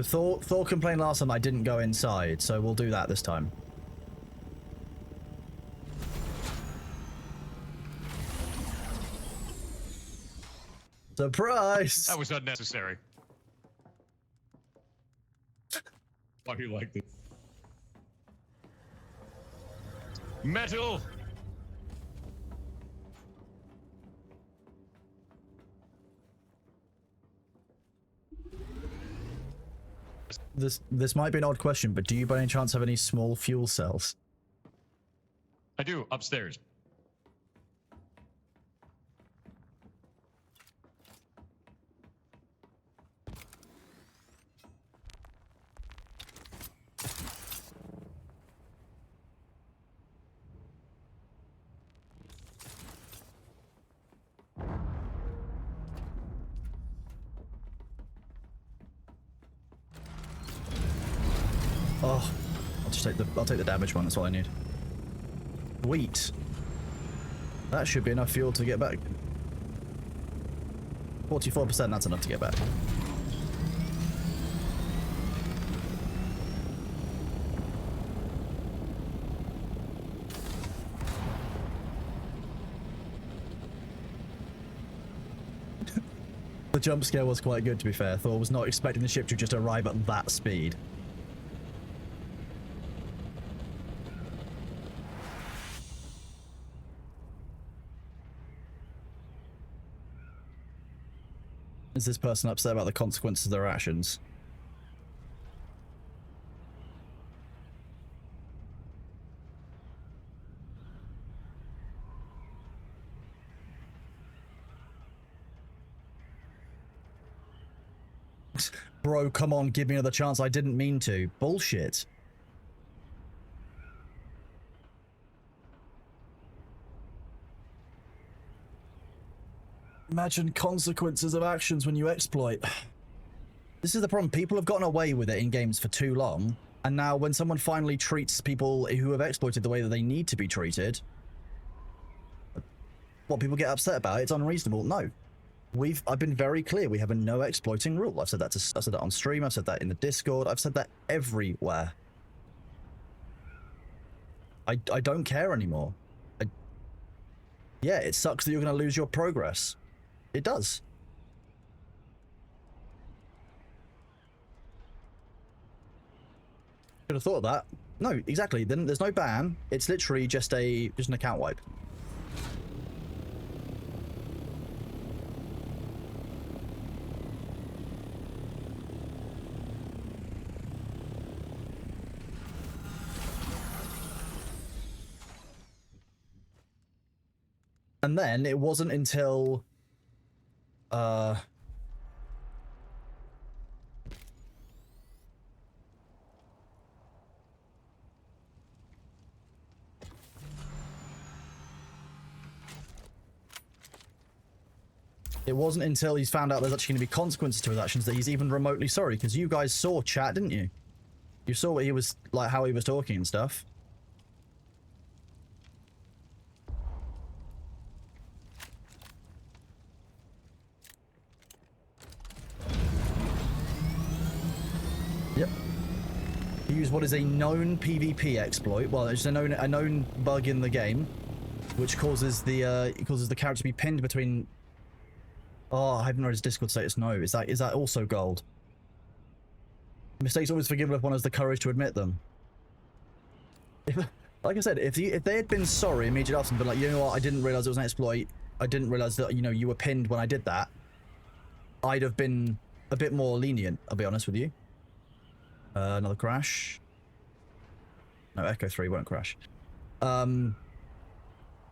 So Thor complained last time I didn't go inside, so we'll do that this time. Surprise! That was unnecessary. Why do you like this? Metal! This might be an odd question, but do you by any chance have any small fuel cells? I do, upstairs. Oh, I'll take the damage one. That's all I need. Wheat. That should be enough fuel to get back. 44%. That's enough to get back. The jump scare was quite good, to be fair. Thor was not expecting the ship to just arrive at that speed. Is this person upset about the consequences of their actions? Bro, come on, give me another chance. I didn't mean to. Bullshit. Imagine consequences of actions when you exploit. This is the problem. People have gotten away with it in games for too long, and now when someone finally treats people who have exploited the way that they need to be treated, what people get upset about, it's unreasonable. No. I've been very clear. We have a no exploiting rule. I've said that on stream. I've said that in the Discord. I've said that everywhere. I don't care anymore. Yeah, it sucks that you're going to lose your progress. It does. Should have thought of that. No, exactly. Then there's no ban. It's literally just an account wipe. And then it wasn't until it wasn't until he's found out there's actually going to be consequences to his actions that he's even remotely sorry, because you guys saw chat, didn't you? You saw what he was like, how he was talking and stuff. Yep. He used what is a known PvP exploit. Well, it's a known bug in the game, which causes the character to be pinned between. Oh, I haven't read his Discord status. No, is that also gold? Mistakes always forgiven if one has the courage to admit them. Like I said, if they had been sorry immediately after and been like, you know what, I didn't realize it was an exploit. I didn't realize that, you know, you were pinned when I did that. I'd have been a bit more lenient, I'll be honest with you. Another crash. No, Echo 3 won't crash.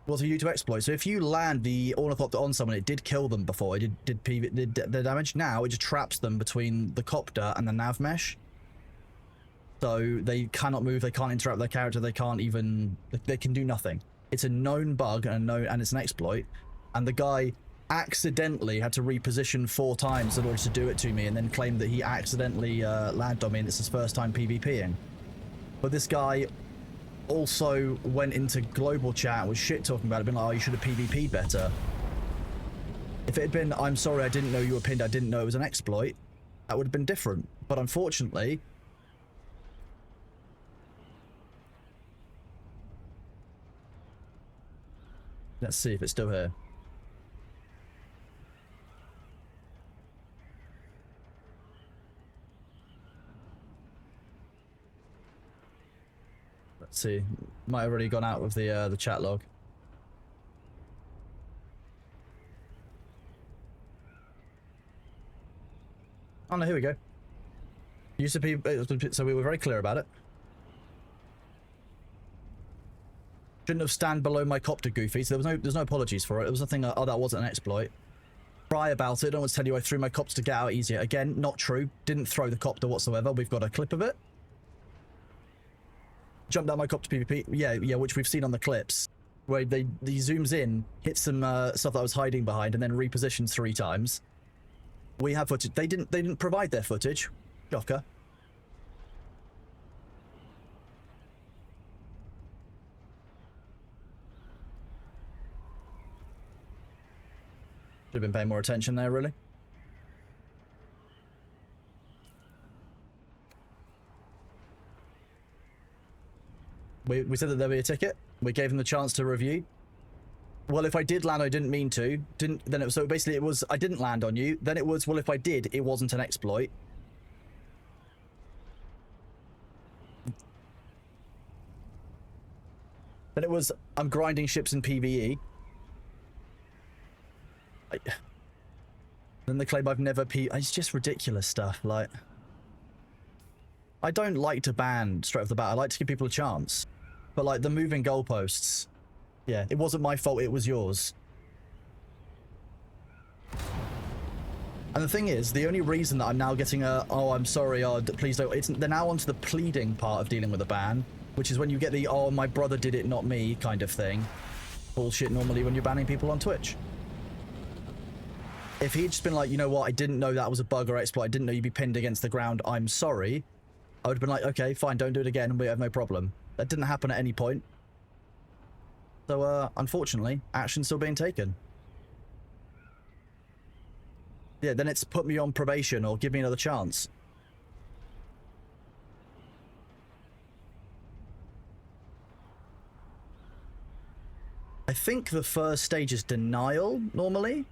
was a YouTube exploit. So if you land the ornithopter on someone, it did kill them before. It did the damage. Now it just traps them between the copter and the nav mesh. So they cannot move. They can't interact with their character. They can't even. They can do nothing. It's a known bug and it's an exploit. And the guy accidentally had to reposition 4 times in order to do it to me, and then claimed that he accidentally landed on me, and it's his first time PvPing. But this guy also went into global chat and was shit talking about it, being like, oh, you should have PvP'd better. If it had been, I'm sorry, I didn't know you were pinned, I didn't know it was an exploit, that would have been different. But unfortunately, let's see if it's still here. Let's see. Might have already gone out of the chat log. Oh no, here we go. Used to be, so we were very clear about it. Shouldn't have stand below my copter, Goofy. So there's no apologies for it. It was nothing. Oh, that wasn't an exploit. Cry about it. I don't want to tell you I threw my copter to get out easier. Again, not true. Didn't throw the copter whatsoever. We've got a clip of it. Jumped out my copter PvP. Yeah, which we've seen on the clips, where he zooms in, hits some stuff that I was hiding behind, and then repositions 3 times. We have footage. They didn't provide their footage. Shocker. Should have been paying more attention there, really. We said that there'd be a ticket. We gave them the chance to review. Well, if I did land, I didn't mean to. So basically it was, I didn't land on you. Then it was, well, if I did, it wasn't an exploit. Then it was, I'm grinding ships in PvE. Then they claim I've never it's just ridiculous stuff, like. I don't like to ban straight off the bat. I like to give people a chance. But like the moving goalposts, yeah, it wasn't my fault, it was yours. And the thing is, the only reason that I'm now getting a, oh, I'm sorry, oh, please don't, they're now onto the pleading part of dealing with a ban, which is when you get the, oh, my brother did it, not me, kind of thing. Bullshit normally when you're banning people on Twitch. If he'd just been like, you know what, I didn't know that was a bug or exploit, I didn't know you'd be pinned against the ground, I'm sorry, I would have been like, okay, fine, don't do it again, and we have no problem. That didn't happen at any point. So, unfortunately, action's still being taken. Yeah, then it's put me on probation or give me another chance. I think the first stage is denial, normally.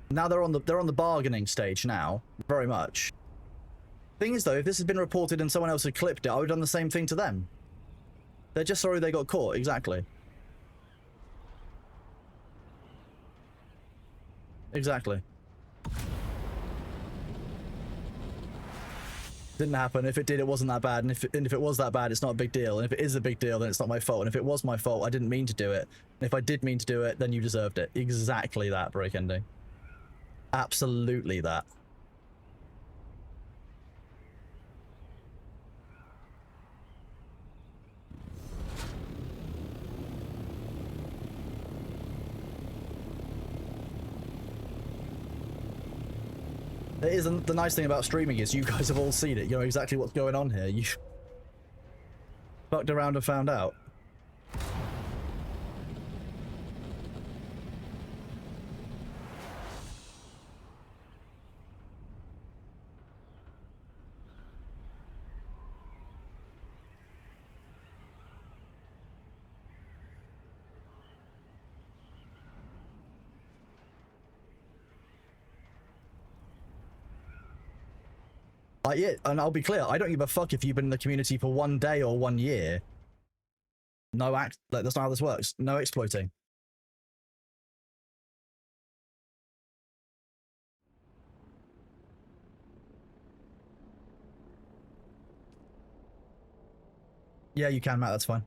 Now they're on the bargaining stage now, very much. Thing is though, if this had been reported and someone else had clipped it, I would have done the same thing to them. They're just sorry they got caught, exactly. Exactly. Didn't happen. If it did, it wasn't that bad. And if it was that bad, it's not a big deal. And if it is a big deal, then it's not my fault. And if it was my fault, I didn't mean to do it. And if I did mean to do it, then you deserved it. Exactly that, break ending. Absolutely that. It isn't the nice thing about streaming is you guys have all seen it. You know exactly what's going on here. You fucked around and found out. Yeah, and I'll be clear, I don't give a fuck if you've been in the community for 1 day or 1 year. No like, that's not how this works. No exploiting. Yeah, you can, Matt. That's fine.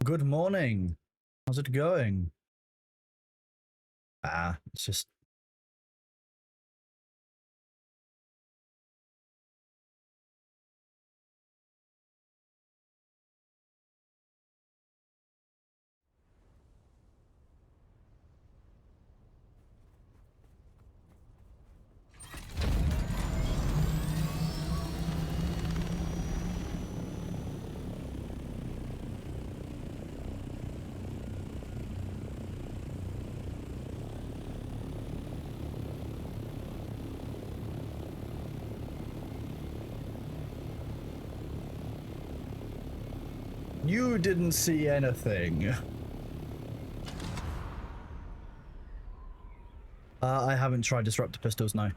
Good morning. How's it going? It's just... You didn't see anything. I haven't tried disruptor pistols, no.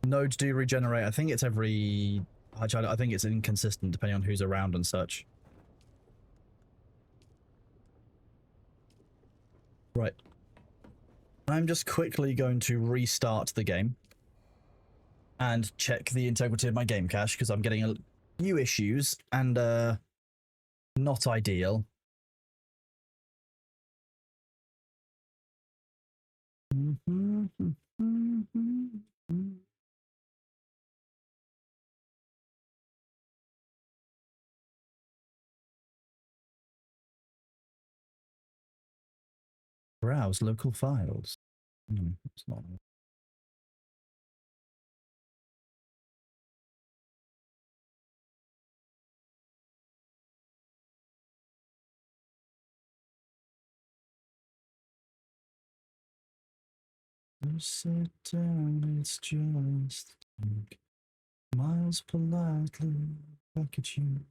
Nodes do regenerate. I think it's every... I think it's inconsistent depending on who's around and such. Right. I'm just quickly going to restart the game and check the integrity of my game cache because I'm getting a few issues and not ideal. Browse local files. It's not. Sit down, it's just miles politely back at you.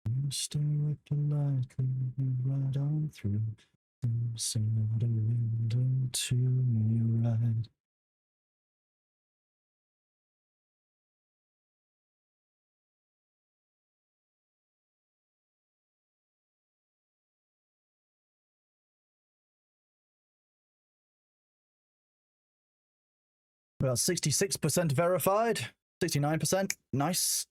You stare up politely right on through. Sing out a window to me right. About 66% verified. 69%. Nice.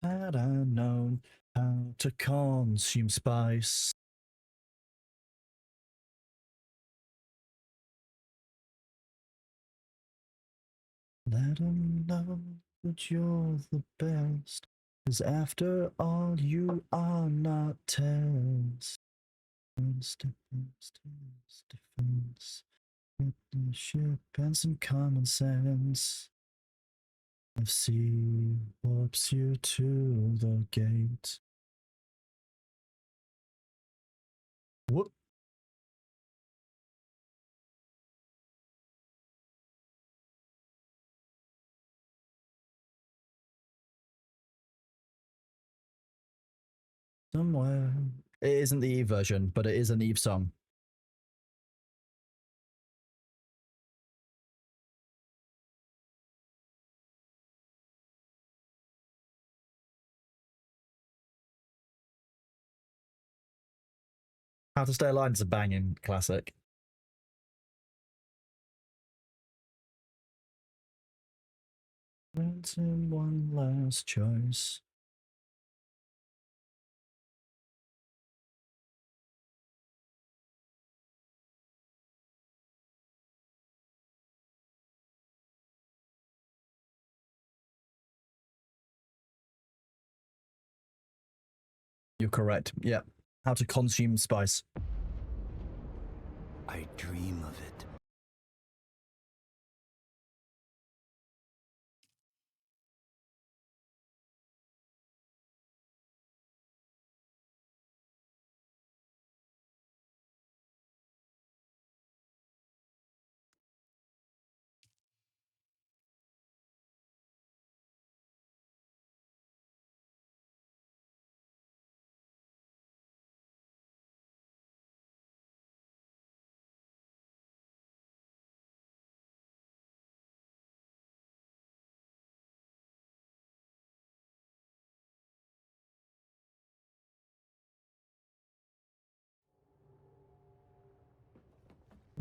Had I known how to consume spice. Let 'em know that you're the best. 'Cause after all, you are not Tess. Defense, ship and some common sense. FC warps you to the gate. Whoop. Somewhere. It isn't the Eve version, but it is an Eve song. How to Stay Alive is a banging classic. Granted one last choice. You're correct. Yeah. How to consume spice. I dream of it.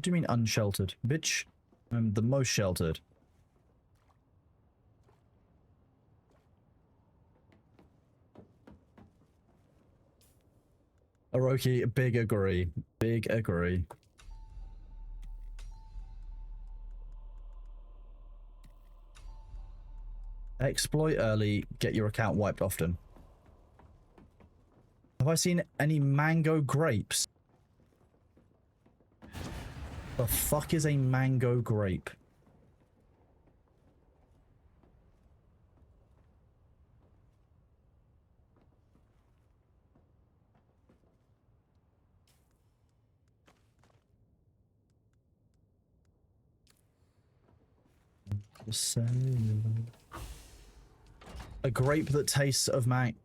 What do you mean unsheltered? Bitch, I'm the most sheltered. Orochi, big agree. Big agree. Exploit early, get your account wiped often. Have I seen any mango grapes? The fuck is a mango grape? A grape that tastes of mang.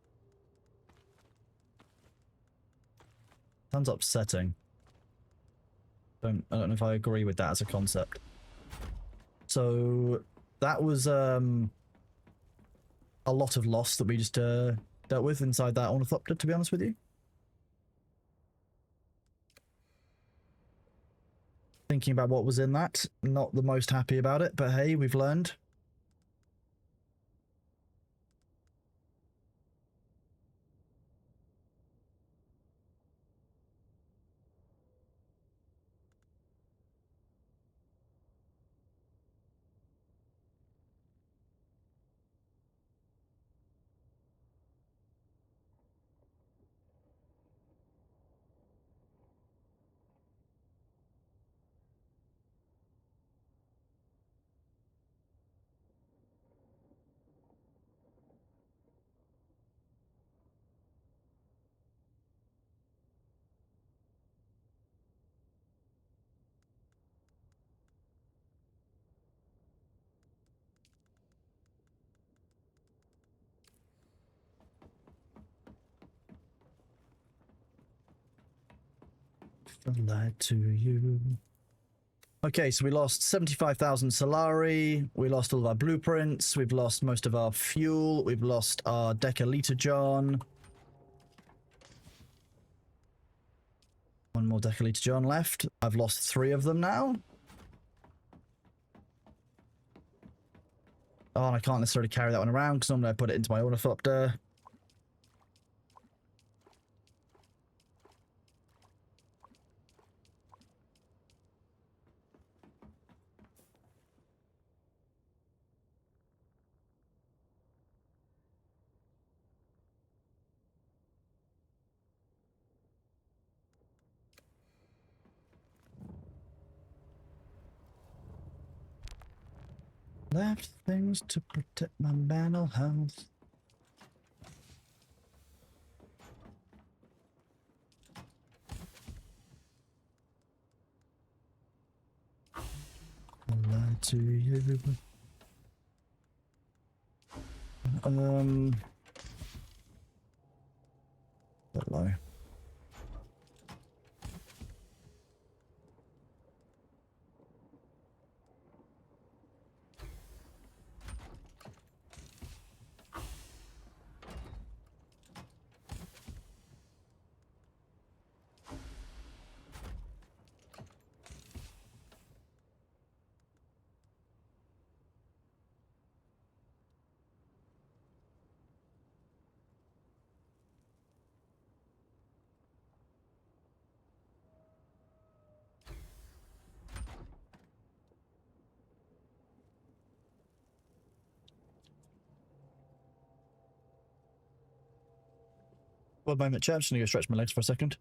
Sounds upsetting. I don't know if I agree with that as a concept. So that was a lot of loss that we just dealt with inside that ornithopter, to be honest with you. Thinking about what was in that, not the most happy about it, but hey, we've learned. I lied to you. Okay, so we lost 75,000 Solari, we lost all of our blueprints, we've lost most of our fuel, we've lost our decaliter John. One more decaliter John left. I've lost 3 of them now. Oh, and I can't necessarily carry that one around because normally I put it into my ornithopter. Left things to protect my mental health. I lied to you. Bit low. One moment, chat. I'm just gonna go stretch my legs for a second.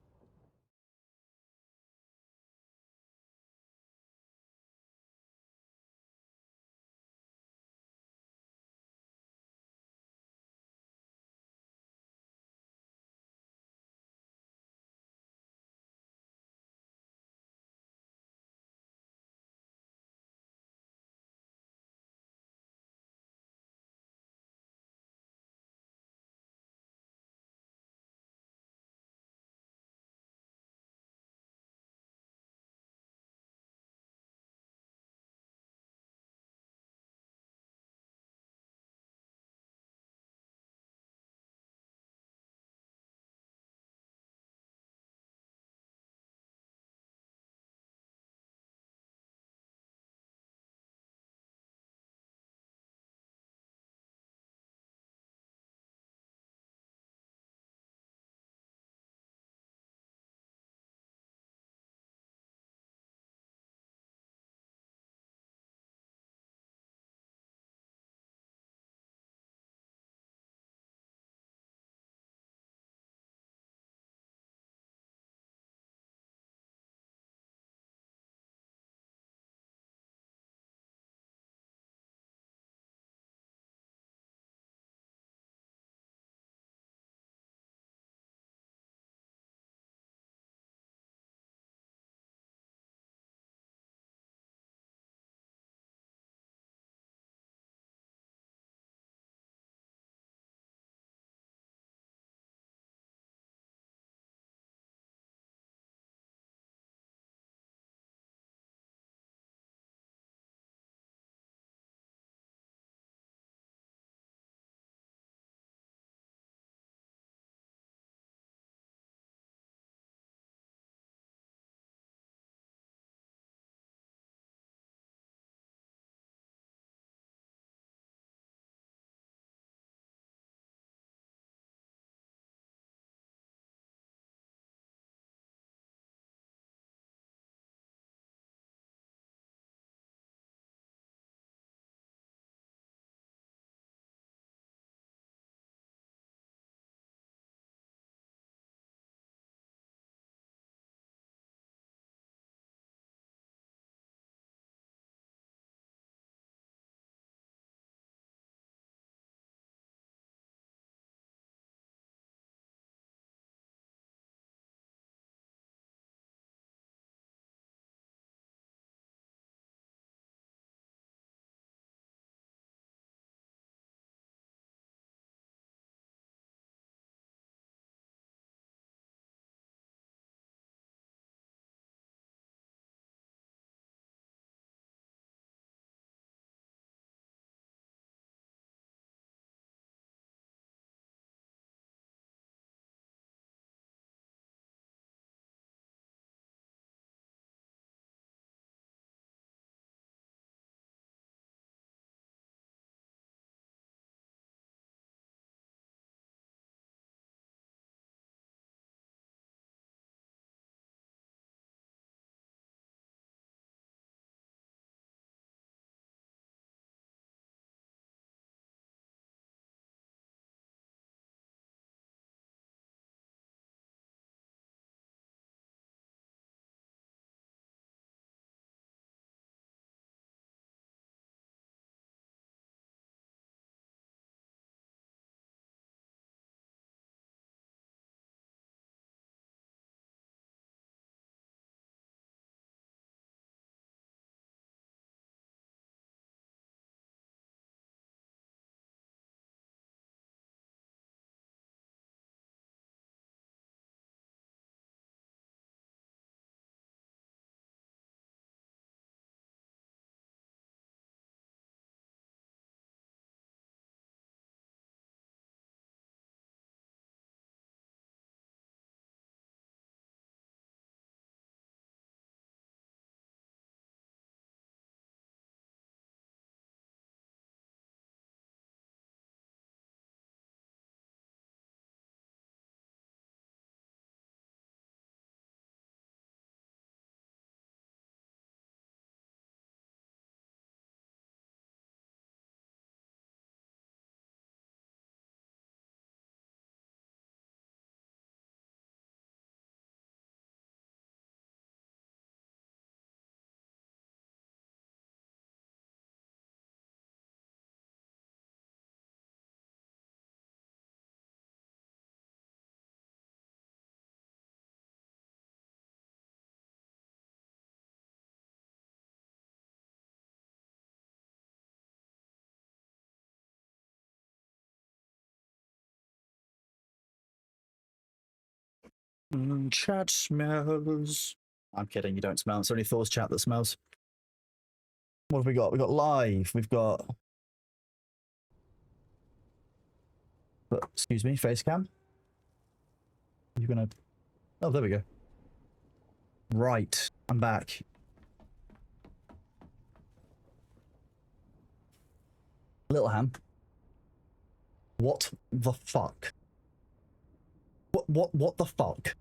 Chat smells. I'm kidding, you don't smell. It's only Thor's chat that smells. What have we got? We've got live. We've got... excuse me, face cam. You're gonna... Oh, there we go. Right, I'm back. Little Ham. What the fuck? What the fuck?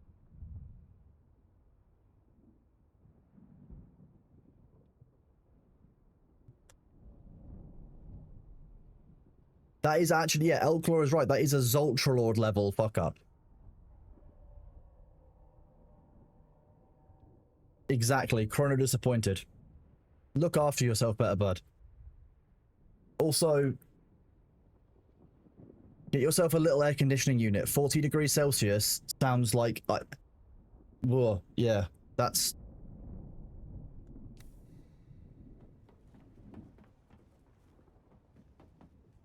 That is actually, yeah, Elclaw is right. That is a Zoltralord level fuck up. Exactly. Chrono disappointed. Look after yourself better, bud. Also, get yourself a little air conditioning unit. 40 degrees Celsius sounds like... whoa, yeah, that's...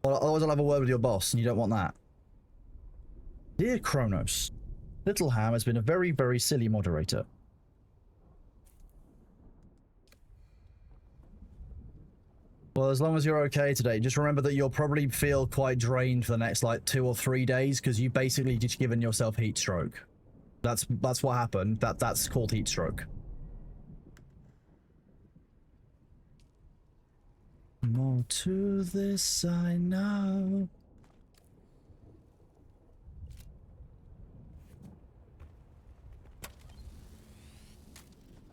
Well, otherwise I'll have a word with your boss, and you don't want that. Dear Kronos, Little Ham has been a very, very silly moderator. Well, as long as you're okay today, just remember that you'll probably feel quite drained for the next, like, 2 or 3 days, because you basically just given yourself heat stroke. That's what happened. That's called heat stroke. More to this I know.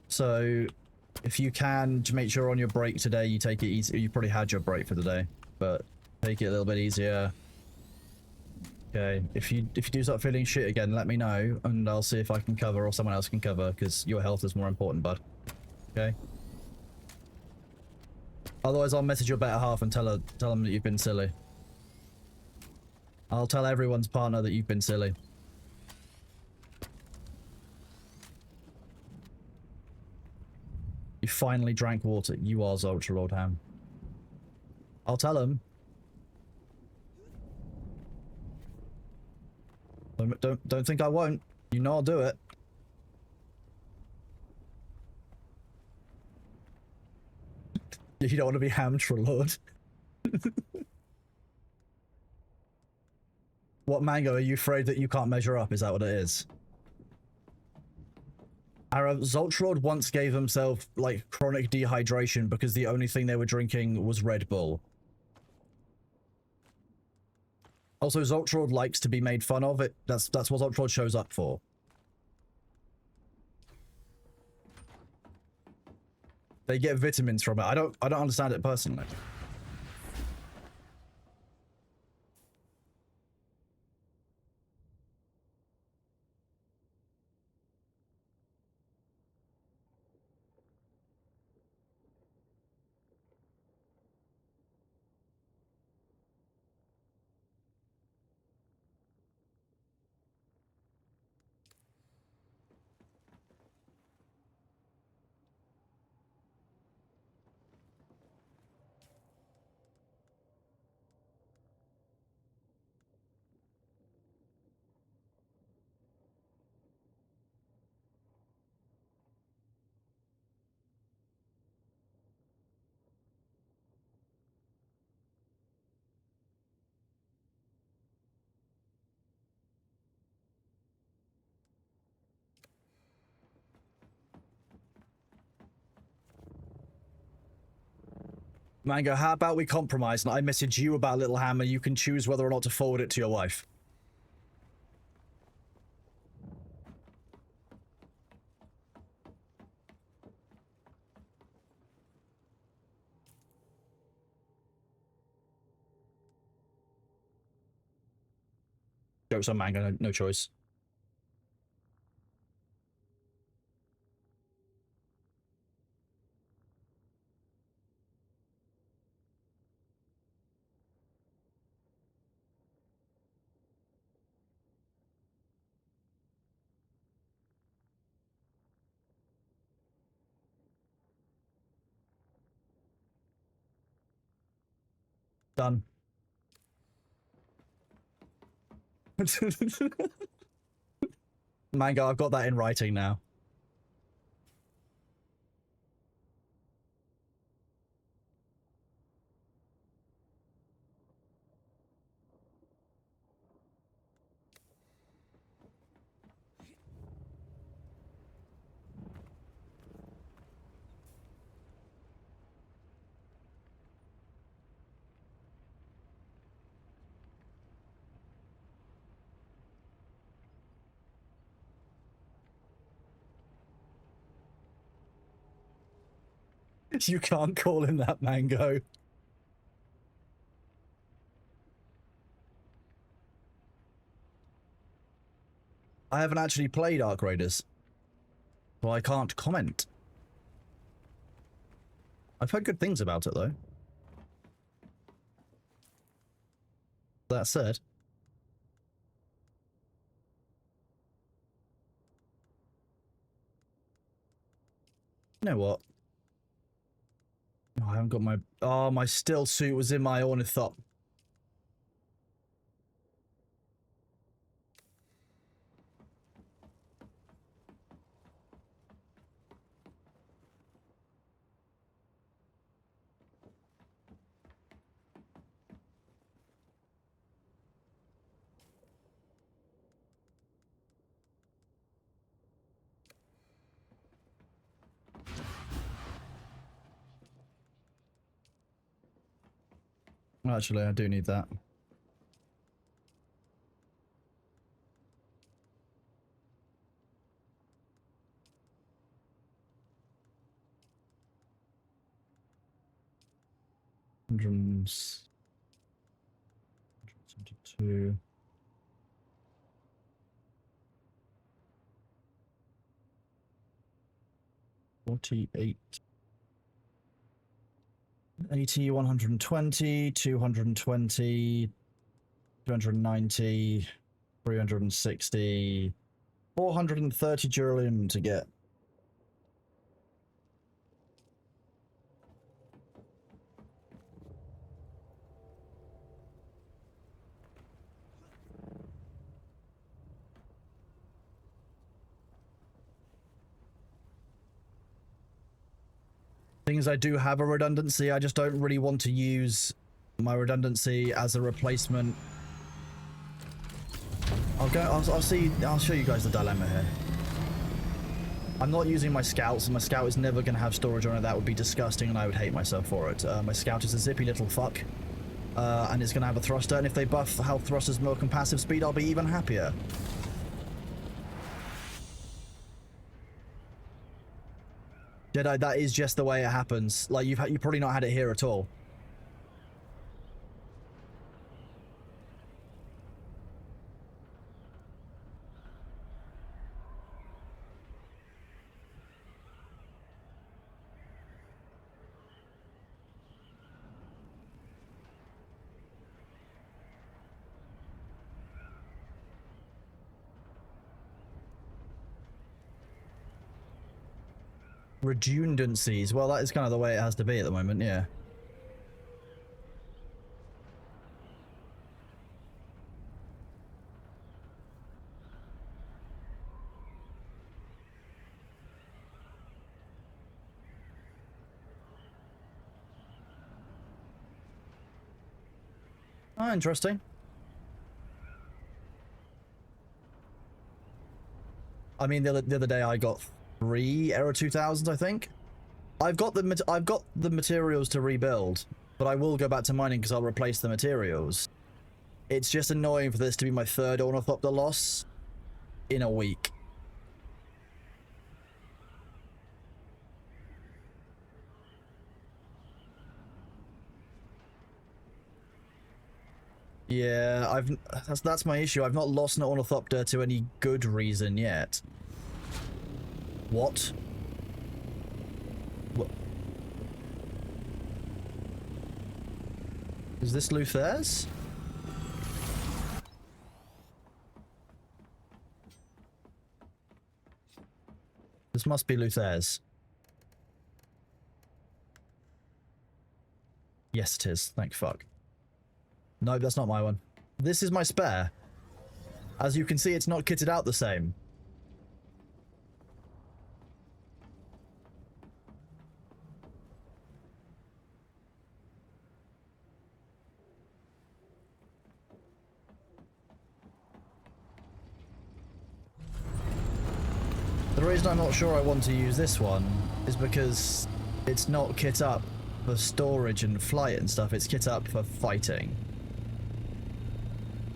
So, if you can, to make sure on your break today you take it easy. You probably had your break for the day, but take it a little bit easier. Okay, if you do start feeling shit again, let me know, and I'll see if I can cover or someone else can cover, because your health is more important, bud. Okay? Otherwise, I'll message your better half and tell them that you've been silly. I'll tell everyone's partner that you've been silly. You finally drank water. You are Ultra Lord Ham. I'll tell him. Don't think I won't. You know I'll do it. You don't want to be Hamtra Lord. What, Mango? Are you afraid that you can't measure up? Is that what it is? Zoltrod once gave himself, like, chronic dehydration because the only thing they were drinking was Red Bull. Also, Zoltrod likes to be made fun of. That's what Zoltrod shows up for. They get vitamins from it. I don't understand it personally. Mango, how about we compromise and I message you about Little Hammer, you can choose whether or not to forward it to your wife. Jokes on Mango, no choice. Done. Mango, I've got that in writing now. You can't call him that, Mango. I haven't actually played Ark Raiders, so I can't comment. I've heard good things about it, though. That said, you know what? Oh, I haven't got my... Oh, my still suit was in my ornithop. Actually, I do need that. Hundreds. 172. 48. 80, 120, 220, 290, 360, 430 Duralium to get. Things I do have a redundancy, I just don't really want to use my redundancy as a replacement. I'll show you guys the dilemma here. I'm not using my scouts, and my scout is never going to have storage on it. That would be disgusting, and I would hate myself for it. My scout is a zippy little fuck, and it's going to have a thruster, and if they buff health thrusters, milk, and passive speed, I'll be even happier. Jedi, that is just the way it happens. Like, you've probably not had it here at all. Redundancies. Well, that is kind of the way it has to be at the moment, yeah. Oh, interesting. I mean, the other day I got 3 Era 2000s, I think. I've got the materials to rebuild, but I will go back to mining because I'll replace the materials. It's just annoying for this to be my 3rd Ornithopter loss in a week. Yeah, that's my issue. I've not lost an Ornithopter to any good reason yet. What? What? Is this Luther's? This must be Luther's. Yes, it is. Thank fuck. No, that's not my one. This is my spare. As you can see, it's not kitted out the same. reason I'm not sure I want to use this one is because it's not kit up for storage and flight and stuff. It's kit up for fighting.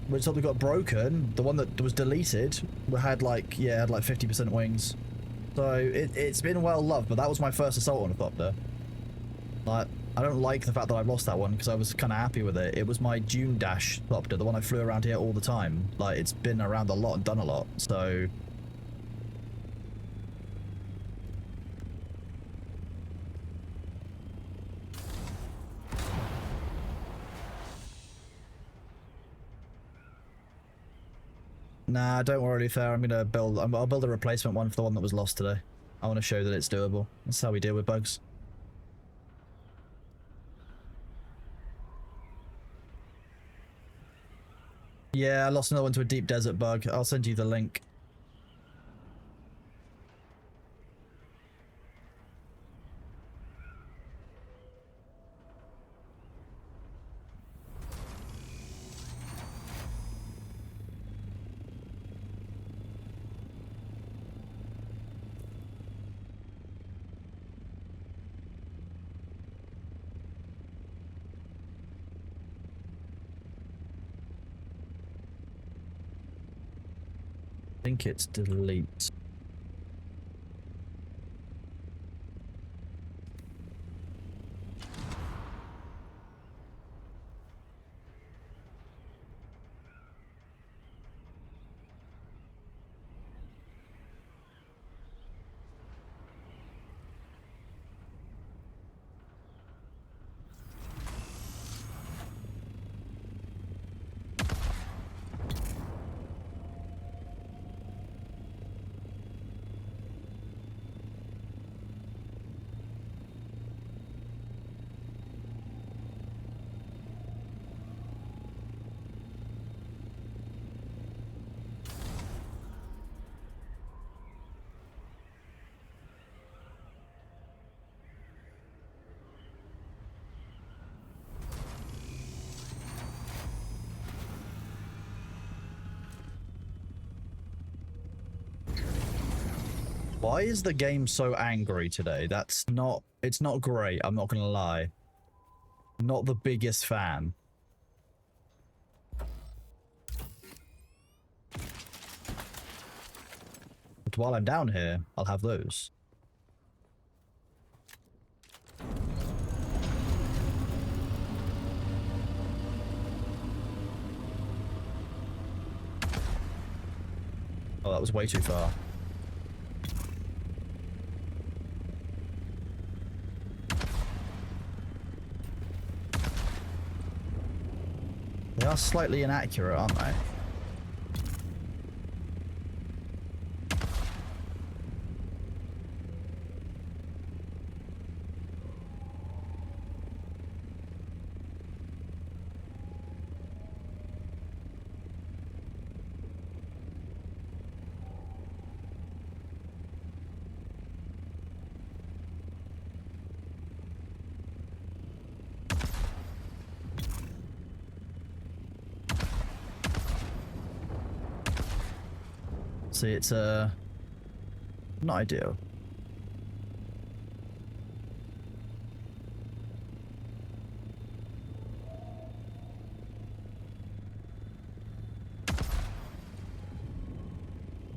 Which something got broken. The one that was deleted had like, yeah, had like 50% wings. So it's been well loved, but that was my first assault ornithopter. Like, I don't like the fact that I've lost that one because I was kind of happy with it. It was my Dune Dash Thopter, the one I flew around here all the time. Like, it's been around a lot and done a lot, so... Nah, don't worry, Fair. I'm gonna build... I'll build a replacement one for the one that was lost today. I want to show that it's doable. That's how we deal with bugs. Yeah, I lost another one to a deep desert bug. I'll send you the link. I think it's delete. Why is the game so angry today? That's not... It's not great, I'm not gonna lie. Not the biggest fan. But while I'm down here, I'll have those. Oh, that was way too far. They are slightly inaccurate, aren't they? See, it's not ideal.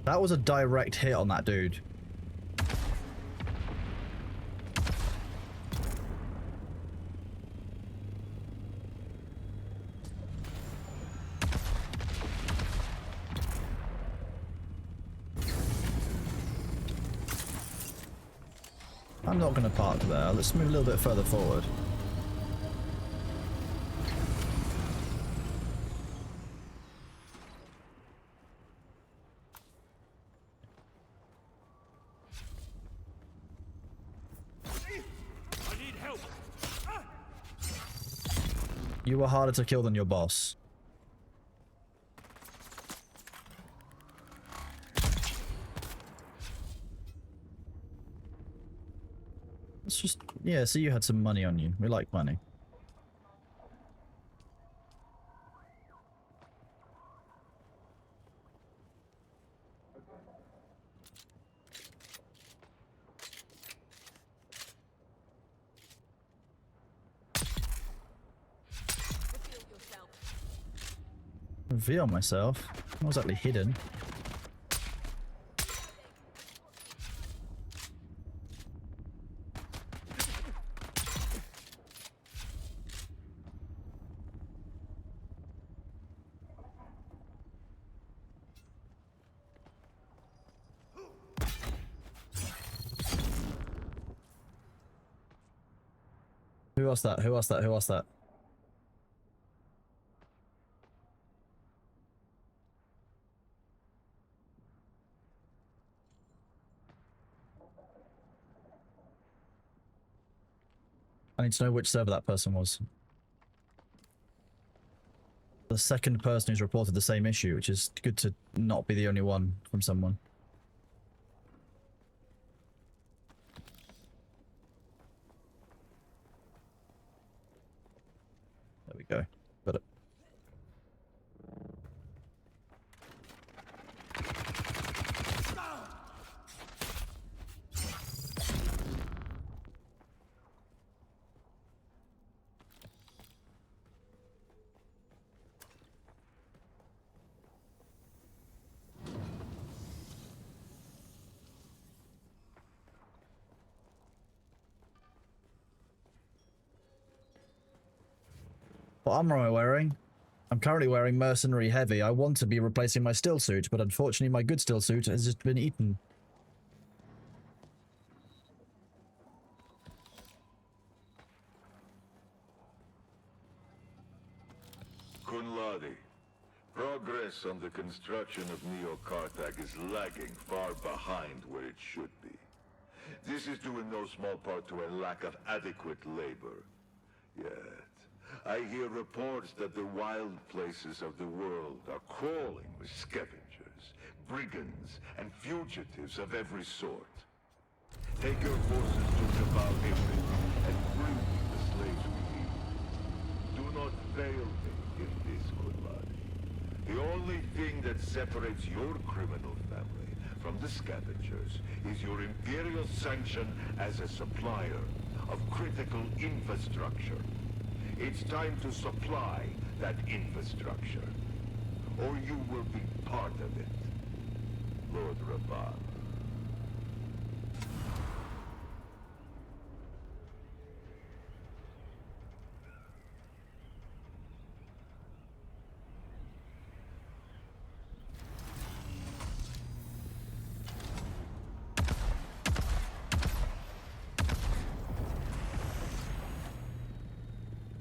That was a direct hit on that dude. I'm not going to park there. Let's move a little bit further forward. I need help. You were harder to kill than your boss. Let's just... Yeah, so you had some money on you. We like money. V on myself. I was actually hidden. Who was that? Who was that? Who was that? I need to know which server that person was. The second person who's reported the same issue, which is good to not be the only one from someone. There we go. Got it. What armor am I wearing? I'm currently wearing Mercenary Heavy. I want to be replacing my still suit, but unfortunately my good still suit has just been eaten. Kunladi, progress on the construction of Neo-Karthag is lagging far behind where it should be. This is due in no small part to a lack of adequate labor. Yet, I hear reports that the wild places of the world are crawling with scavengers, brigands, and fugitives of every sort. Take your forces to Jabal Ifrit and bring me the slaves we need. Do not fail me in this, Kunladi. The only thing that separates your criminal family from the scavengers is your Imperial sanction as a supplier of critical infrastructure. It's time to supply that infrastructure, or you will be part of it, Lord Rabban.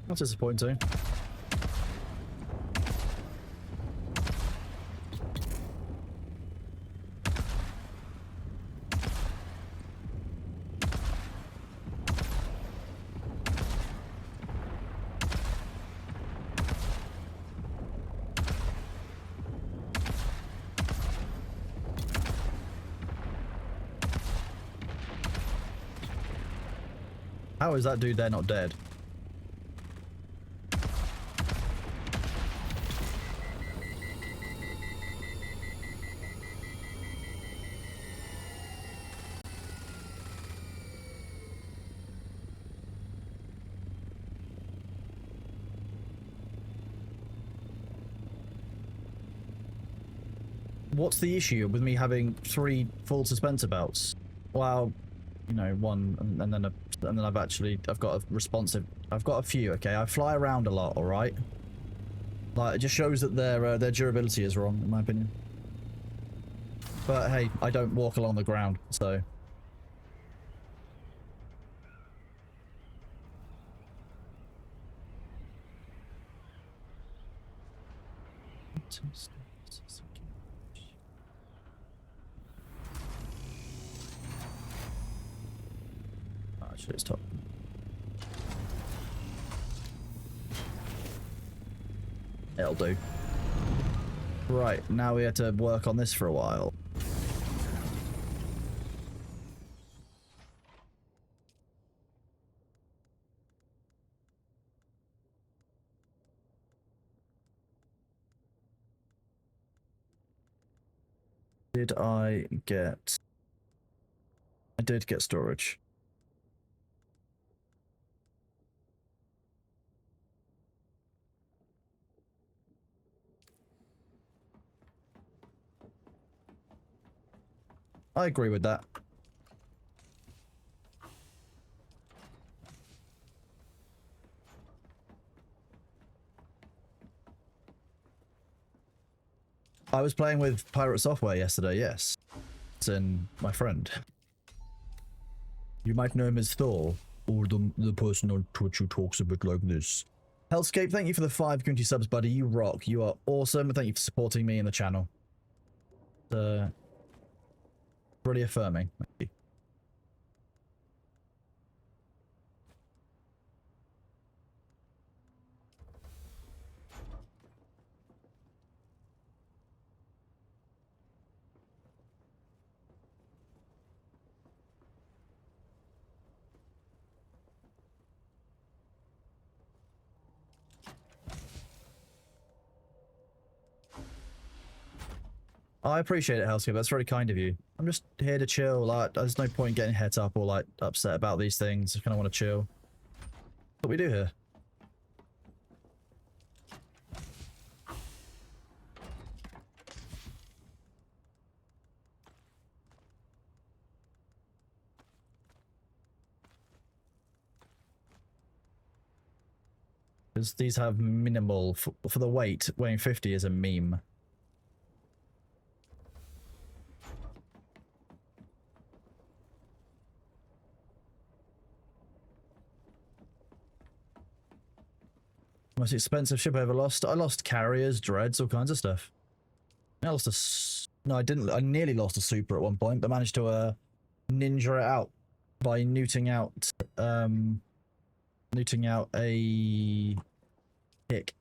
That's disappointing. How is that dude there not dead? What's the issue with me having 3 full dispenser belts? Well, you know, one and then I've got a responsive. I've got a few. Okay, I fly around a lot. All right, like it just shows that their durability is wrong in my opinion. But hey, I don't walk along the ground, so. Actually, it's top. It'll do. Right, now we have to work on this for a while. Did I get... I did get storage. I agree with that. I was playing with Pirate Software yesterday, yes. And my friend. You might know him as Thor, or the person on Twitch who talks a bit like this. Hellscape, thank you for the 5 community subs, buddy. You rock. You are awesome. Thank you for supporting me in the channel. Really affirming. Thank you. I appreciate it, Hellscape. That's very kind of you. I'm just here to chill. Like, there's no point getting head up or like upset about these things. I kind of want to chill. What we do here? Because these have minimal for the weight. Weighing 50 is a meme. Most expensive ship I ever lost. I lost carriers, dreads, all kinds of stuff. I lost a... No, I didn't. I nearly lost a super at one point, but managed to ninja it out by neuting out a hick.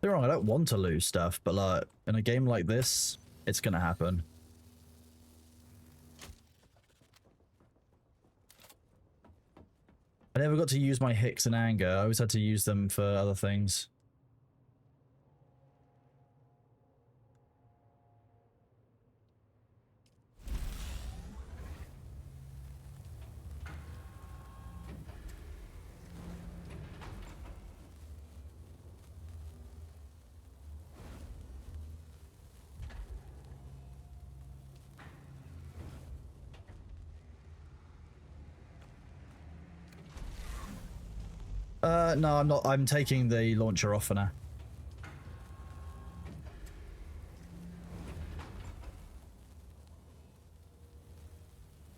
Don't get me wrong, I don't want to lose stuff, but like in a game like this, it's gonna happen. I never got to use my hicks in anger. I always had to use them for other things. No, I'm not. I'm taking the launcher off for now.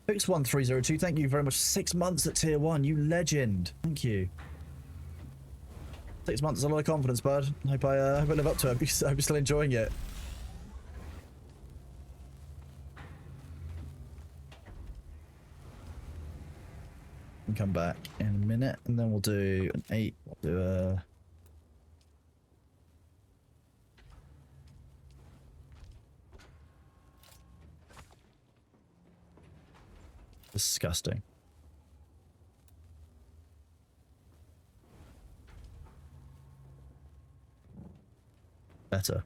Fix1302, thank you very much. 6 months at tier 1, you legend. Thank you. 6 months is a lot of confidence, bud. Hope I live up to it. I hope you're still enjoying it. Come back in a minute, and then we'll do an 8. We'll do a... Disgusting. Better.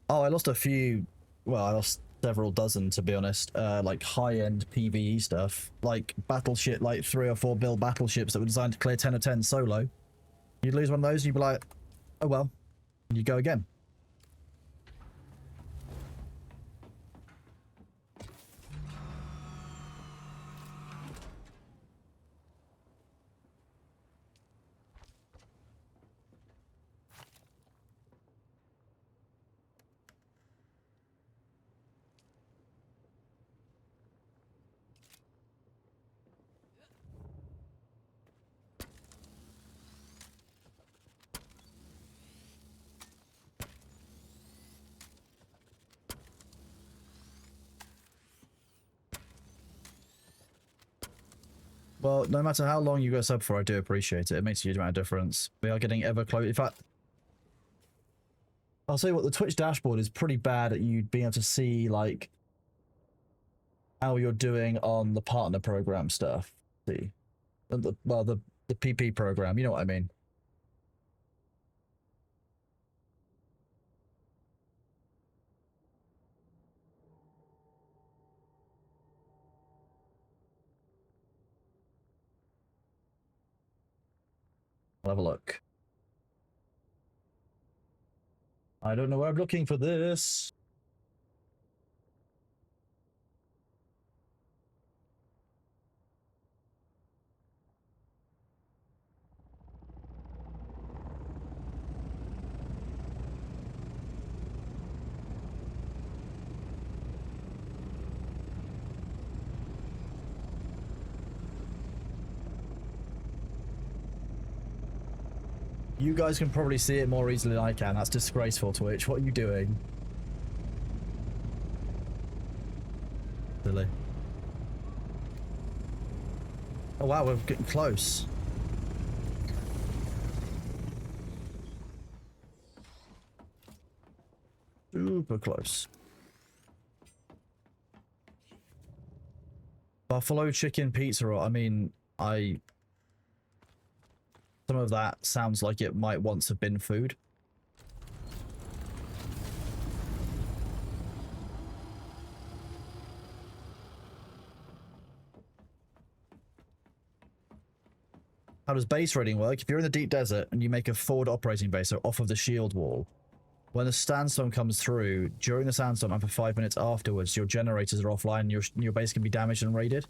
Oh, I lost a few. Well, I lost several dozen, to be honest. Like high-end PvE stuff, like battleship, like 3 or 4 build battleships that were designed to clear 10 of 10 solo. You'd lose one of those, and you'd be like, "Oh well," and you go again. Well, no matter how long you go sub for, I do appreciate it. It makes a huge amount of difference. We are getting ever close. In fact, I'll tell you what, the Twitch dashboard is pretty bad at you being able to see, like, how you're doing on the partner program stuff. See? Well, the PP program, you know what I mean. I'll have a look. I don't know where I'm looking for this. You guys can probably see it more easily than I can. That's disgraceful, Twitch. What are you doing? Silly. Oh wow, we're getting close. Super close. Buffalo chicken pizza, I mean, some of that sounds like it might once have been food. How does base raiding work? If you're in the deep desert and you make a forward operating base, so off of the shield wall, when a sandstorm comes through, during the sandstorm and for 5 minutes afterwards, your generators are offline and your base can be damaged and raided.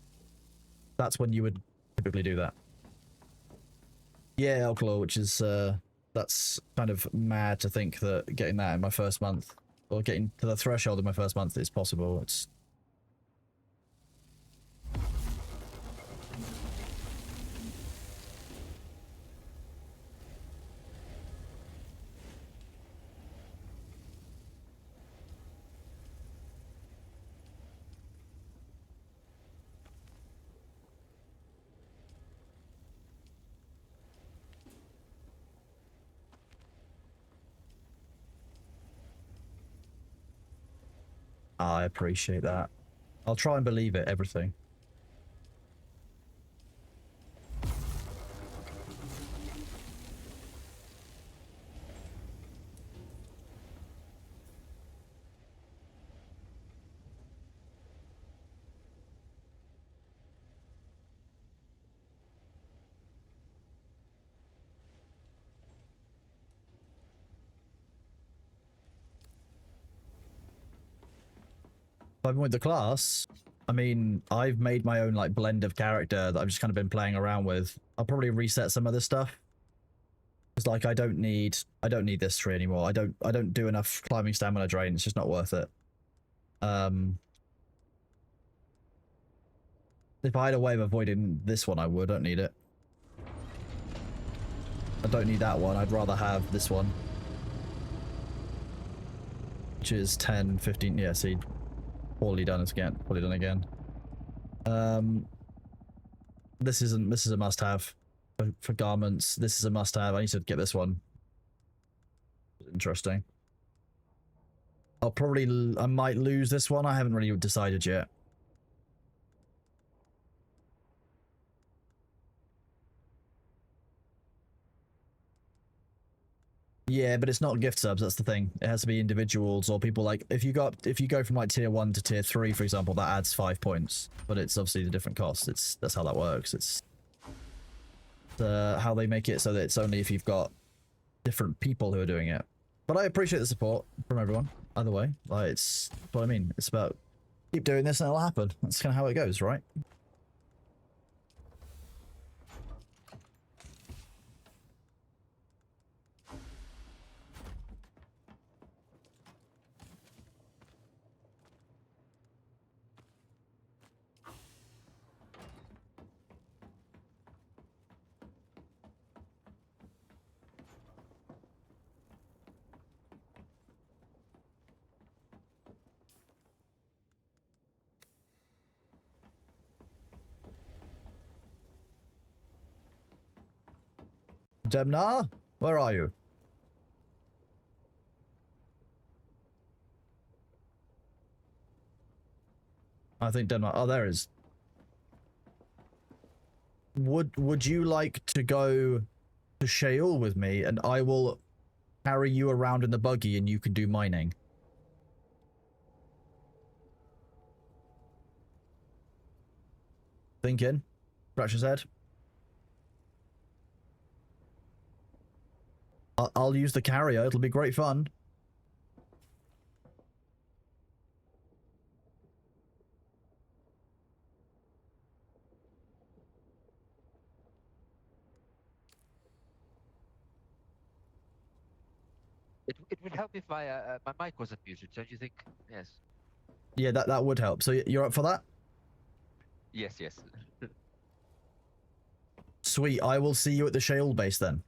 That's when you would typically do that. Yeah, Elclaw, which is, that's kind of mad to think that getting that in my first month, or getting to the threshold in my first month is possible. It's... I appreciate that. I'll try and believe it, everything. But with the class, I mean, I've made my own like blend of character that I've just kind of been playing around with. I'll probably reset some of this stuff. It's like I don't need this tree anymore. I don't do enough climbing stamina drain. It's just not worth it. If I had a way of avoiding this one, I would. I don't need it. I don't need that one. I'd rather have this one. Which is 10, 15, yeah, see. Poorly done again. This is a must-have for garments. This is a must-have. I need to get this one. Interesting. I might lose this one. I haven't really decided yet. Yeah, but it's not gift subs, that's the thing. It has to be individuals or people like if you go from like tier 1 to tier 3, for example, that adds 5 points. But it's obviously the different costs. That's how that works. It's how they make it so that it's only if you've got different people who are doing it. But I appreciate the support from everyone, either way. Like it's what I mean. It's about keep doing this and it'll happen. That's kind of how it goes, right? Demnar, where are you? I think Denmark. Oh, there is. Would you like to go to Sheol with me, and I will carry you around in the buggy, and you can do mining? Thinking. Scratch his head. I'll use the carrier. It'll be great fun. It would help if my my mic wasn't muted, don't you think? Yes. Yeah, that would help. So you're up for that? Yes, yes. Sweet. I will see you at the Sheol base then.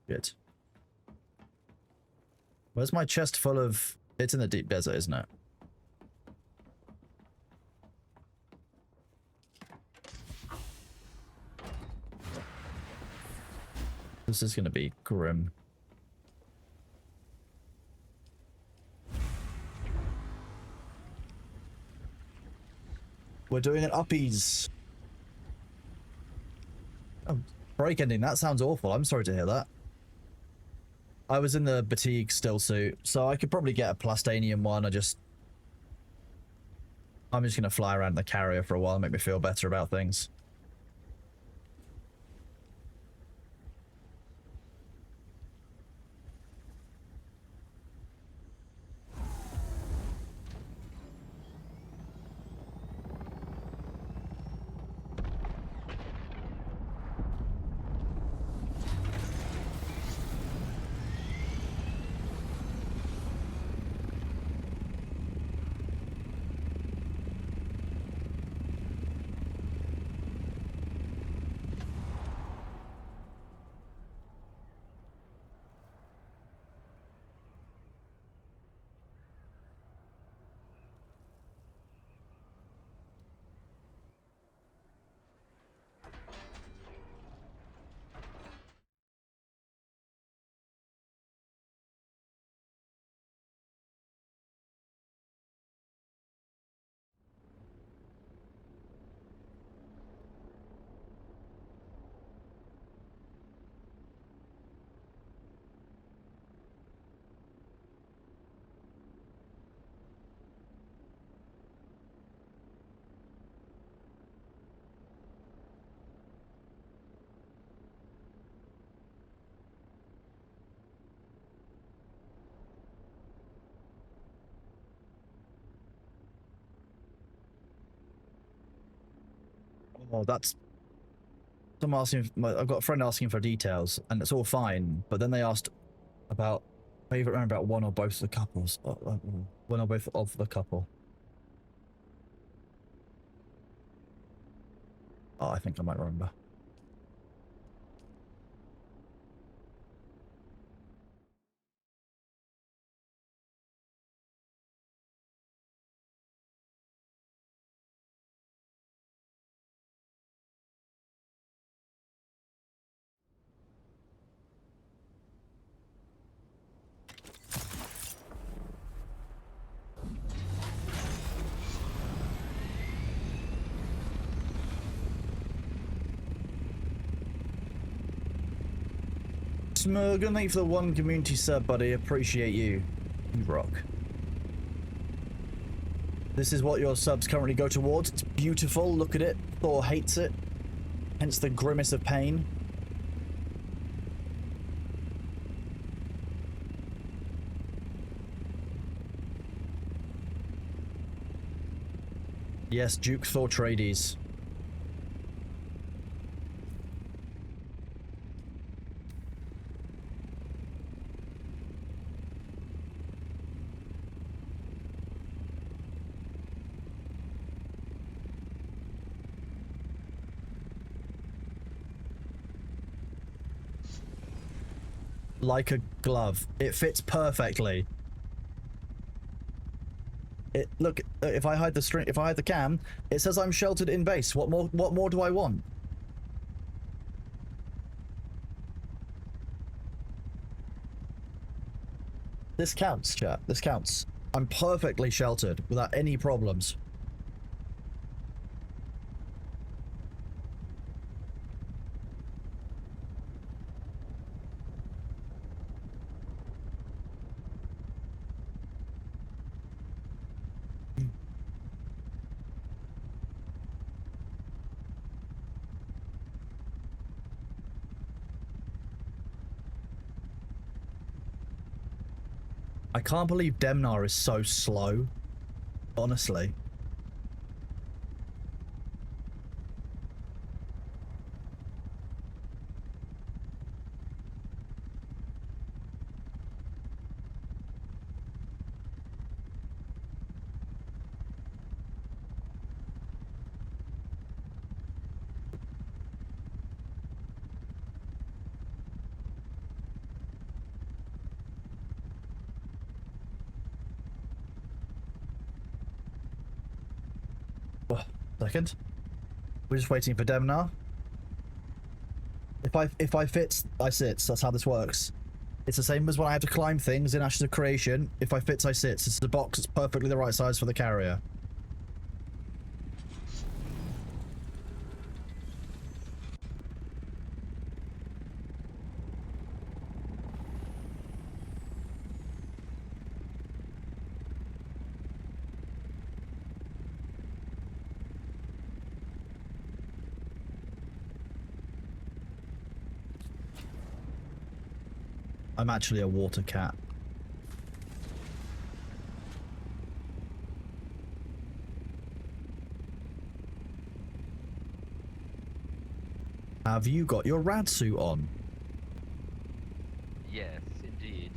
Good. Where's my chest full of... It's in the deep desert, isn't it? This is going to be grim. We're doing an uppies. Oh, break ending. That sounds awful. I'm sorry to hear that. I was in the Batik still suit, so I could probably get a Plastanium one. I'm just going to fly around in the carrier for a while and make me feel better about things. Oh, that's... Someone asking... I've got a friend asking for details, and it's all fine, but then they asked about favourite memory about one or both of the couples. One or both of the couple. Oh, I think I might remember. Smurgan, thank you for the 1 community sub, buddy. Appreciate you. You rock. This is what your subs currently go towards. It's beautiful. Look at it. Thor hates it. Hence the grimace of pain. Yes, Duke Thor Trades. Like a glove. It fits perfectly. Look, if I hide the string, if I hide the cam, it says I'm sheltered in base. What more do I want? This counts, chat. This counts. I'm perfectly sheltered without any problems. I can't believe Demnar is so slow. Honestly. Second. We're just waiting for Demnar. If I fit, I sit. That's how this works. It's the same as when I have to climb things in Ashes of Creation. If I fit, I sit. It's a box that's perfectly the right size for the carrier. I'm actually a water cat. Have you got your rad suit on? Yes, indeed.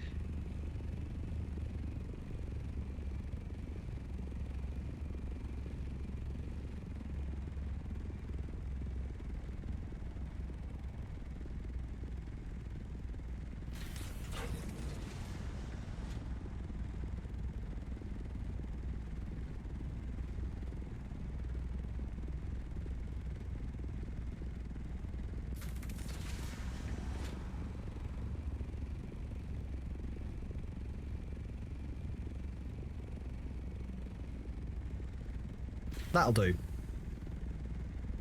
That'll do. You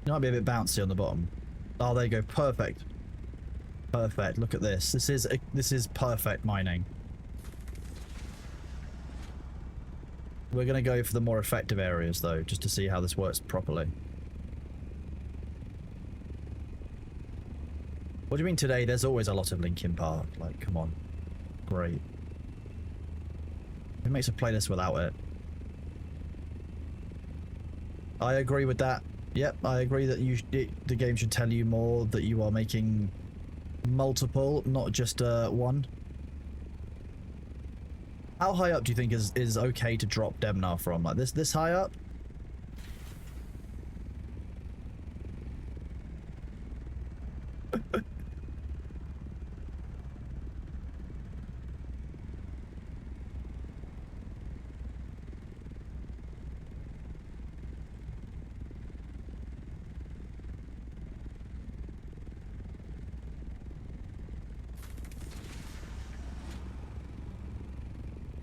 might be a bit bouncy on the bottom. Oh, there you go. Perfect. Perfect. Look at this. This is perfect mining. We're going to go for the more effective areas, though, just to see how this works properly. What do you mean today? There's always a lot of Linkin Park. Like, come on. Great. Who makes a playlist without it? I agree with that. Yep, I agree that the game should tell you more that you are making multiple, not just one. How high up do you think is okay to drop Demnar from? Like this high up?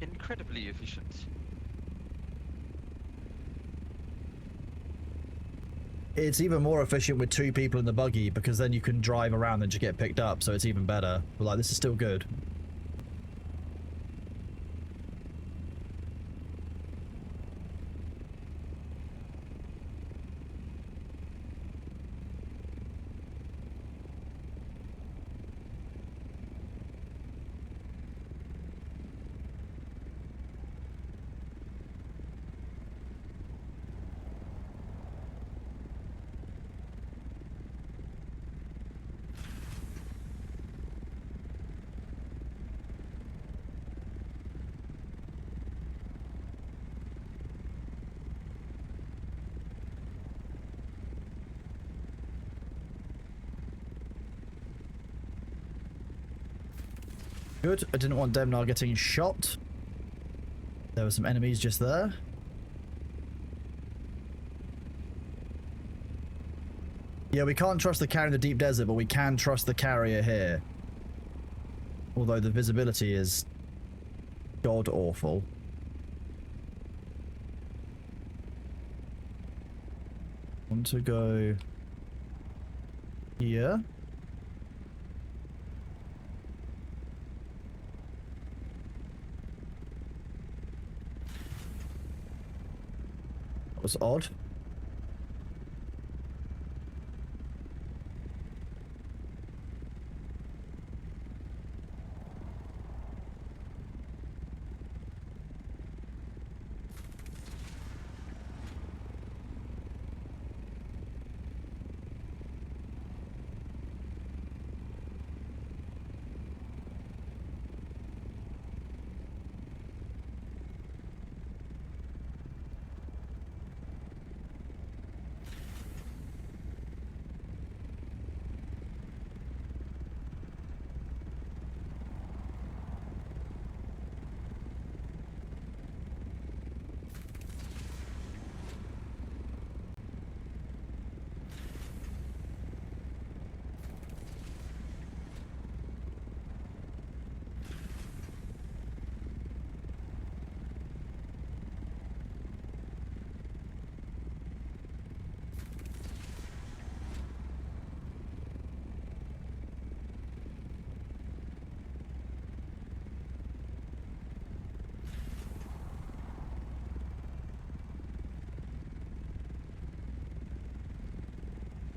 Incredibly efficient. It's even more efficient with two people in the buggy because then you can drive around and just get picked up, so it's even better. But like, this is still good. Good. I didn't want Demnar getting shot. There were some enemies just there. Yeah, we can't trust the carrier in the deep desert, but we can trust the carrier here. Although the visibility is god awful. Want to go here? That was odd.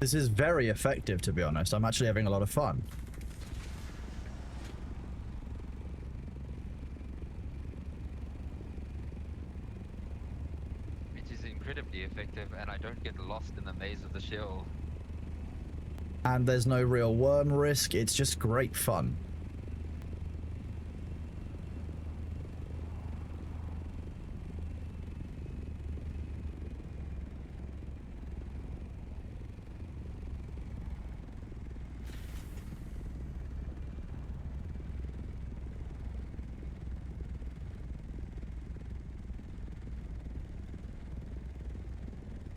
This is very effective, to be honest. I'm actually having a lot of fun. It is incredibly effective, and I don't get lost in the maze of the shell. And there's no real worm risk. It's just great fun.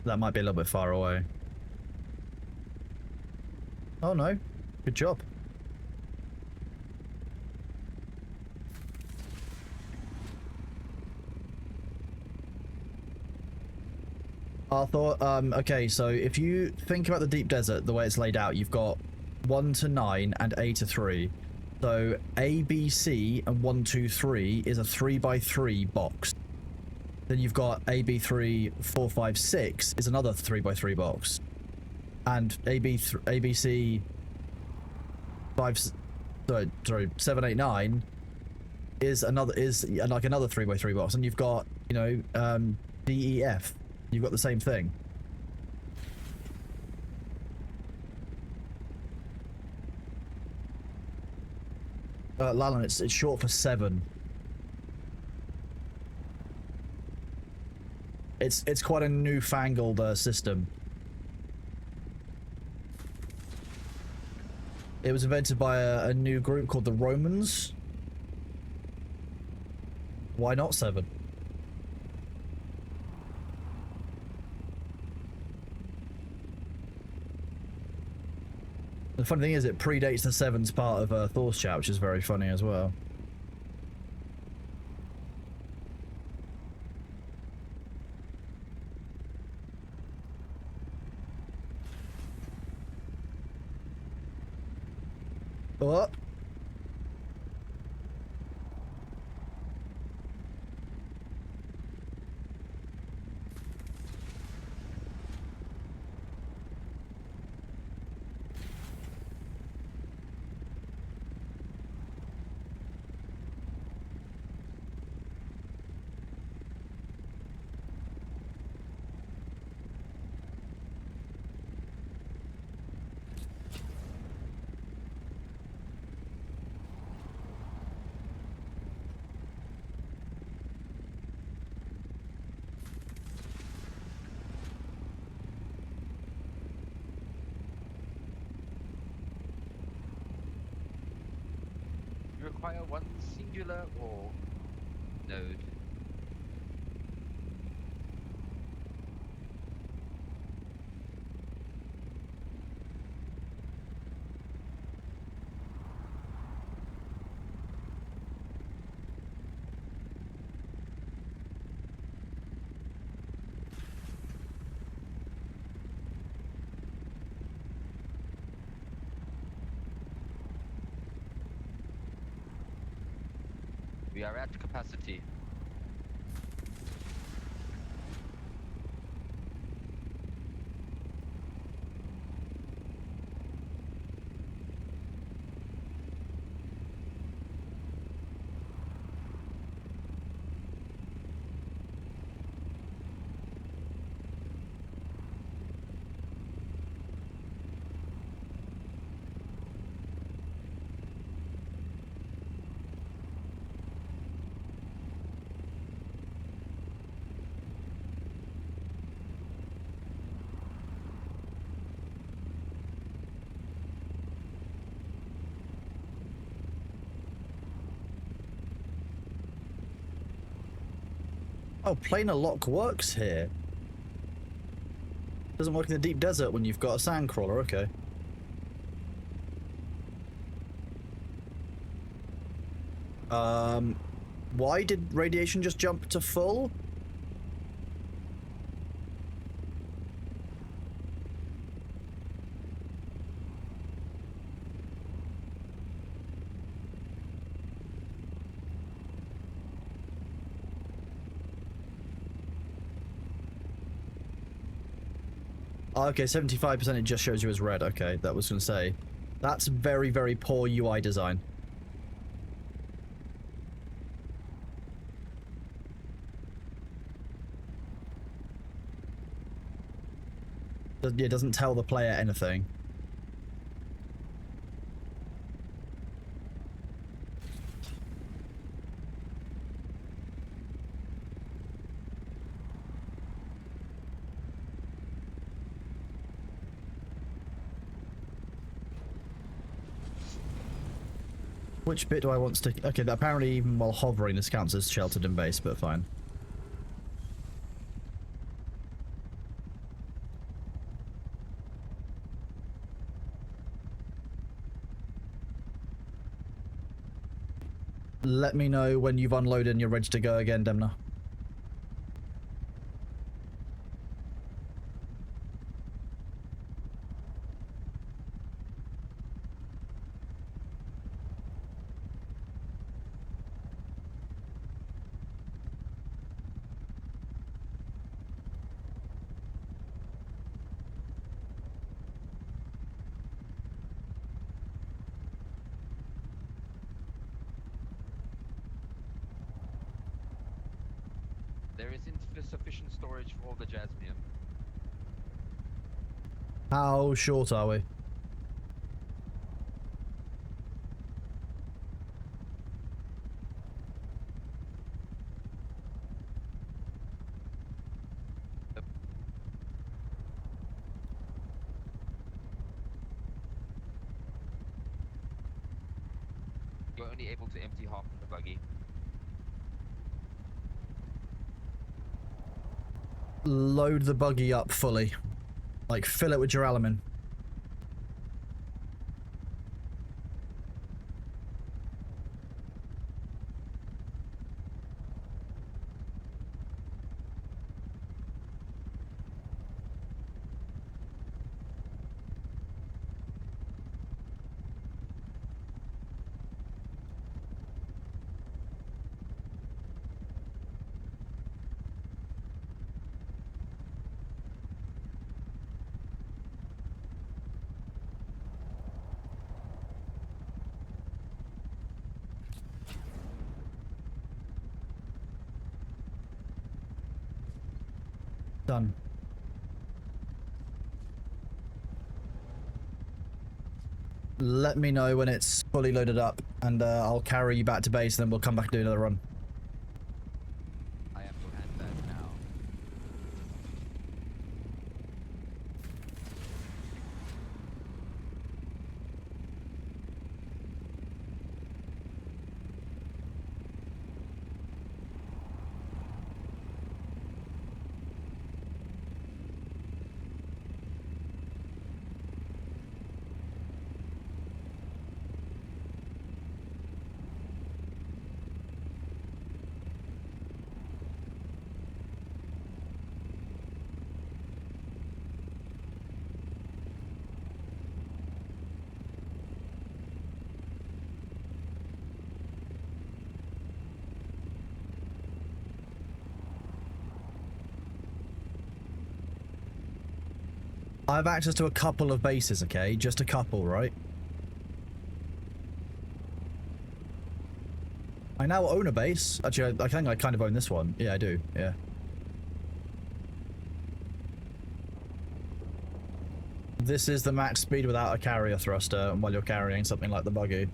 That might be a little bit far away. Oh no. Good job. Arthur, okay, so if you think about the deep desert, the way it's laid out, you've got 1 to 9 and A to 3. So A, B, C, and 1, 2, 3 is a 3x3 box. Then you've got AB3, 4, 5, 6 is another 3x3 box. And ABC 7, 8, 9 is another like another 3x3 box. And you've got, you know, D, E, F. You've got the same thing. Lalan, it's short for 7. It's quite a newfangled system. It was invented by a new group called the Romans. Why not 7? The funny thing is, it predates the 7's part of Thor's chat, which is very funny as well. What? Require one singular or node? are at capacity. Oh, planar lock works here. Doesn't work in the deep desert when you've got a sand crawler, okay. Why did radiation just jump to full? Oh, okay, 75% it just shows you as red. Okay, that was going to say. That's very, very poor UI design. It doesn't tell the player anything. Which bit do I want to stick? Okay, apparently even while hovering this counts as sheltered in base, but fine. Let me know when you've unloaded and you're ready to go again, Demna. There is insufficient storage for all the jasmium. How short are we? You're only able to empty half of the buggy. Load the buggy up fully. Like, fill it with duralumin. Done. Let me know when it's fully loaded up, and I'll carry you back to base, and then we'll come back and do another run. I have to hand that now. I have access to a couple of bases, okay? Just a couple, right? I now own a base. Actually, I think I kind of own this one. Yeah, I do. Yeah. This is the max speed without a carrier thruster while you're carrying something like the buggy.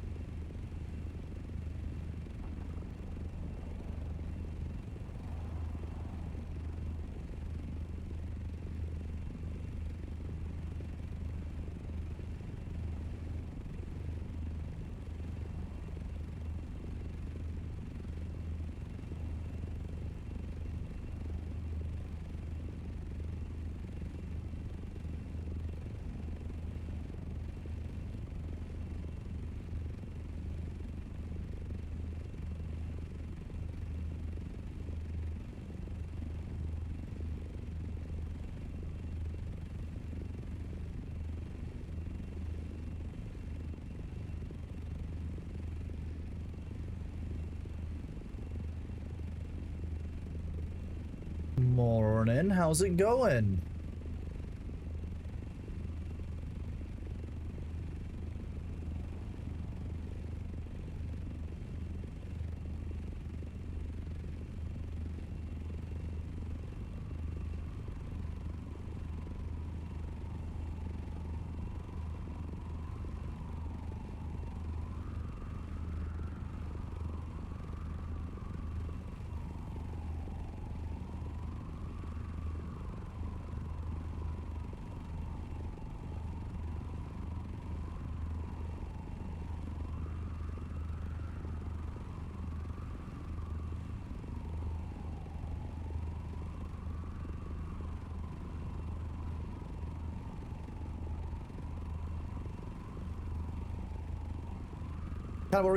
Morning, how's it going?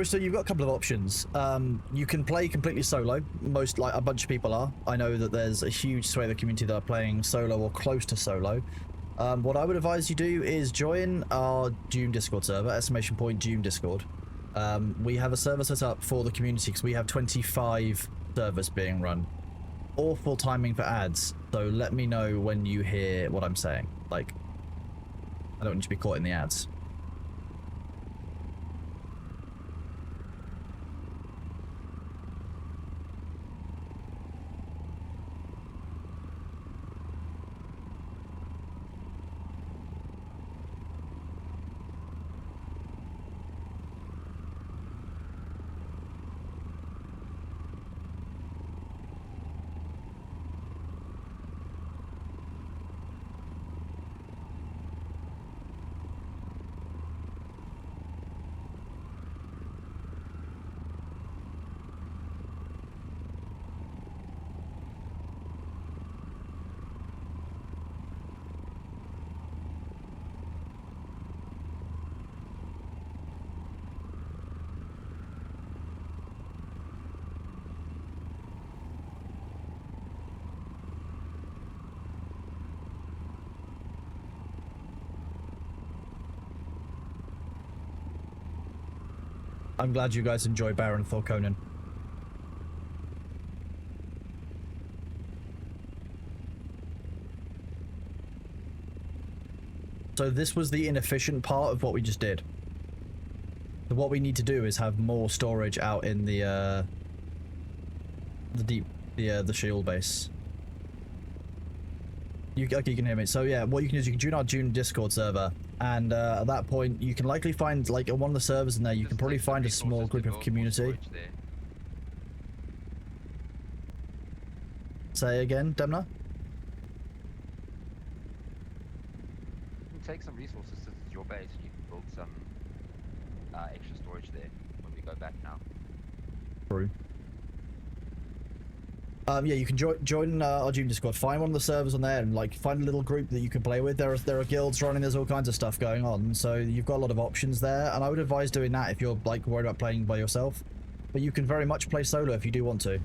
So you've got a couple of options. You can play completely solo. Most, like, a bunch of people are. I know that there's a huge swathe of the community that are playing solo or close to solo. What I would advise you do is join our Doom Discord server, exclamation point Doom Discord. We have a server set up for the community because we have 25 servers being run. Awful timing for ads, so let me know when you hear what I'm saying. Like, I don't want you to be caught in the ads. I'm glad you guys enjoy Baron Thor Conan. So this was the inefficient part of what we just did. So what we need to do is have more storage out in the shield base. Okay, you can hear me. So yeah, what you can do is you can join our June Discord server, and at that point you can likely find, like, on one of the servers in there, you can probably find a small group of community. Say again, Demna? You can take some resources since it's your base and you can build some extra storage there when we go back now. True. Yeah, you can join our Doom Discord. Find one of the servers on there and, like, find a little group that you can play with. There are guilds running. There's all kinds of stuff going on. So you've got a lot of options there. And I would advise doing that if you're, like, worried about playing by yourself. But you can very much play solo if you do want to.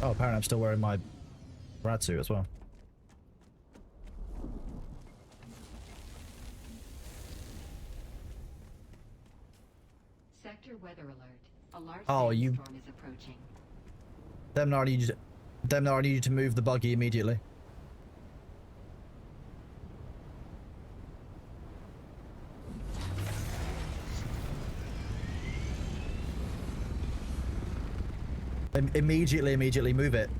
Oh, apparently I'm still wearing my rad suit as well. Sector weather alert. A large Oh, you... sandstorm is approaching. Demnar, I need you to move the buggy immediately. Immediately move it.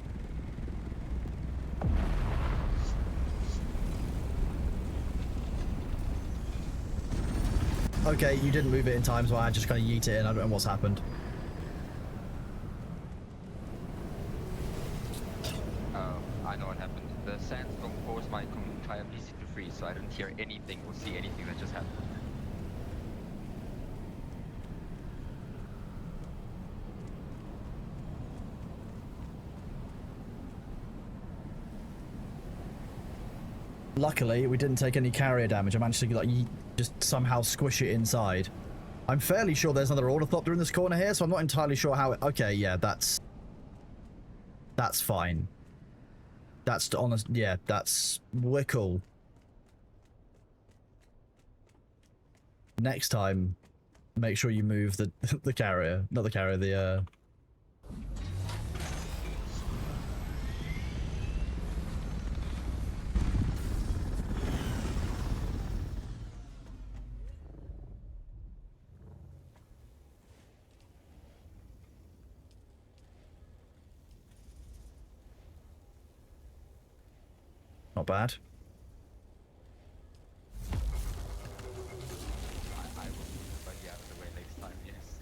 Okay, you didn't move it in time, so I just kind of yeet it in. I don't know what's happened. Oh, I know what happened. The sandstorm caused my entire PC to freeze, so I didn't hear anything or see anything that just happened. Luckily, we didn't take any carrier damage. I managed to like just somehow squish it inside. I'm fairly sure there's another ornithopter in this corner here, so I'm not entirely sure how it... Okay, yeah, that's fine. That's honest. Yeah, we're cool. Next time, make sure you move the the carrier, not the carrier, the Not bad. I will move the buggy out of the way next time, yes.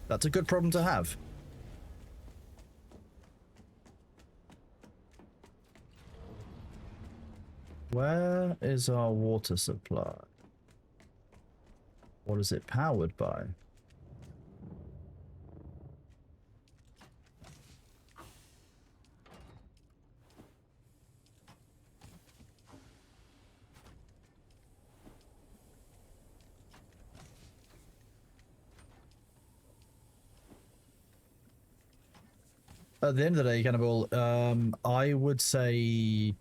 That's a good problem to have. Where is our water supply? What is it powered by? At the end of the day, Cannibal, I would say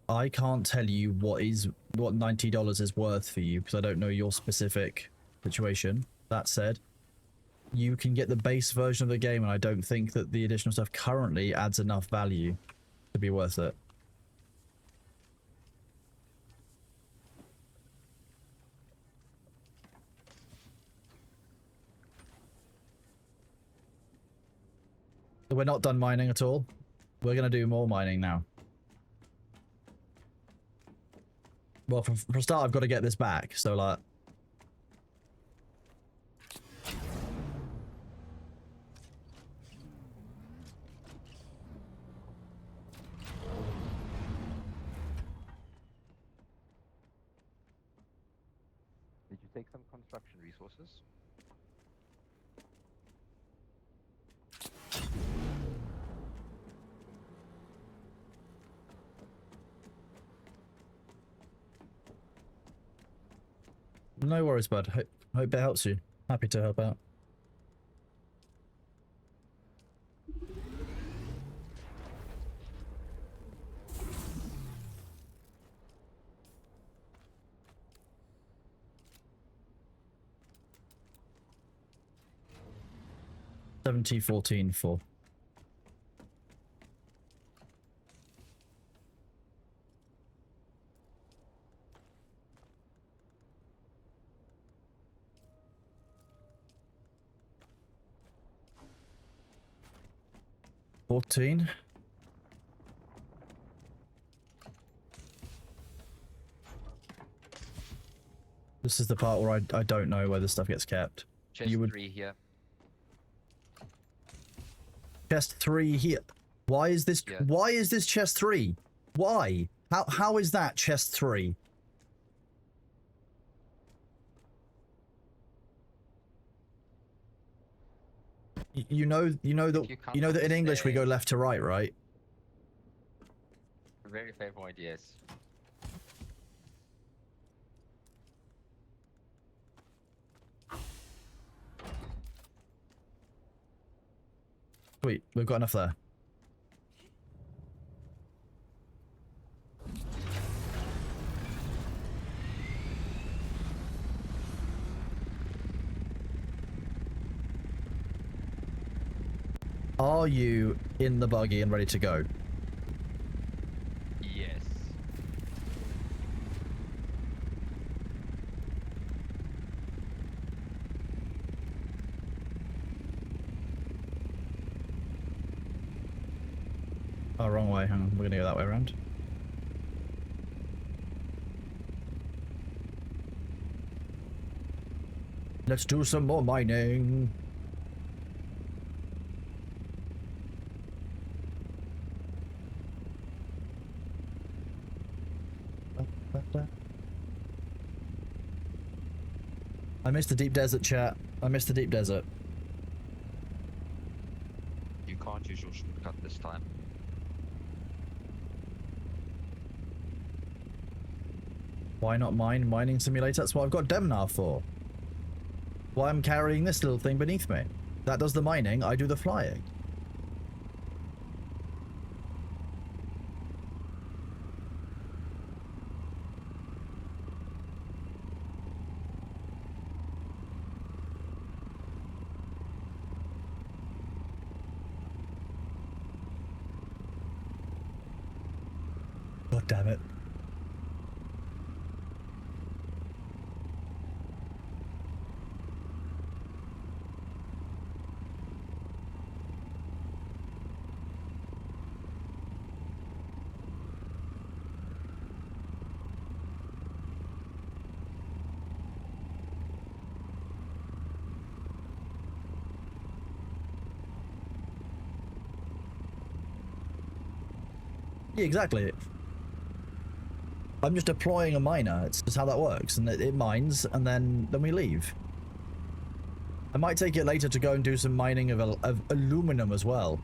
I can't tell you what $90 is worth for you because I don't know your specific situation. That said, you can get the base version of the game, and I don't think that the additional stuff currently adds enough value to be worth it. We're not done mining at all. We're going to do more mining now. Well, for a start, I've got to get this back, so like... Did you take some construction resources? No worries, bud. Hope it helps you. Happy to help out. $17.14 $14. This is the part where I don't know where the stuff gets kept. Chest 3 here. Chest 3 here. Why is this? Yeah. Why is this chest 3? Why? How is that chest 3? You know that in English we go left to right, right? Very fair point, yes. Sweet, we've got enough there. are you in the buggy and ready to go? Yes. Oh, wrong way. Hang on. We're gonna go that way around. Let's do some more mining. I missed the deep desert, chat. I missed the deep desert. You can't use your shortcut this time. Why not mine? Mining simulator? That's what I've got Demnar for. Why I'm carrying this little thing beneath me. That does the mining, I do the flying. God damn it. Yeah, exactly. I'm just deploying a miner. It's just how that works, and it mines, and then we leave. I might take it later to go and do some mining of aluminum as well.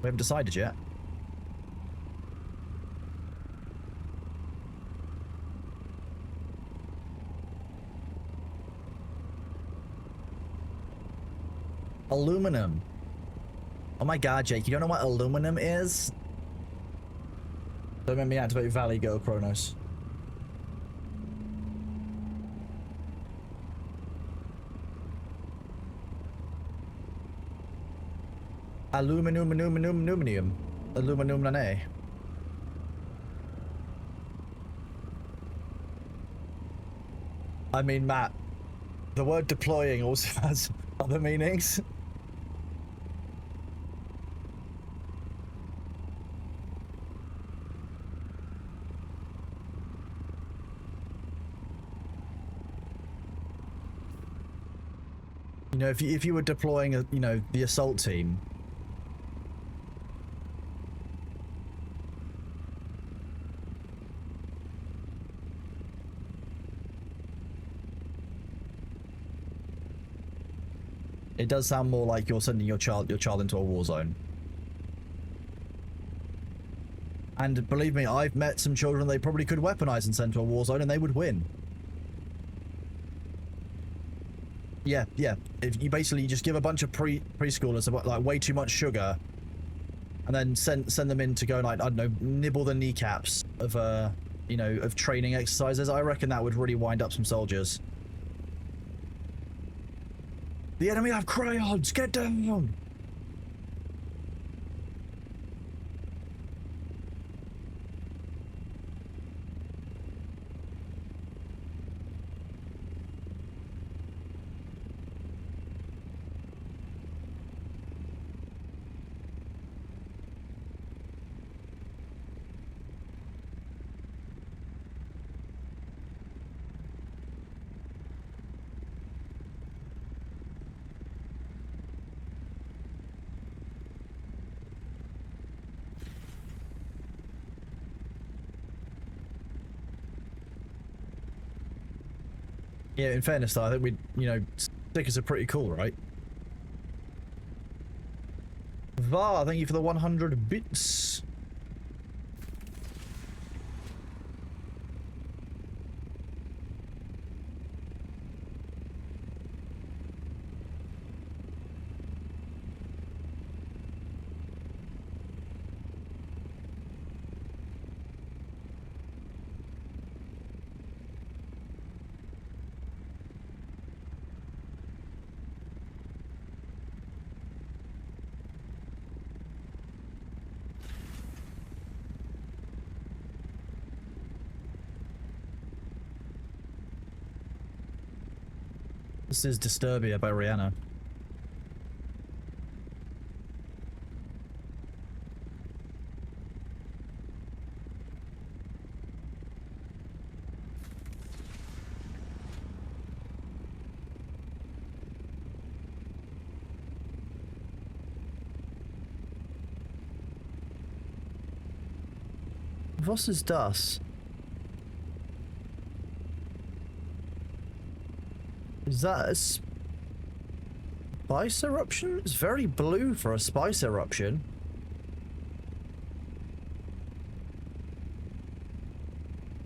We haven't decided yet. Aluminum. Oh my god, Jake, you don't know what aluminum is? Don't make me activate Valley Go, Kronos. Aluminum, aluminum, nane. I mean, Matt, the word deploying also has other meanings. You know, if you were deploying a, you know, the assault team. It does sound more like you're sending your child into a war zone. And believe me, I've met some children they probably could weaponize and send to a war zone and they would win. Yeah, yeah. If you basically just give a bunch of preschoolers like way too much sugar, and then send them in to go like, I don't know, nibble the kneecaps of you know, of training exercises, I reckon that would really wind up some soldiers. The enemy have crayons! Get down! Yeah, in fairness though, I think we, you know, stickers are pretty cool, right? Var, thank you for the 100 bits. This is Disturbia by Rihanna. Was ist das? Is that a spice eruption? It's very blue for a spice eruption.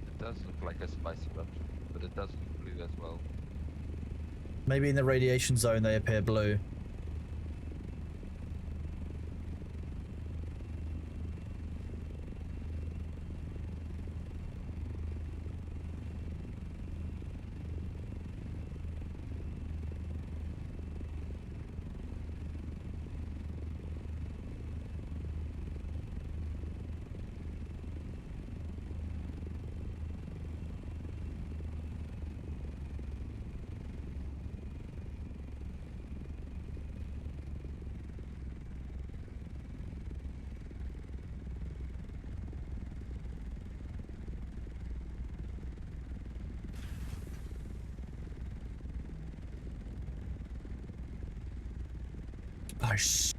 It does look like a spice eruption, but it does look blue as well. Maybe in the radiation zone they appear blue. Spice.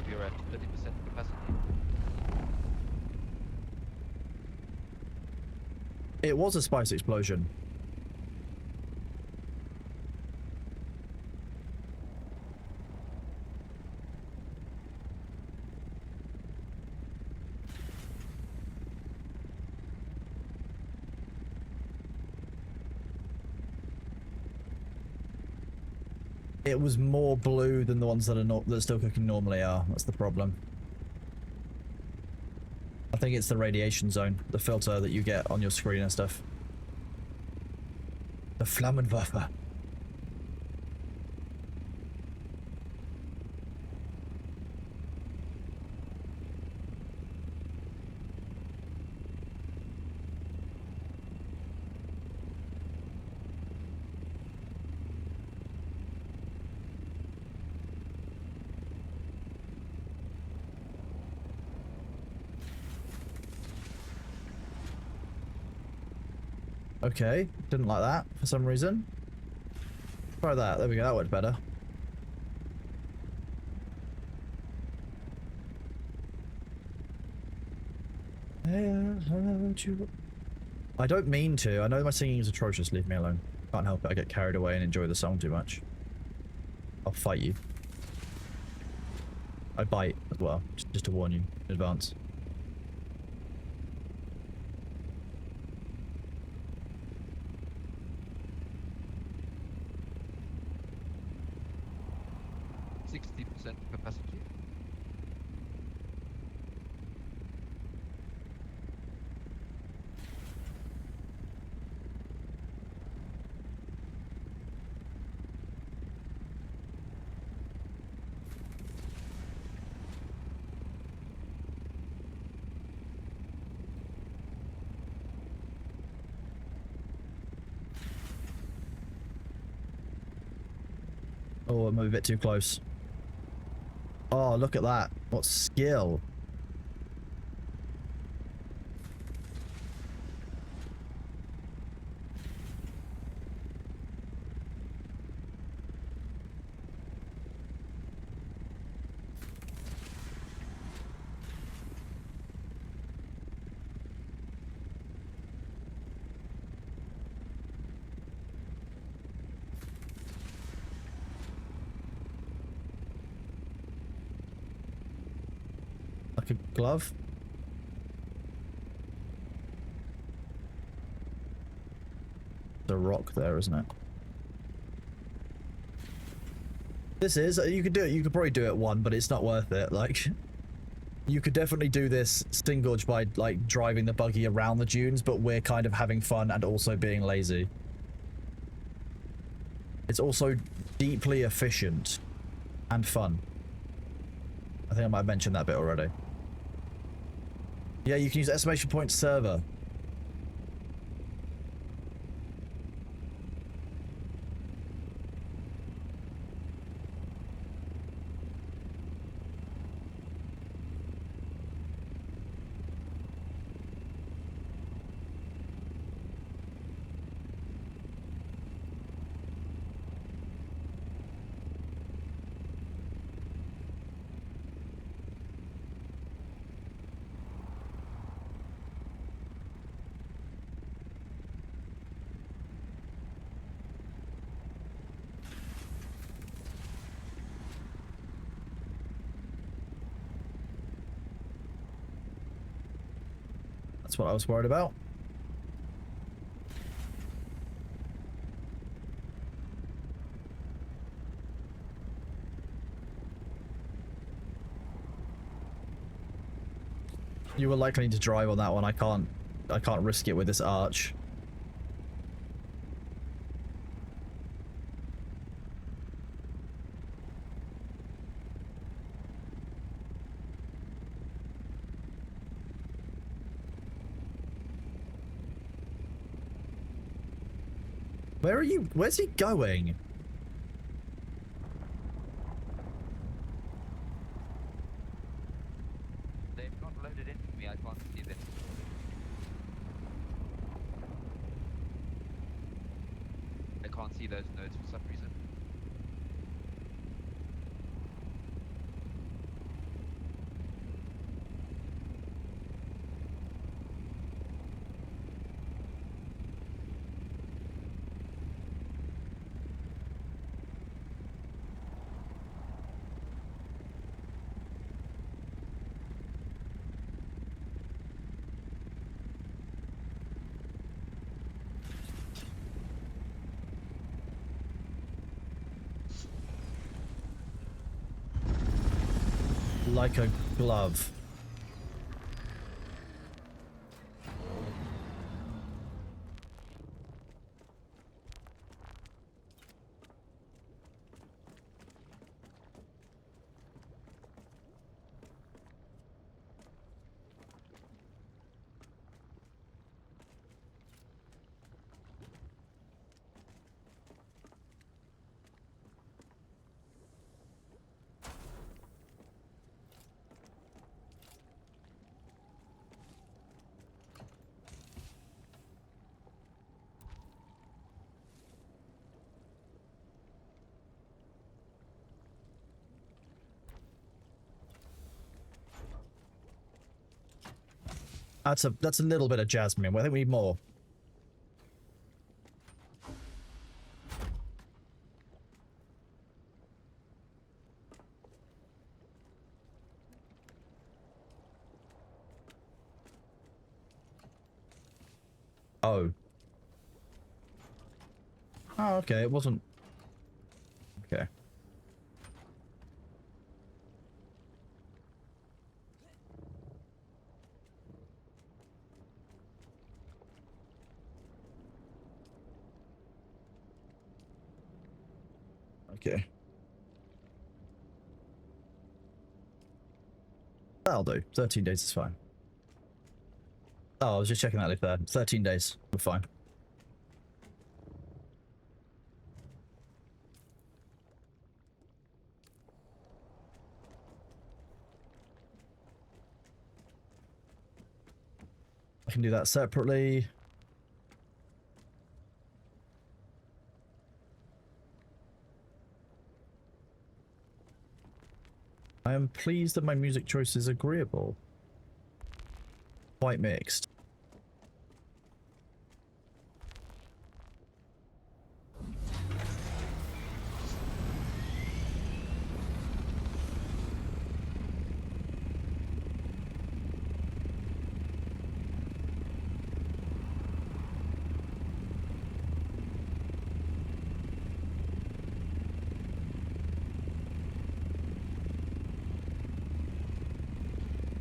You're at 30% capacity. It was a spice explosion. It was more blue than the ones that are not that are still cooking normally are. That's the problem. I think it's the radiation zone, the filter that you get on your screen and stuff. The Flammenwerfer. Okay, didn't like that for some reason. Try that. There we go. That worked better. I don't mean to. I know my singing is atrocious. Leave me alone. Can't help it. I get carried away and enjoy the song too much. I'll fight you. I bite as well, just to warn you in advance. Capacity. Oh, I'm a bit too close. Oh, look at that. What skill. Like a glove? The rock there, isn't it? This is, you could do it, you could probably do it one, but it's not worth it, like... You could definitely do this Sting Gorge by, like, driving the buggy around the dunes, but we're kind of having fun and also being lazy. It's also deeply efficient and fun. I think I might have mentioned that bit already. Yeah, you can use exclamation point server. That's what I was worried about. You were likely to drive on that one. I can't risk it with this arch. Where are you? Where's he going? They've not loaded in for me, I can't see them. I can't see those nodes for some reason. Like a glove. That's a little bit of jasmine. I think we need more. Oh. Oh, okay. It wasn't. Okay. Okay. That'll do. 13 days is fine. Oh, I was just checking that if 13 days. We're fine. I can do that separately. I am pleased that my music choice is agreeable. Quite mixed.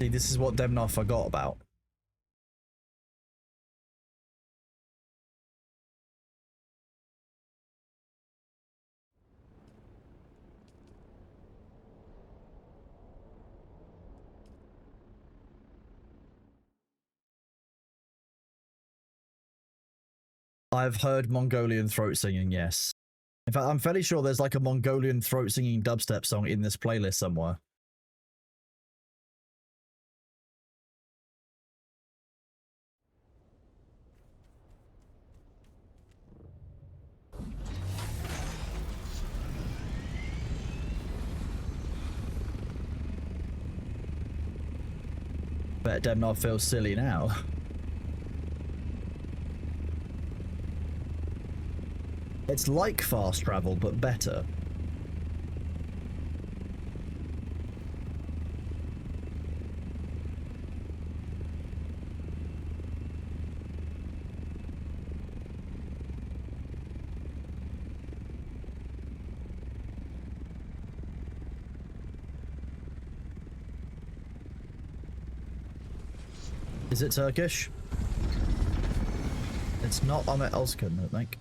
See, this is what Demnar forgot about. I've heard Mongolian throat singing, yes. In fact, I'm fairly sure there's like a Mongolian throat singing dubstep song in this playlist somewhere. Bet Demnar feels silly now. It's like fast travel, but better. Is it Turkish? It's not Ahmet Özkan, I think.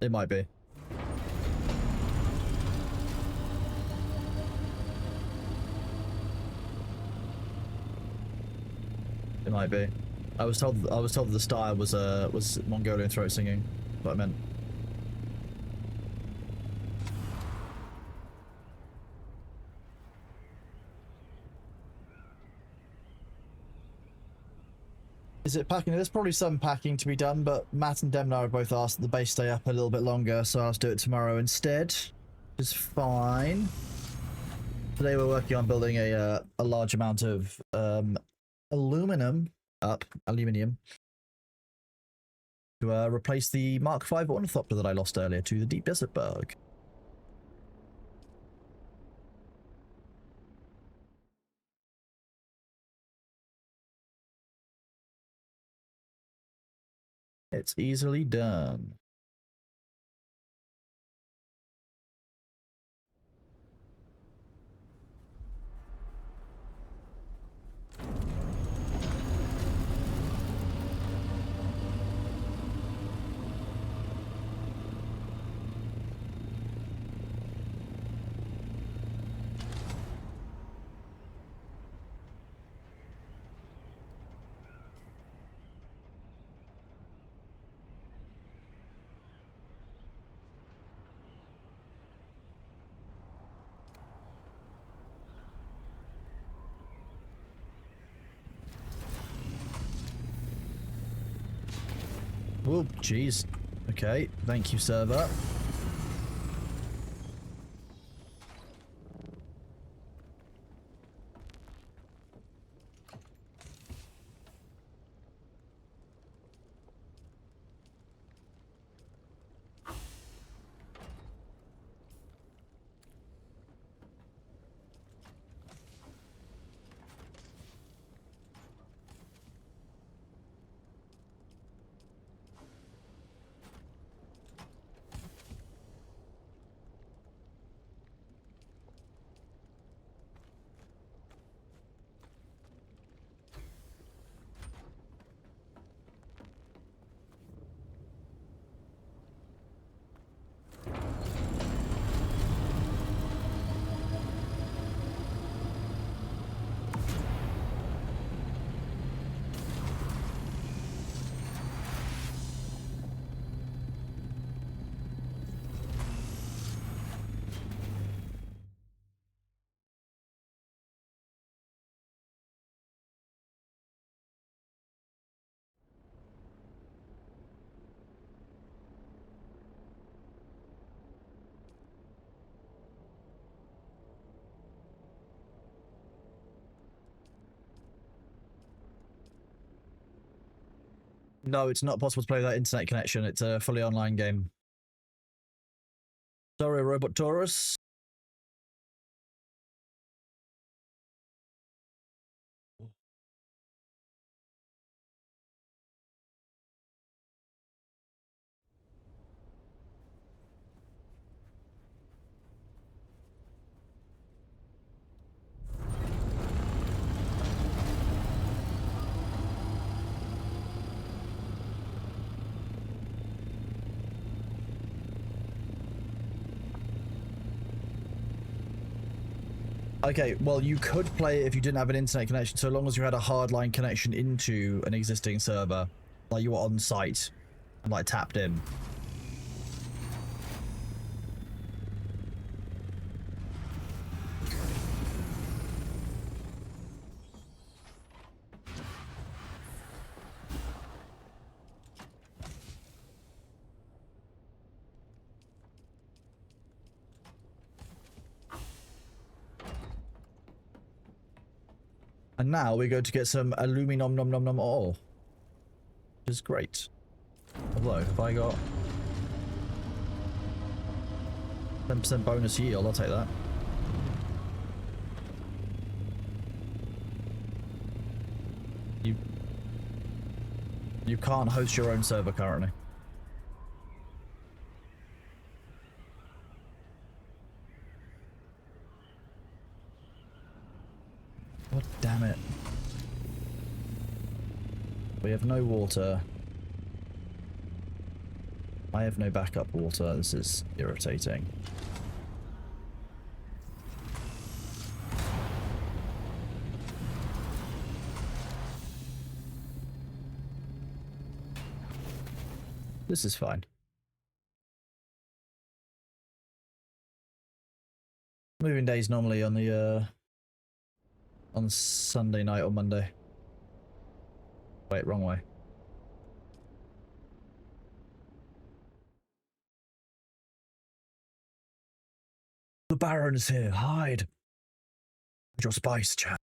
It might be. It might be. I was told the style was Mongolian throat singing. That's what I meant. Is it packing? There's probably some packing to be done, but Matt and Demnar have both asked that the base stay up a little bit longer, so I'll do it tomorrow instead. Which is fine. Today we're working on building a large amount of aluminium to replace the Mark V Ornithopter that I lost earlier to the Deep Desert Bug. It's easily done. Oh, jeez. Okay, thank you, server. No, it's not possible to play without internet connection. It's a fully online game. Sorry, Robot Taurus. Okay, well, you could play it if you didn't have an internet connection, so long as you had a hardline connection into an existing server. Like you were on site and like tapped in. And now we go to get some aluminum nom nom nom ore. Which is great. Although, if I got 10% bonus yield, I'll take that. You can't host your own server currently. God damn it. We have no water. I have no backup water. This is irritating. This is fine. Moving days normally on the on Sunday night or Monday. Wait, wrong way. The Baron is here. Hide. With your spice, chat.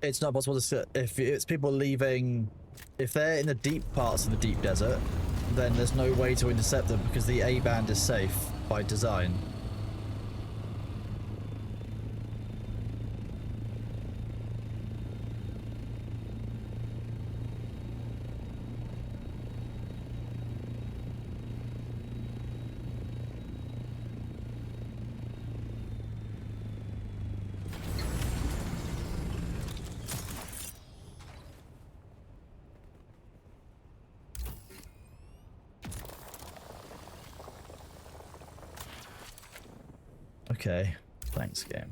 It's not possible to sit if it's people leaving. If they're in the deep parts of the deep desert, then there's no way to intercept them because the A band is safe. by design. Okay, thanks, game.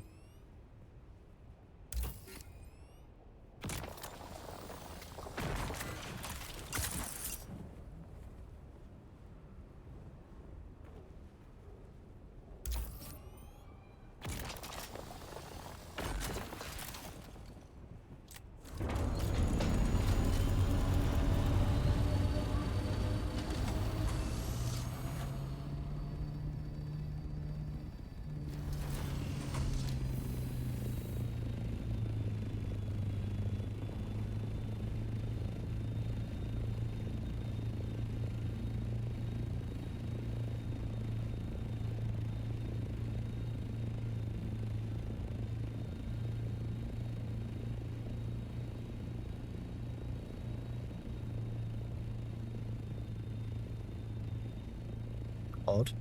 Odd.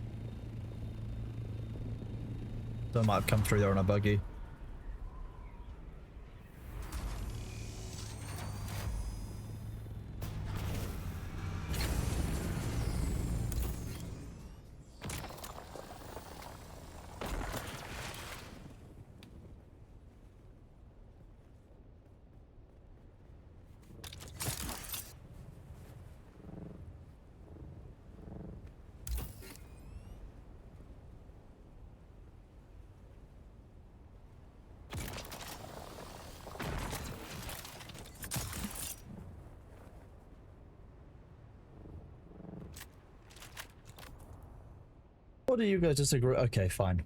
So I might have come through there on a buggy. What do you guys disagree? Okay, fine.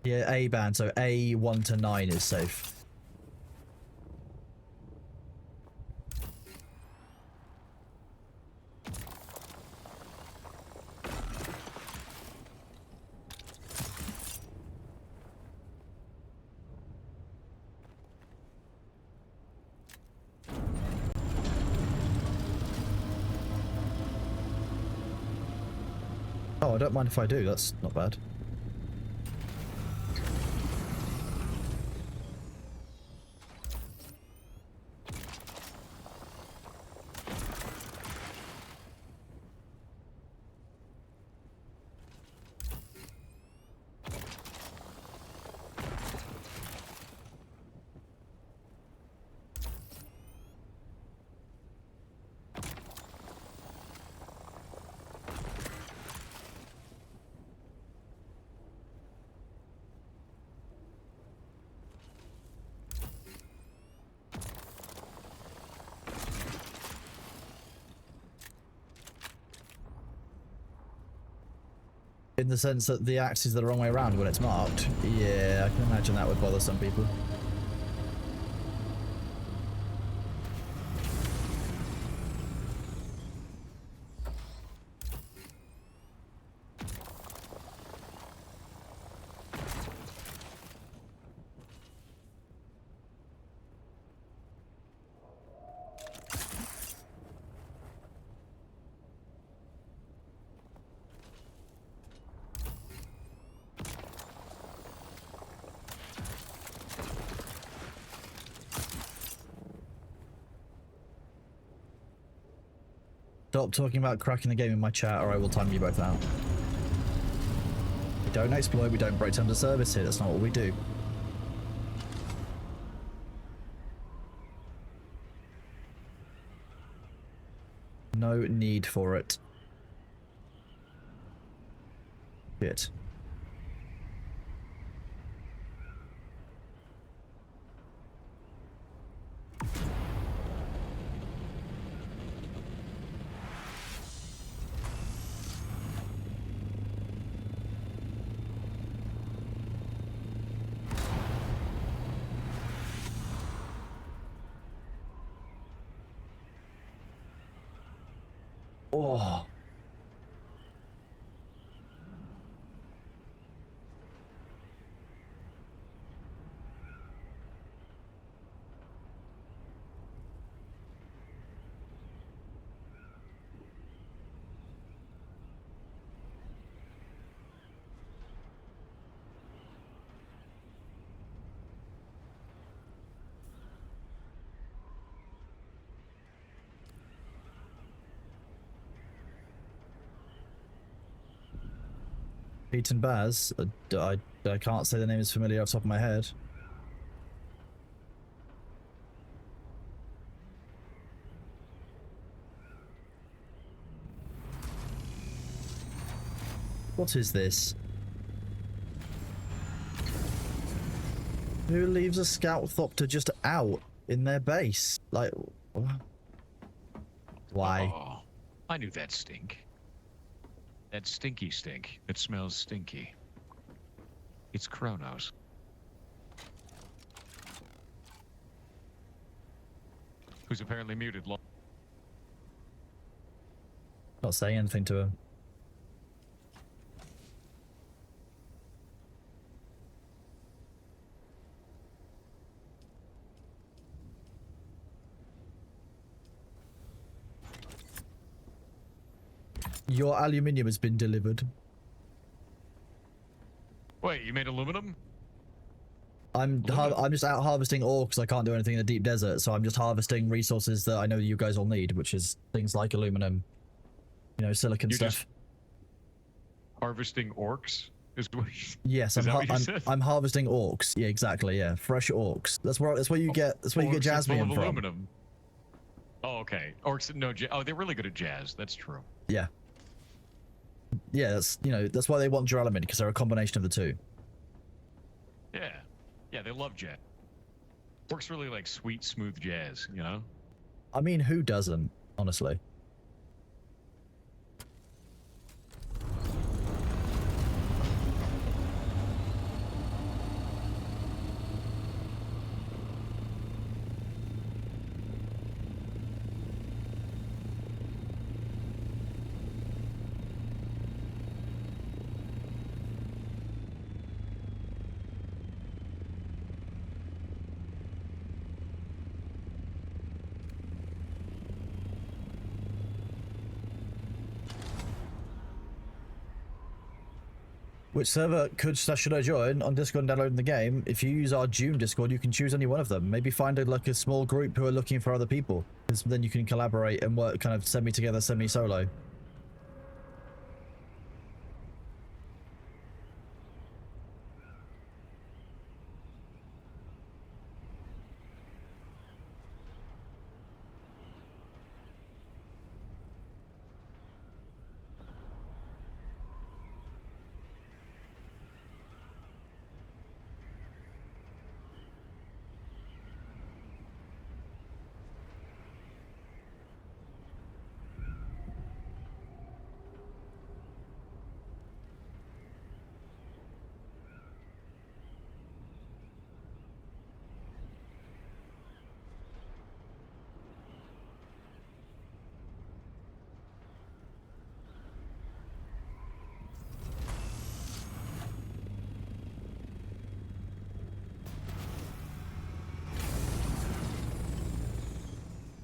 Yeah, A band, so A 1 to 9 is safe. Oh, I don't mind if I do, that's not bad. In the sense that the axe is the wrong way around when it's marked. Yeah, I can imagine that would bother some people. Stop talking about cracking the game in my chat or I will time you both out. We don't exploit, we don't break terms of service here, that's not what we do. No need for it. Shit. Oh. Pete and Baz? I can't say the name is familiar off the top of my head. What is this? Who leaves a scout thopter just out in their base? Like, why? Oh, I knew that stink. That stinky stink. It smells stinky. It's Kronos. Who's apparently muted. Not saying anything to him. Your aluminium has been delivered. Wait, you made aluminum? I'm just out harvesting ore because I can't do anything in the deep desert, so I'm just harvesting resources that I know you guys will need, which is things like aluminum, you know, silicon You're stuff. just harvesting orcs? Yes, I'm harvesting orcs. Yeah, exactly. Yeah, fresh orcs. That's where you get jasmine from. Aluminum. Oh, okay. Orcs, no, oh, they're really good at jazz. That's true. Yeah. Yeah, that's why they want duralumin, because they're a combination of the two. Yeah. Yeah, they love jazz. Orcs really like sweet, smooth jazz, you know? I mean, who doesn't, honestly? Which server should I join on Discord and downloading the game? If you use our June Discord, you can choose any one of them. Maybe find a small group who are looking for other people, because then you can collaborate and work kind of semi-together, semi-solo.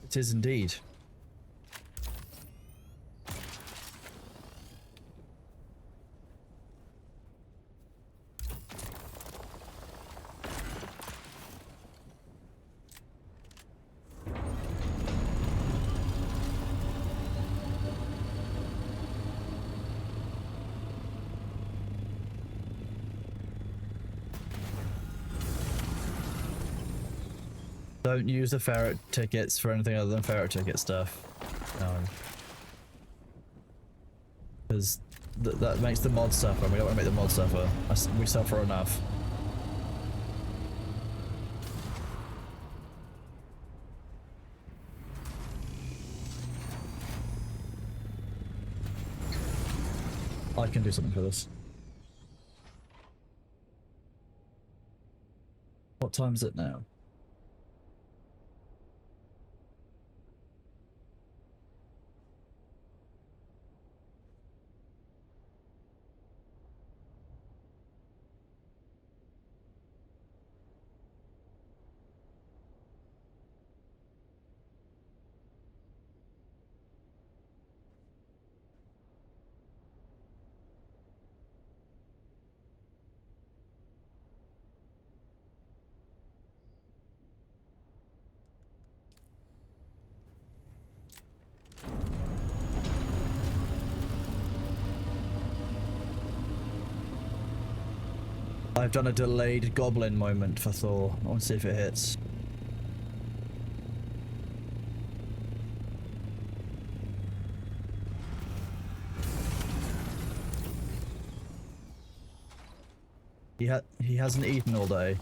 It is indeed. Don't use the ferret tickets for anything other than ferret ticket stuff. No. Because that makes the mod suffer, and we don't want to make the mod suffer. We suffer enough. I can do something for this. What time is it now? I've done a delayed goblin moment for Thor. I want to see if it hits. He hasn't eaten all day.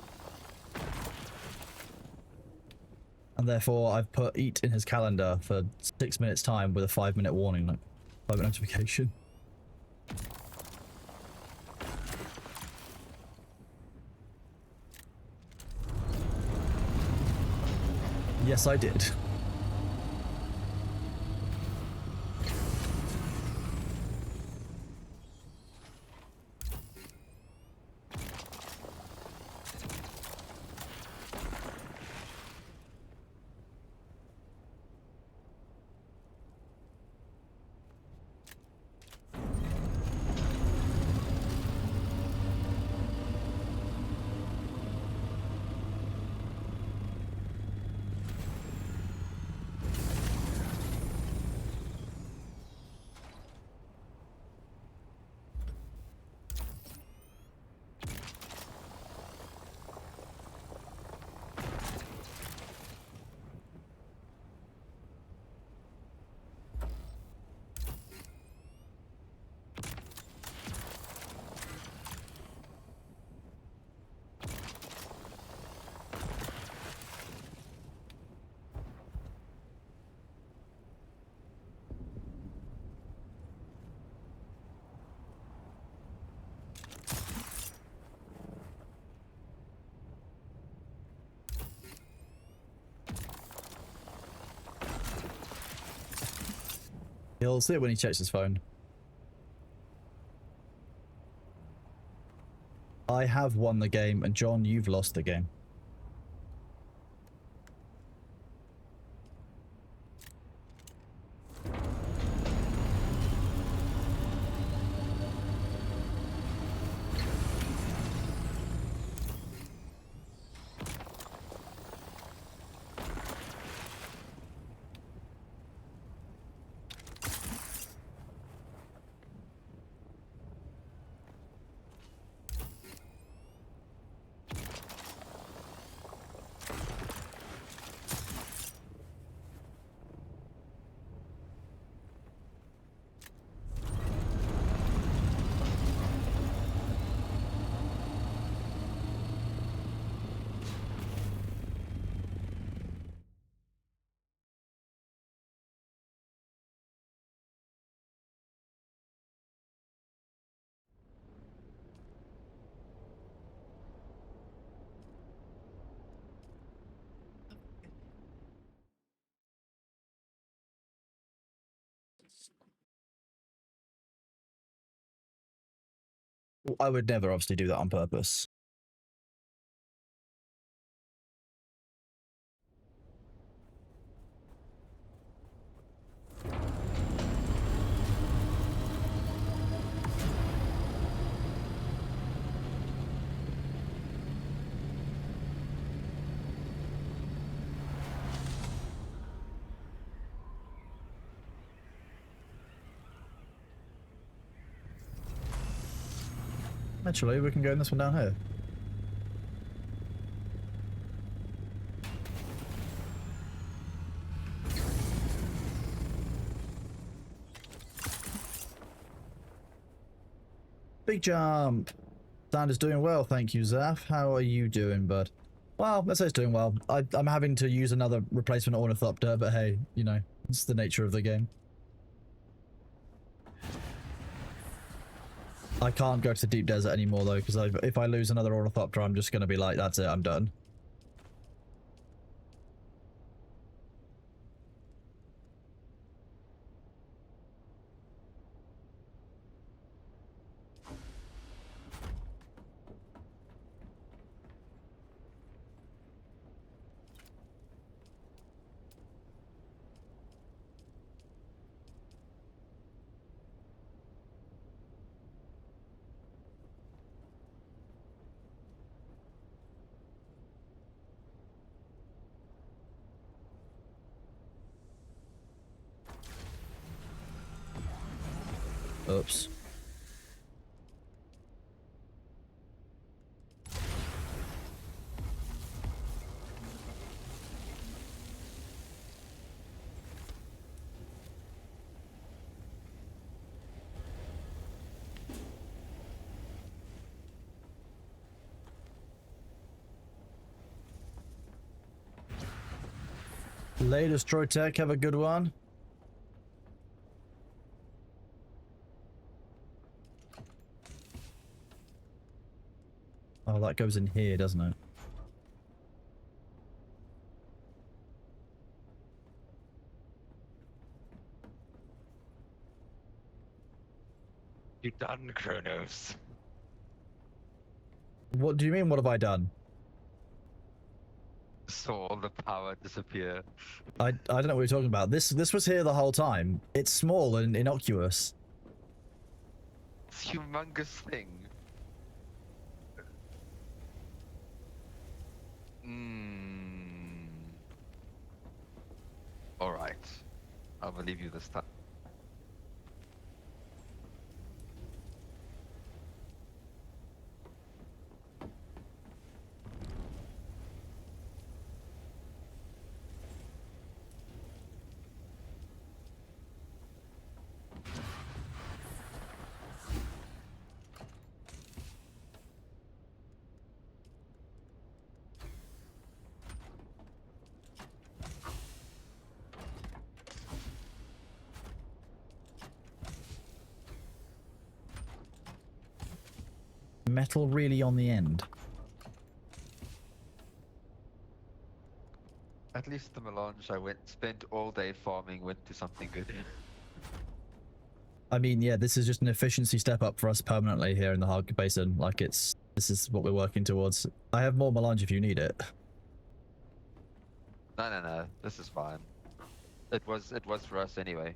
And therefore I've put eat in his calendar for 6 minutes time with a 5-minute warning, like 5-minute notification. Yes, I did. He'll see it when he checks his phone. I have won the game, and John, you've lost the game. I would never obviously do that on purpose. Actually, we can go in this one down here. Big jump! Sand is doing well, thank you, Zaf. How are you doing, bud? Well, let's say it's doing well. I'm having to use another replacement ornithopter, but hey, you know, it's the nature of the game. I can't go to the deep desert anymore though, because if I lose another ornithopter, I'm just going to be like, that's it, I'm done. Oops. Latest Troy Tech, have a good one. Oh, that goes in here, doesn't it? You done, Kronos. What do you mean, what have I done? Saw all the power disappear. I don't know what you're talking about. This was here the whole time. It's small and innocuous. This humongous thing. Alright. I'll believe you this time. Metal really on the end. At least the melange I spent all day farming went to something good. I mean, yeah, this is just an efficiency step up for us permanently here in the Harga Basin. Like, this is what we're working towards. I have more melange if you need it. No. This is fine. It was for us anyway.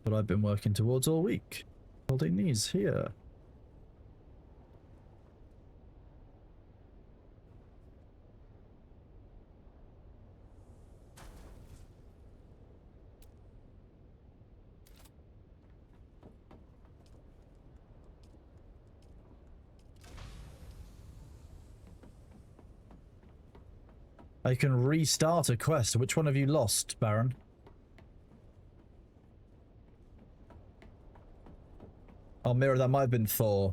What I've been working towards all week. Holding these here. I can restart a quest. Which one have you lost, Baron? Oh, Mirror, that might have been Thor.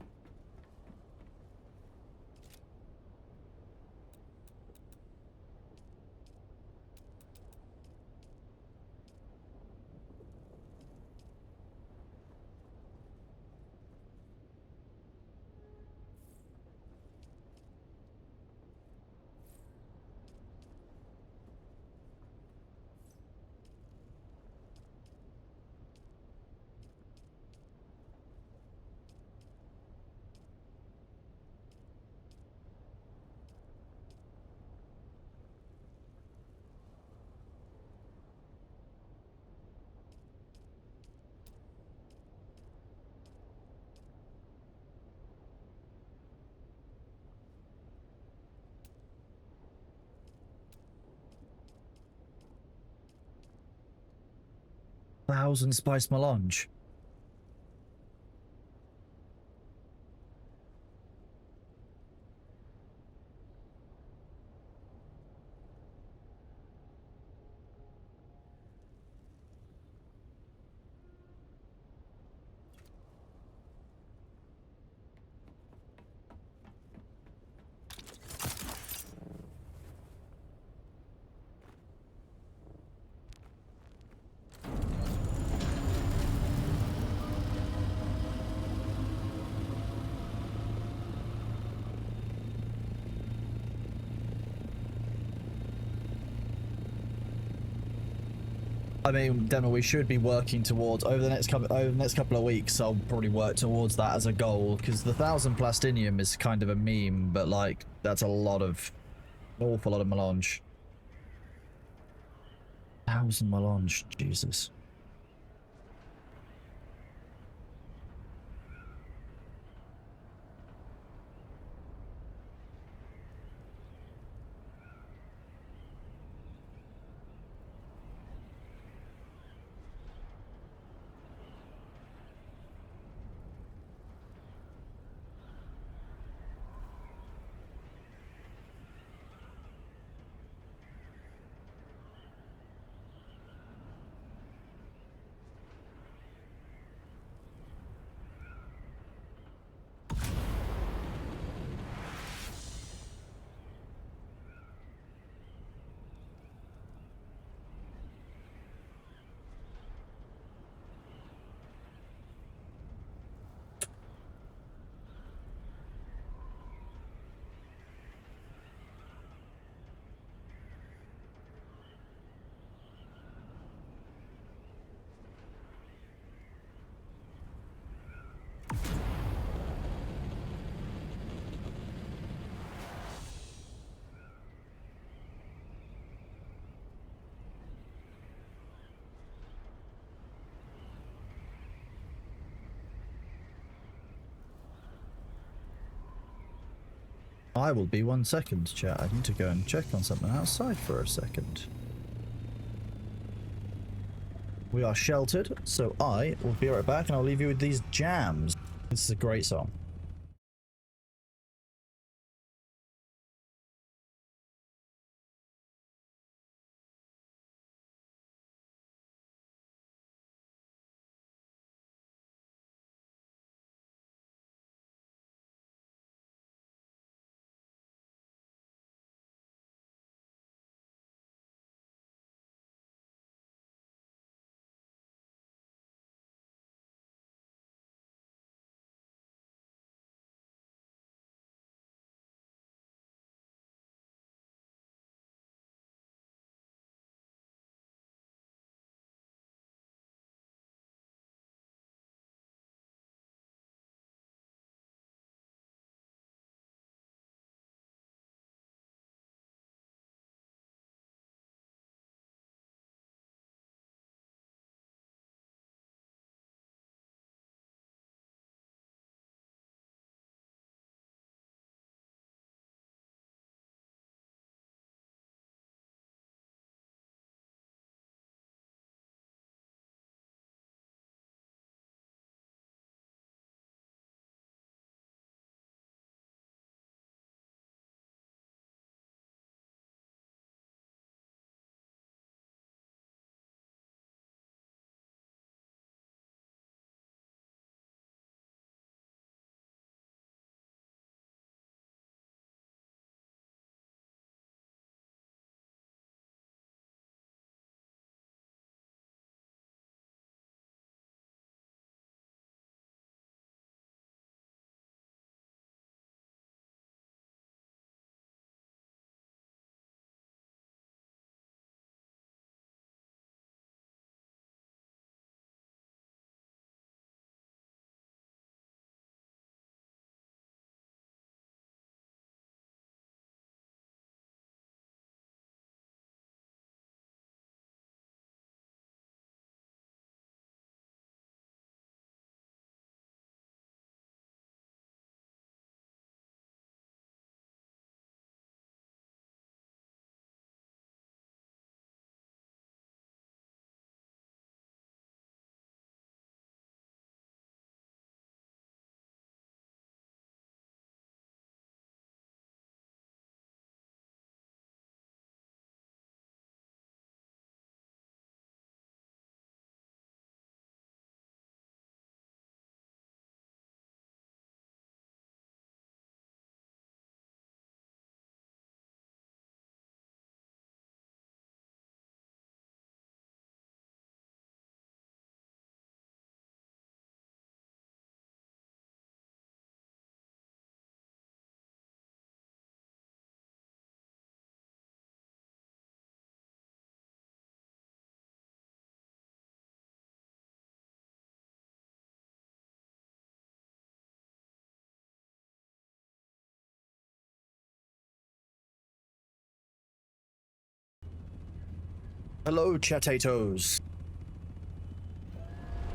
Thousand spice melange. I mean, Demo, we should be working towards over the next couple of weeks. I'll probably work towards that as a goal because the 1,000 plastinium is kind of a meme, but like that's a lot of, awful lot of melange. 1,000 melange, Jesus. I will be 1 second, chat. I need to go and check on something outside for a second. We are sheltered, so I will be right back and I'll leave you with these jams. This is a great song. Hello, chatatoes.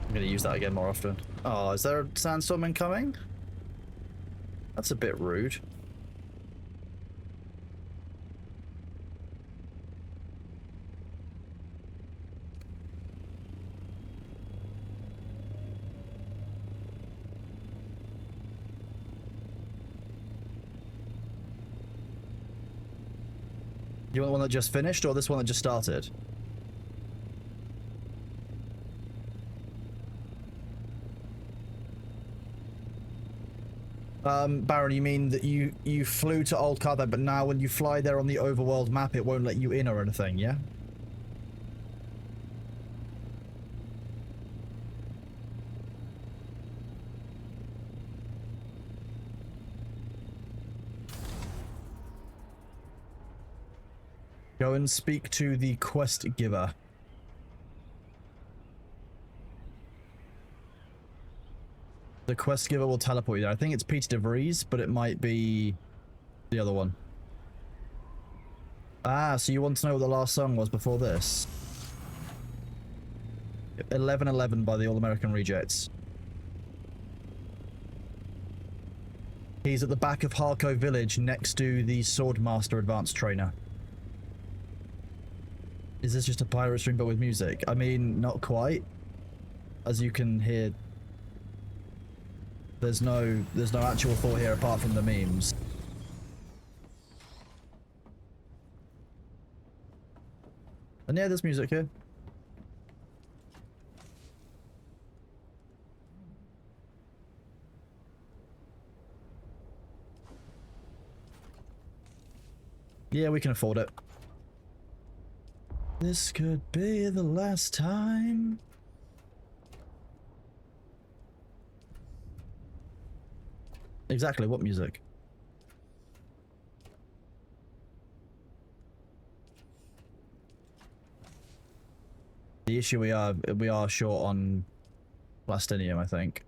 I'm gonna use that again more often. Oh, is there a sandstorm incoming? That's a bit rude. You want the one that just finished or this one that just started? Baron, you mean that you flew to Old Carthage, but now when you fly there on the overworld map, it won't let you in or anything, yeah? Go and speak to the quest giver. The quest giver will teleport you there. I think it's Peter de Vries, but it might be the other one. Ah, so you want to know what the last song was before this? 1111 by the All American Rejects. He's at the back of Harko Village next to the Swordmaster Advanced Trainer. Is this just a pirate stream but with music? I mean, not quite. As you can hear, there's no actual thought here apart from the memes. And yeah, there's music here. Yeah, we can afford it. This could be the last time. Exactly, what music? The issue we are short on plastinium, I think.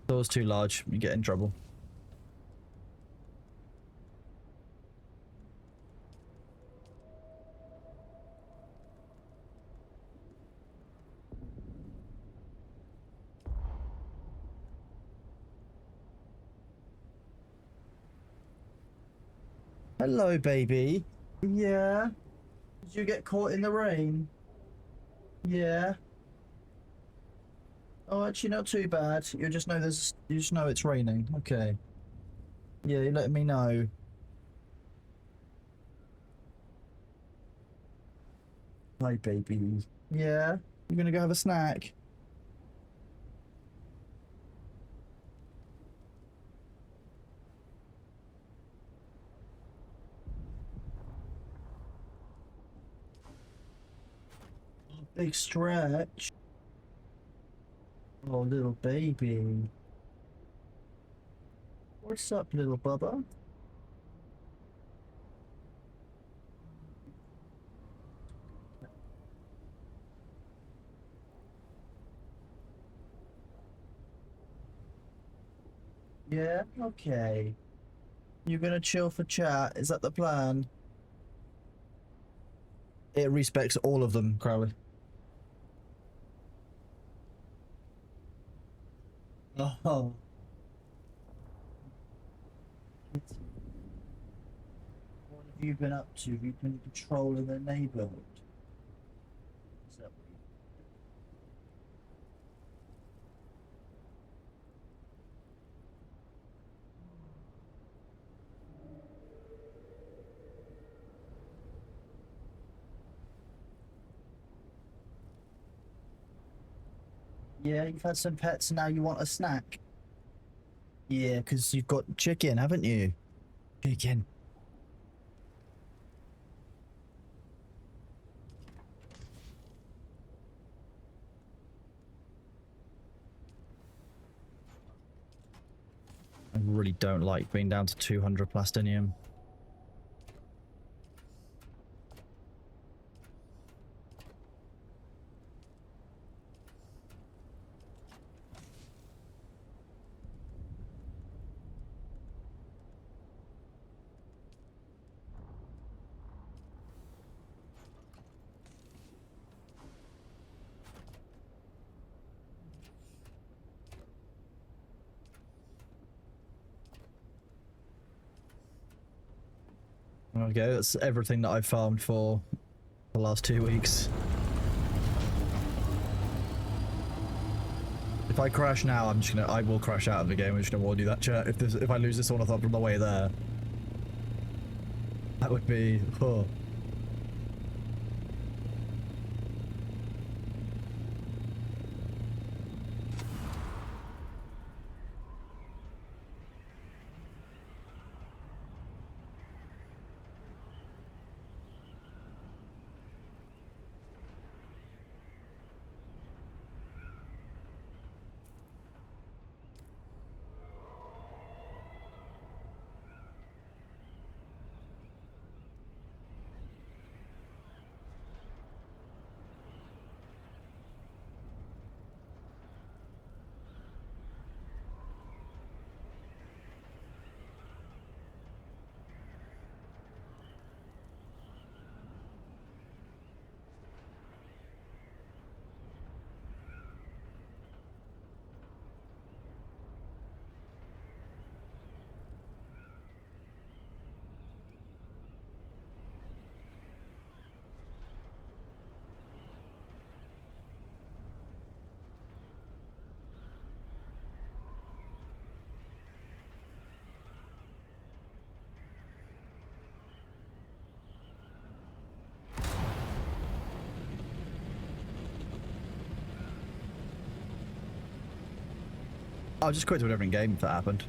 Door's too large, you get in trouble. Hello, baby. Yeah? Did you get caught in the rain? Yeah? Oh, actually not too bad. You just know it's raining. Okay. Yeah, you're letting me know. Hi, baby. Yeah? You gonna go have a snack? Big stretch. Oh, little baby. What's up, little bubba? Yeah? Okay. You gonna chill for chat? Is that the plan? It respects all of them, Crowley. Oh. What have you been up to? Have you been patrolling the neighborhood? Is that what Yeah, you've had some pets and now you want a snack. Yeah, because you've got chicken, haven't you? Chicken. I really don't like being down to 200 plastinium. Okay, that's everything that I've farmed for the last 2 weeks. If I crash now, I will crash out of the game. I'm just gonna warn you that, chat. If I lose this ornithop from the way there, that would be, oh. I'll just quit to a different game if that happened.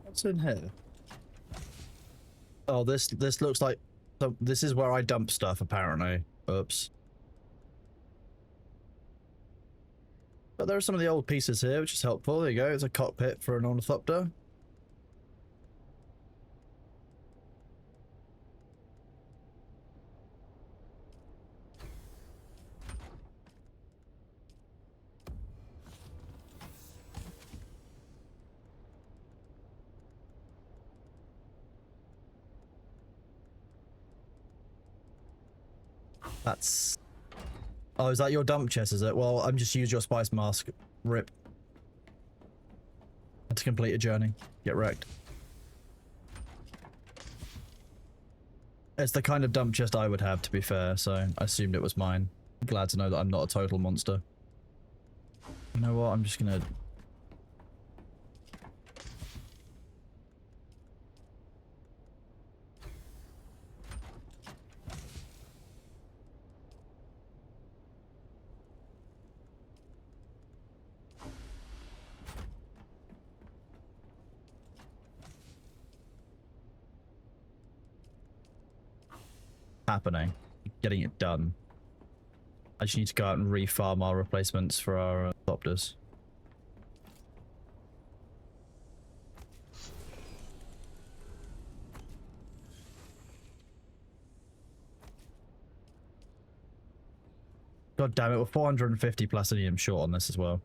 What's in here? Oh, this looks like... So this is where I dump stuff, apparently. Oops. But there are some of the old pieces here, which is helpful. There you go. It's a cockpit for an ornithopter. That's... Oh, is that your dump chest, is it? Well, I'm just use your spice mask. Rip. Had to complete a journey. Get wrecked. It's the kind of dump chest I would have, to be fair, so I assumed it was mine. Glad to know that I'm not a total monster. You know what? I'm just gonna... happening. Getting it done. I just need to go out and refarm our replacements for our helicopters. God damn it, we're 450 platinum short on this as well.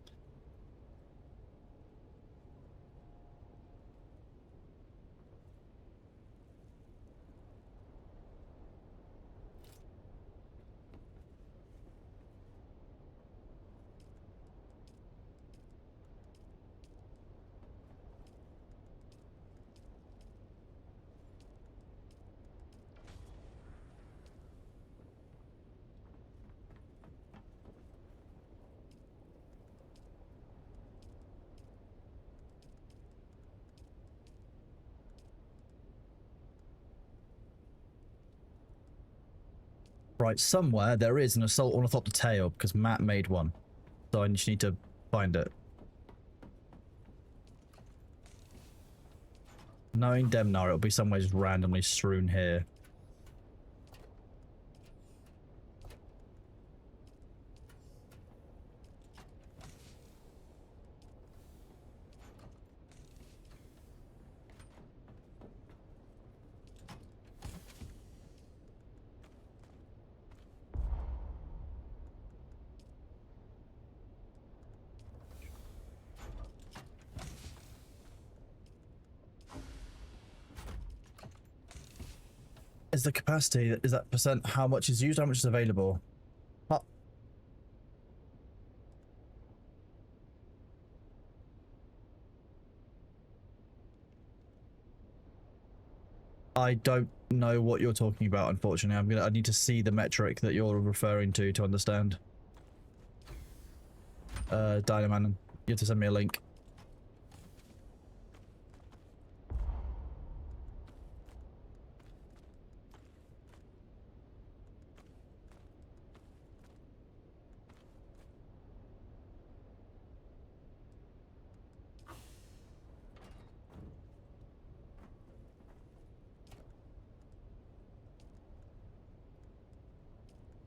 Right, somewhere there is an assault ornithopter tail because Matt made one. So I just need to find it. Knowing Demnar, it'll be somewhere just randomly strewn here. Is the capacity, is that percent how much is used, how much is available? I don't know what you're talking about, unfortunately. I need to see the metric that you're referring to understand. Dynaman, you have to send me a link.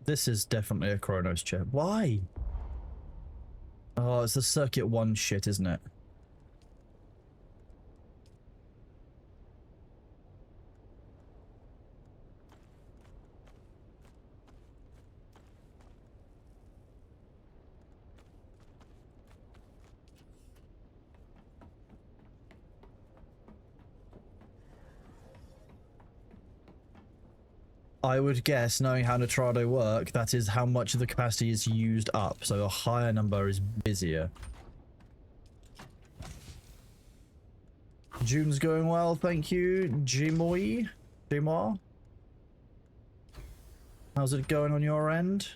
This is definitely a Chronos chip. Why? Oh, it's the Circuit 1 shit, isn't it? I would guess, knowing how Nitrado work, that is how much of the capacity is used up, so a higher number is busier. June's going well, thank you. Jimoy? Jimoy? How's it going on your end?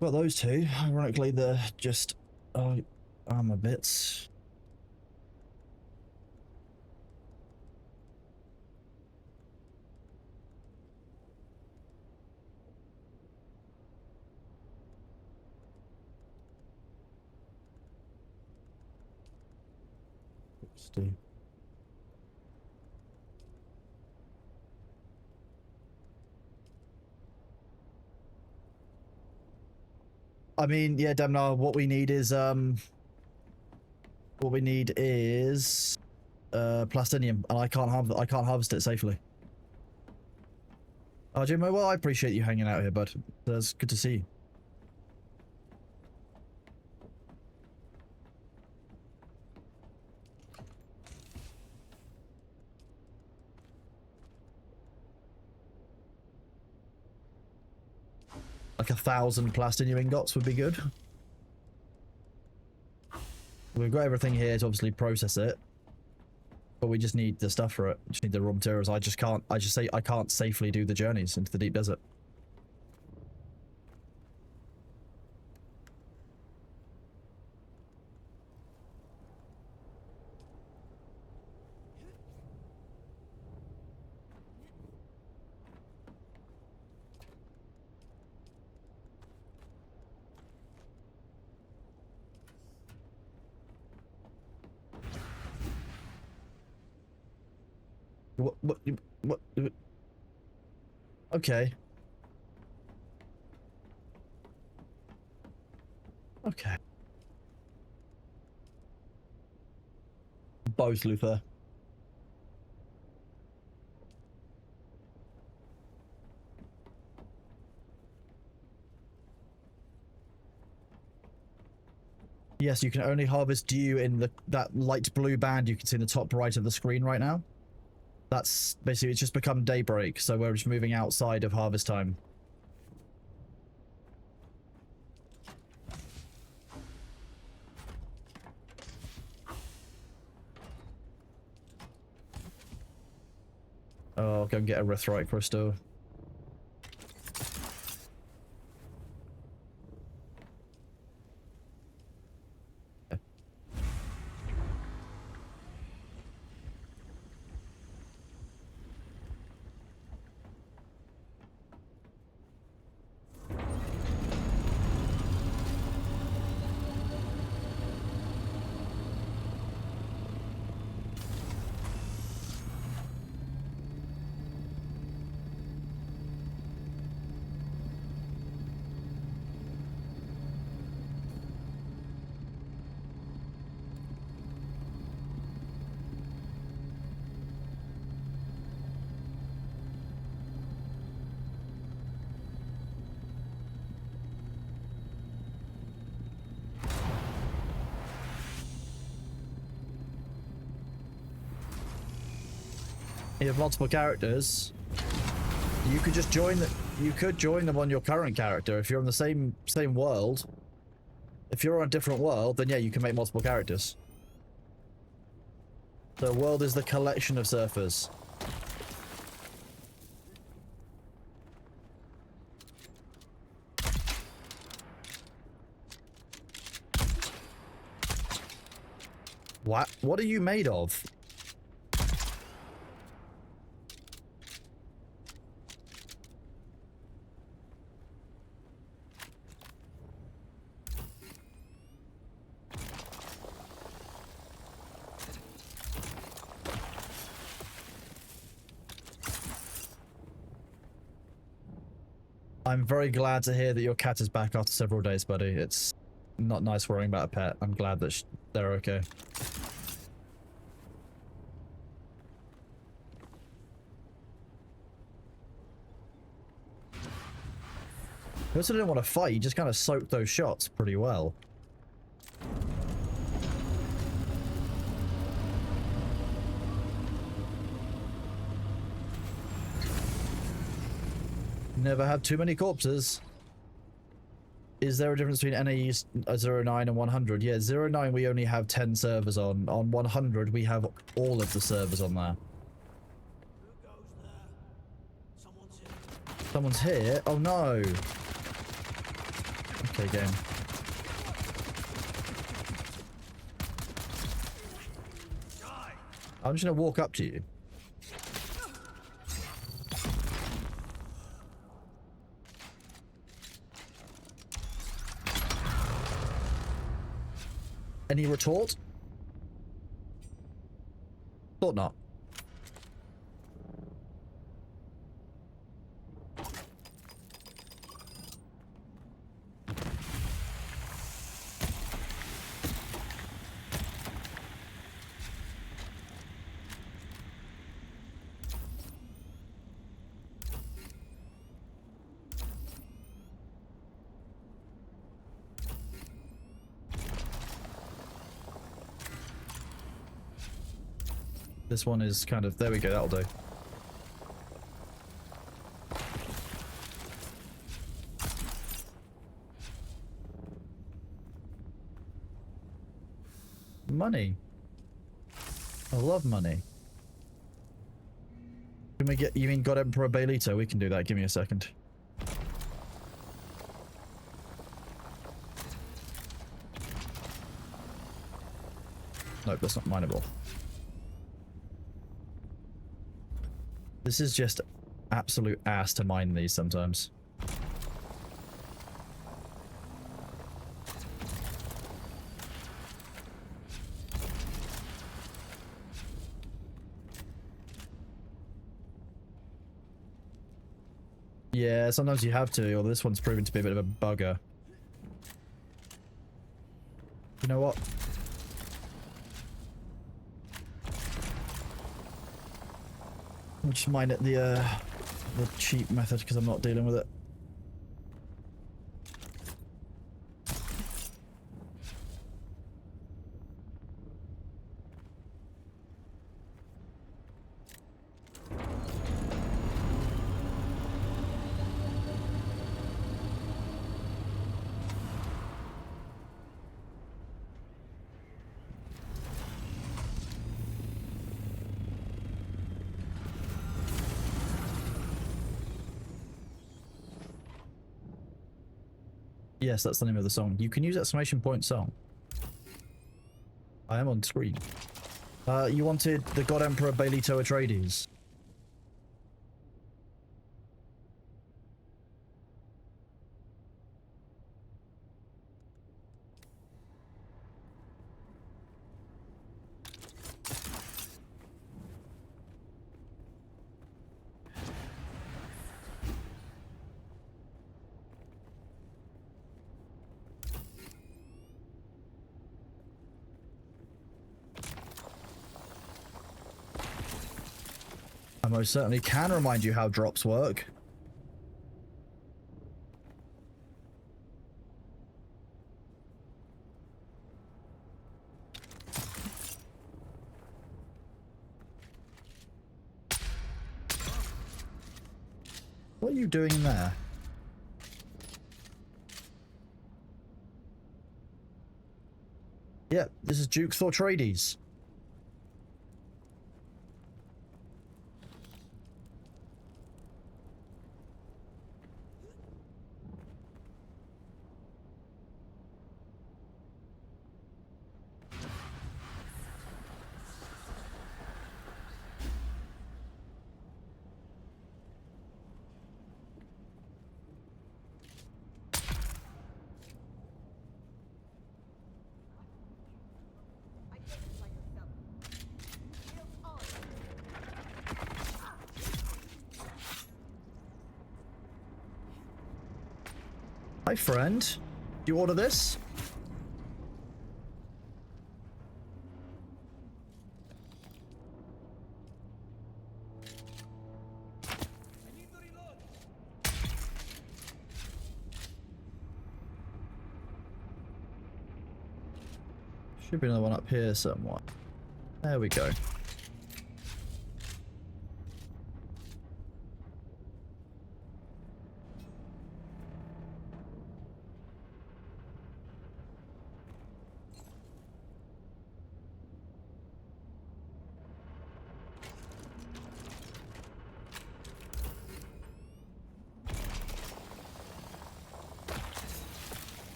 Well, those two, ironically, they're just armor bits. Steve. I mean, yeah, Damnar, what we need is plastinium, and I can't harvest it safely. Oh, Jimmo, well, I appreciate you hanging out here, bud. That's good to see you. Like 1,000 plastinium ingots would be good. We've got everything here to obviously process it, but we just need the stuff for it. We just need the raw materials. I can't safely do the journeys into the deep desert. What? Okay. Okay. Both, Luther. Yes, you can only harvest dew in that light blue band you can see in the top right of the screen right now. That's basically, it's just become daybreak, so we're just moving outside of harvest time. Oh, I'll go and get a Erythrite crystal. You have multiple characters. You could just join the, you could join them on your current character if you're on the same world. If you're on a different world, then yeah, you can make multiple characters. The world is the collection of surfers. What? What are you made of? I'm very glad to hear that your cat is back after several days, buddy. It's not nice worrying about a pet. I'm glad that they're okay. He also didn't want to fight, he just kind of soaked those shots pretty well. Never had too many corpses. Is there a difference between NAE 09 and 100? Yeah, 09 we only have 10 servers on. On 100 we have all of the servers on there. Who goes there? Someone's here. Someone's here? Oh no! Okay, game. I'm just gonna walk up to you. Any retort? Thought not. This one is kind of... There we go, that'll do. Money. I love money. Can we get... You mean God Emperor Bailito? We can do that. Give me a second. Nope, that's not mineable. This is just absolute ass to mine these sometimes. Yeah, sometimes you have to, or this one's proven to be a bit of a bugger. You know what? I'll just mine it the cheap method because I'm not dealing with it. Yes, that's the name of the song. You can use exclamation point song. I am on screen. You wanted the God Emperor Bailito Atreides. I most certainly can remind you how drops work. What are you doing there? Yep, this is Duke Thortrades. Hi, friend. Do you order this? Should be another one up here somewhere. There we go.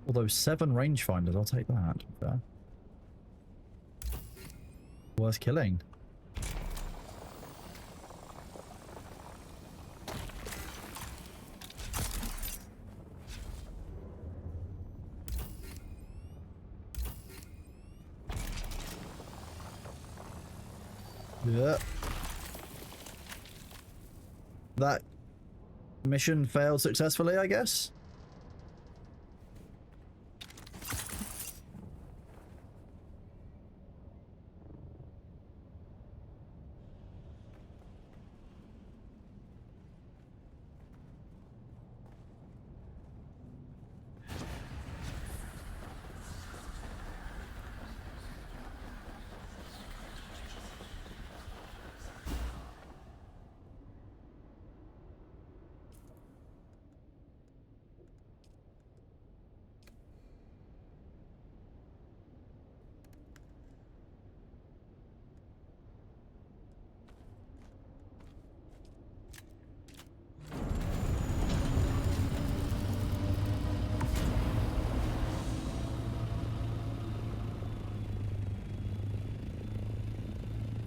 Although 7 rangefinders, I'll take that. Fair. Worth killing. Yeah. That mission failed successfully, I guess.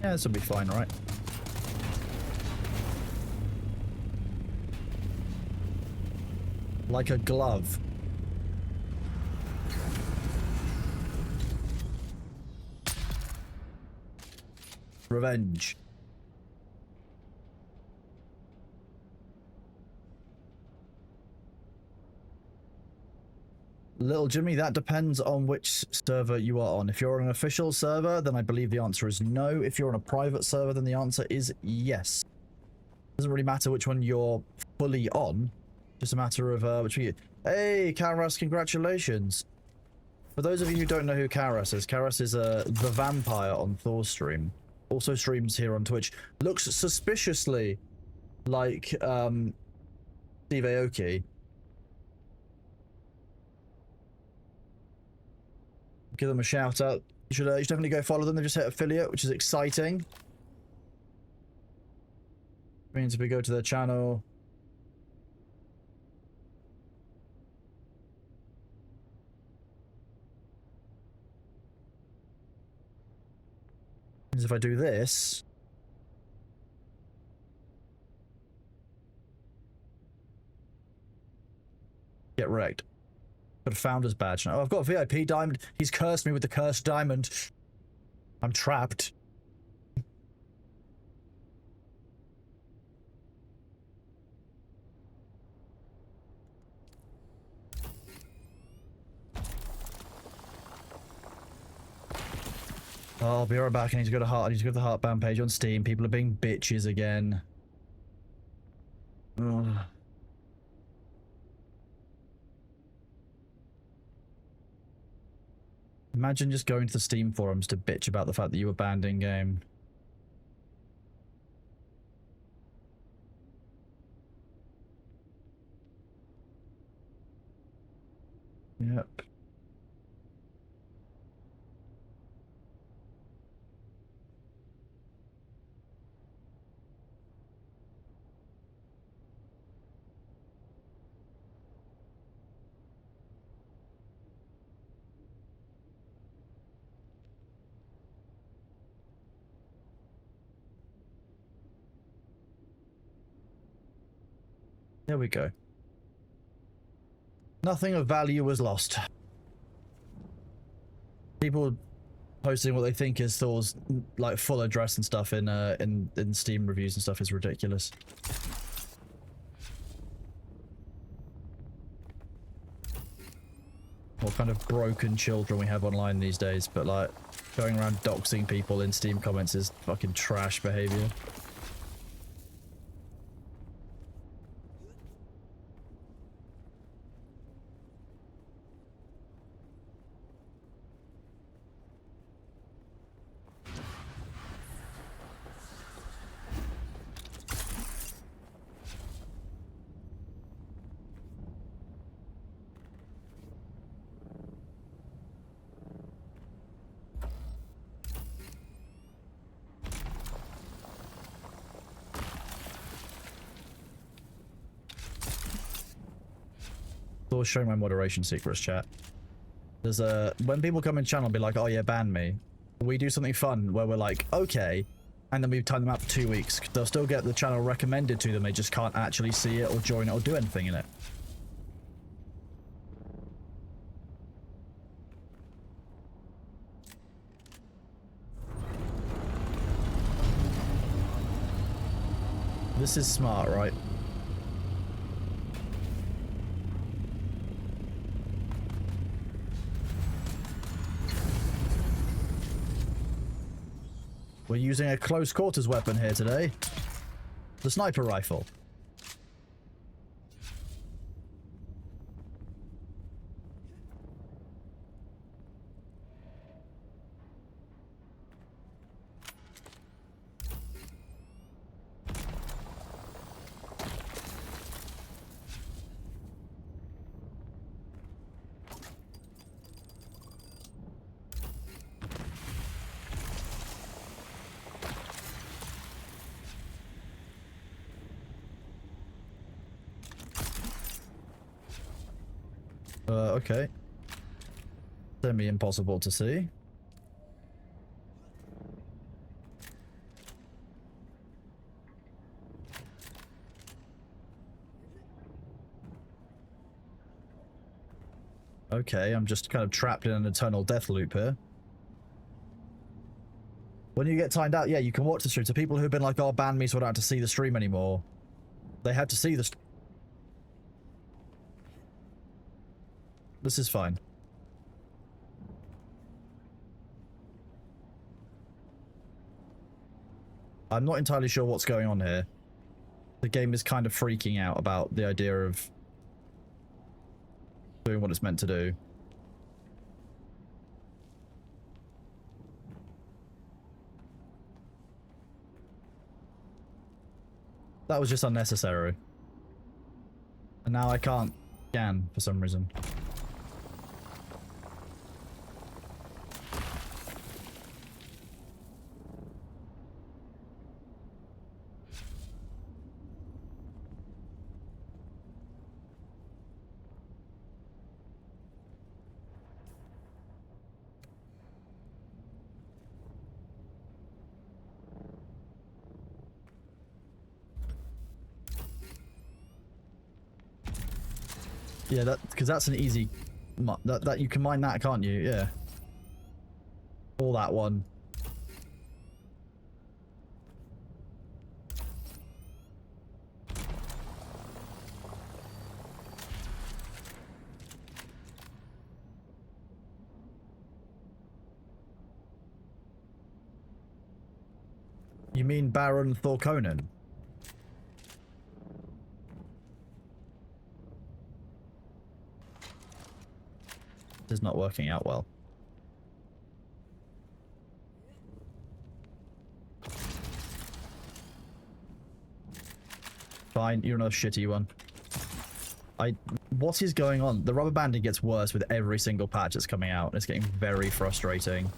Yeah, this will be fine, right? Like a glove. Revenge. Little Jimmy, that depends on which server you are on. If you're on an official server, then I believe the answer is no. If you're on a private server, then the answer is yes. Doesn't really matter which one you're fully on. Just a matter of which one. Hey, Karas, congratulations. For those of you who don't know who Karas is the vampire on Thor's stream. Also streams here on Twitch. Looks suspiciously like Steve Aoki. Give them a shout out. You should definitely go follow them. They just hit affiliate, which is exciting. Means if we go to their channel. Means if I do this. Get wrecked. Got a founder's badge now. Oh, I've got a VIP diamond. He's cursed me with the cursed diamond. I'm trapped. Oh, I'll be right back. I need to go to Heart. I need to go to the Heartbound page on Steam. People are being bitches again. Ugh. Imagine just going to the Steam forums to bitch about the fact that you were banned in-game. Yep. There we go. Nothing of value was lost. People posting what they think is Thor's like full address and stuff in Steam reviews and stuff is ridiculous. What kind of broken children we have online these days, but like going around doxing people in Steam comments is fucking trash behavior. Showing my moderation secrets, chat. There's a when people come in channel and be like, oh yeah, ban me, we do something fun where we're like, okay, and then we time them out for 2 weeks. They'll still get the channel recommended to them, they just can't actually see it or join it or do anything in it. This is smart, right? We're using a close quarters weapon here today. The sniper rifle. Okay. Semi-impossible to see. Okay, I'm just kind of trapped in an eternal death loop here. When you get timed out, yeah, you can watch the stream. So people who've been like, oh, ban me so I don't have to see the stream anymore. They had to see the This is fine. I'm not entirely sure what's going on here. The game is kind of freaking out about the idea of doing what it's meant to do. That was just unnecessary. And now I can't scan for some reason. Yeah, because that's an easy, that you can mine that, can't you? Yeah. Or that one. You mean Baron Thorconan? Is not working out well. fine. You're another shitty one. What is going on? The rubber banding gets worse with every single patch that's coming out. It's getting very frustrating.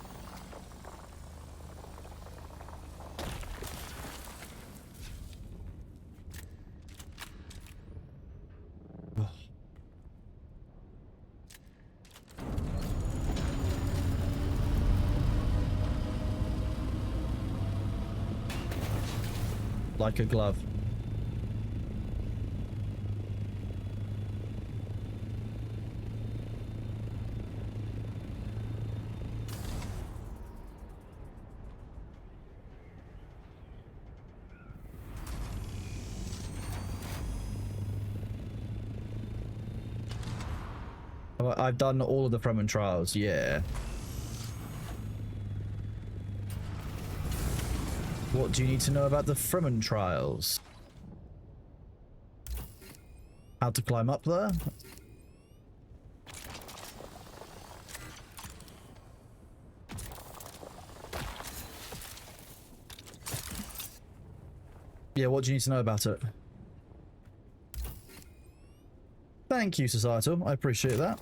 Like a glove. I've done all of the Fremen trials, yeah. What do you need to know about the Fremen trials? How to climb up there? Yeah, what do you need to know about it? Thank you, Societal. I appreciate that.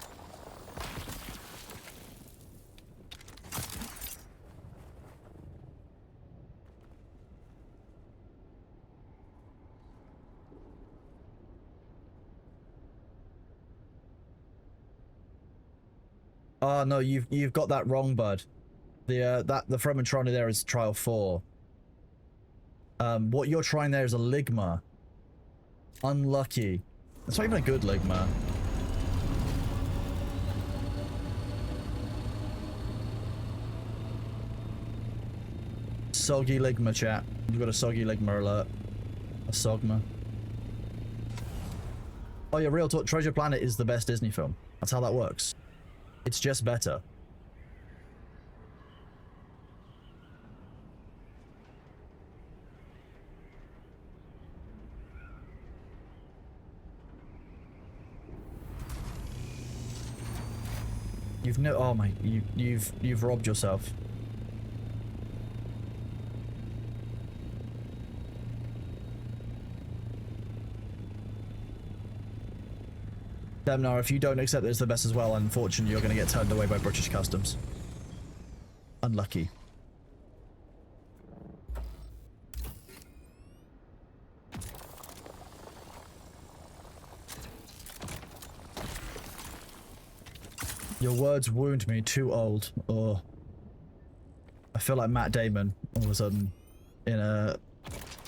Oh no, you've got that wrong, bud. The Fremen trying there is trial 4. What you're trying there is a Ligma. Unlucky. It's not even a good Ligma. Soggy Ligma, chat. You've got a soggy Ligma alert. A Sogma. Oh yeah, real talk. Treasure Planet is the best Disney film. That's how that works. It's just better. You've no. Oh my! You've robbed yourself. Demnar, if you don't accept that it's the best as well, unfortunately, you're going to get turned away by British Customs. Unlucky. Your words wound me. Too old. Oh. I feel like Matt Damon all of a sudden in a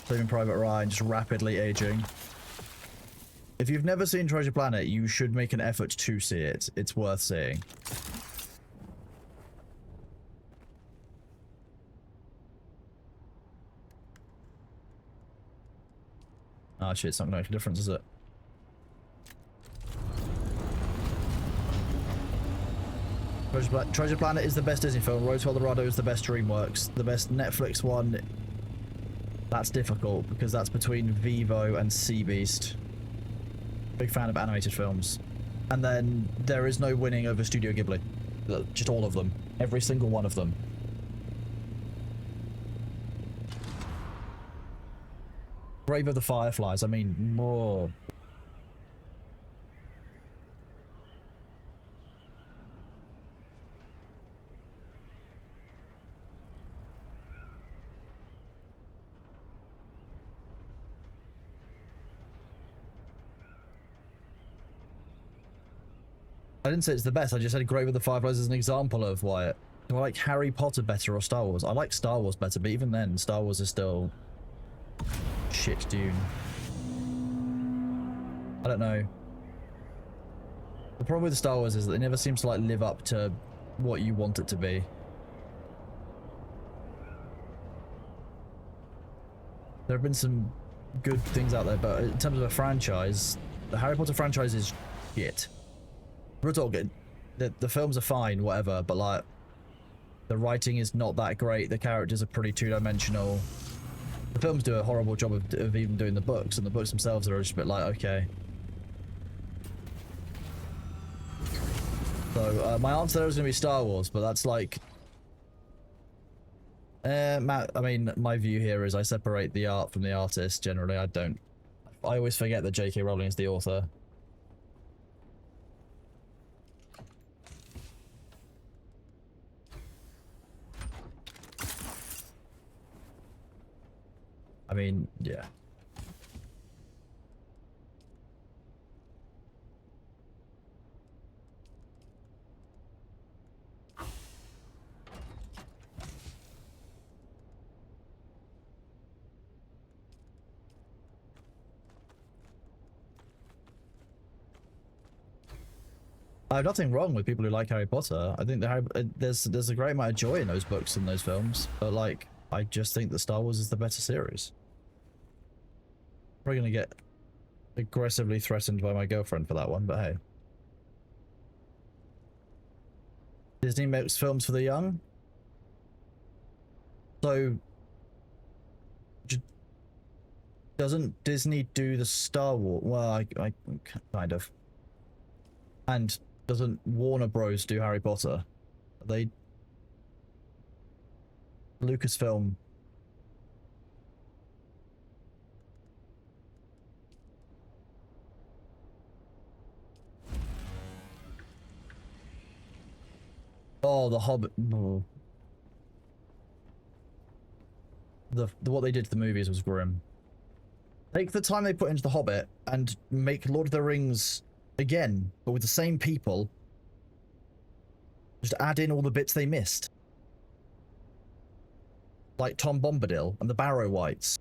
Saving Private Ryan, just rapidly aging. If you've never seen Treasure Planet, you should make an effort to see it. It's worth seeing. Ah, shit, it's not gonna make a difference, is it? Treasure Planet is the best Disney film. Road to El Dorado is the best DreamWorks. The best Netflix one, that's difficult because that's between Vivo and Sea Beast. Big fan of animated films. And then there is no winning over Studio Ghibli. Just all of them. Every single one of them. Grave of the Fireflies, I mean, more. I didn't say it's the best, I just said Grave of the Fireflies as an example of why it. Do I like Harry Potter better or Star Wars? I like Star Wars better, but even then, Star Wars is still shit Dune. I don't know. The problem with Star Wars is that it never seems to like live up to what you want it to be. There have been some good things out there, but in terms of a franchise, the Harry Potter franchise is shit. We're talking, the films are fine, whatever, but like, the writing is not that great, the characters are pretty two-dimensional. The films do a horrible job of even doing the books, and the books themselves are just a bit like, okay. So, my answer there is going to be Star Wars, but that's like... Matt, I mean, my view here is I separate the art from the artist, generally. I I always forget that J.K. Rowling is the author. I mean, yeah. I have nothing wrong with people who like Harry Potter. I think there's a great amount of joy in those books and those films, but like, I just think that Star Wars is the better series. Probably gonna get aggressively threatened by my girlfriend for that one, but hey. Disney makes films for the young. So, doesn't Disney do the Star Wars? Well, I kind of. And doesn't Warner Bros. Do Harry Potter? They... Lucasfilm... Oh, The Hobbit... Oh. What they did to the movies was grim. Take the time they put into The Hobbit and make Lord of the Rings again, but with the same people. Just add in all the bits they missed. Like Tom Bombadil and the Barrow Wights.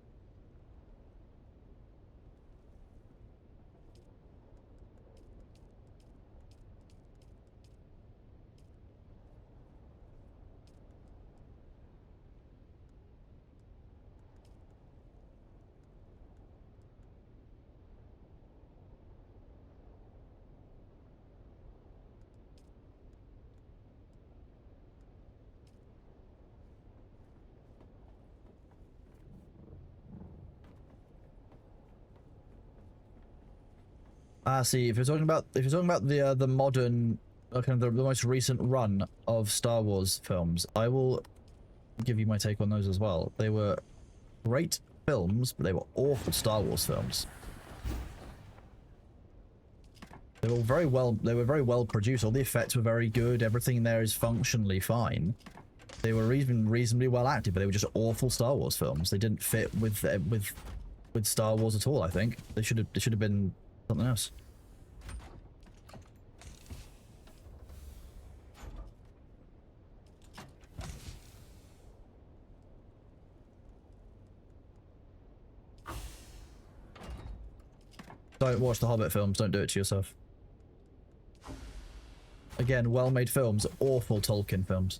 See, if you're talking about the modern, kind of the most recent run of Star Wars films, I will give you my take on those as well. They were great films, but they were awful Star Wars films. They were very well produced. All the effects were very good. Everything in there is functionally fine. They were even reasonably well acted, but they were just awful Star Wars films. They didn't fit with Star Wars at all. I think they should have been something else. Don't watch the Hobbit films. Don't do it to yourself. Again, well-made films, awful Tolkien films.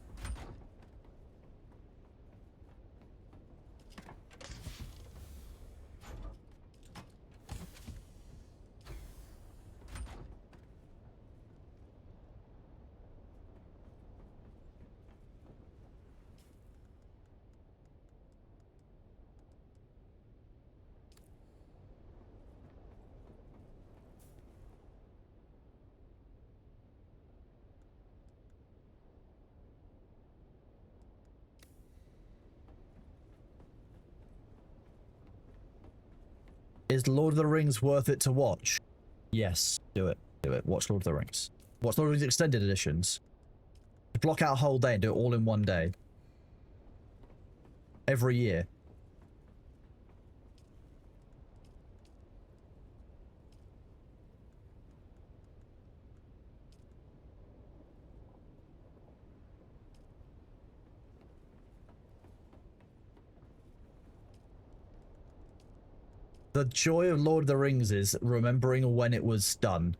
Is Lord of the Rings worth it to watch? Yes, do it. Do it. Watch Lord of the Rings. Watch Lord of the Rings extended editions. Block out a whole day and do it all in one day. Every year. The joy of Lord of the Rings is remembering when it was done.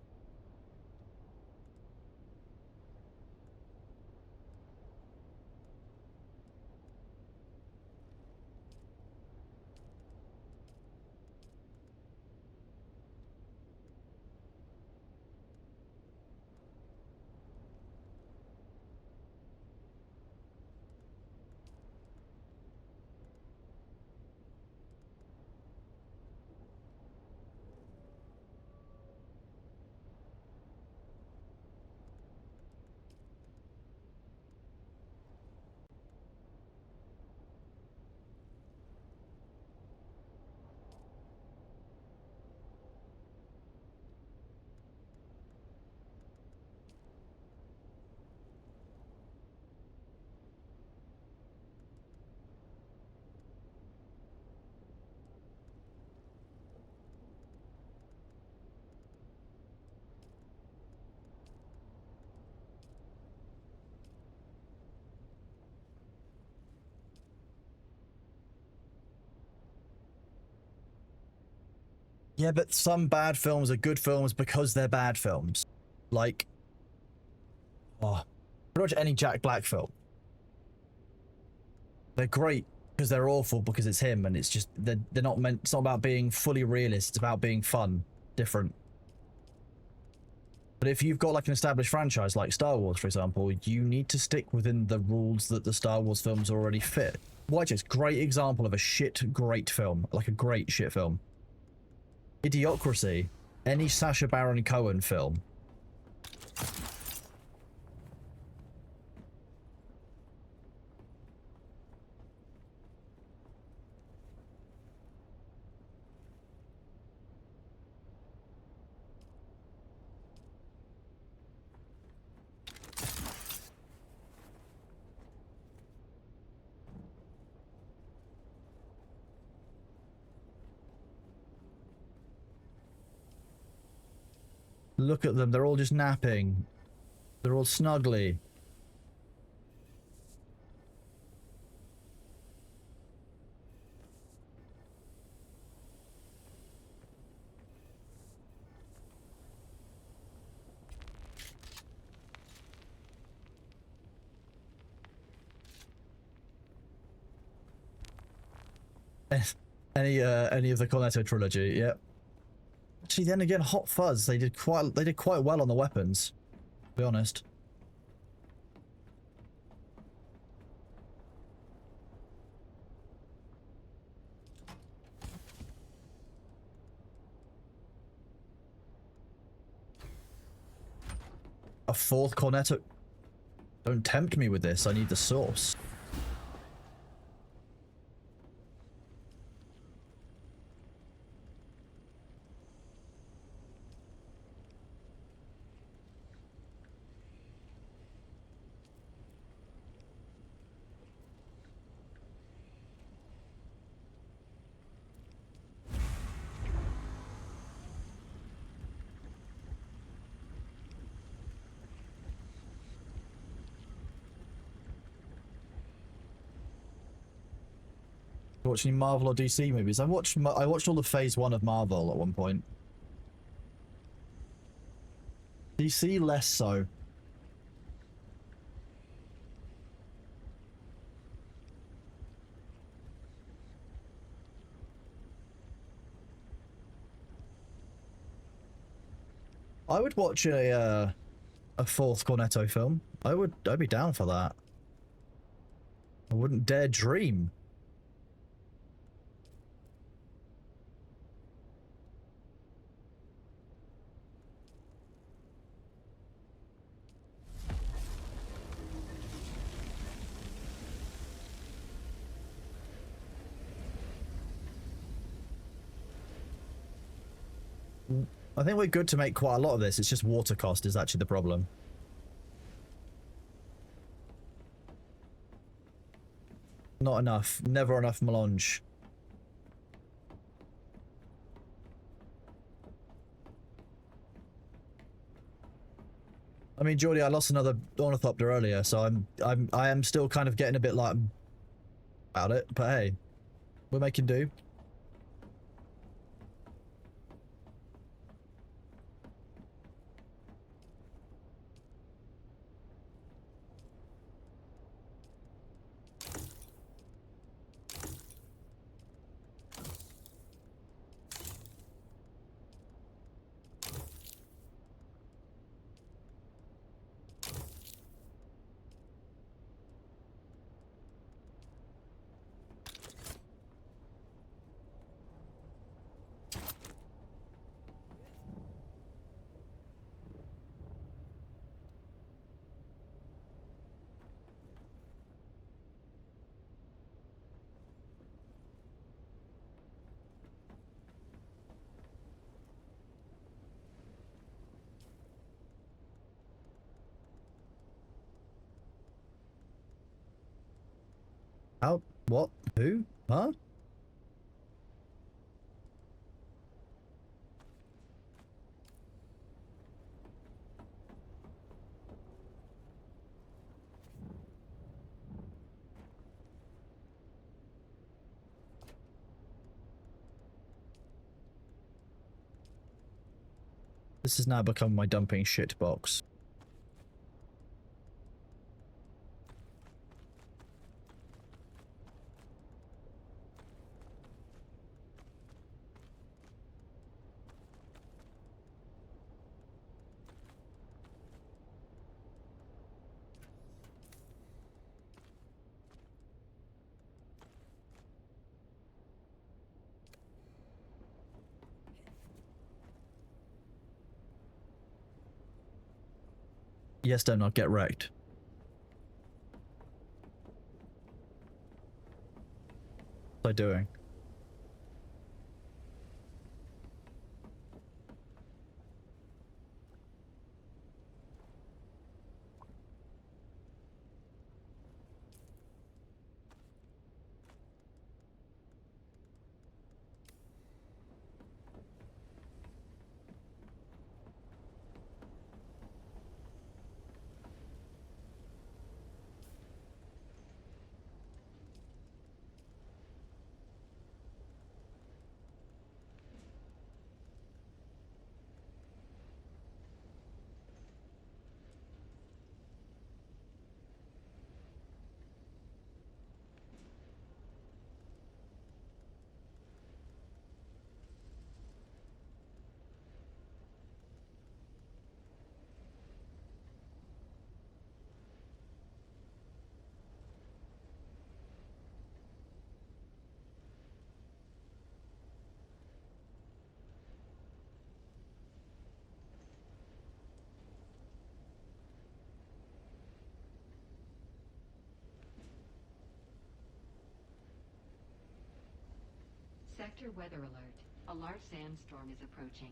Yeah, but some bad films are good films because they're bad films. Like, oh, pretty much any Jack Black film. They're great because they're awful because it's him, and it's just they're not meant. It's not about being fully realist. It's about being fun, different. But if you've got like an established franchise like Star Wars, for example, you need to stick within the rules that the Star Wars films already fit. Watch this, great example of a great film, like a great shit film. Idiocracy, any Sacha Baron Cohen film. Look at them, they're all just napping. They're all snuggly. Any of the Cornetto trilogy, yep. Actually, then again, Hot Fuzz, they did quite well on the weapons, to be honest. A fourth Cornetto? Don't tempt me with this, I need the sauce. Watch any Marvel or DC movies? I watched all the Phase 1 of Marvel at one point. DC less so. I would watch a fourth Cornetto film. I'd be down for that. I wouldn't dare dream. I think we're good to make quite a lot of this. It's just water cost is actually the problem. Not enough. Never enough melange. I mean, Geordie, I lost another ornithopter earlier, so I am still kind of getting a bit like about it, but hey, we're making do. How? What? Who? Huh? This has now become my dumping shit box. Yes, do not get wrecked. What am I doing? Sector weather alert. A large sandstorm is approaching.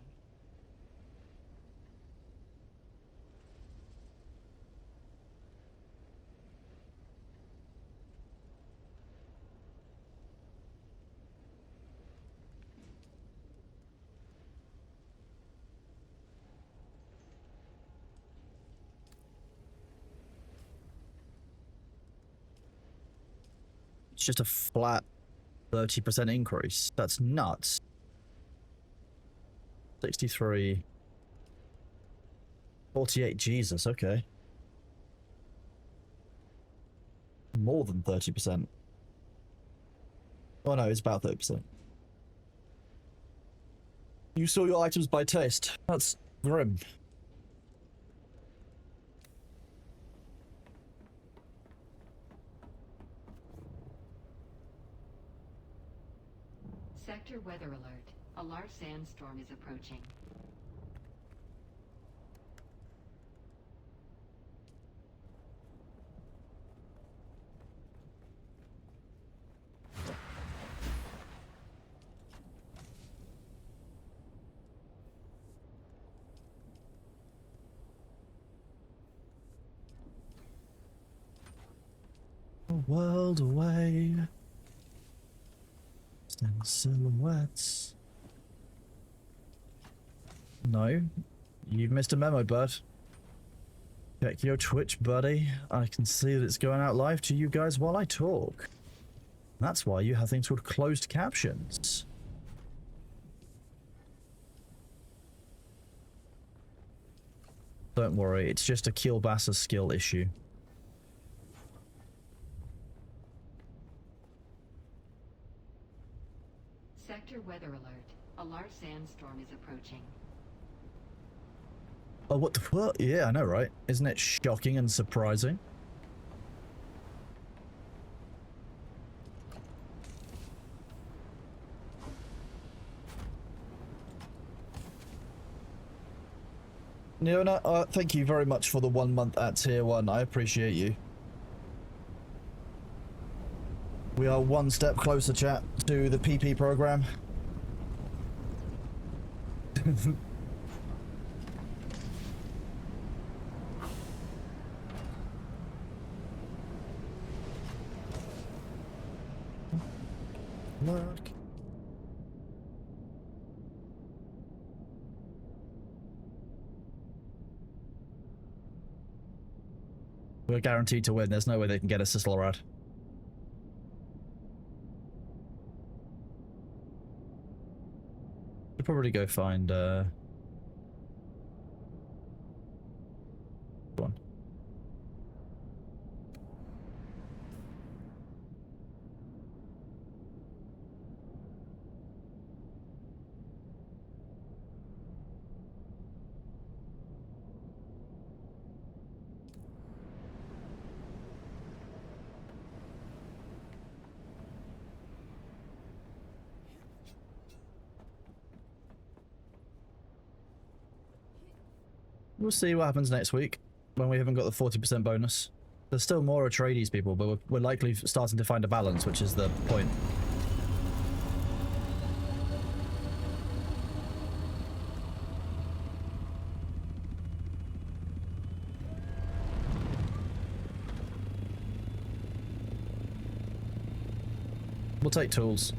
It's just a flat 30% increase. That's nuts. 63. 48, Jesus, okay. More than 30%. Oh no, it's about 30%. You saw your items by taste. That's grim. Sector weather alert. A large sandstorm is approaching. A world away. Stand silhouettes. No. You've missed a memo, bud. Check your Twitch, buddy. I can see that it's going out live to you guys while I talk. That's why you have things called closed captions. Don't worry, it's just a Kielbasa skill issue. Sector weather alert. A large sandstorm is approaching. Oh, what the fuck? Yeah, I know, right? Isn't it shocking and surprising? Neona, thank you very much for the 1 month at tier 1. I appreciate you. We are one step closer, chat, to the PP program. Look. We're guaranteed to win. There's no way they can get us to Slorad. Should probably go find We'll see what happens next week when we haven't got the 40% bonus. There's still more Atreides people, but we're likely starting to find a balance, which is the point. We'll take tools.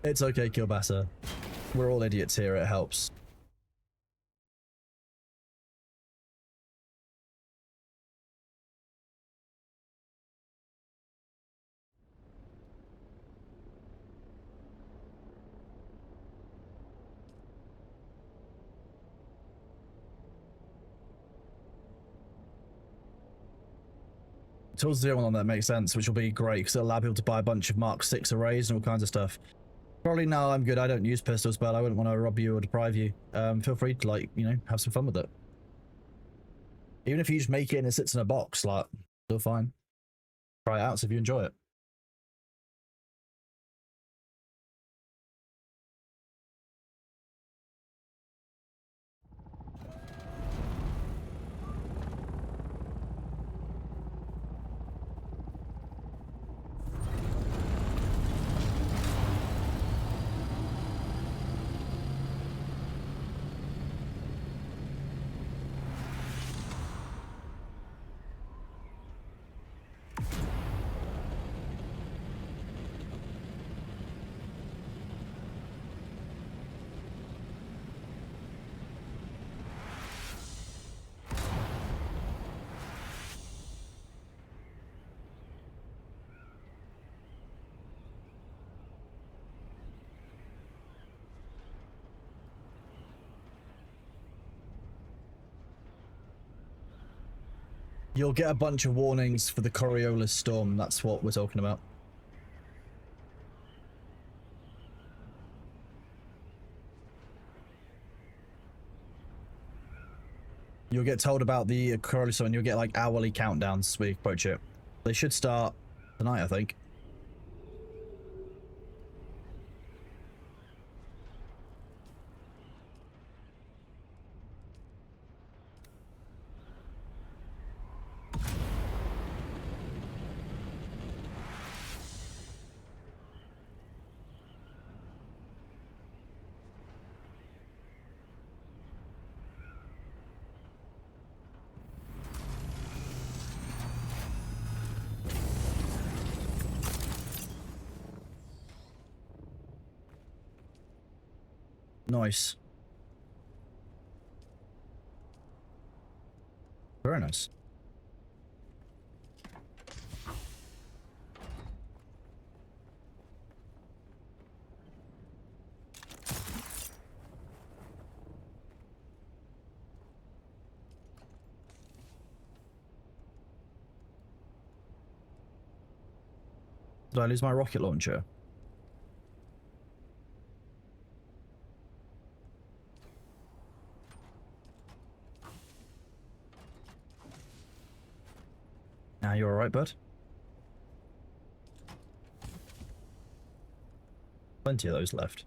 It's okay, Kilbasa. We're all idiots here, it helps. Tools the one that makes sense, which will be great because it'll allow people to buy a bunch of Mark 6 arrays and all kinds of stuff. Probably no, I'm good. I don't use pistols, but I wouldn't want to rob you or deprive you. Feel free to, like, you know, have some fun with it. Even if you just make it and it sits in a box, like, still fine. Try it out, see if you enjoy it. You'll get a bunch of warnings for the Coriolis storm. That's what we're talking about. You'll get told about the Coriolis storm and you'll get like hourly countdowns as we approach it. They should start tonight, I think. Nice. Very nice. Did I lose my rocket launcher? Now you alright, bud? Plenty of those left.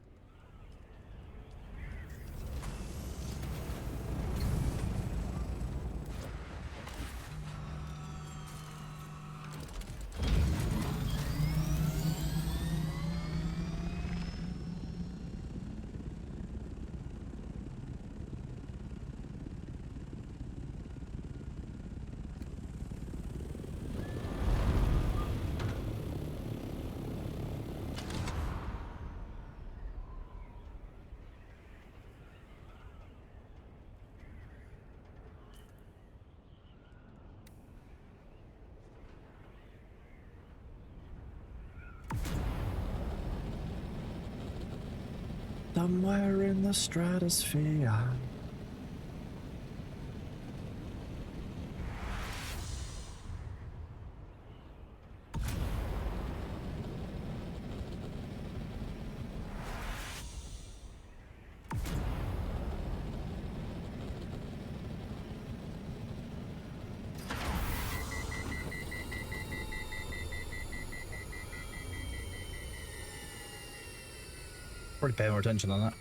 Somewhere in the stratosphere. Probably pay more attention on that.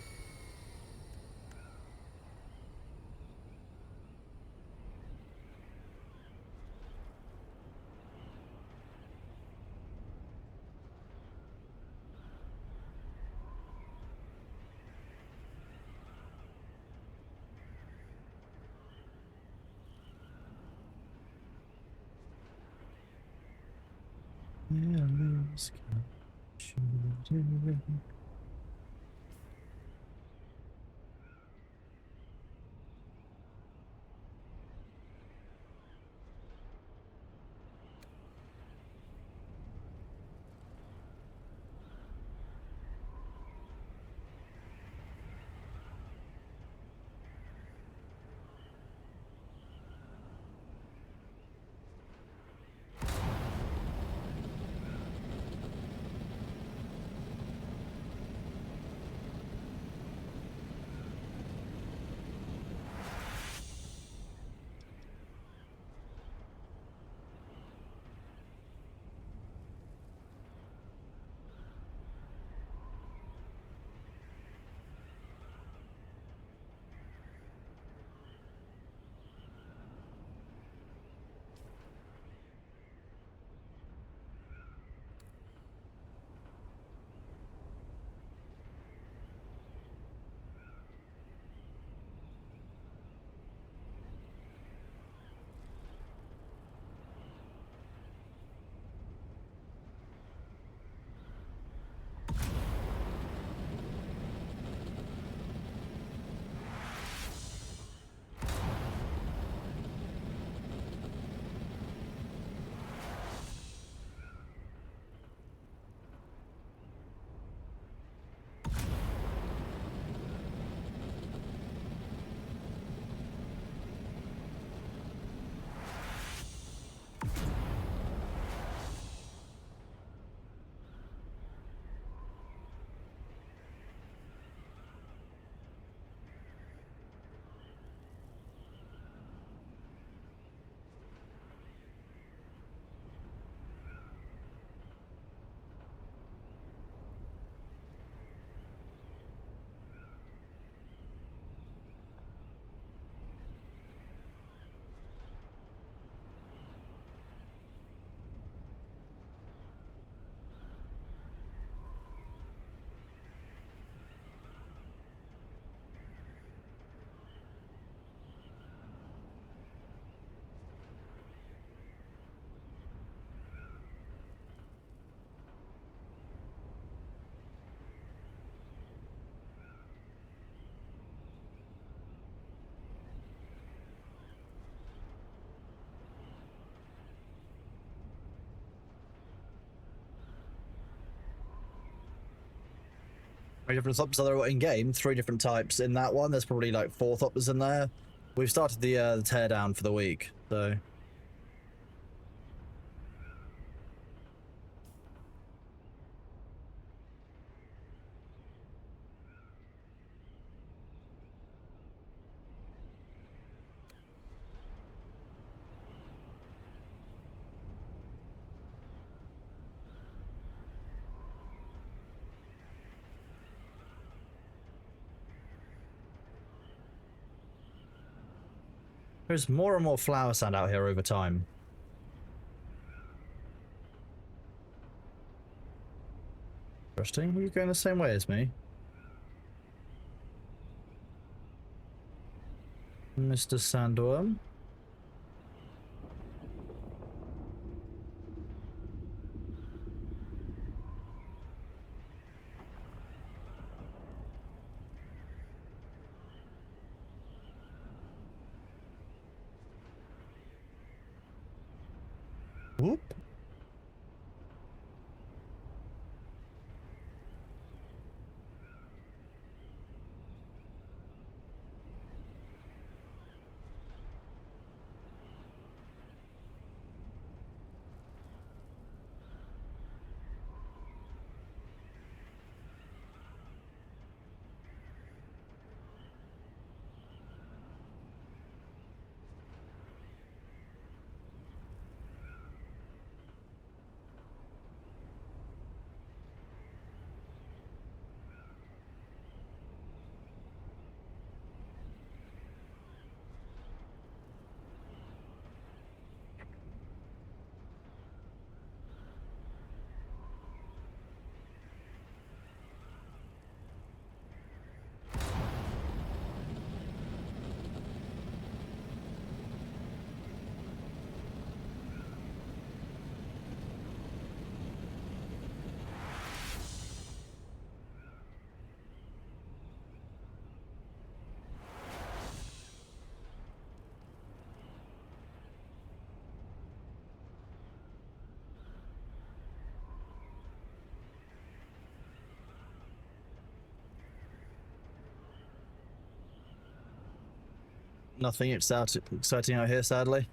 Three different stops are there in game. 3 different types in that one. There's probably like 4 stops in there. We've started the teardown for the week, so. There's more and more flower sand out here over time. Interesting. Are you going the same way as me? Mr. Sandworm? Whoop. Nothing exciting out here, sadly.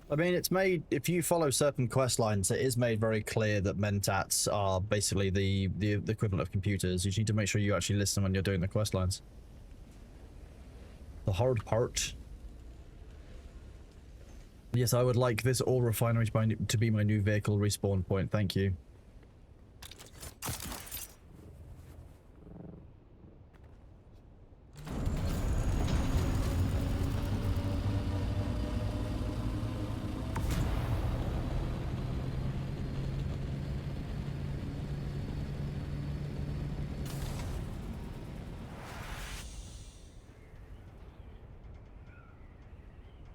I mean, it's made, if you follow certain quest lines, it is made very clear that mentats are basically the equivalent of computers. You just need to make sure you actually listen when you're doing the quest lines. The hard part. Yes, I would like this ore refinery to be my new vehicle respawn point. Thank you.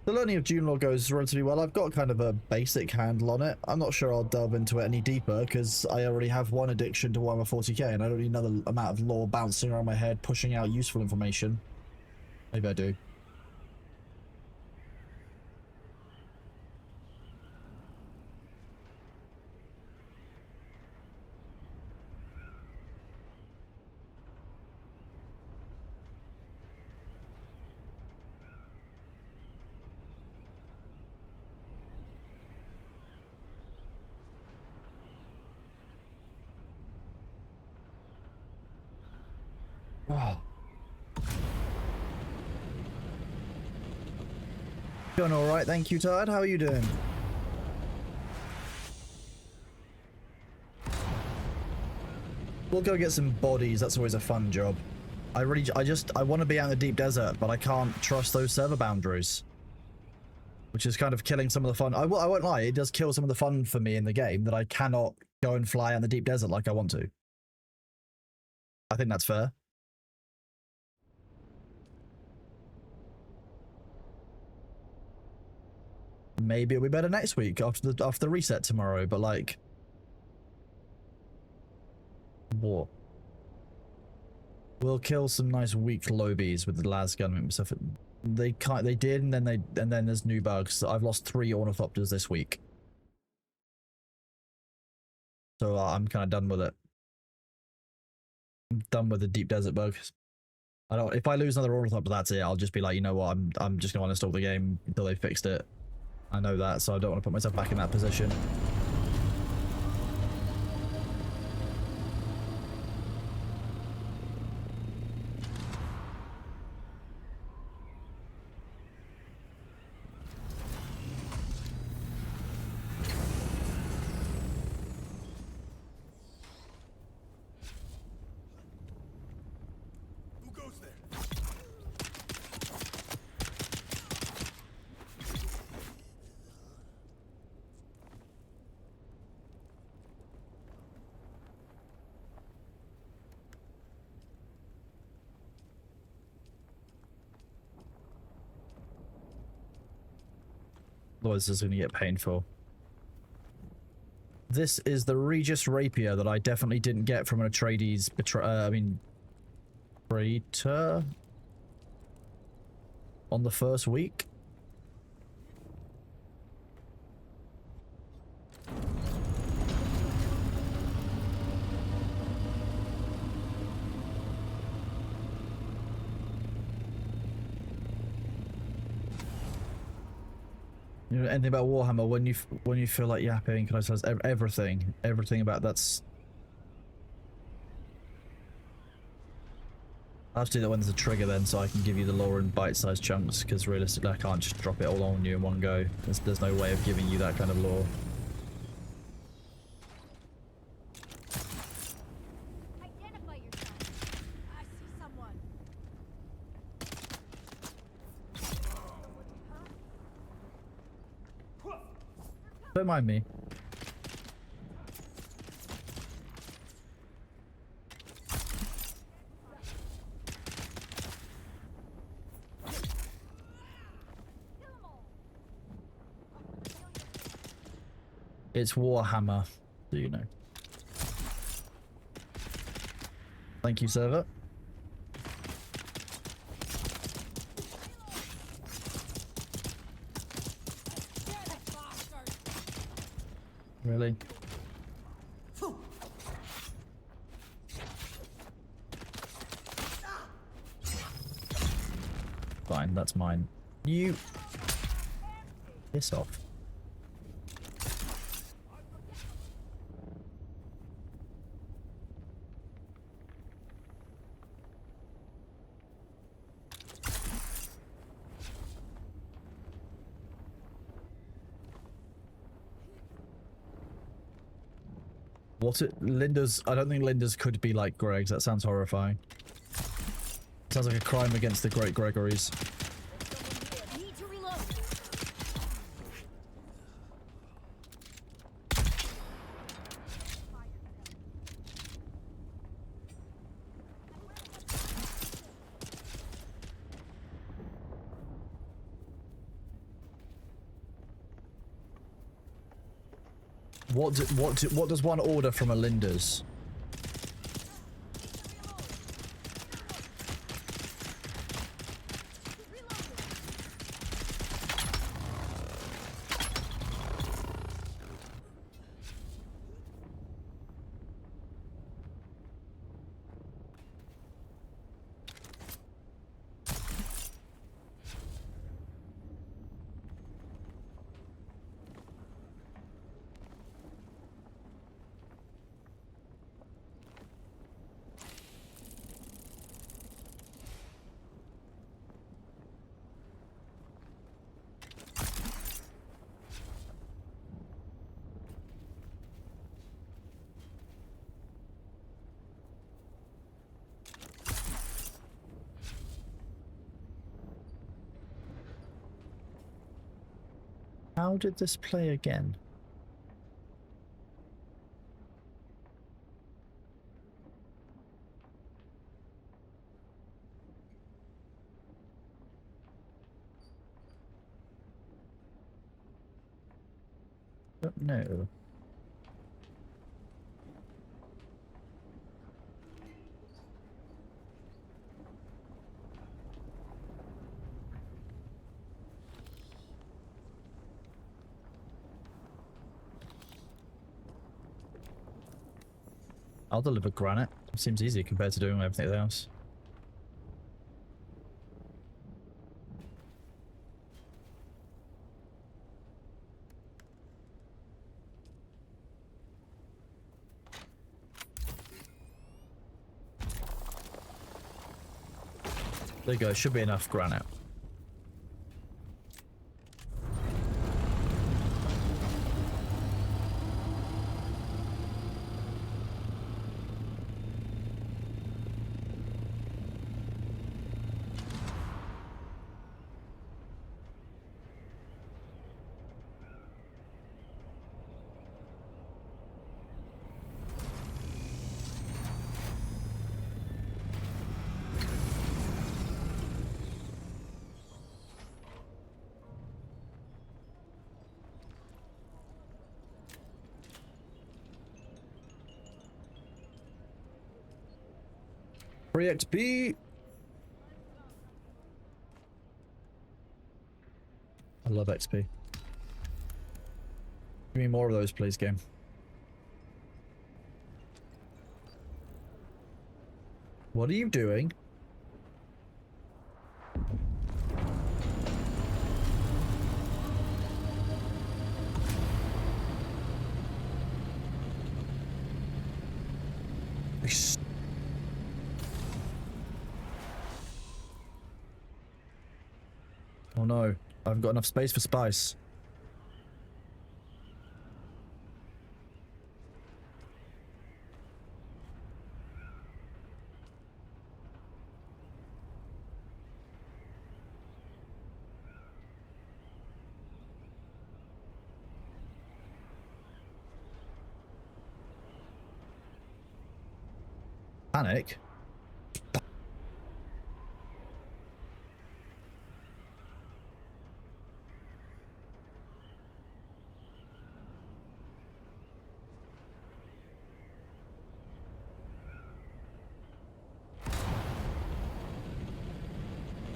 The learning of June Law goes relatively well. I've got kind of a basic handle on it. I'm not sure I'll delve into it any deeper because I already have one addiction to Warhammer 40k and I don't need another amount of lore bouncing around my head pushing out useful information. Maybe I do. Wow. Doing alright, thank you, Todd. How are you doing? We'll go get some bodies, that's always a fun job. I want to be out in the deep desert, but I can't trust those server boundaries. Which is kind of killing some of the fun. I won't lie, it does kill some of the fun for me in the game that I cannot go and fly in the deep desert like I want to. I think that's fair. Maybe it'll be better next week after the reset tomorrow, but like, what? We'll kill some nice weak lobies with the las gun and stuff. They did, and then there's new bugs. I've lost 3 ornithopters this week, so I'm kind of done with it. I'm done with the deep desert bugs. I don't. If I lose another ornithopter, that's it. I'll just be like, you know what? I'm just gonna uninstall the game until they fixed it. I know that, so I don't want to put myself back in that position. Who goes there? Otherwise, this is going to get painful. This is the Regis Rapier that I definitely didn't get from an Atreides traitor on the first week. You know anything about Warhammer when you feel like yapping? Can I say everything about that's. I'll have to do that when there's a trigger then, so I can give you the lore in bite-sized chunks. Because realistically, I can't just drop it all on you in one go. There's no way of giving you that kind of lore. Identify yourself. I see someone. Don't mind me. It's Warhammer, do you know? Thank you, server. Really? Fine, that's mine. You piss off. Linda's, I don't think Linda's could be like Greg's. That sounds horrifying. Sounds like a crime against the Great Gregories. Need to reload. What does one order from a Linda's? How did this play again? Don't know. I'll deliver granite. Seems easy compared to doing everything else. There you go, should be enough granite. Free XP. I love XP. Give me more of those, please, game. What are you doing? Oh no, I haven't got enough space for spice. Panic?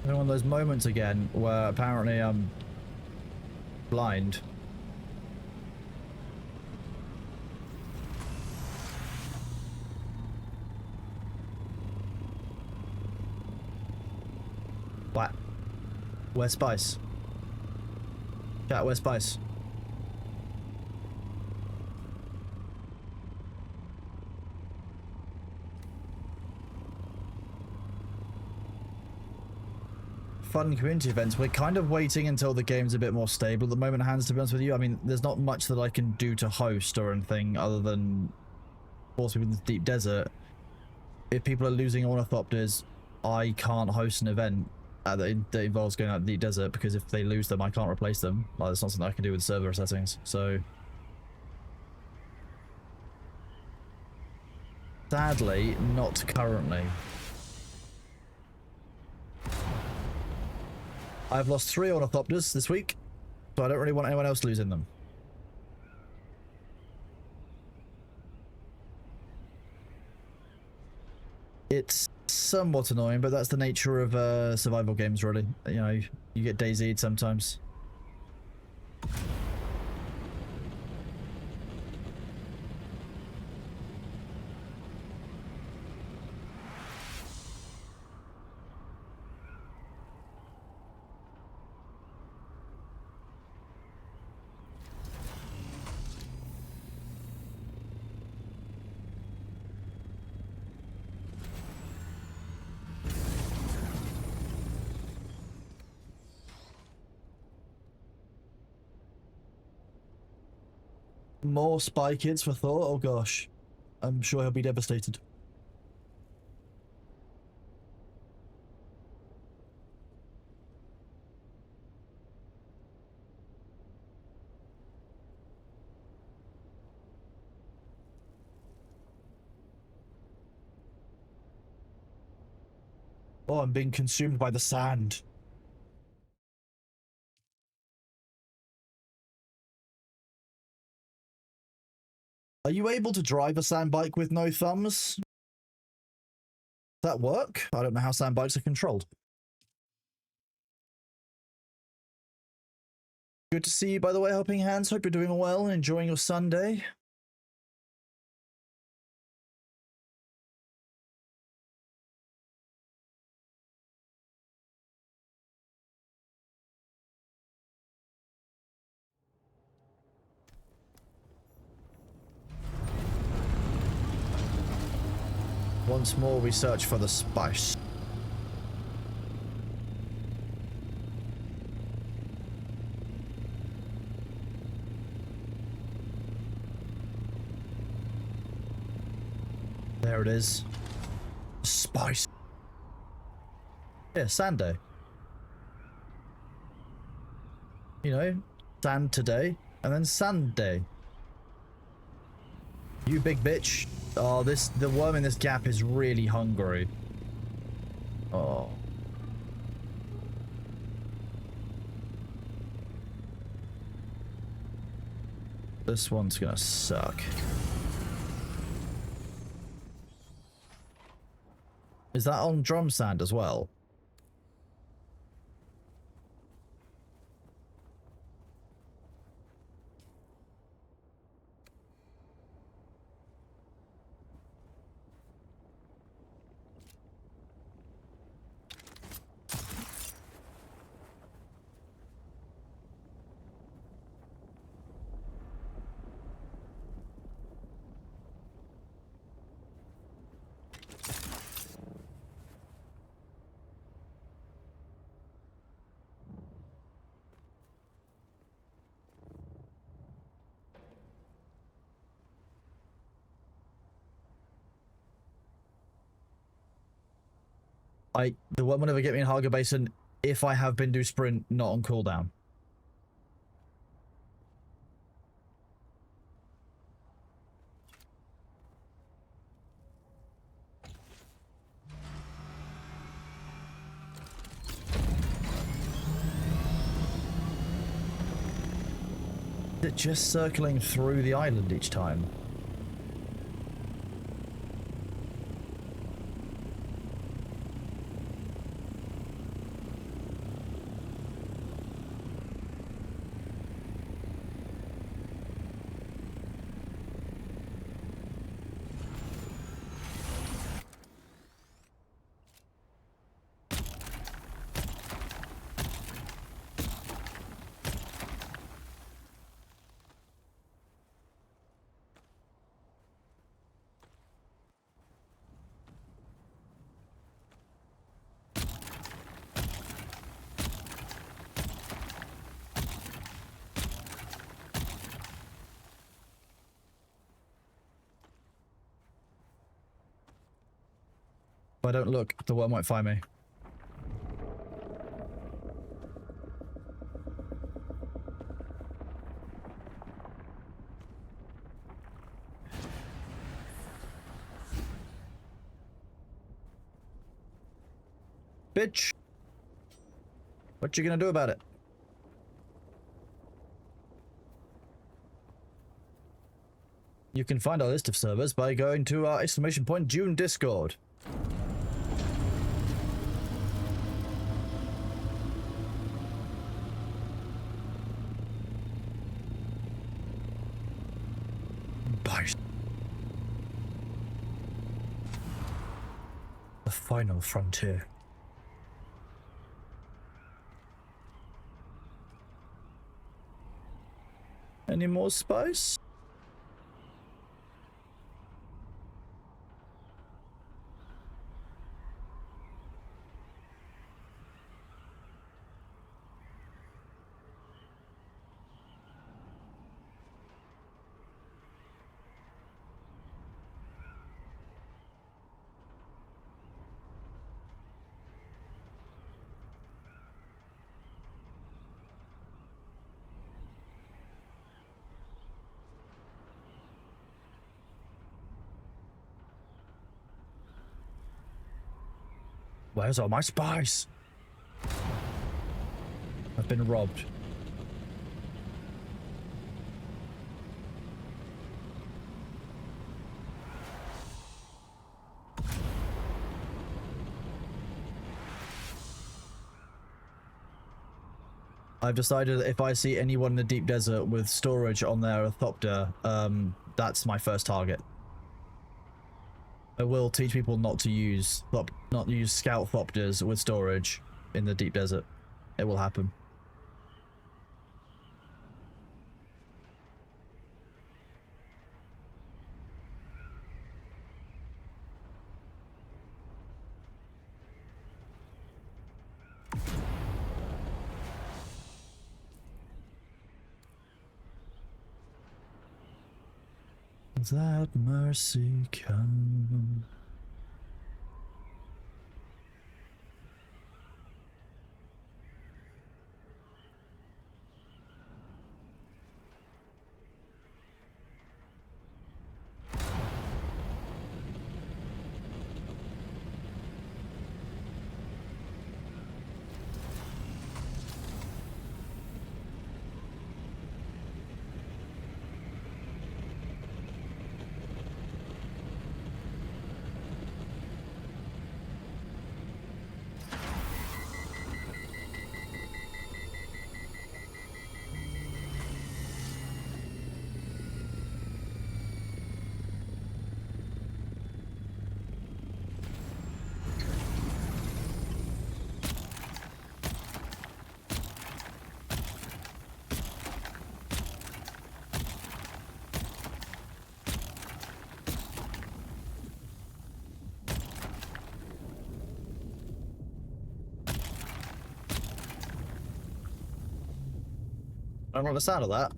One of those moments again where apparently I'm blind. What? Where's Spice? Chat, where's Spice? Fun community events. We're kind of waiting until the game's a bit more stable at the moment, Hans, to be honest with you. I mean, there's not much that I can do to host or anything other than force people into the deep desert. If people are losing ornithopters, I can't host an event that involves going out to the deep desert, because if they lose them, I can't replace them. Like, that's not something I can do with server settings, so... Sadly, not currently. I've lost 3 ornithopters this week, so I don't really want anyone else losing them. It's somewhat annoying, but that's the nature of survival games, really. You know, you get DayZ'd sometimes. More Spy Kids for Thor? Oh gosh. I'm sure he'll be devastated. Oh, I'm being consumed by the sand. Are you able to drive a sand bike with no thumbs? Does that work? I don't know how sand bikes are controlled. Good to see you, by the way, Helping Hands. Hope you're doing well and enjoying your Sunday. Once more, we search for the spice. There it is. Spice. Yeah, sand day. You know, sand today, and then sand day. You big bitch. Oh, the worm in this gap is really hungry. Oh. This one's gonna suck. Is that on drum sand as well? The one will never get me in Haga Basin if I have been do sprint, not on cooldown. Is it just circling through the island each time? If I don't look, the worm might find me. Bitch! What you gonna do about it? You can find our list of servers by going to our !June Discord. The final frontier. Any more spice? Where's all my spice? I've been robbed. I've decided that if I see anyone in the deep desert with storage on their Thopter, that's my first target. I will teach people not to use scout Thopters with storage in the deep desert. It will happen. That mercy come. I don't understand all that.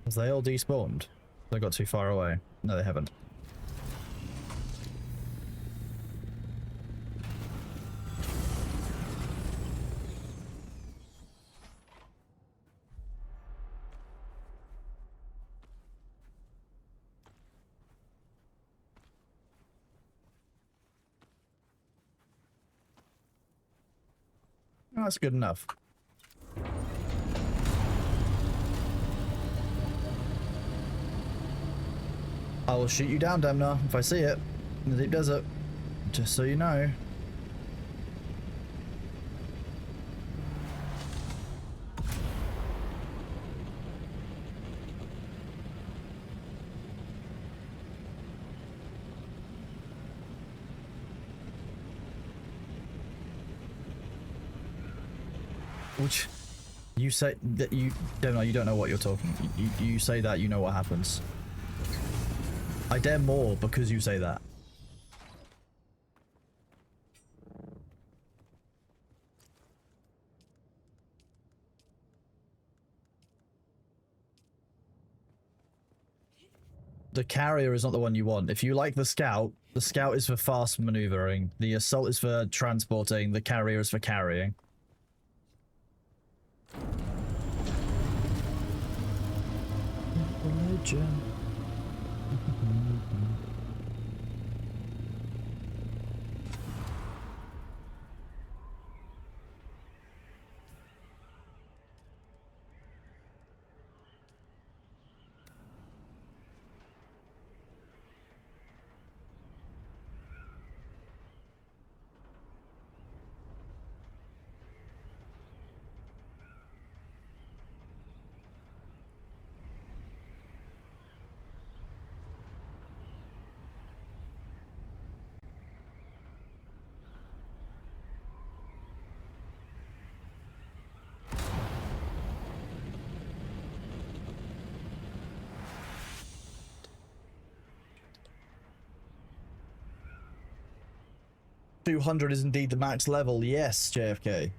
Have they all despawned? They got too far away. No, they haven't. Oh, that's good enough. I will shoot you down, Demna, if I see it in the deep desert. Just so you know. Which you say that you don't know, you don't know what you're talking. You say that, you know what happens. I dare more because you say that. The carrier is not the one you want. If you like the scout is for fast maneuvering. The assault is for transporting. The carrier is for carrying. Religion. 200 is indeed the max level. Yes, JFK.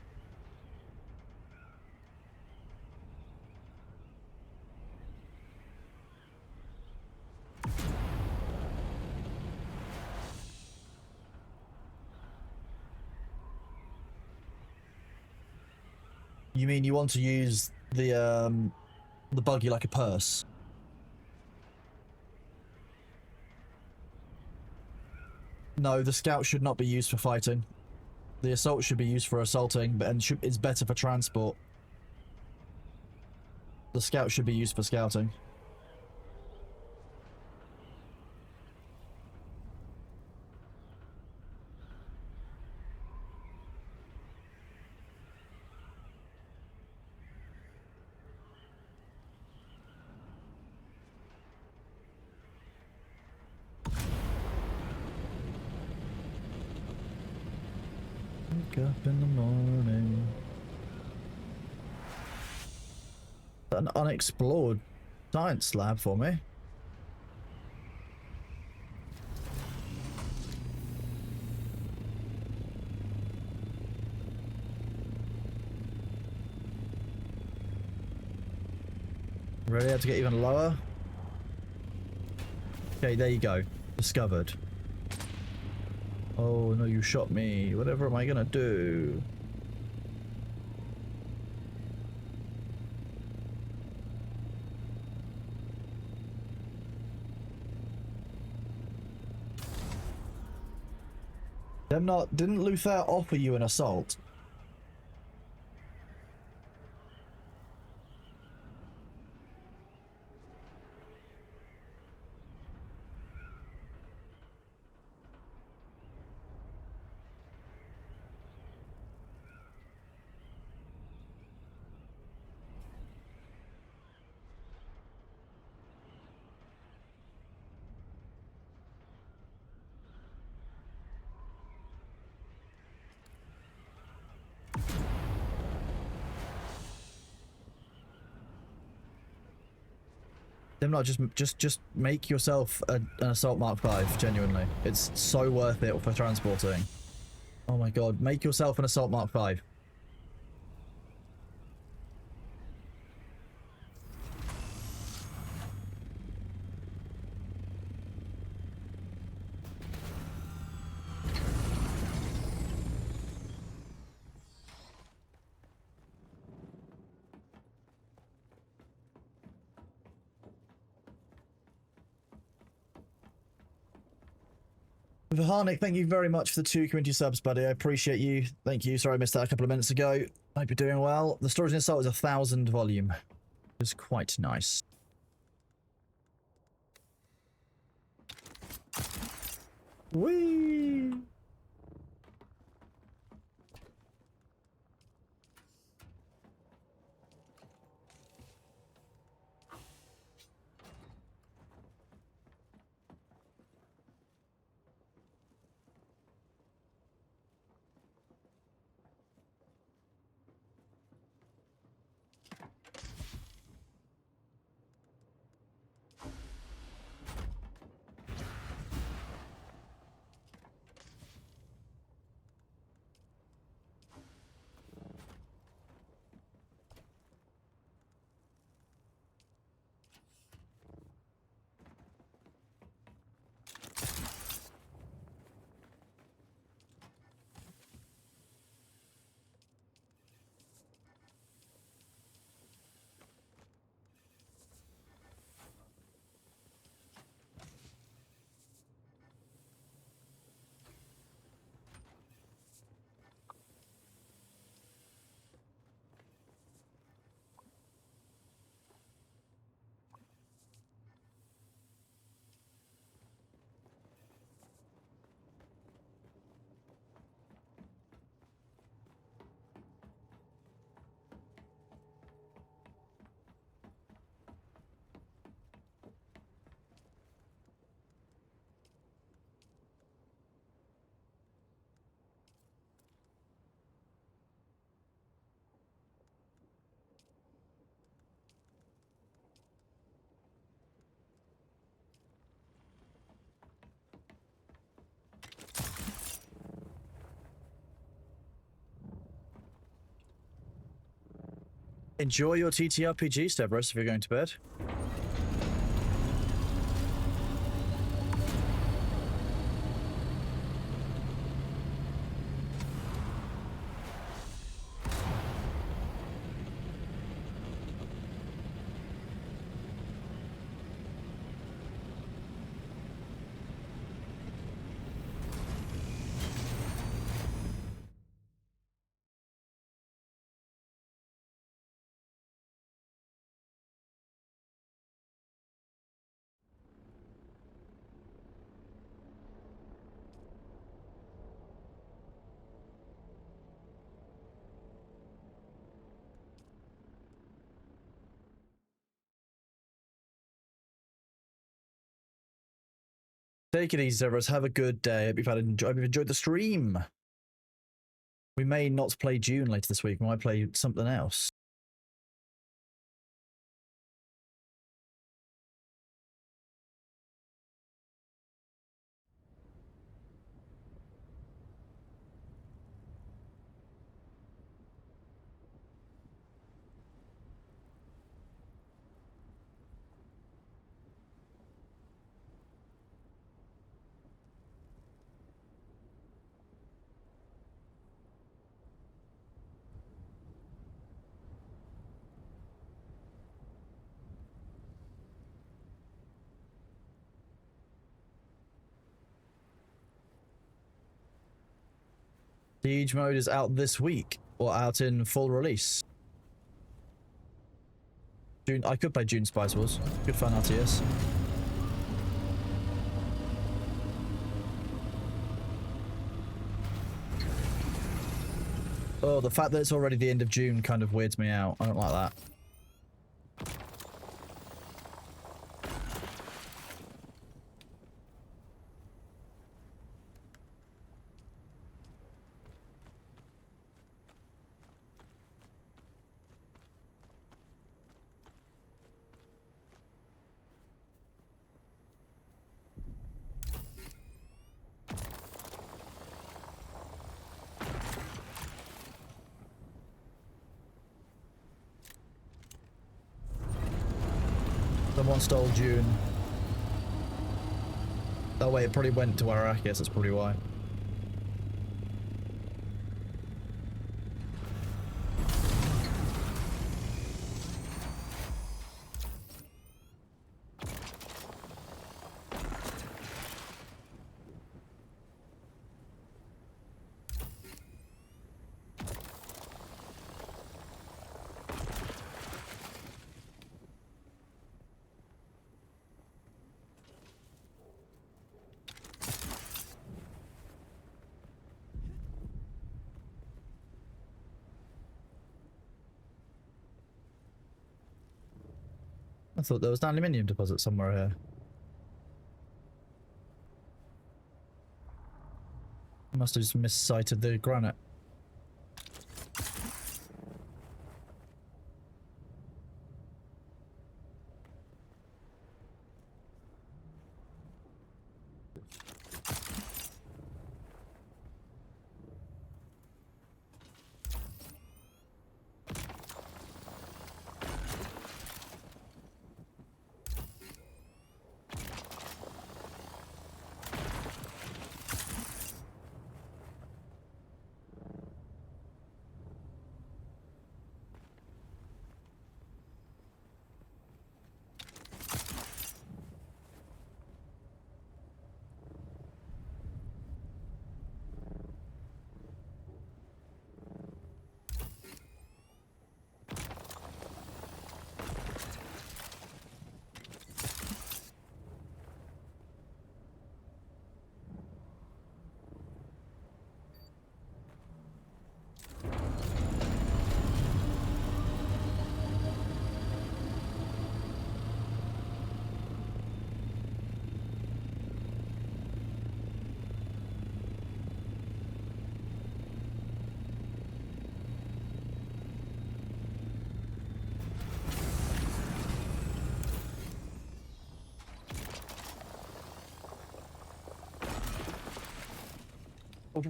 You mean you want to use the buggy like a purse? No, the scout should not be used for fighting. The assault should be used for assaulting, and is better for transport. The scout should be used for scouting. Wake up in the morning. An unexplored science lab for me. Really have to get even lower? Okay, there you go. Discovered. Oh no, you shot me. Whatever am I gonna do? Didn't Luther offer you an assault? Them not just make yourself an Assault Mark 5, genuinely. It's so worth it for transporting. Oh my god, make yourself an Assault Mark 5. Vaharnik, thank you very much for the 2 community subs, buddy. I appreciate you. Thank you. Sorry I missed that a couple of minutes ago. Hope you're doing well. The Stories in Assault is 1,000 volume. It's quite nice. Whee! Enjoy your TTRPG, Stavros, if you're going to bed. Take it easy, Stavros. Have a good day. Hope you've enjoyed the stream. We may not play June later this week. We might play something else. Siege mode is out this week, or out in full release. June, I could play June Spice Wars. Good fun RTS. Oh, the fact that it's already the end of June kind of weirds me out. I don't like that. Someone stole June. Oh wait, it probably went to Arrakis, that's probably why. I thought there was an aluminium deposit somewhere here. Must have just missighted the granite.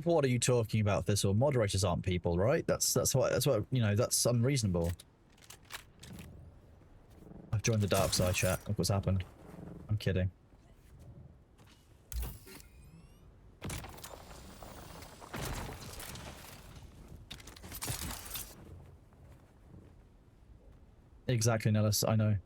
What are you talking about, Thistle? Moderators aren't people, right? That's what you know, that's unreasonable. I've joined the dark side chat. Look what's happened. I'm kidding. Exactly, Nellis, I know.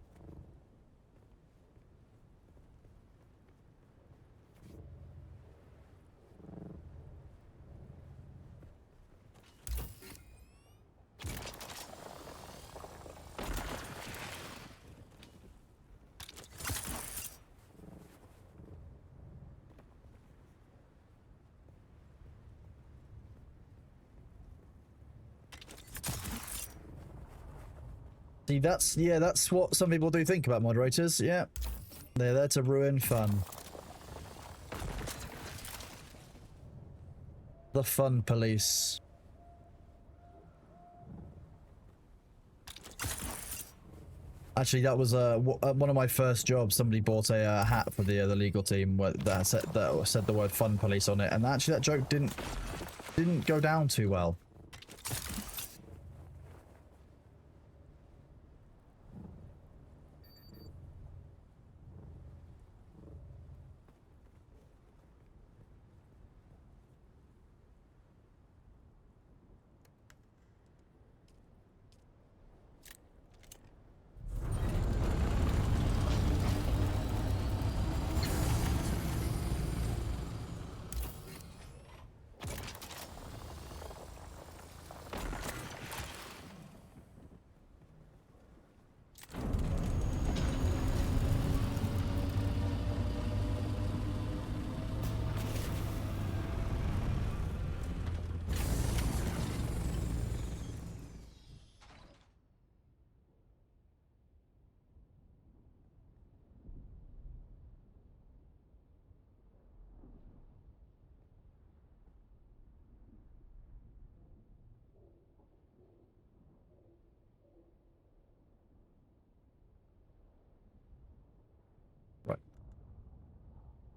See, that's what some people do think about moderators. Yeah, they're there to ruin fun. The fun police. Actually, that was one of my first jobs. Somebody bought a hat for the legal team that said the word "fun police" on it, and actually that joke didn't go down too well.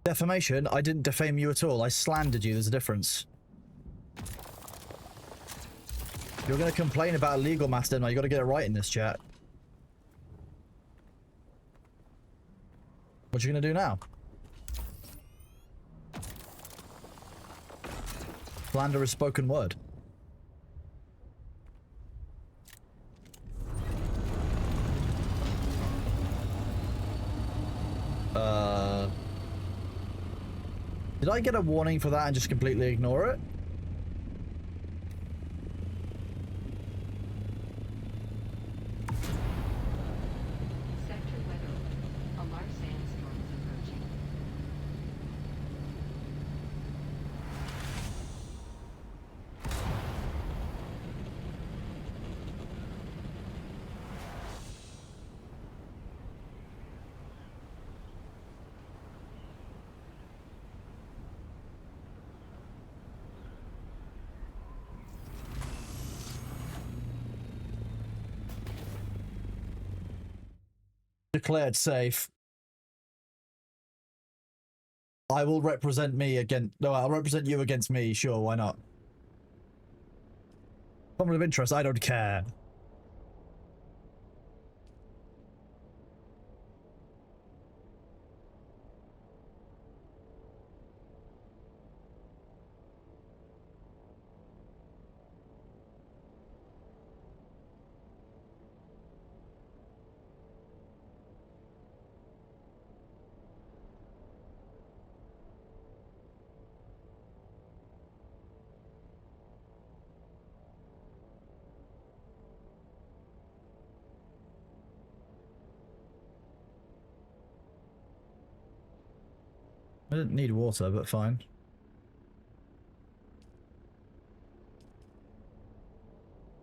Defamation? I didn't defame you at all. I slandered you. There's a difference. You're going to complain about a legal matter now. You got to get it right in this chat. What you gonna do now? Slander is spoken word. Did I get a warning for that and just completely ignore it? Sector weather alert. A large sandstorm is approaching. Declared safe. I will represent me against... No, I'll represent you against me. Sure, why not? Conflict of interest, I don't care. I didn't need water, but fine.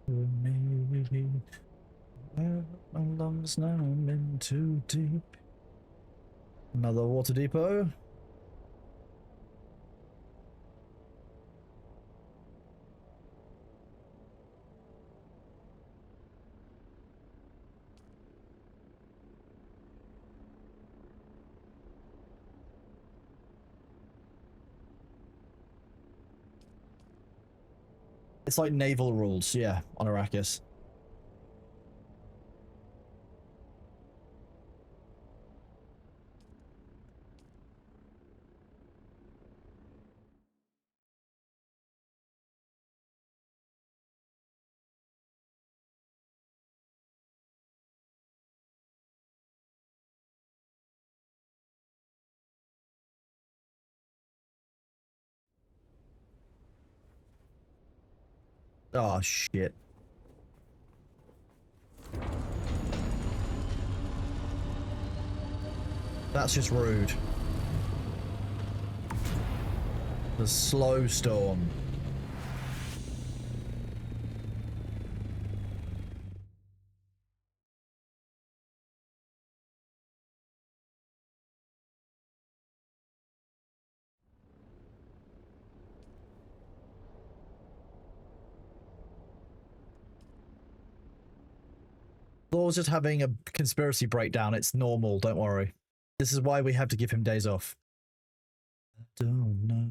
Maybe my lungs now, I'm in too deep. Another water depot. It's like naval rules, yeah, on Arrakis. Oh, shit. That's just rude. The slow storm. Thor's just having a conspiracy breakdown. It's normal, don't worry. This is why we have to give him days off. I don't know.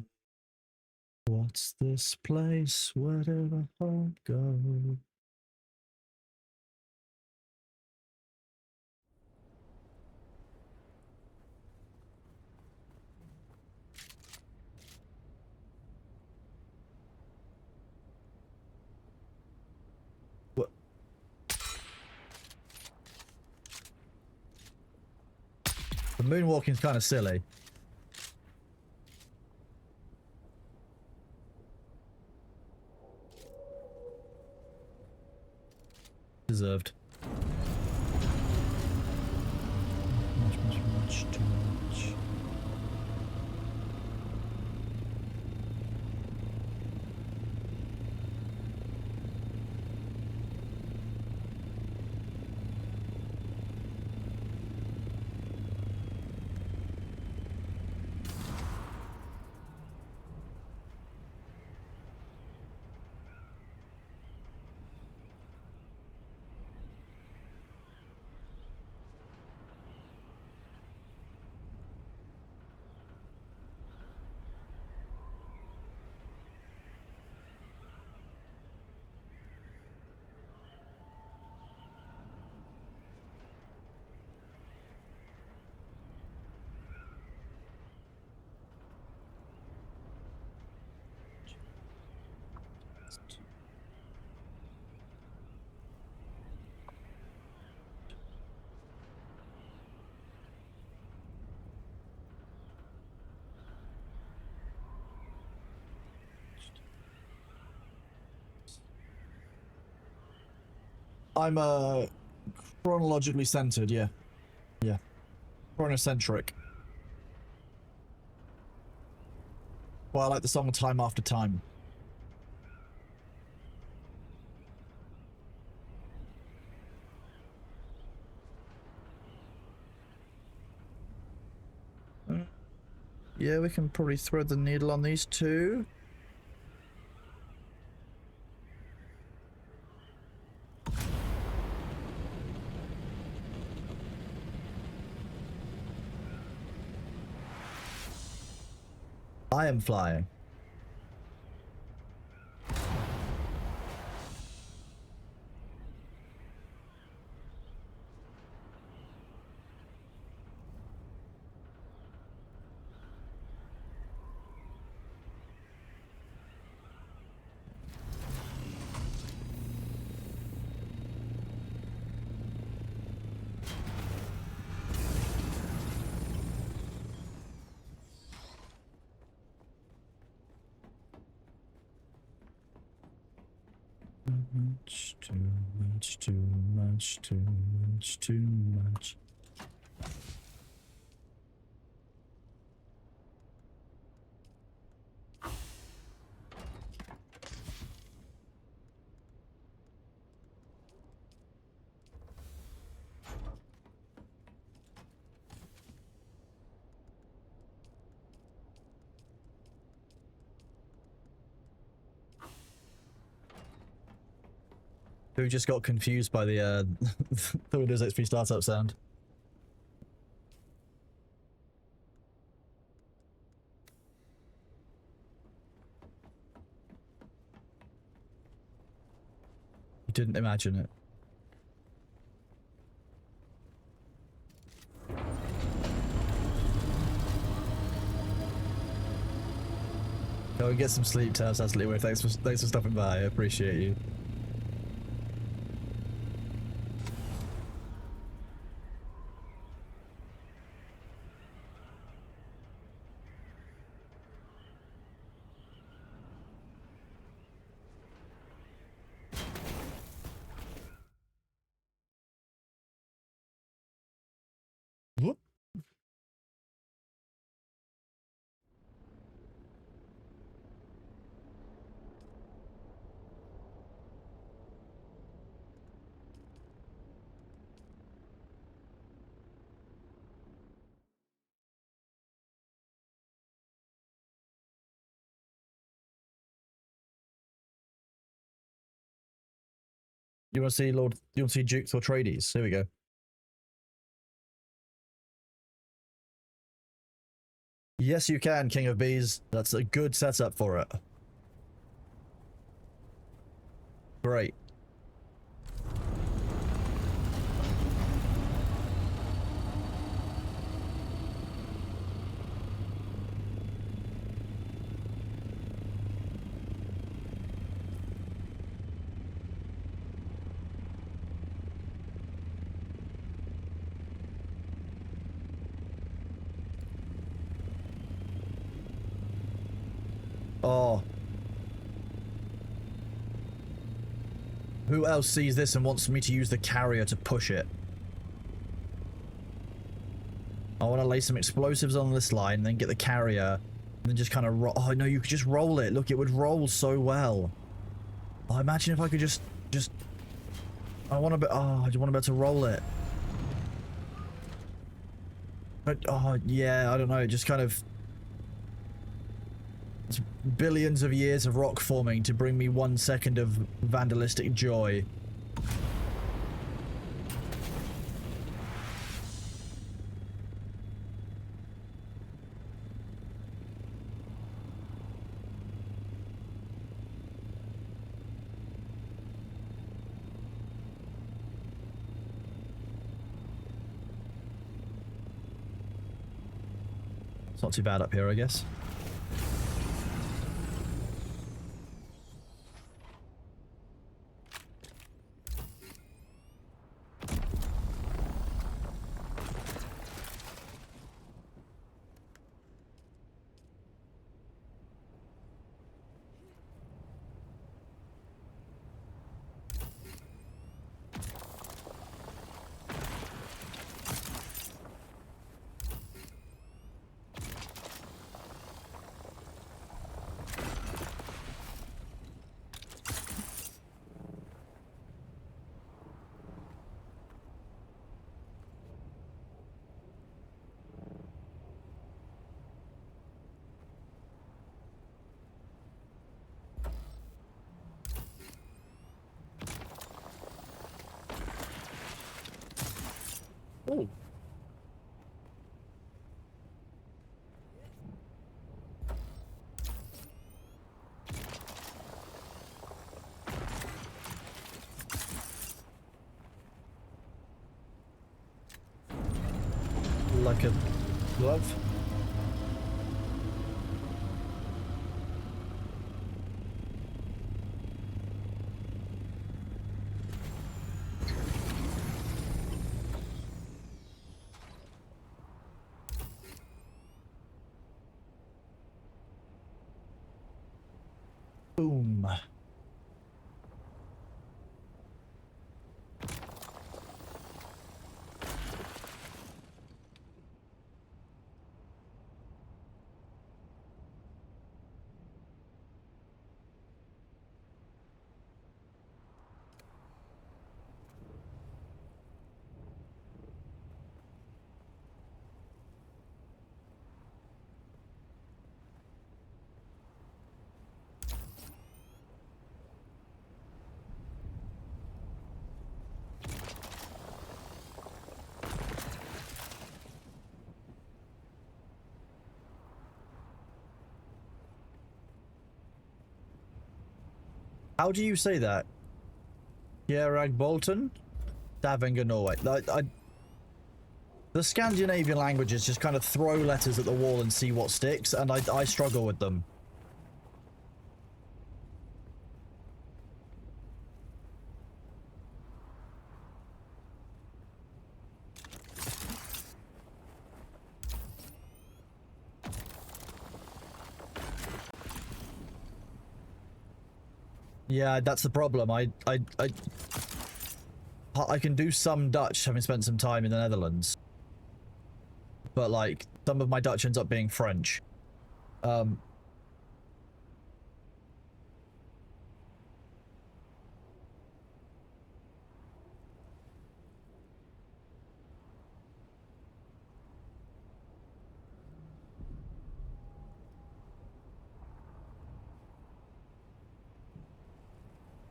What's this place? Where did my heart go? What? The moonwalking's kind of silly. Deserved. Much too much. I'm chronologically centered, yeah. Yeah. Chronocentric. Well, I like the song Time After Time. Yeah, we can probably thread the needle on these two. I am flying. Much, too much, too much, too much, too much. Who just got confused by the the Windows XP startup sound? You didn't imagine it. Go and get some sleep, Taz. That's Leeway. Thanks for stopping by. I appreciate you. Whoop. You want to see Lord? You want to see Dukes or Trades? Here we go. Yes, you can, King of Bees. That's a good setup for it. Great. Oh. Who else sees this and wants me to use the carrier to push it? I want to lay some explosives on this line, then get the carrier, and then just kind of roll. Oh, no, you could just roll it. Look, it would roll so well. Oh, imagine if I could just... I want to be... Oh, I just want to be able to roll it. But, oh, yeah, I don't know. Just kind of... It's billions of years of rock forming to bring me 1 second of vandalistic joy. It's not too bad up here, I guess. Oh. Like a glove. Boom. How do you say that? Gerag Bolton? Stavanger, Norway. The Scandinavian languages just kind of throw letters at the wall and see what sticks, and I struggle with them. Yeah, that's the problem. I can do some Dutch, having spent some time in the Netherlands. But, like, some of my Dutch ends up being French.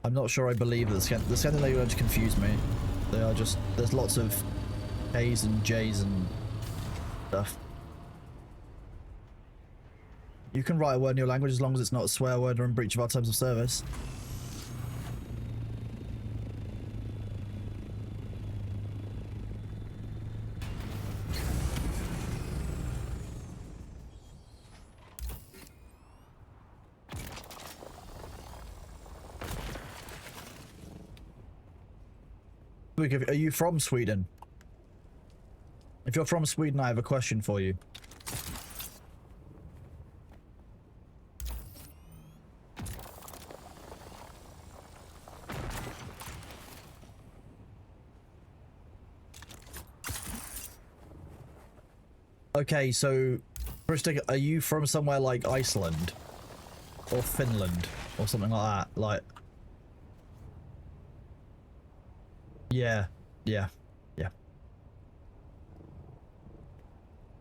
I'm not sure I believe that the Scandinavian language confuse me. They are just, there's lots of K's and J's and stuff. You can write a word in your language as long as it's not a swear word or in breach of our terms of service. Are you from Sweden? If you're from Sweden, I have a question for you. Okay, so are you from somewhere like Iceland or Finland or something like that? Like, yeah.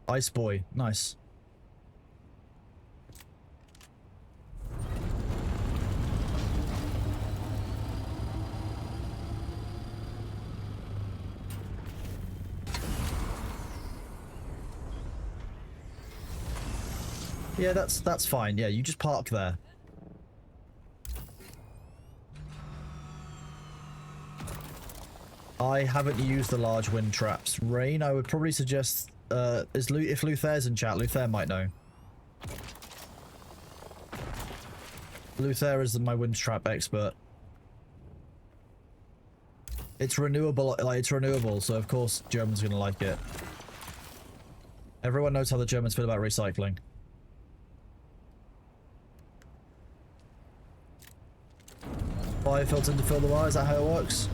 Ice boy, nice. Yeah, that's fine. Yeah, you just park there. I haven't used the large wind traps. Rain, I would probably suggest, if Luther's in chat, Luther might know. Luther is my wind trap expert. It's renewable, so of course Germans are gonna like it. Everyone knows how the Germans feel about recycling. Fire filter to fill the wire, is that how it works?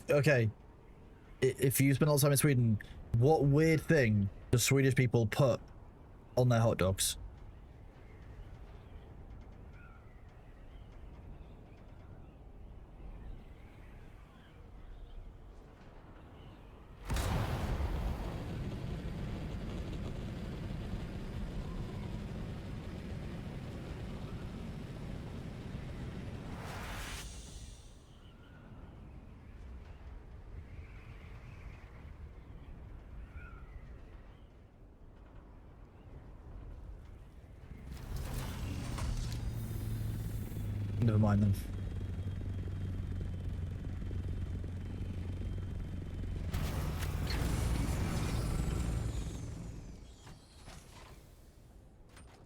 Okay, if you spend a lot of time in Sweden, what weird thing do Swedish people put on their hot dogs? Never mind them.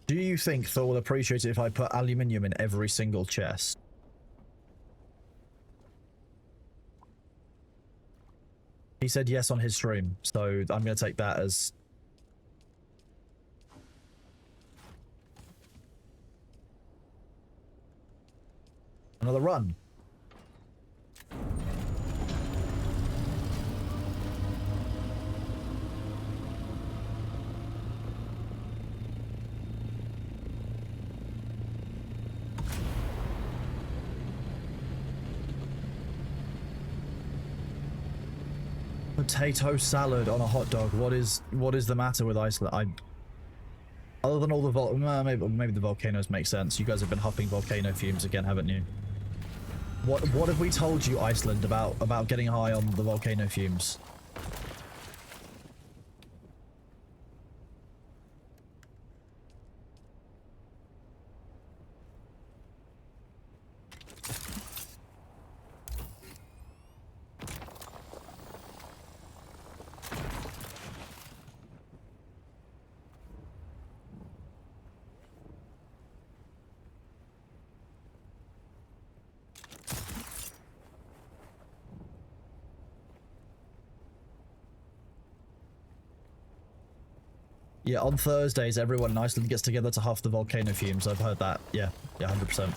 Do you think Thor will appreciate it if I put aluminium in every single chest? He said yes on his stream, so I'm going to take that as... another run. Potato salad on a hot dog. What is the matter with Iceland? Other than all the maybe the volcanoes make sense. You guys have been huffing volcano fumes again, haven't you? What have we told you, Iceland, about getting high on the volcano fumes? Yeah, on Thursdays, everyone in Iceland gets together to huff the volcano fumes. I've heard that. Yeah, 100%.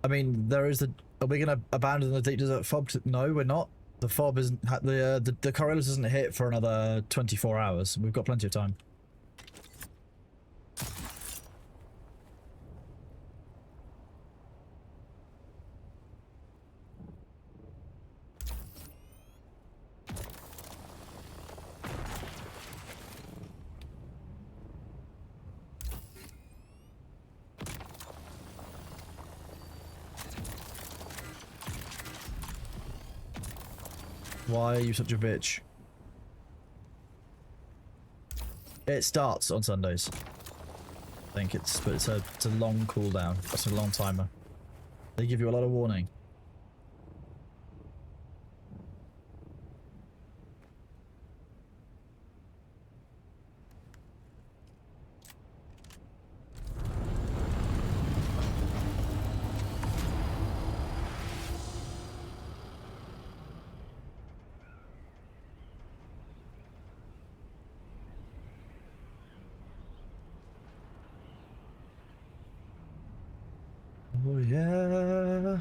I mean, there is the... Are we going to abandon the deep desert fob? No, we're not. The fob isn't... The Coriolis isn't hit for another 24 hours. We've got plenty of time. Why are you such a bitch? It starts on Sundays. I think it's a long cooldown. That's a long timer. They give you a lot of warning. Oh yeah.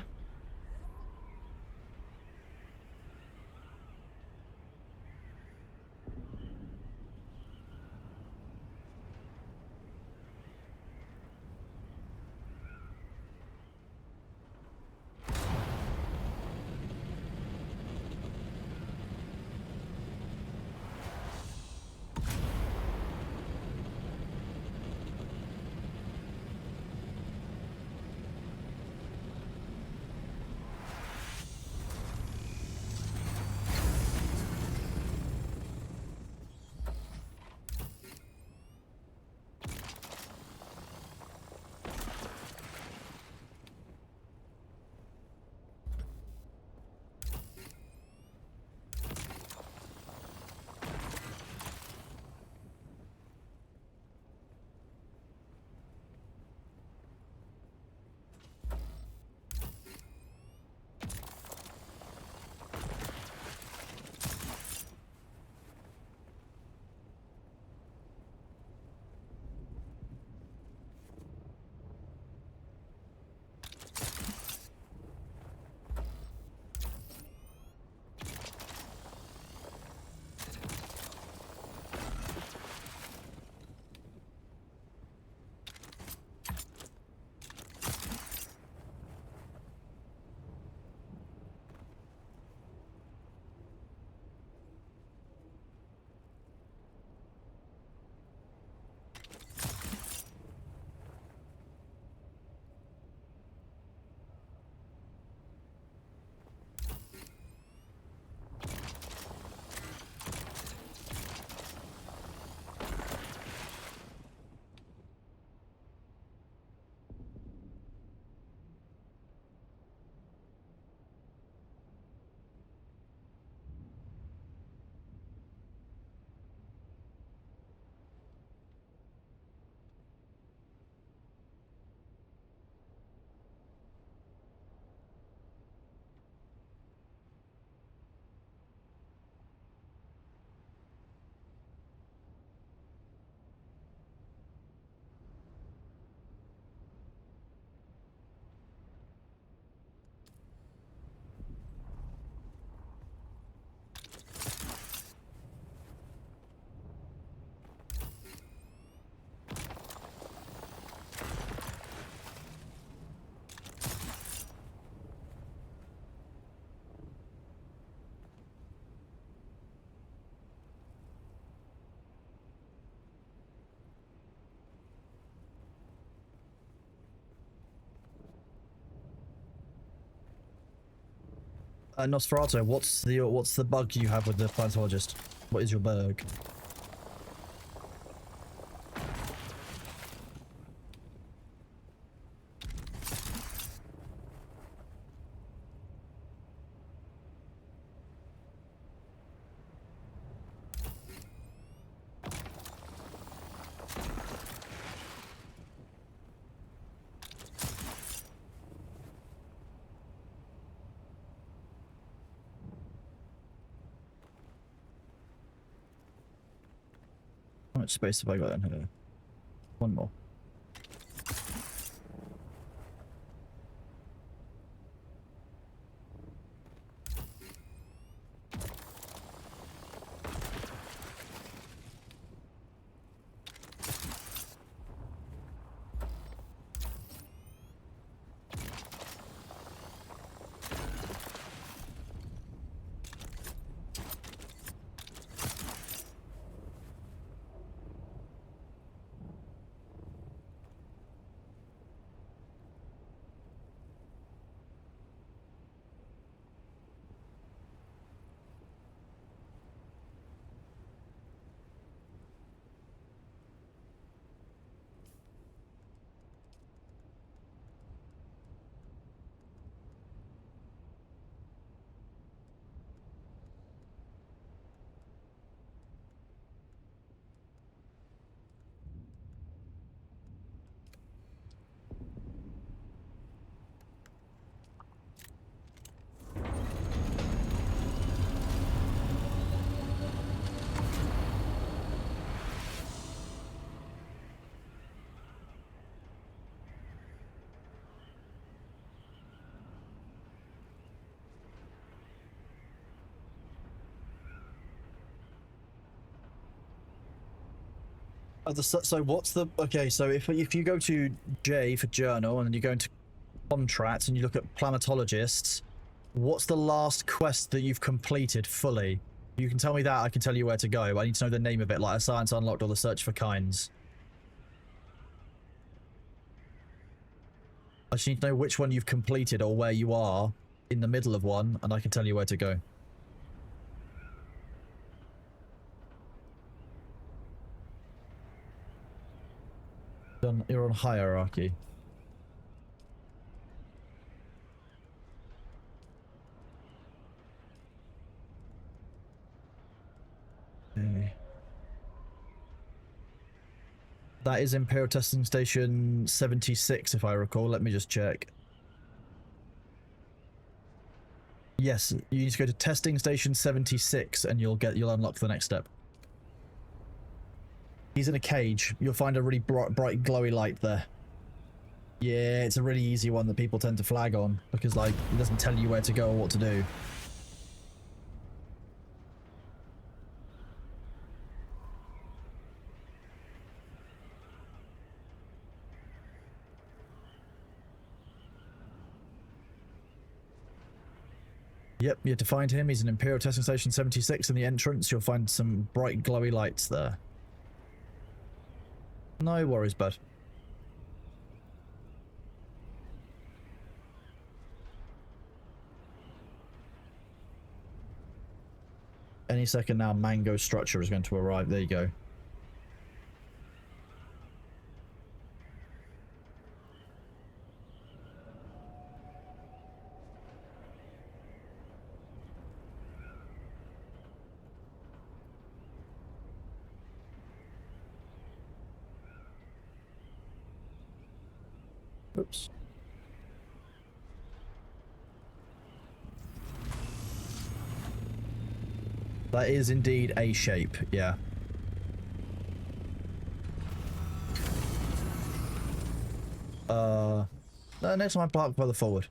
Nosferatu, what's the bug you have with the paleontologist? What is your bug? How much space have I got in here? One more. So what's the okay? So if you go to J for journal and then you go into contracts and you look at planetologists, what's the last quest that you've completed fully? You can tell me that. I can tell you where to go. I need to know the name of it, like a science unlocked or the search for kinds. I just need to know which one you've completed or where you are in the middle of one, and I can tell you where to go. You're on hierarchy. Okay. That is Imperial Testing Station 76, if I recall. Let me just check. Yes, you need to go to Testing Station 76 and you'll unlock the next step. He's in a cage. You'll find a really bright glowy light there. Yeah, it's a really easy one that people tend to flag on because, like, it doesn't tell you where to go or what to do. Yep, you have to find him. He's in Imperial Testing Station 76 in the entrance. You'll find some bright glowy lights there. No worries, bud. Any second now, Mango Structure is going to arrive. There you go. Oops. That is indeed a shape, yeah. No, next time I park further forward.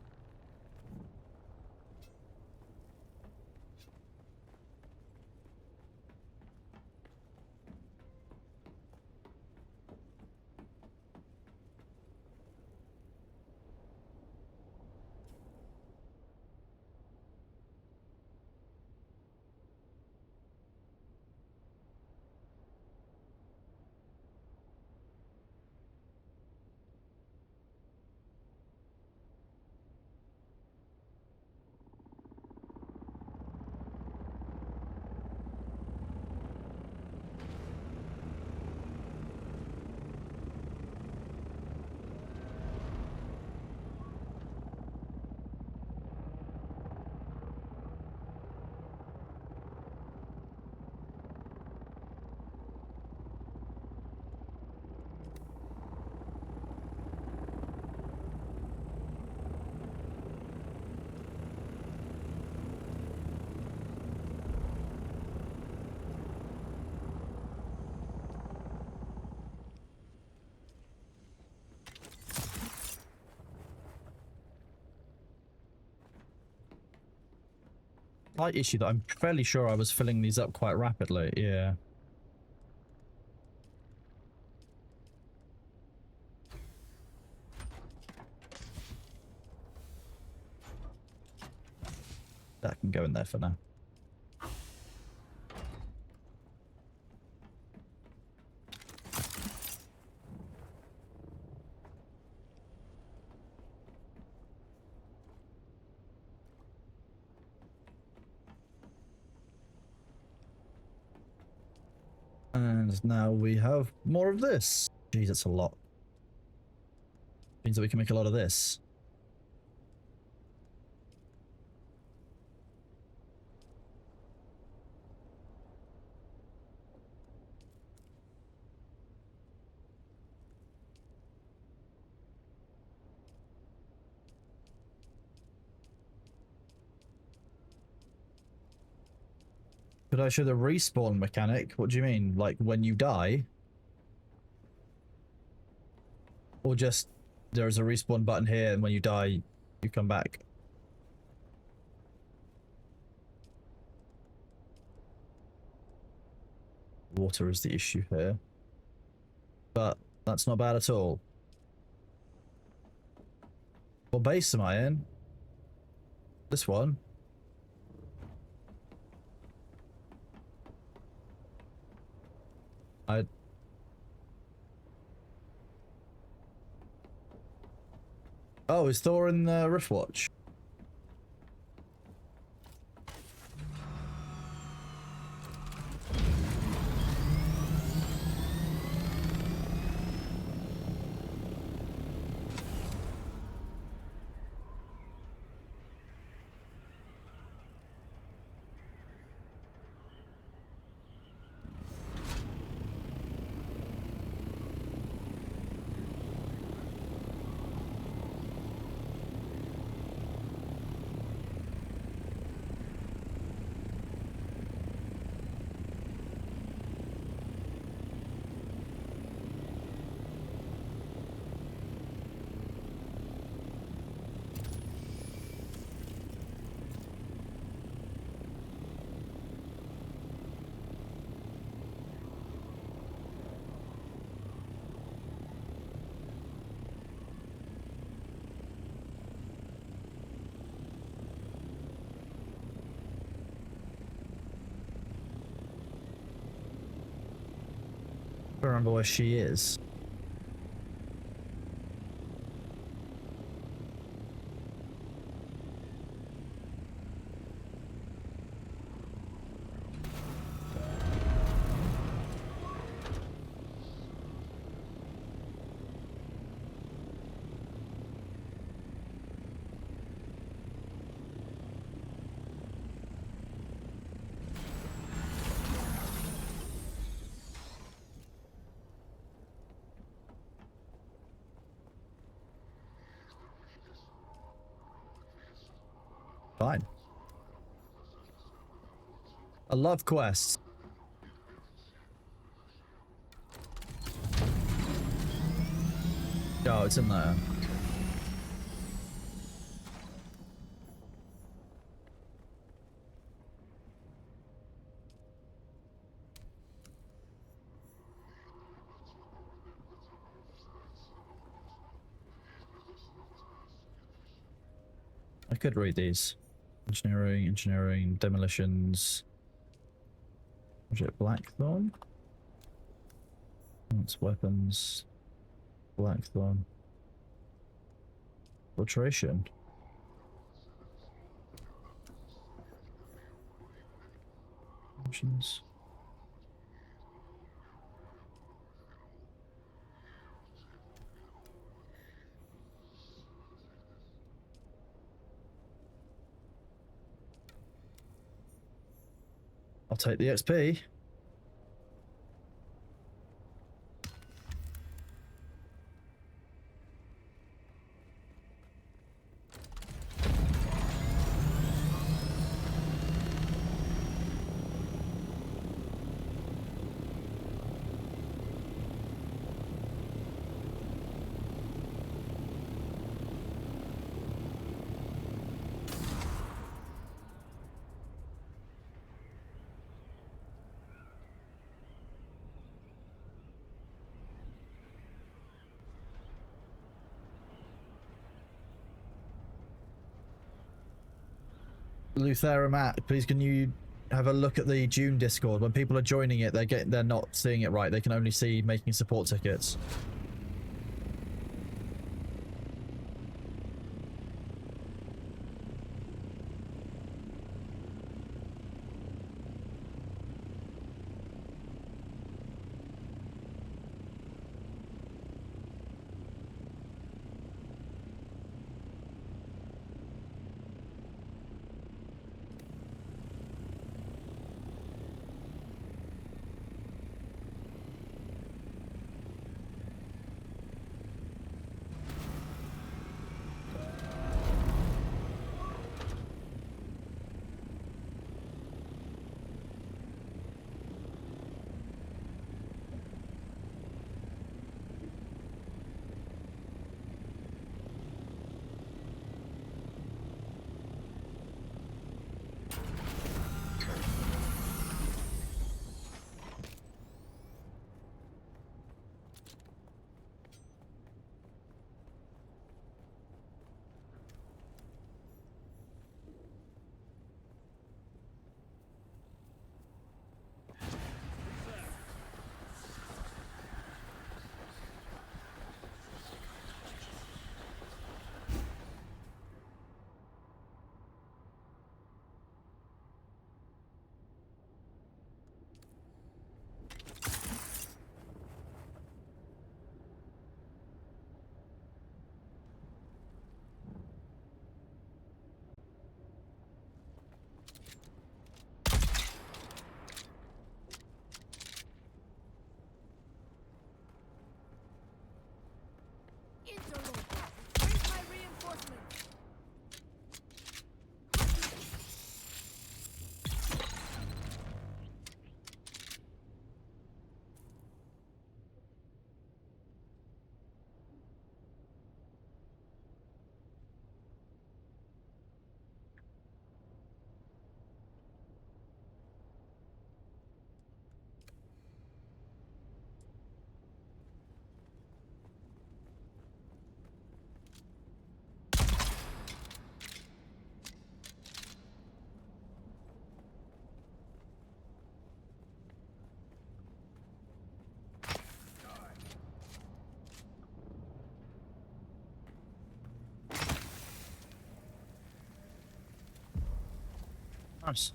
slight issue that I'm fairly sure I was filling these up quite rapidly. Yeah. That can go in there for now. And now we have more of this. Jeez, that's a lot. Means that we can make a lot of this. Could I show the respawn mechanic? What do you mean? Like when you die? Or just there's a respawn button here and when you die, you come back? Water is the issue here. But that's not bad at all. What base am I in? This one. Oh, is Thor in Riftwatch? I don't remember where she is. Fine. I love quests. Oh, it's in there. I could read these. Engineering, demolitions. Project Blackthorn. That's weapons. Blackthorn. Filtration. Options. I'll take the XP. Luthera Matt, please can you have a look at the June Discord? When people are joining it, they're not seeing it right. They can only see making support tickets. Interloper, where's my reinforcement? Nice.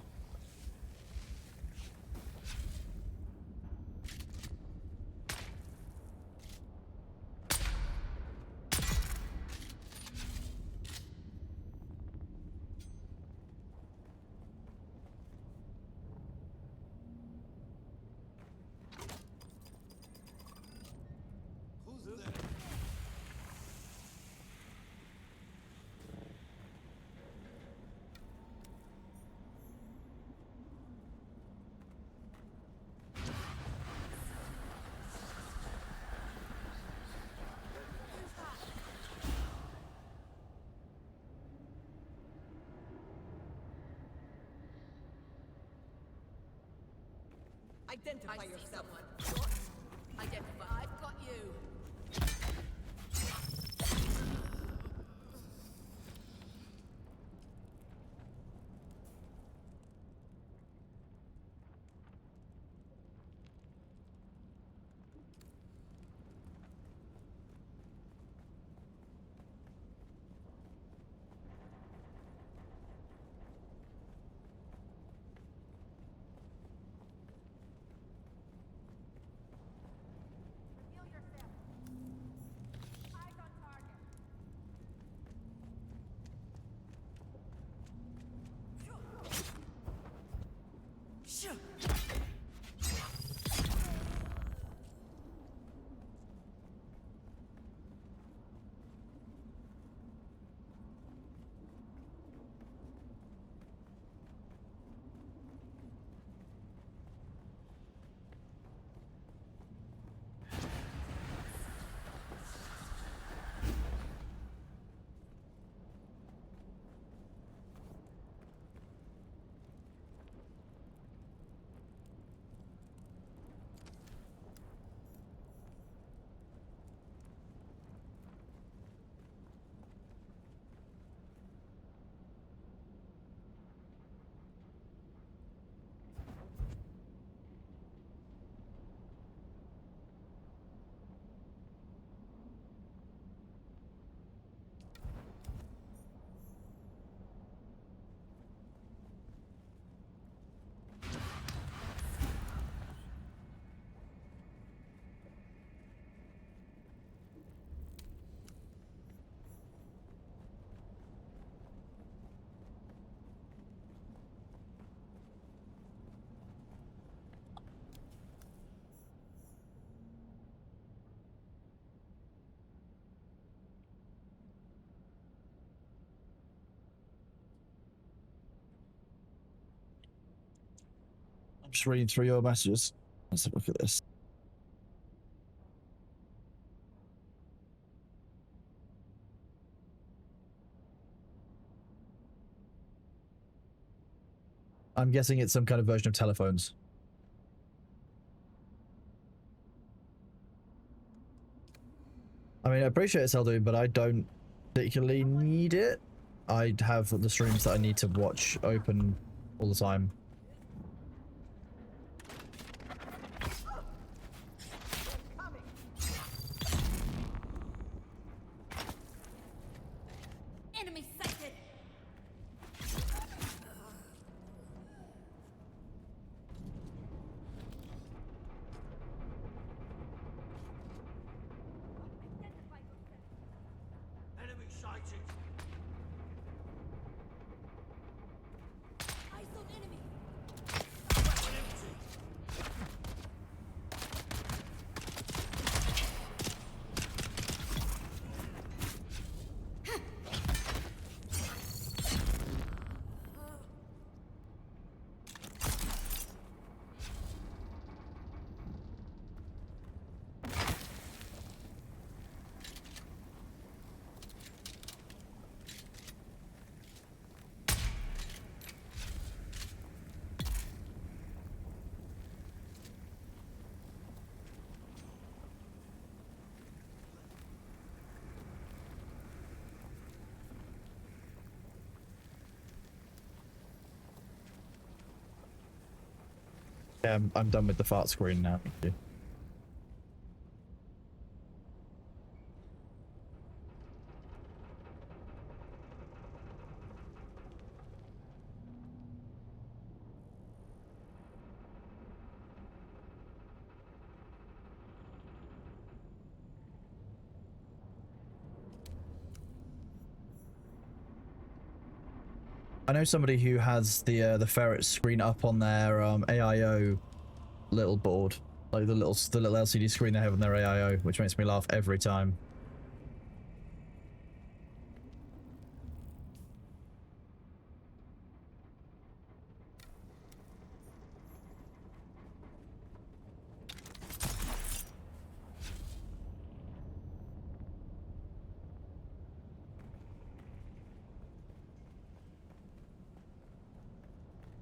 Who's there? Identify yourself. What? Identify. I've got you. Reveal yourself. Just reading through your messages. Let's have a look at this. I'm guessing it's some kind of version of telephones. I mean, I appreciate it's Eldoon, but I don't particularly need it. I have the streams that I need to watch open all the time. Enemy sighted. Enemy sighted. Eyes on enemy. Weapon empty. Yeah, I'm done with the fart screen now. Thank you. I know somebody who has the ferret screen up on their AIO little board, like the little LCD screen they have on their AIO, which makes me laugh every time.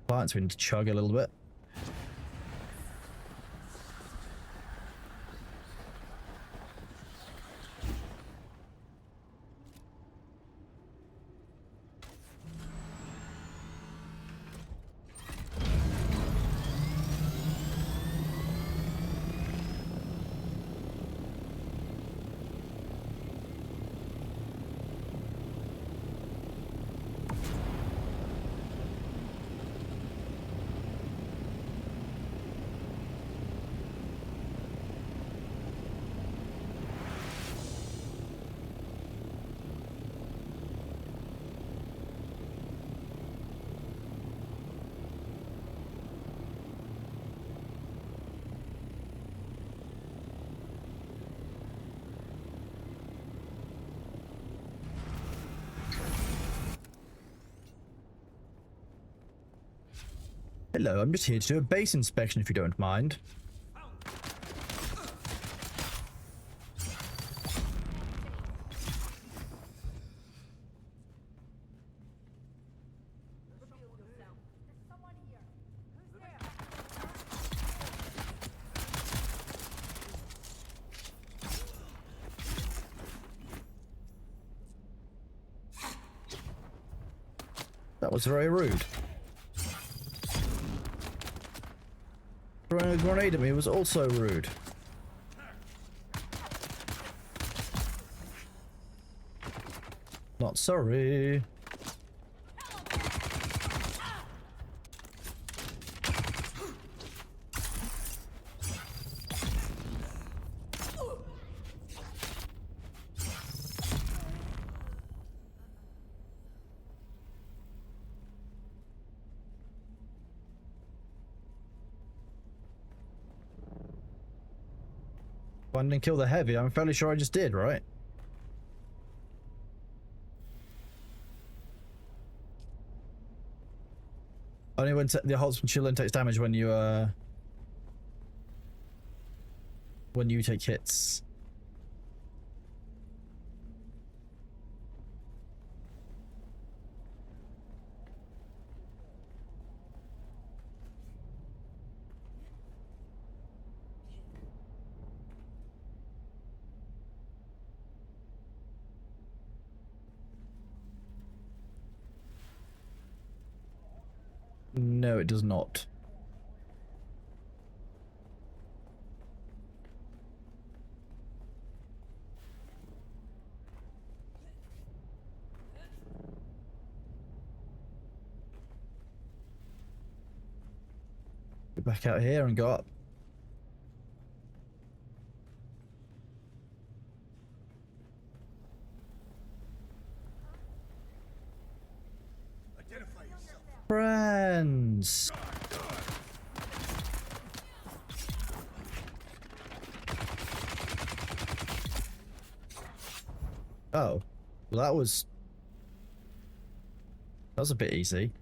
Clients, we need to chug a little bit. Hello, I'm just here to do a base inspection if you don't mind. That was very rude. Throwing a grenade at me was also rude. Not sorry. I didn't kill the heavy. I'm fairly sure I just did, right? Only when the Holtzman Chillin takes damage when you take hits. No, it does not. Get back out here and go up. Identify yourself. Friends. Oh, well that was a bit easy.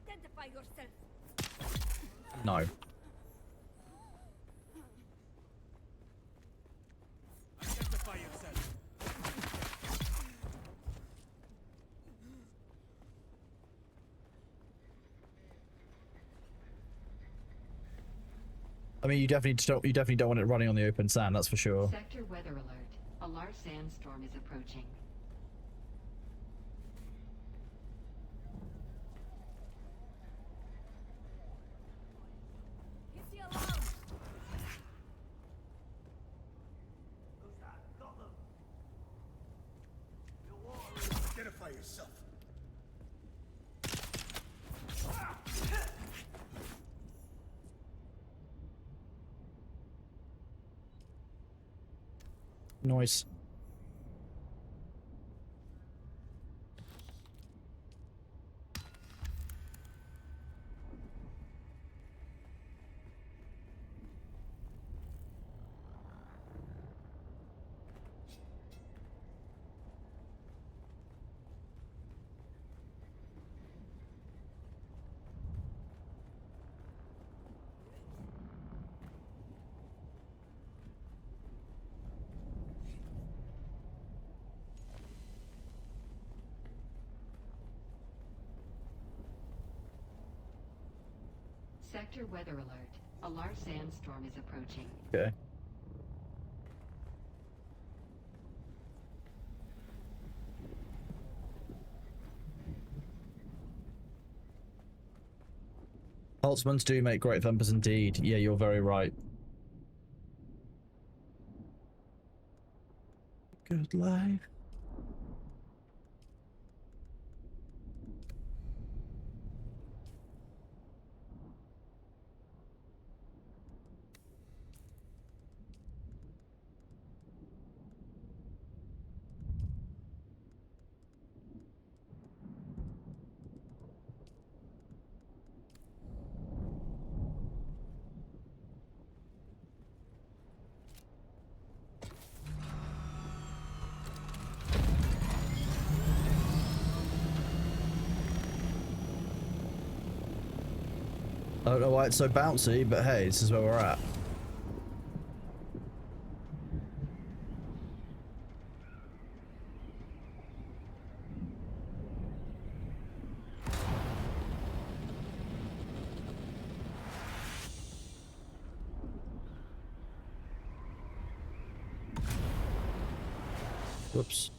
Identify yourself. No. Identify yourself. I mean, you definitely don't want it running on the open sand, that's for sure. Sector weather alert. A large sandstorm is approaching. Hit the alarm. Who's that? Got them. The water. Identify yourself. Nice. Sector weather alert. A large sandstorm is approaching. Okay. Holtzmans do make great thumpers indeed. Yeah, you're very right. Good life. I don't know why it's so bouncy, but hey, this is where we're at. Whoops.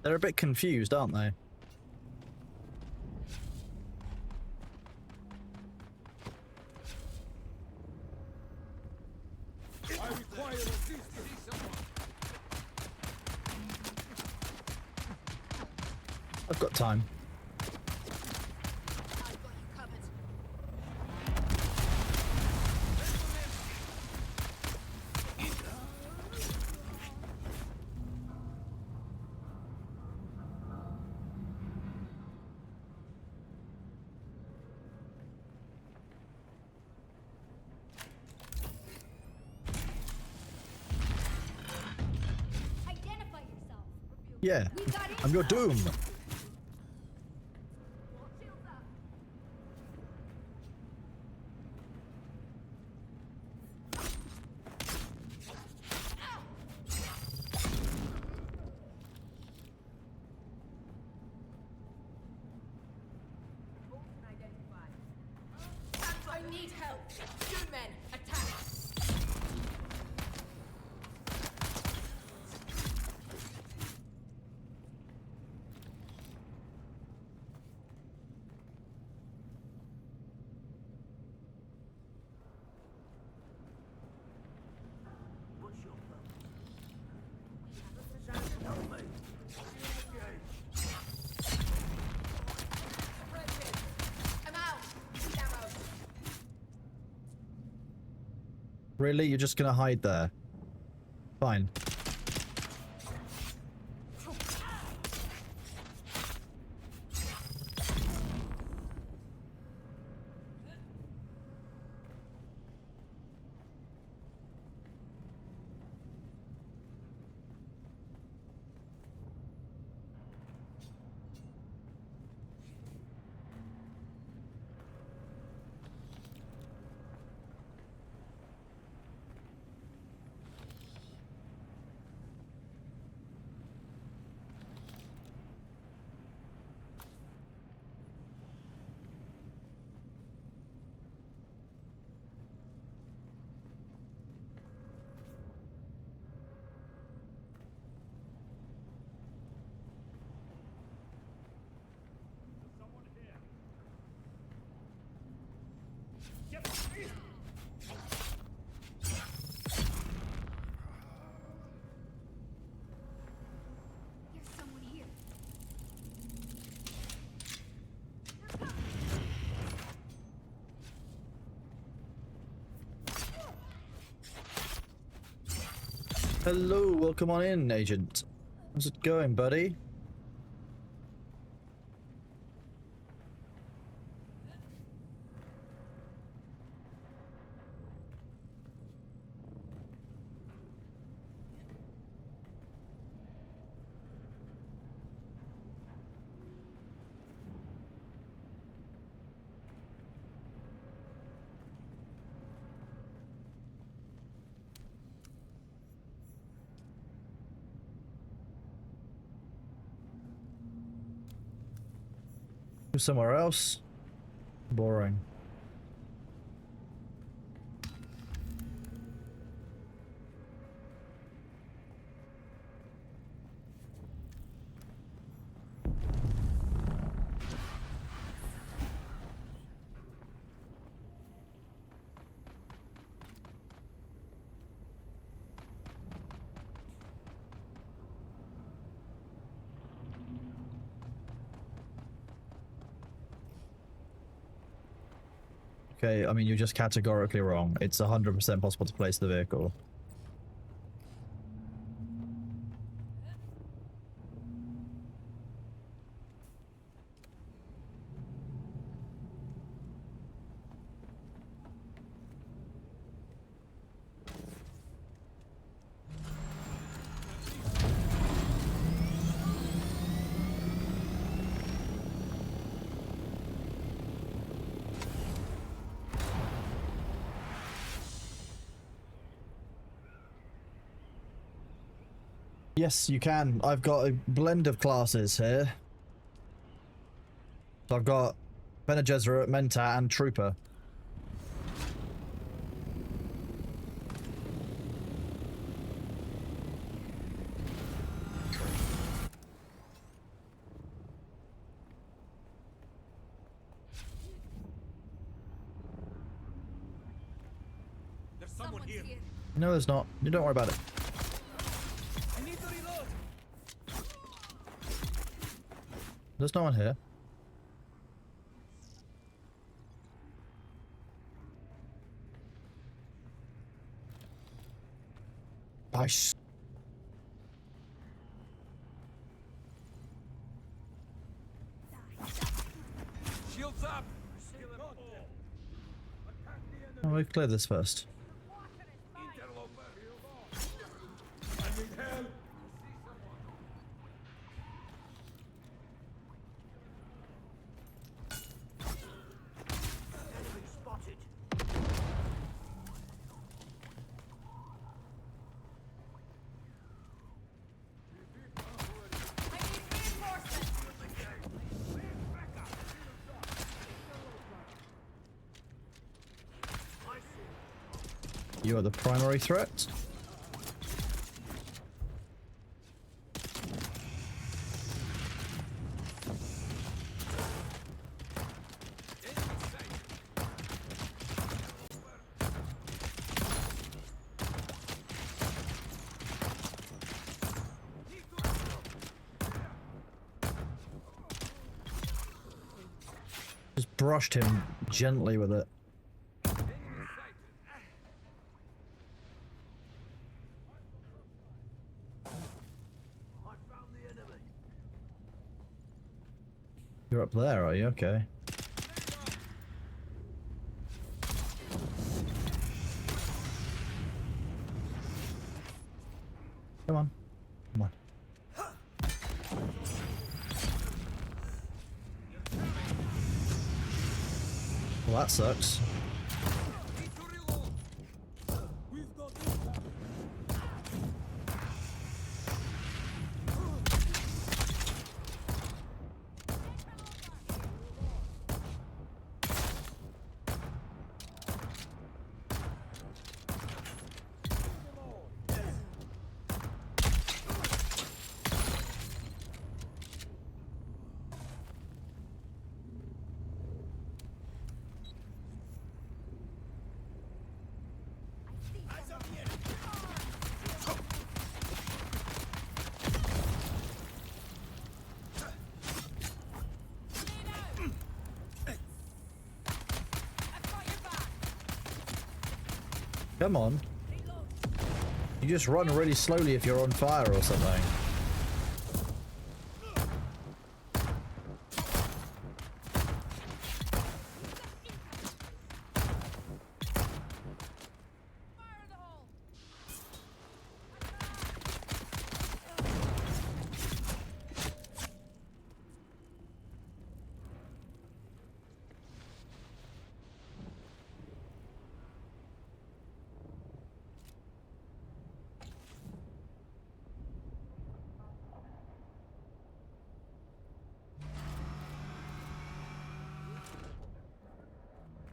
They're a bit confused, aren't they? I require assistance. I've got time. Identify yourself. Yeah, I'm your doom. I need help. You men, attack. I'm out. Arrows. Really? You're just gonna hide there? Fine. Hello, welcome on in, Agent. How's it going, buddy? Somewhere else. Boring. Okay, I mean, you're just categorically wrong. It's 100% possible to place the vehicle. Yes, you can. I've got a blend of classes here. So I've got Bene Gesserit, Mentat, and Trooper. There's someone here. No, there's not. You don't worry about it. I need to reload. There's no one here. Nice. Shields up. Oh, we clear this first. Interloper. I need help. Enemy spotted. You are the primary threat. Just brushed him gently with it. You're up there, are you? Okay. Come on. Come on. Well, that sucks. Come on. You just run really slowly if you're on fire or something.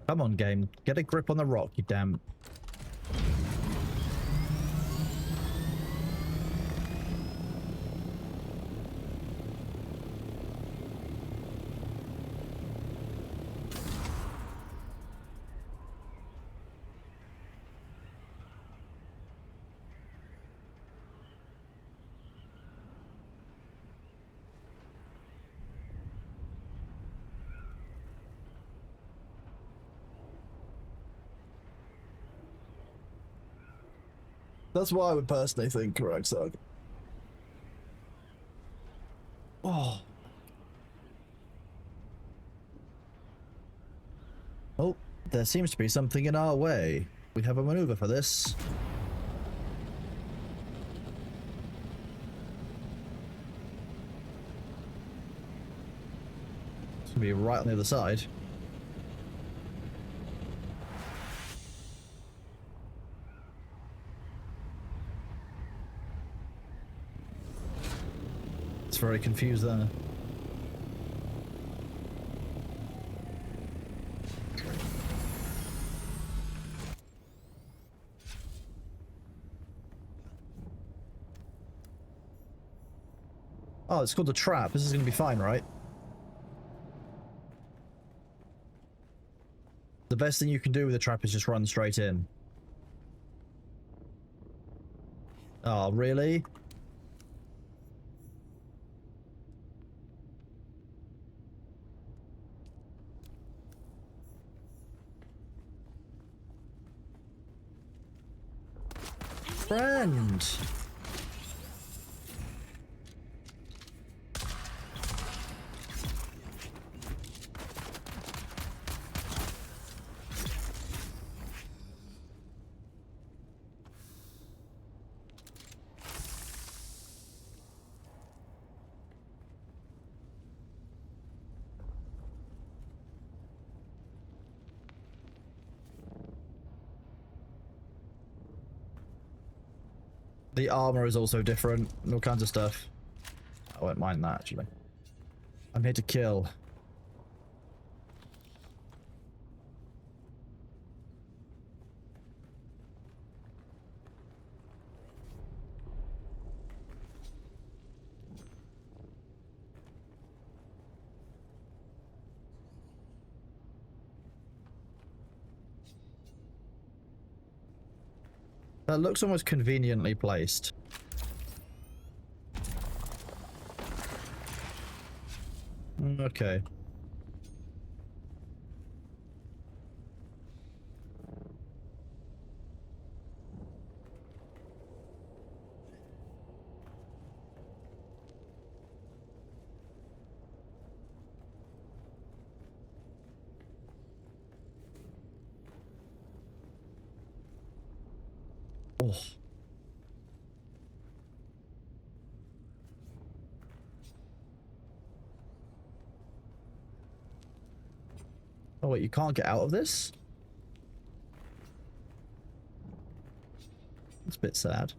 Come on, game. Get a grip on the rock, you damn... That's what I would personally think, correct, Sug. Oh. Oh, there seems to be something in our way. We have a maneuver for this. It's gonna be right on the other side. Very confused there. Oh, it's called a trap. This is going to be fine, right? The best thing you can do with a trap is just run straight in. Oh, really? Friend. The armor is also different, and all kinds of stuff. I won't mind that, actually. I'm here to kill. That looks almost conveniently placed. Okay. Oh. Oh wait, you can't get out of this? It's a bit sad.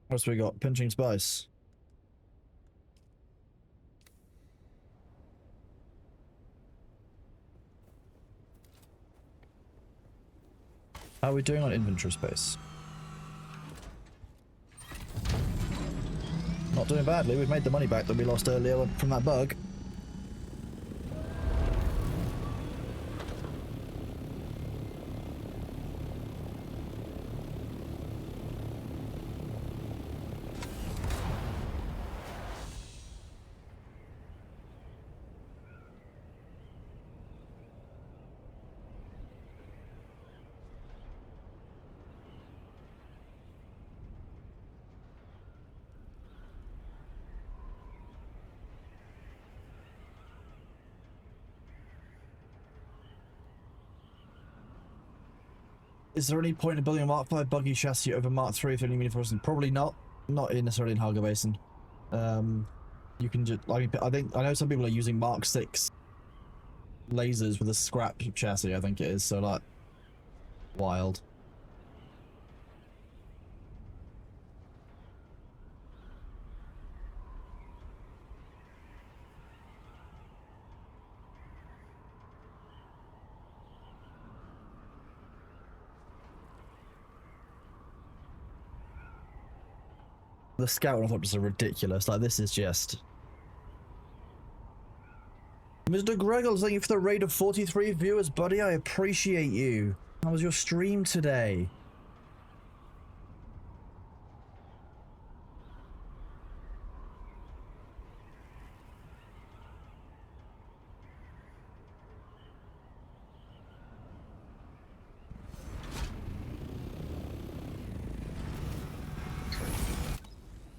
What's we got? Pinching spice. How are we doing on inventory space? Not doing badly. We've made the money back that we lost earlier from that bug. Is there any point in building a Mark 5 buggy chassis over Mark 3 if only meaningful? Probably not. Not necessarily in Harger Basin. You can just, I mean, I know some people are using Mark 6 lasers with a scrap chassis, I think it is, so like, wild. The scout ornithopters are ridiculous. Like, this is just... Mr. Gregor, thank you for the raid of 43 viewers, buddy. I appreciate you. How was your stream today?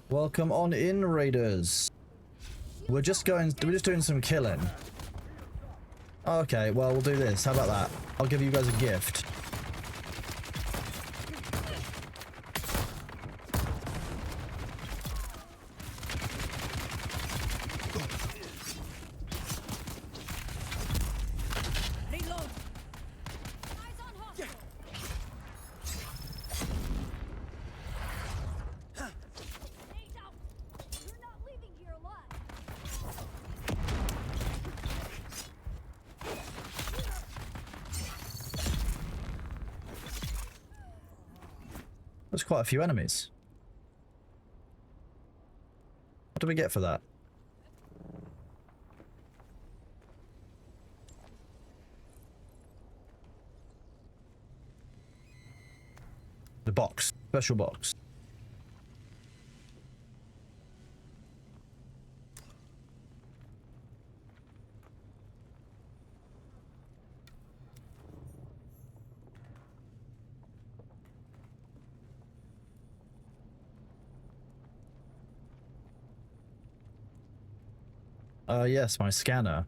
Welcome on in, raiders. We're just doing some killing. Okay, well, we'll do this. How about that? I'll give you guys a gift. There's quite a few enemies. What do we get for that? The box. Special box. Yes, my scanner.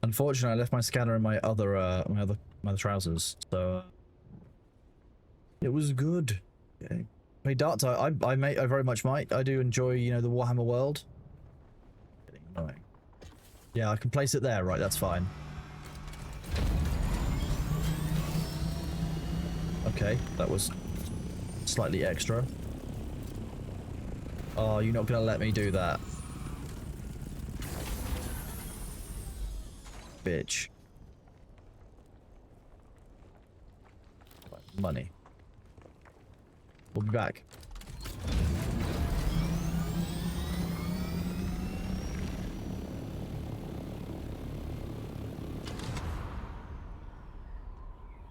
Unfortunately, I left my scanner in my other trousers, so it was good. Okay. Hey, Darts, I very much might. I do enjoy, you know, the Warhammer world. Getting annoying. Yeah, I can place it there, right? That's fine. Okay, that was slightly extra. Oh, you're not gonna let me do that. Bitch. Money. We'll be back.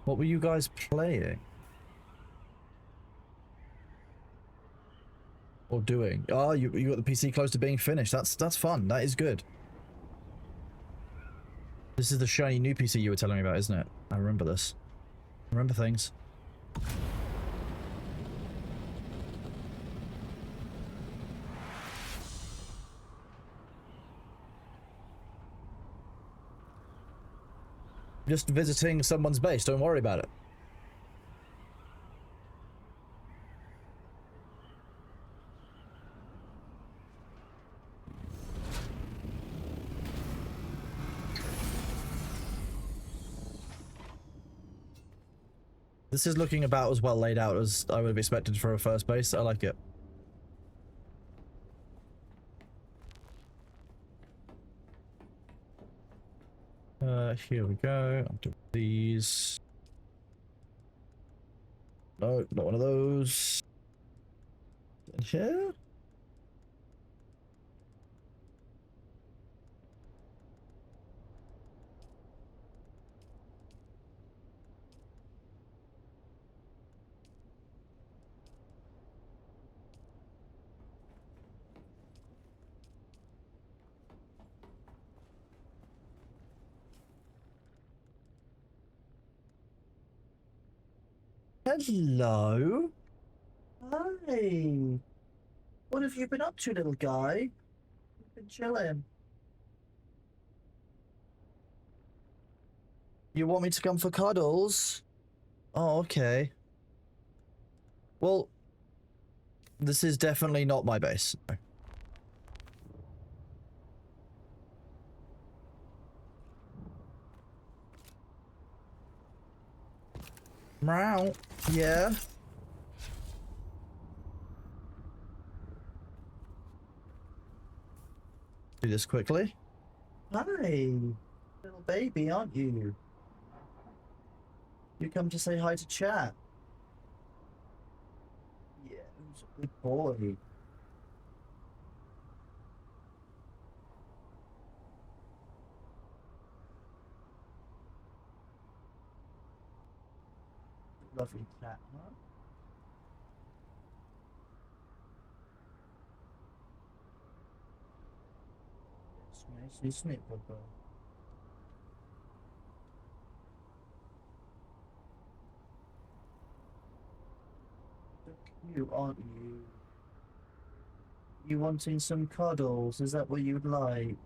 What were you guys playing? Or doing? Oh, you got the PC close to being finished. That's fun. That is good. This is the shiny new PC you were telling me about, isn't it? I remember this. I remember things. Just visiting someone's base. Don't worry about it. This is looking about as well laid out as I would have expected for a first base. I like it. Here we go. I'll do these. No, not one of those. In here? Hello. Hi. What have you been up to, little guy? You've been chilling. You want me to come for cuddles? Oh, okay. Well, this is definitely not my base. Meow. Yeah. Do this quickly. Hi, little baby, aren't you? You come to say hi to chat. Yeah, who's a good boy? Lovely cat, huh? It's nice, isn't it, Bubba? So cute, aren't you? You wanting some cuddles? Is that what you'd like?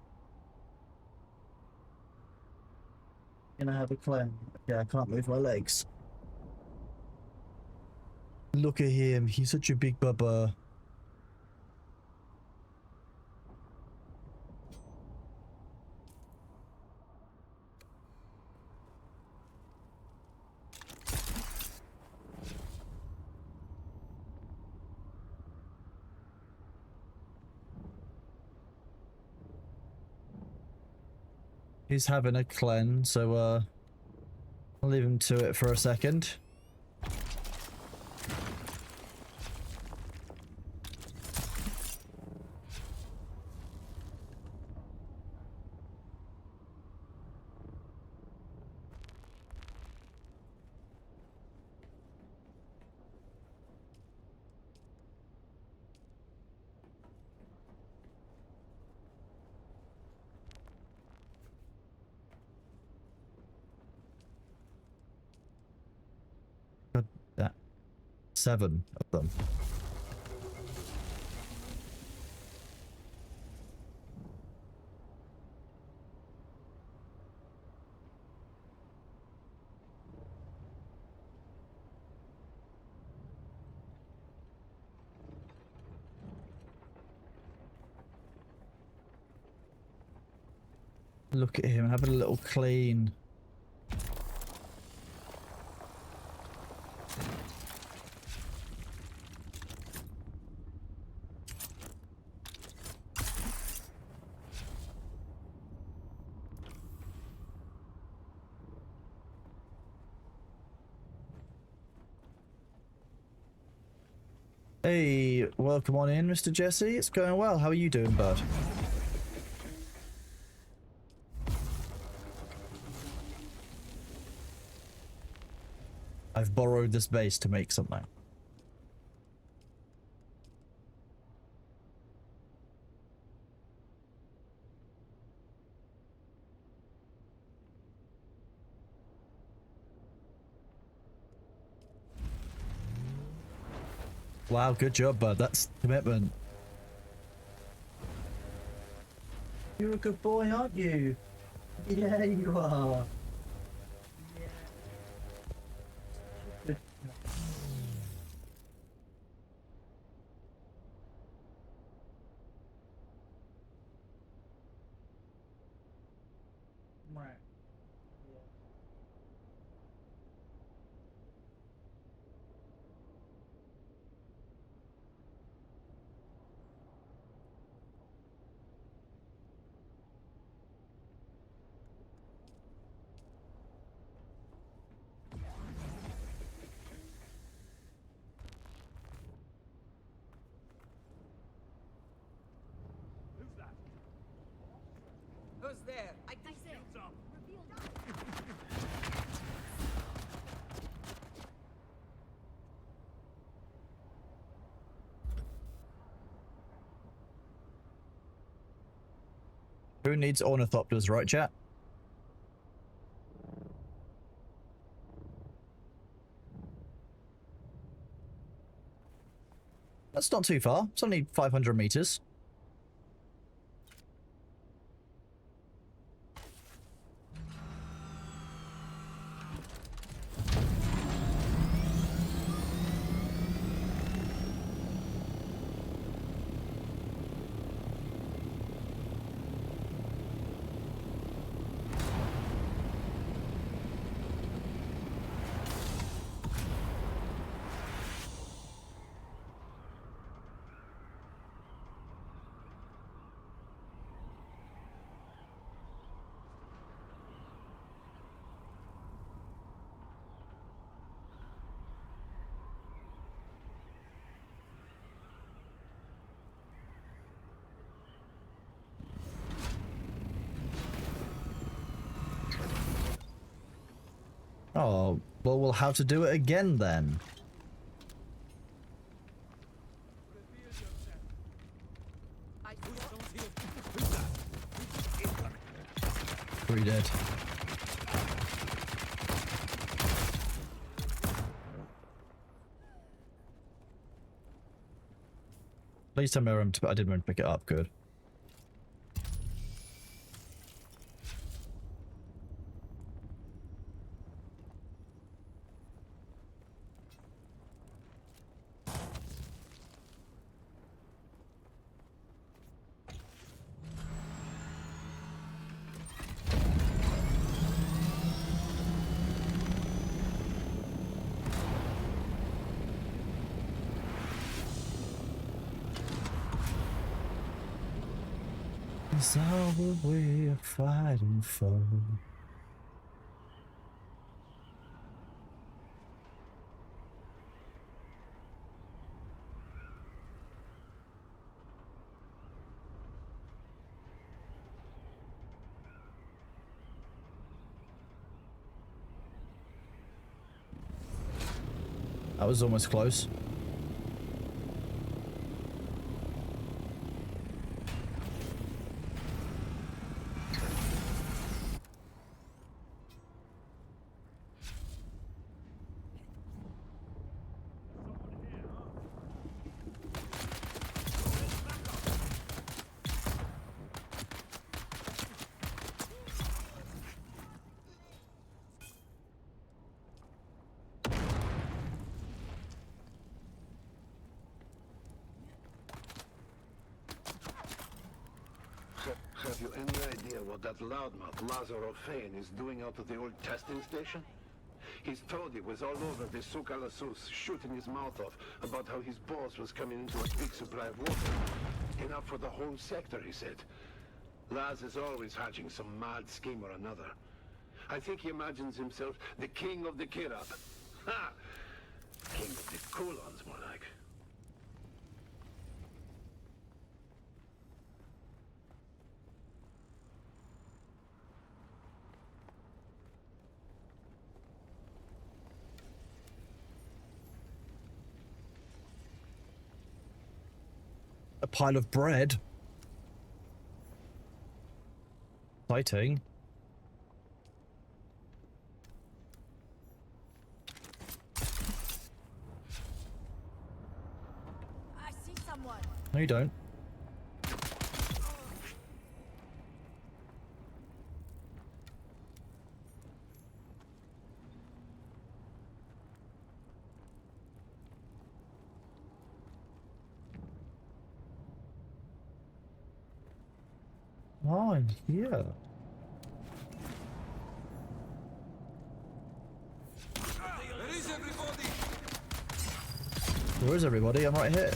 Gonna have a clem. Yeah, I can't move my legs. Look at him, he's such a big bubba. He's having a cleanse, so I'll leave him to it for a second. That 7 of them. Look at him having a little clean. Hey, welcome on in, Mr. Jesse. It's going well. How are you doing, bud? I've borrowed this base to make something. Wow, good job, bud. That's commitment. You're a good boy, aren't you? Yeah, you are. Good. Right. Who's there? I said, reveal Who needs ornithopters, right, chat? That's not too far. It's only 500 meters. Oh, well, we'll have to do it again then. Three dead. Please tell me I didn't want to pick it up. Good. It's our way of fighting for. That was almost close. Have you any idea what that loudmouth Lazaro Fane is doing out of the old testing station? He's told it was all over the Souk al-Asus, shooting his mouth off about how his boss was coming into a big supply of water. Enough for the whole sector, he said. Laz is always hatching some mad scheme or another. I think he imagines himself the king of the Kirab. Ha! King of the Kulons, more like. A pile of bread. Exciting. I see someone. No, you don't. Oh, in here. Where is everybody? Where is everybody? I'm right here.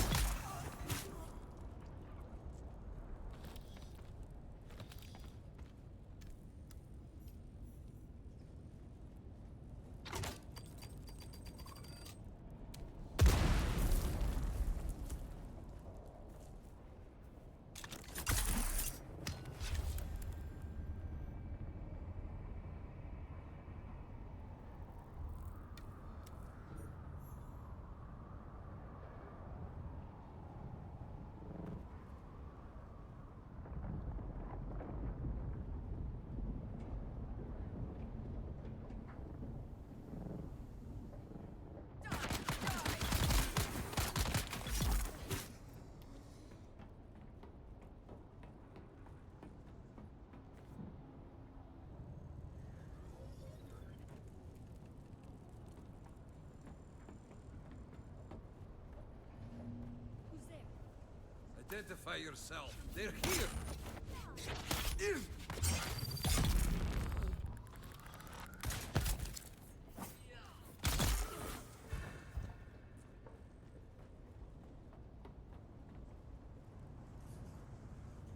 Identify yourself. They're here.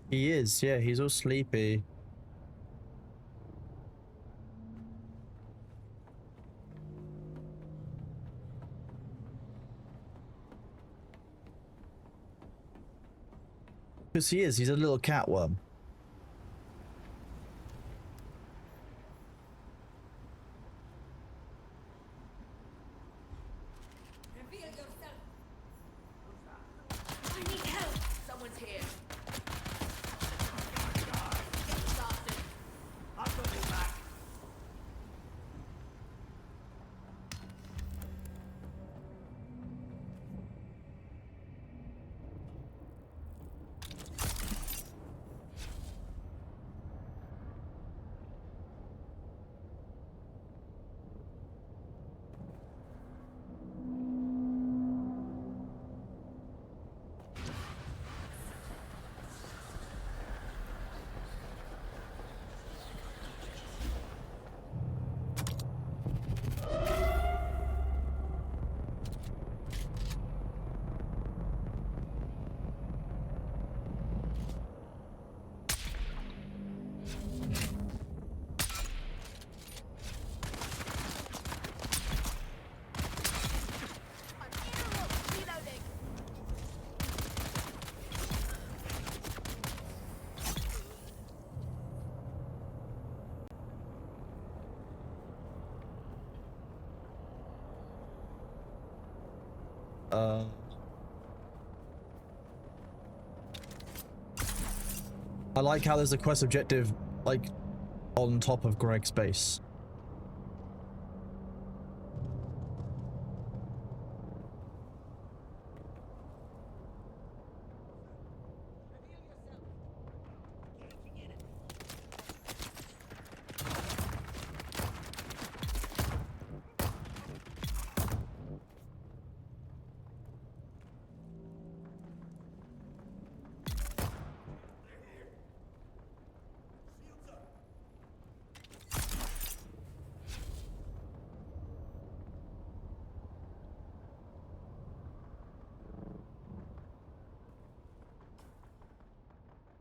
He is, yeah, he's all sleepy. Because he is, he's a little catworm. I like how there's a quest objective, like, on top of Greg's base.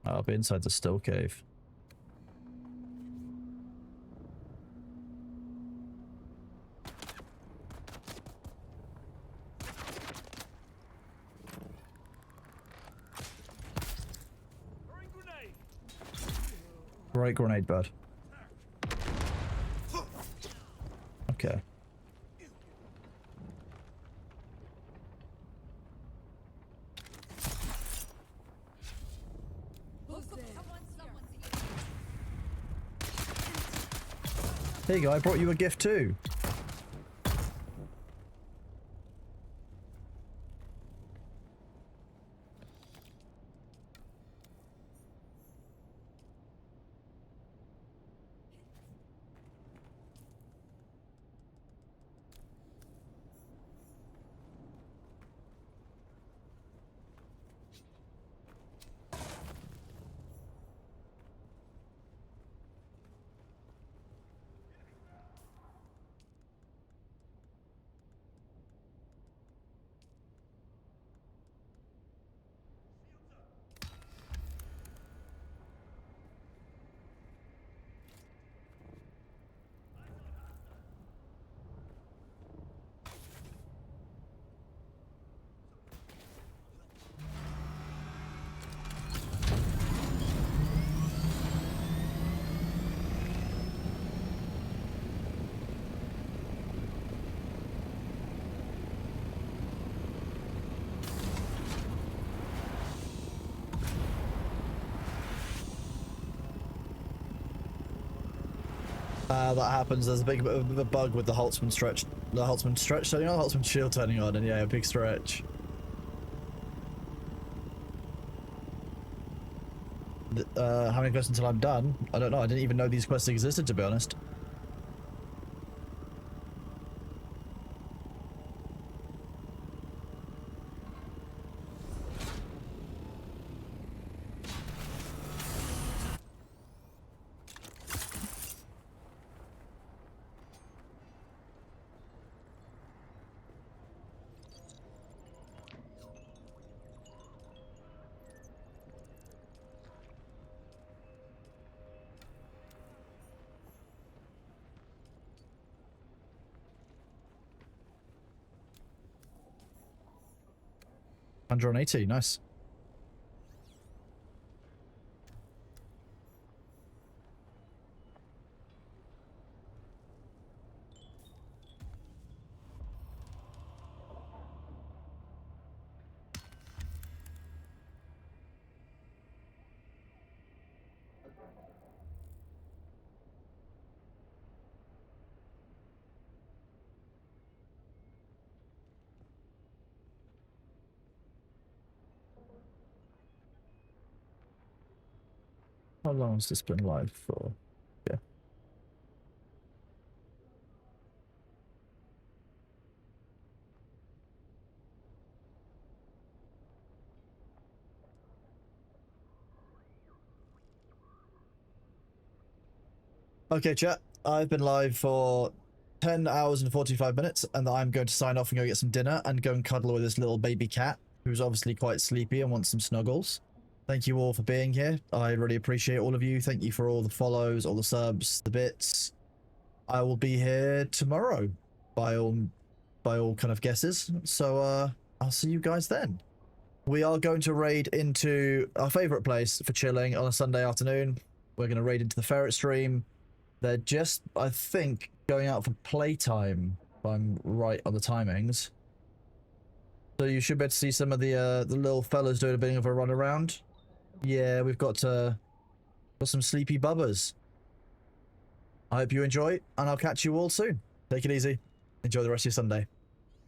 I'll be inside the still cave. Right grenade, bud. Okay. There you go, I brought you a gift too. That happens. There's a big bit of a bug with the Holtzman stretch. The Holtzman stretch turning on, Holtzman shield turning on, and yeah, a big stretch. How many quests until I'm done? I don't know. I didn't even know these quests existed, to be honest. $180, nice. How long has this been live for? Yeah. Okay, chat. I've been live for 10 hours and 45 minutes, and I'm going to sign off and go get some dinner and go and cuddle with this little baby cat, who's obviously quite sleepy and wants some snuggles. Thank you all for being here. I really appreciate all of you. Thank you for all the follows, all the subs, the bits. I will be here tomorrow by all kind of guesses. So I'll see you guys then. We are going to raid into our favorite place for chilling on a Sunday afternoon. We're going to raid into the ferret stream. They're just, I think, going out for playtime, if I'm right on the timings. So you should be able to see some of the little fellas doing a bit of a run around. Yeah, we've got some sleepy bubbers. I hope you enjoy, and I'll catch you all soon. Take it easy. Enjoy the rest of your Sunday.